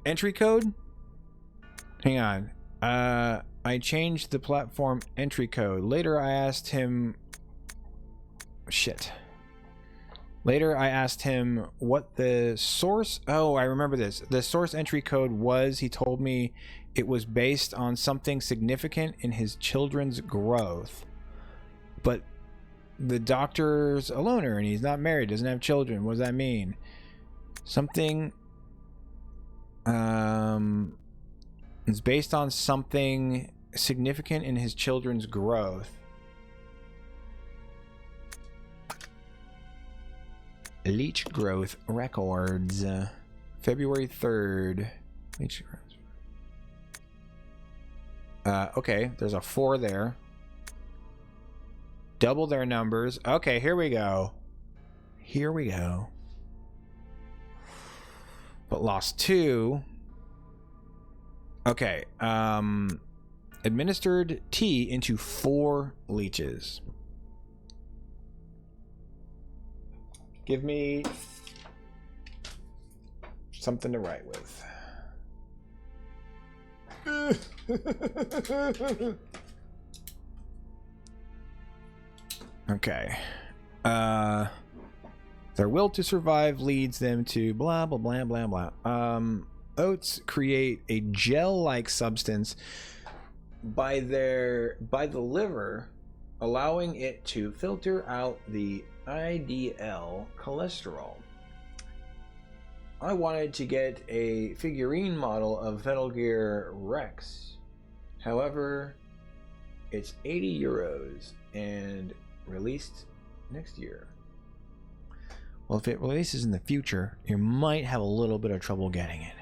Entry code? Hang on. I changed the platform entry code. Later I asked him... Shit. Later I asked him what the source... Oh, I remember this. The source entry code was, he told me it was based on something significant in his children's growth. But the doctor's a loner and he's not married, doesn't have children. What does that mean? Something... It's based on something significant in his children's growth. Leech growth records. February 3rd. Leech growth. Okay, there's a 4 there. Double their numbers. Okay, here we go. Here we go. But lost 2. Okay, administered T into 4 leeches. Give me something to write with. Okay. Their will to survive leads them to blah blah blah blah blah. Oats create a gel-like substance by the liver, allowing it to filter out the IDL cholesterol. I wanted to get a figurine model of Metal Gear Rex. However, it's 80 euros and released next year. Well, if it releases in the future, you might have a little bit of trouble getting it.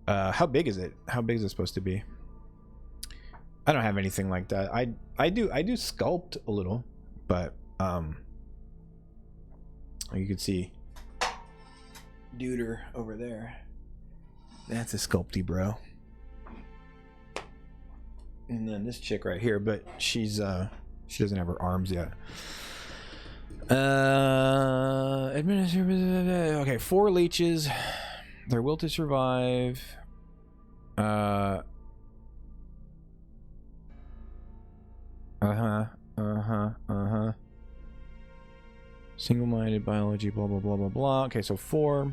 How big is it? How big is it supposed to be? I don't have anything like that. I do sculpt a little, but you can see Duder over there. That's a sculpty, bro. And then this chick right here, but she doesn't have her arms yet. Okay, 4 leeches. Their will to survive. Single-minded biology, blah blah blah blah blah. Okay, so 4.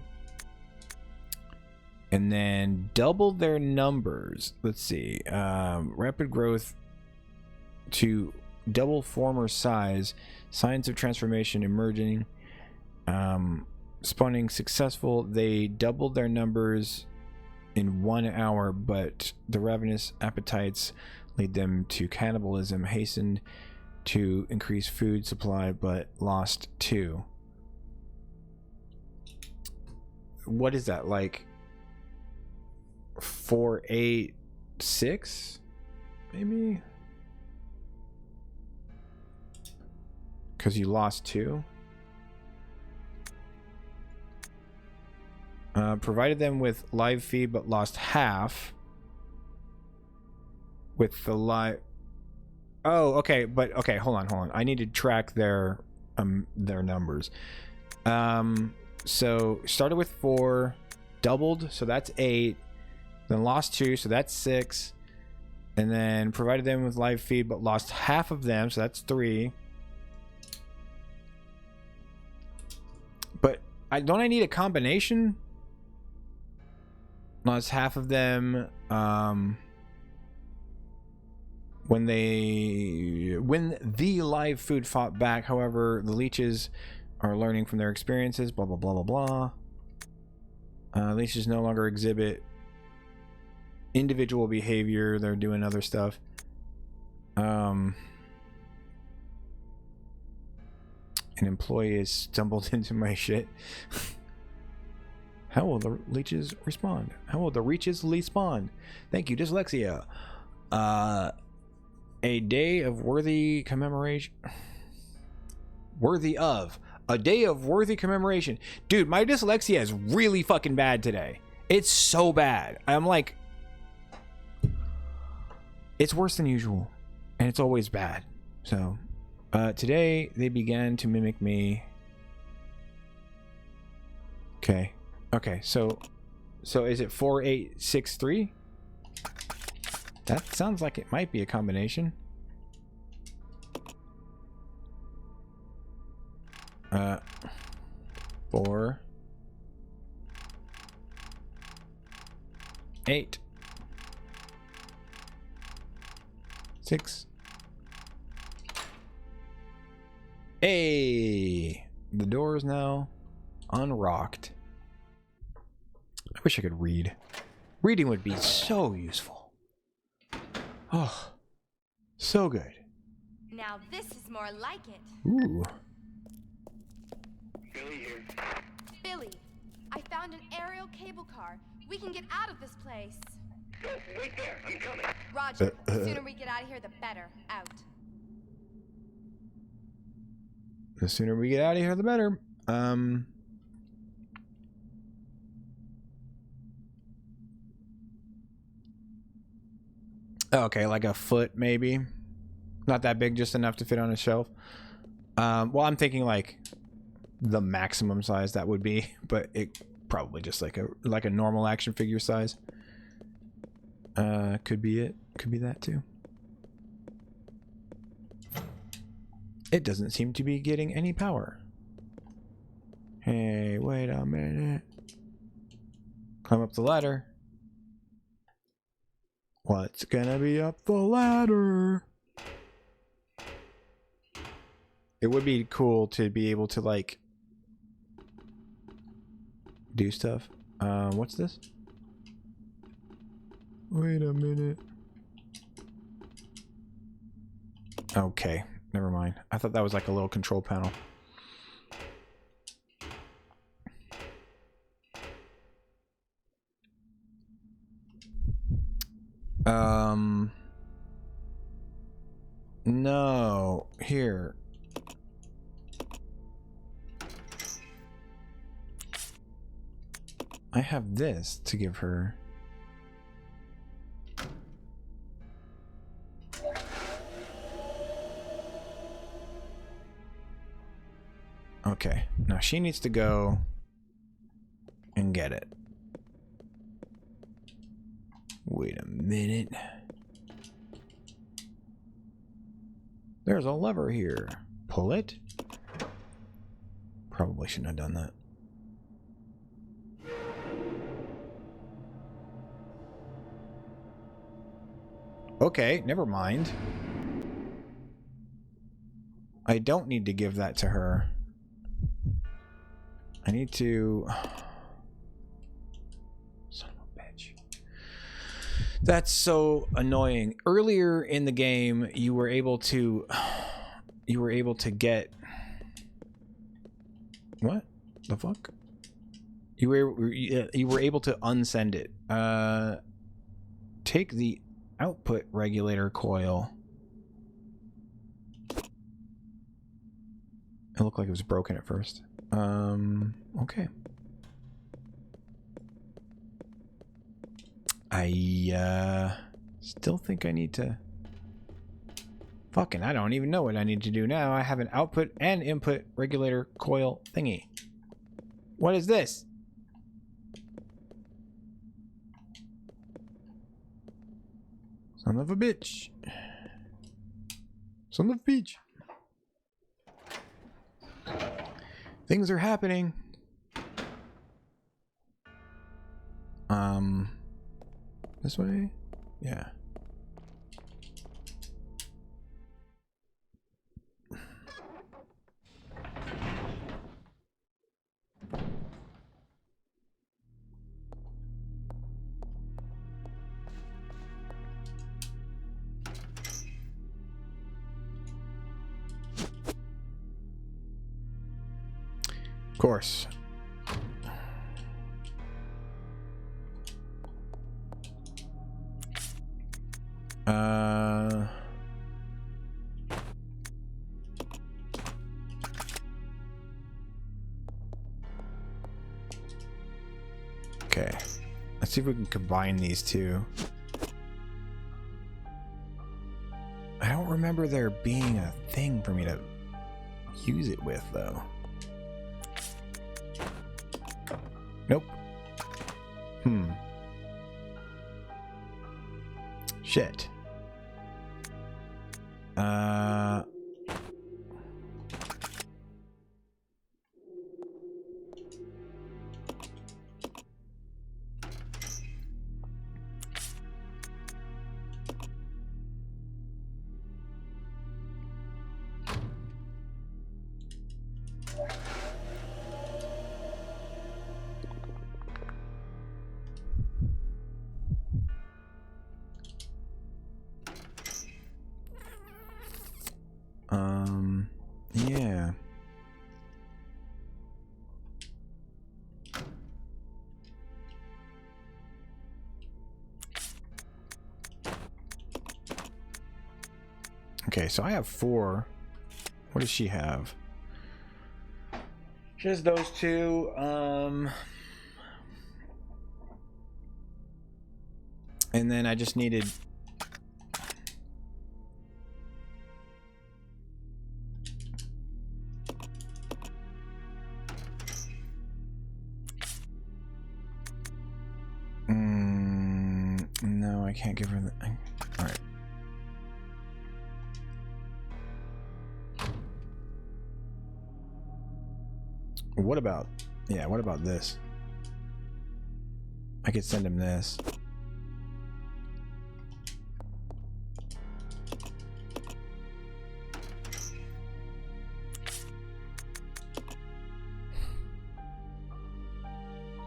And then double their numbers. Let's see. Rapid growth to double former size. Signs of transformation emerging. Spawning successful. They doubled their numbers in 1 hour, but the ravenous appetites lead them to cannibalism. Hastened to increase food supply, but lost 2. What is that, like 4, 8, 6 maybe? Because you lost 2. Provided them with live feed but lost half. With the live... Oh, okay, but okay, hold on. I need to track their numbers. So started with 4, doubled, so that's 8, then lost 2, so that's 6, and then provided them with live feed but lost half of them, so that's 3. But don't I need a combination? Lost half of them when the live food fought back. However, the leeches are learning from their experiences. Blah blah blah blah blah. Leeches no longer exhibit individual behavior. They're doing other stuff. An employee has stumbled into my shit. How will the leeches respond? How will the leeches respond? Thank you, Dyslexia. A day of worthy commemoration. A day of worthy commemoration. Dude, my dyslexia is really fucking bad today. It's so bad. I'm like... It's worse than usual. And it's always bad. So, today they began to mimic me. Okay. Okay, so is it 4863? That sounds like it might be a combination. 4 8 6. Hey, the door is now unrocked. I wish I could read. Reading would be so useful. Oh, so good. Now this is more like it. Ooh. Billy here. Billy, I found an aerial cable car. We can get out of this place. Go, wait there. I'm coming. Roger. The sooner we get out of here, the better. Out. The sooner we get out of here, the better. Okay, like a foot maybe. Not that big, just enough to fit on a shelf. Well, I'm thinking like the maximum size that would be, but it probably just like a normal action figure size. Could be it. Could be that too. It doesn't seem to be getting any power. Hey, wait a minute. Climb up the ladder. What's gonna be up the ladder? It would be cool to be able to, like, do stuff. What's this? Wait a minute. Okay, never mind. I thought that was like a little control panel. No. Here. I have this to give her. Okay. Now she needs to go and get it. Wait a minute. There's a lever here. Pull it. Probably shouldn't have done that. Okay, never mind. I don't need to give that to her. I need to... Son of a bitch. That's so annoying. Earlier in the game, you were able to get... What the fuck? You were able to unsend it. Take the output regulator coil. It looked like it was broken at first. Okay. I still think I need to... Fucking, I don't even know what I need to do now. I have an output and input regulator coil thingy. What is this? Son of a bitch. Son of a bitch. Things are happening. This way? Yeah. Of course. Okay. Let's see if we can combine these two. I don't remember there being a thing for me to use it with, though. Nope. Shit. Yeah. Okay, so I have 4. What does she have? She has those 2. And then I just needed... No, I can't give her the... Alright. What about... Yeah, what about this? I could send him this.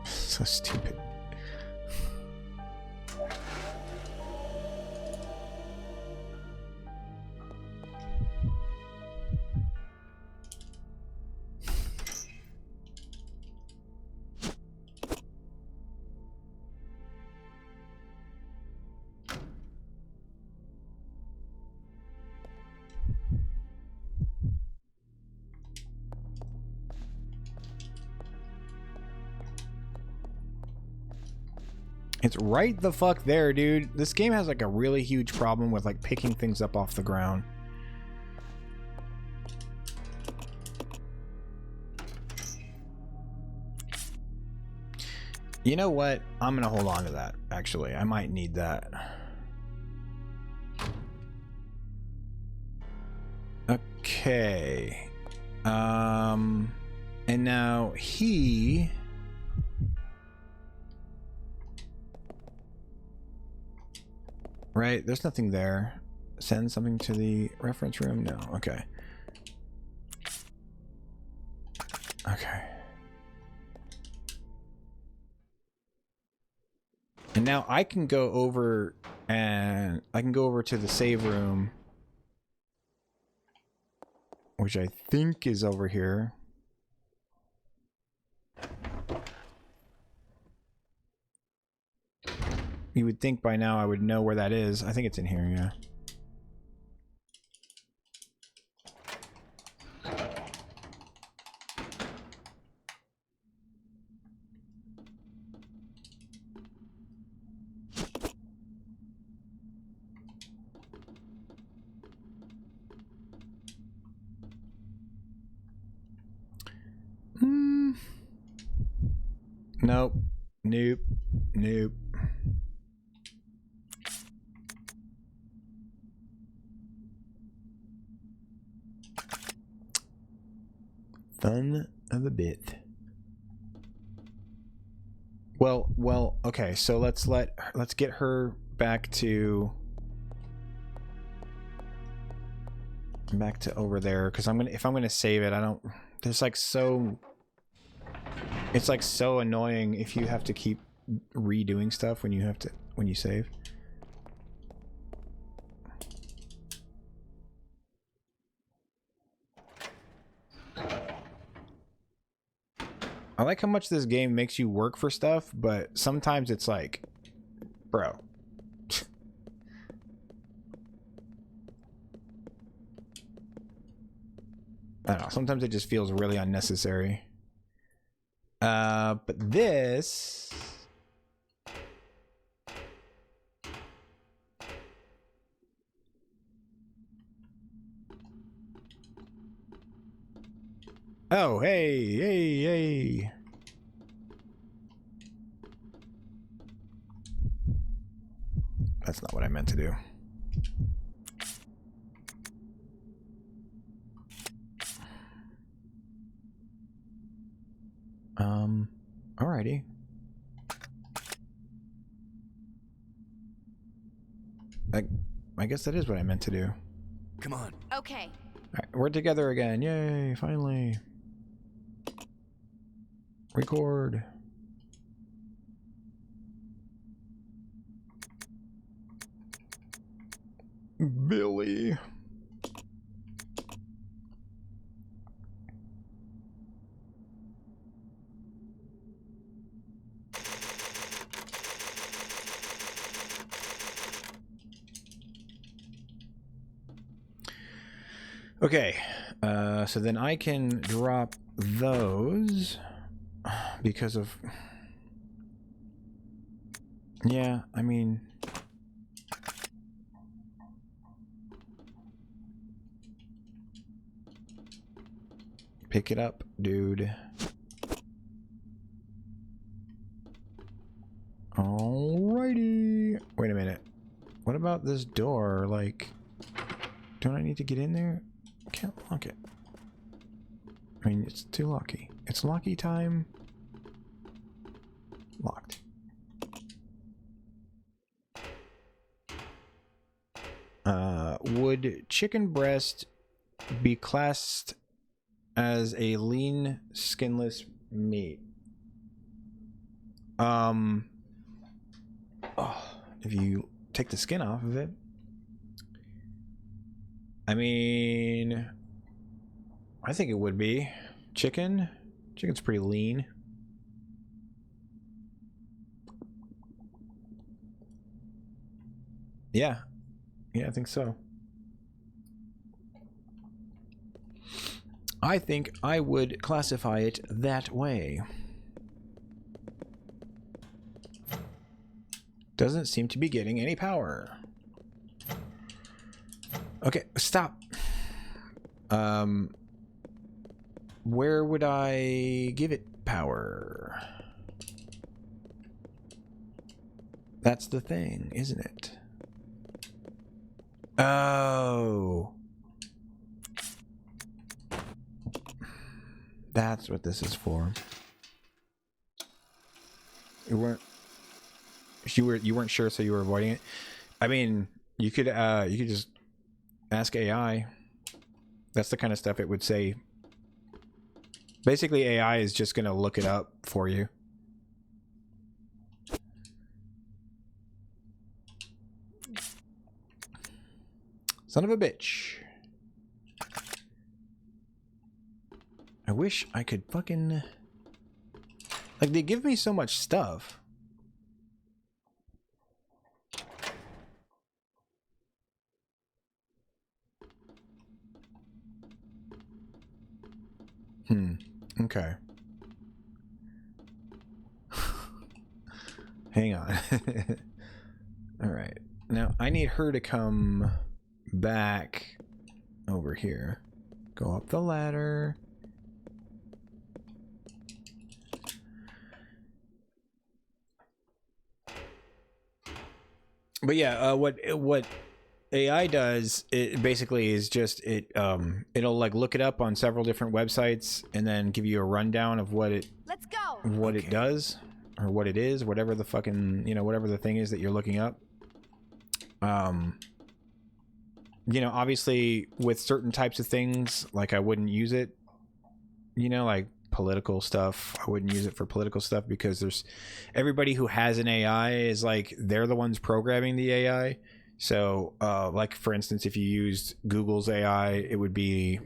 So stupid. It's right the fuck there, dude. This game has like a really huge problem with like picking things up off the ground. You know what? I'm gonna hold on to that, actually. I might need that. Okay. And now he... Right, there's nothing there. Send something to the reference room? No, okay. Okay. And now I can go over and I can go over to the save room, which I think is over here. You would think by now I would know where that is. I think it's in here, yeah. Nope. Nope. Nope. Fun of a bit. Well, okay, so let's get her back to over there, because if I'm gonna save it, I don't, there's like so, it's like so annoying if you have to keep redoing stuff when you save. I like how much this game makes you work for stuff, but sometimes it's like, bro. I don't know, sometimes it just feels really unnecessary. But this... Oh, hey. That's not what I meant to do. Alrighty. I guess that is what I meant to do. Come on. Okay. Alright, we're together again. Yay, finally. Record. Billy. Okay, so then I can drop those because of... Yeah, I mean... Pick it up, dude. Alrighty. Wait a minute. What about this door? Like, don't I need to get in there? Can't lock it. I mean, it's too locky. It's locky time. Locked. Would chicken breast be classed as a lean, skinless meat? If you take the skin off of it, I mean, I think it would be. Chicken's pretty lean. Yeah, I think so. I think I would classify it that way. Doesn't seem to be getting any power. Okay, stop. Where would I give it power? That's the thing, isn't it? Oh. That's what this is for. You weren't sure, so you were avoiding it. I mean, you could just ask AI. That's the kind of stuff it would say. Basically, AI is just gonna look it up for you. Son of a bitch. I wish I could fucking... Like, they give me so much stuff. Okay. Hang on. Alright. Now, I need her to come back over here. Go up the ladder. But yeah, what AI does, it basically is just it'll like look it up on several different websites and then give you a rundown of what it Let's go. it does or what it is, whatever the fucking, you know, whatever the thing is that you're looking up. You know, obviously with certain types of things, like I wouldn't use it, you know, like political stuff. I wouldn't use it for political stuff because there's everybody who has an AI is like they're the ones programming the AI. So like for instance, if you used Google's AI, it would be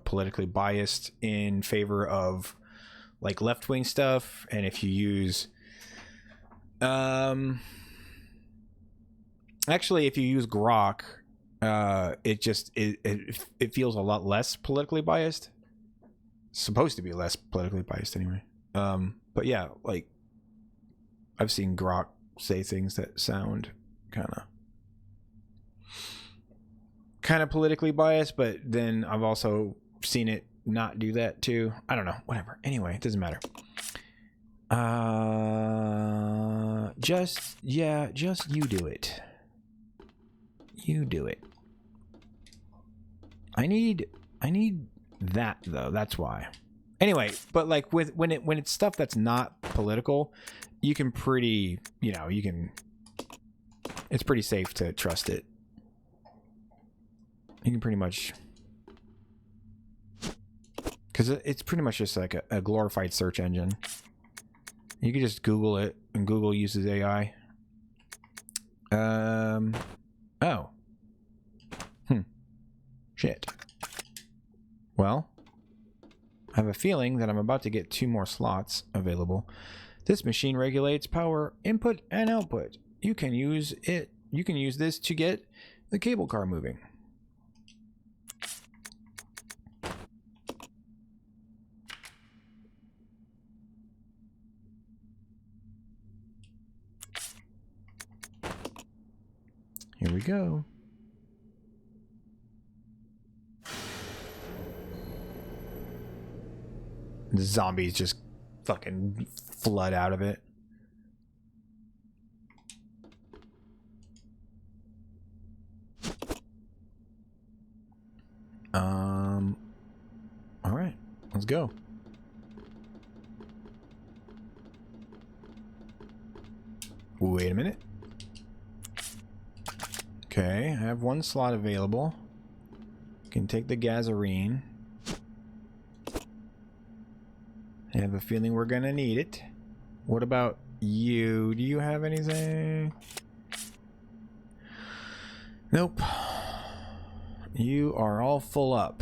politically biased in favor of like left-wing stuff. And if you use actually if you use Grok, it feels a lot less politically biased. Supposed to be less politically biased anyway. But yeah, like I've seen Grok say things that sound kind of politically biased, but then I've also seen it not do that too. I don't know, whatever. Anyway, it doesn't matter. Just you do it. You do it. I need that though, that's why. Anyway, but like when it's stuff that's not political, you can pretty, you know, it's pretty safe to trust it. You can pretty much, because it's pretty much just like a glorified search engine. You can just Google it, and Google uses AI. Oh. Shit. Well, I have a feeling that I'm about to get 2 more slots available. This machine regulates power input and output. You can use this to get the cable car moving. Here we go. The zombies just fucking flood out of it. All right, let's go. Wait a minute. Okay, I have one slot available. Can take the Gazarine. I have a feeling we're gonna need it. What about you? Do you have anything? Nope. You are all full up.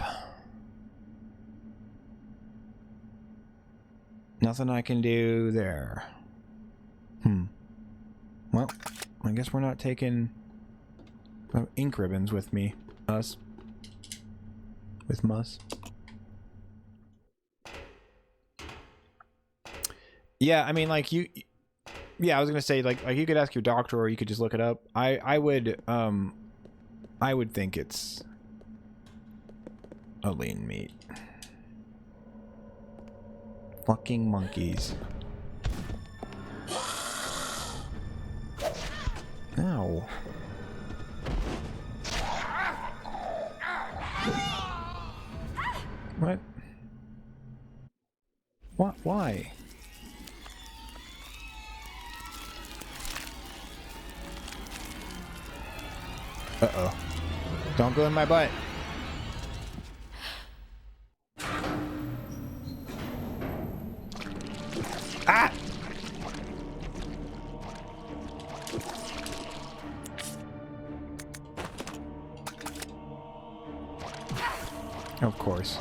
Nothing I can do there. Well, I guess we're not taking ink ribbons with me. Us. With Mus. Yeah, I mean, like, you... Yeah, I was gonna say, like you could ask your doctor or you could just look it up. I would think it's a lean meat. Fucking monkeys. Ow. What? What? Why? Uh-oh. Don't go in my butt. Ah! Of course.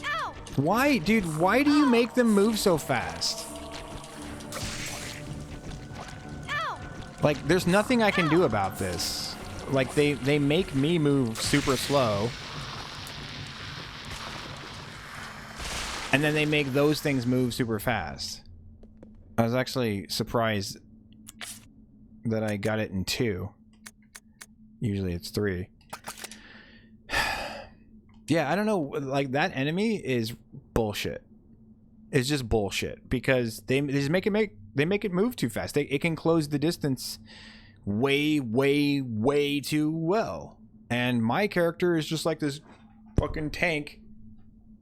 Ow! Why, dude, why do you make them move so fast? Ow! Like, there's nothing I can do about this. Like, they make me move super slow. And then they make those things move super fast. I was actually surprised that I got it in 2. Usually it's 3. Yeah, I don't know. Like, that enemy is bullshit. It's just bullshit because they just make it move too fast. It can close the distance way too well. And my character is just like this fucking tank.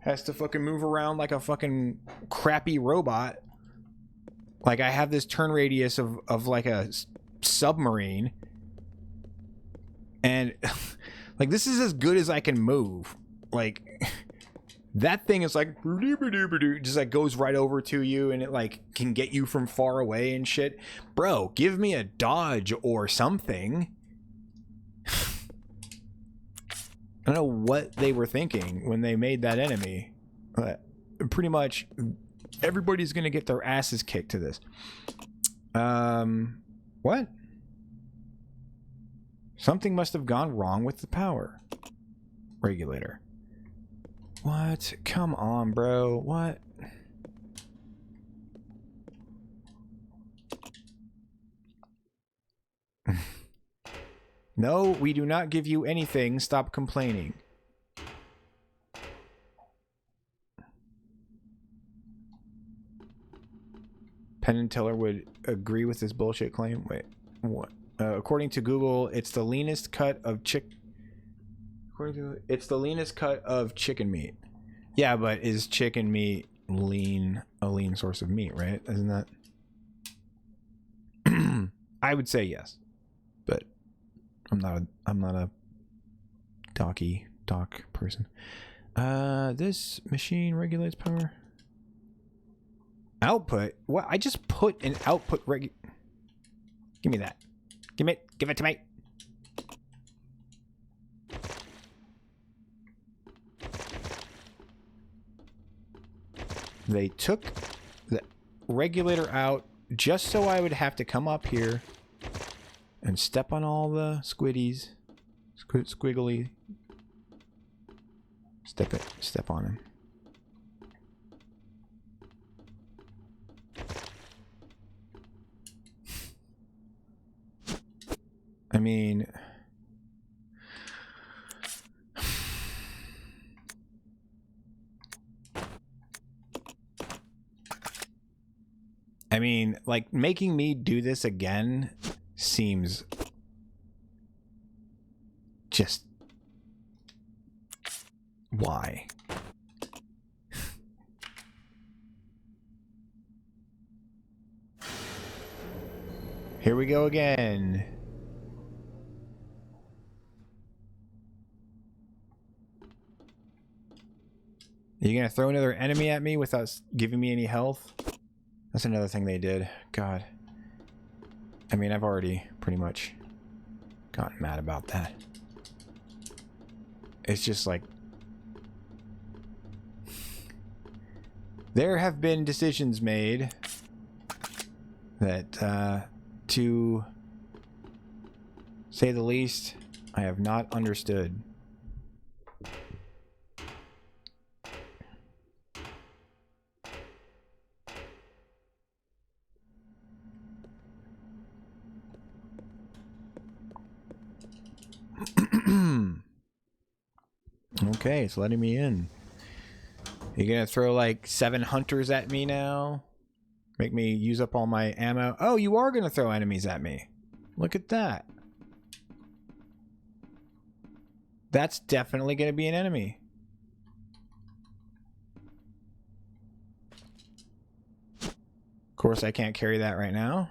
Has to fucking move around like a fucking crappy robot. Like, I have this turn radius of like a submarine. And like, this is as good as I can move. Like, that thing is like just like goes right over to you and it like can get you from far away and shit. Bro, give me a dodge or something. I don't know what they were thinking when they made that enemy. But pretty much everybody's gonna get their asses kicked to this. What? Something must have gone wrong with the power regulator. What? Come on, bro. What? No, we do not give you anything. Stop complaining. Penn and Teller would agree with this bullshit claim. Wait, what? According to Google, it's the leanest cut of it's the leanest cut of chicken meat. Yeah, but is chicken meat a lean source of meat, right? Isn't that? I would say yes, but I'm not a doc person. This machine regulates power. Output? What? I just put an output Give me that. Give it to me. They took the regulator out just so I would have to come up here and step on all the squiddies. Squiggly. Step on him. I mean, like, making me do this again seems just... Why? Here we go again. Are you gonna throw another enemy at me without giving me any health? That's another thing they did. God. I mean, I've already pretty much gotten mad about that. It's just like... There have been decisions made that, to say the least, I have not understood. Okay, it's letting me in. You gonna throw like 7 hunters at me now? Make me use up all my ammo? Oh, you are gonna throw enemies at me. Look at that. That's definitely gonna be an enemy. Of course, I can't carry that right now.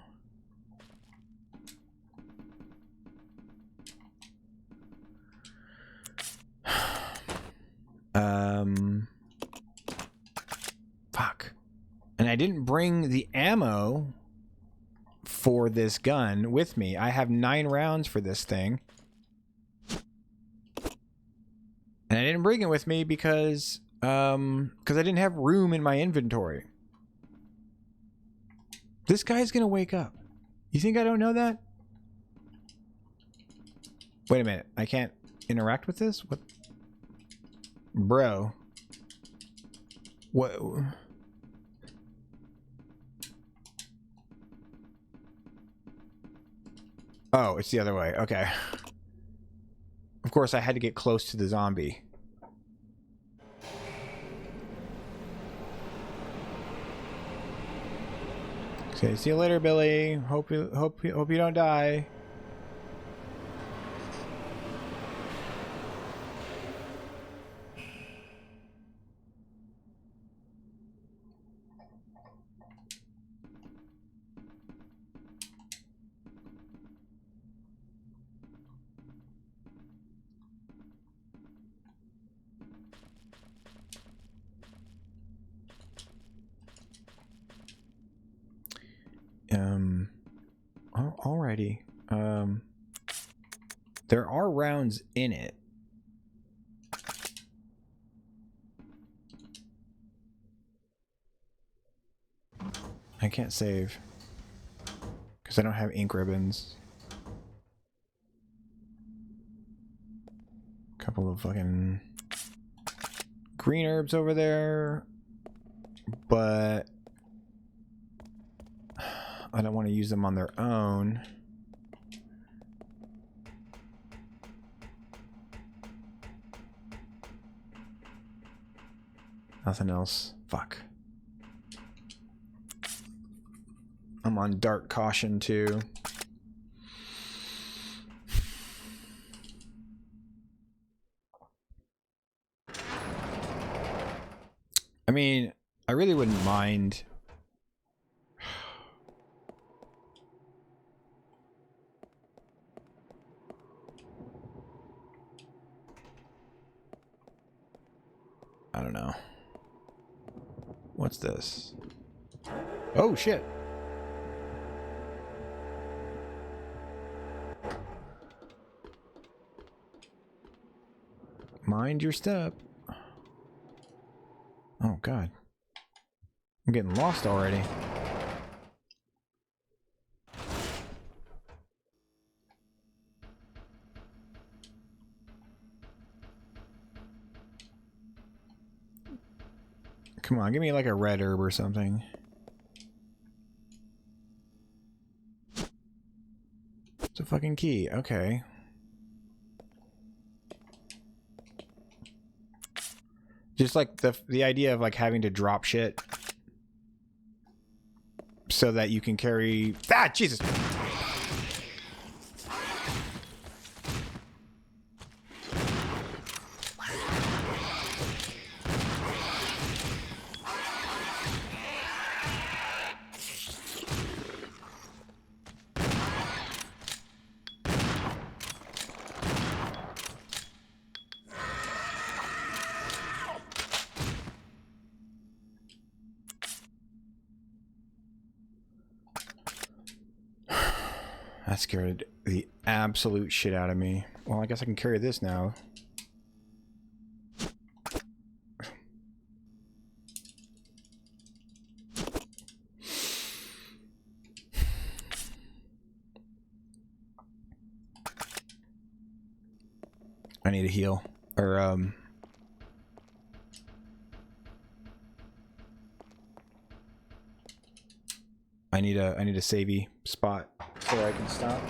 Fuck. And I didn't bring the ammo for this gun with me. I have 9 rounds for this thing. And I didn't bring it with me because I didn't have room in my inventory. This guy's gonna wake up. You think I don't know that? Wait a minute. I can't interact with this? What? Bro. What? Oh, it's the other way. Okay. Of course, I had to get close to the zombie. Okay, see you later, Billy. Hope you don't die. Alrighty. There are rounds in it. I can't save because I don't have ink ribbons. Couple of fucking green herbs over there, but I don't want to use them on their own. Nothing else. Fuck. I'm on dark caution too. I mean, I really wouldn't mind. I don't know. What's this? Oh, shit. Mind your step. Oh, God. I'm getting lost already. Come on, give me like a red herb or something. It's a fucking key. Okay. Just like the idea of like having to drop shit so that you can carry... Ah, Jesus! That scared the absolute shit out of me. Well, I guess I can carry this now. I need a heal. Or, I need a savey spot so I can stop.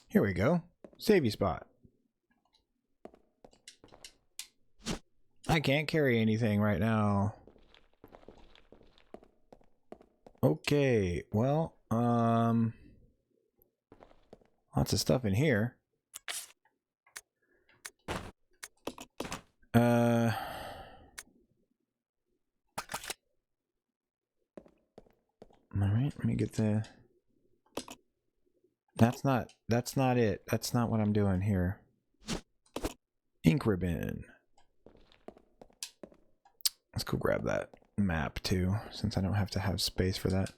Here we go. Savey spot. I can't carry anything right now. Okay, well, lots of stuff in here. Alright, let me get the... That's not it. That's not what I'm doing here. Ink ribbon. Let's go grab that map too, since I don't have to have space for that.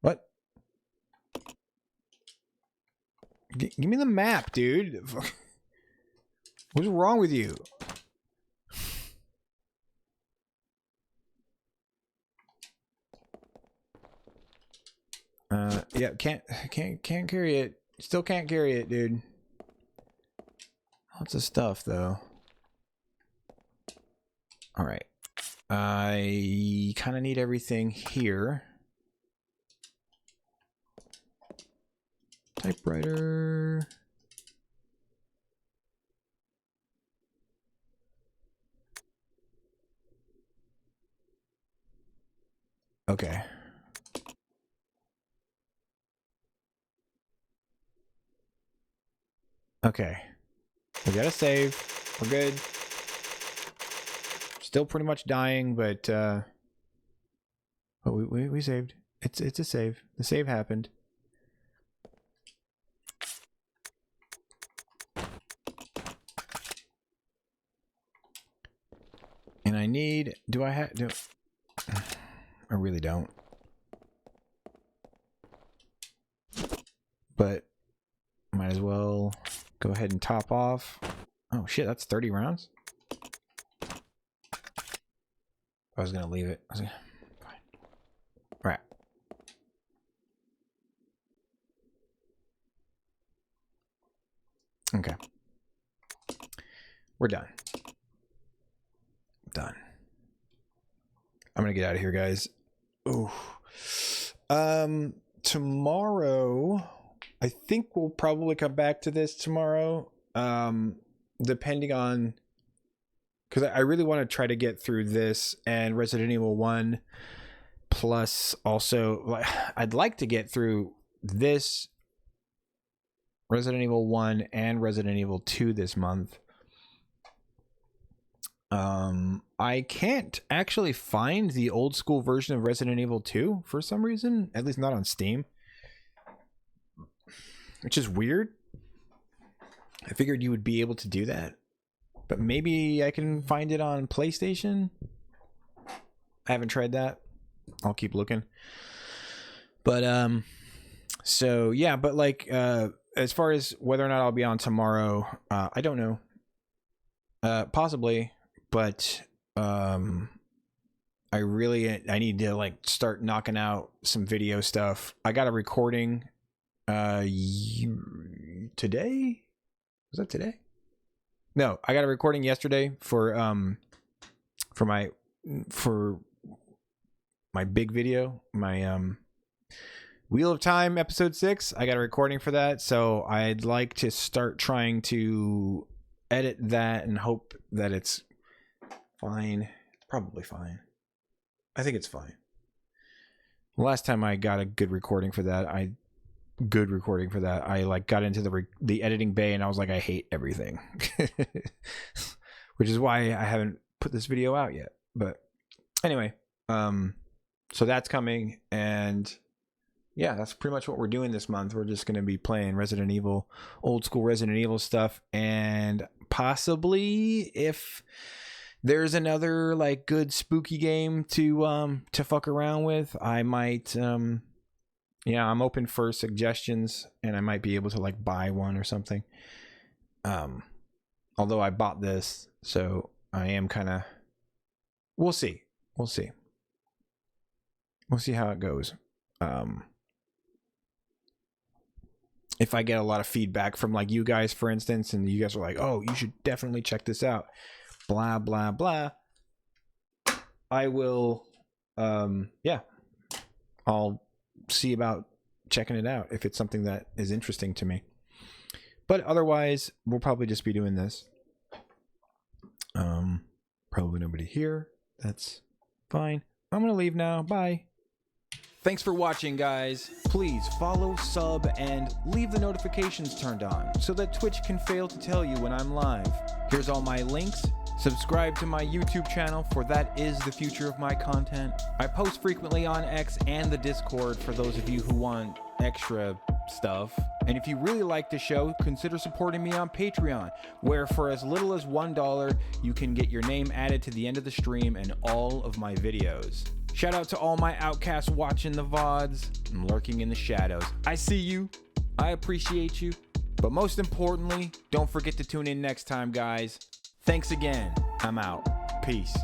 What? Give me the map, dude. What's wrong with you? Yeah, can't carry it. Still can't carry it, dude. Lots of stuff though. All right. I kind of need everything here. Typewriter. Okay. Okay. We gotta save. We're good. Still pretty much dying, but oh, we saved. It's a save. The save happened. And I need... Do I have... I really don't. But might as well go ahead and top off. Oh shit, that's 30 rounds? I was gonna leave it. Fine. Right. Okay. We're done. Done. I'm gonna get out of here, guys. Ooh. Tomorrow, I think we'll probably come back to this tomorrow. Depending on, because I really want to try to get through this and Resident Evil 1, plus also I'd like to get through this Resident Evil 1 and Resident Evil 2 this month. I can't actually find the old school version of Resident Evil 2 for some reason, at least not on Steam, which is weird. I figured you would be able to do that, but maybe I can find it on PlayStation. I haven't tried that. I'll keep looking. But so yeah, but like as far as whether or not I'll be on tomorrow, I don't know. Possibly, but I need to like start knocking out some video stuff. I got a recording today. Was that today? No, I got a recording yesterday for my big video, my Wheel of Time episode 6. I got a recording for that, so I'd like to start trying to edit that and hope that it's fine. Probably fine. I think it's fine. The last time I got a good recording for that, I good recording for that. I like got into the editing bay and I was like, I hate everything, which is why I haven't put this video out yet. But anyway, so that's coming, and yeah, that's pretty much what we're doing this month. We're just going to be playing Resident Evil, old school Resident Evil stuff, and possibly if there's another like good spooky game to fuck around with, I might yeah, I'm open for suggestions, and I might be able to like buy one or something. Although I bought this, so I am kind of, we'll see how it goes. If I get a lot of feedback from like you guys, for instance, and you guys are like, oh, you should definitely check this out, blah blah blah, I will yeah, I'll see about checking it out if it's something that is interesting to me. But otherwise, we'll probably just be doing this. Probably nobody here. That's fine. I'm gonna leave now. Bye. Thanks for watching, guys. Please follow, sub, and leave the notifications turned on so that Twitch can fail to tell you when I'm live. Here's all my links. Subscribe to my YouTube channel, for that is the future of my content. I post frequently on X and the Discord for those of you who want extra stuff. And if you really like the show, consider supporting me on Patreon, where for as little as $1, you can get your name added to the end of the stream and all of my videos. Shout out to all my outcasts watching the VODs and lurking in the shadows. I see you. I appreciate you. But most importantly, don't forget to tune in next time, guys. Thanks again. I'm out. Peace.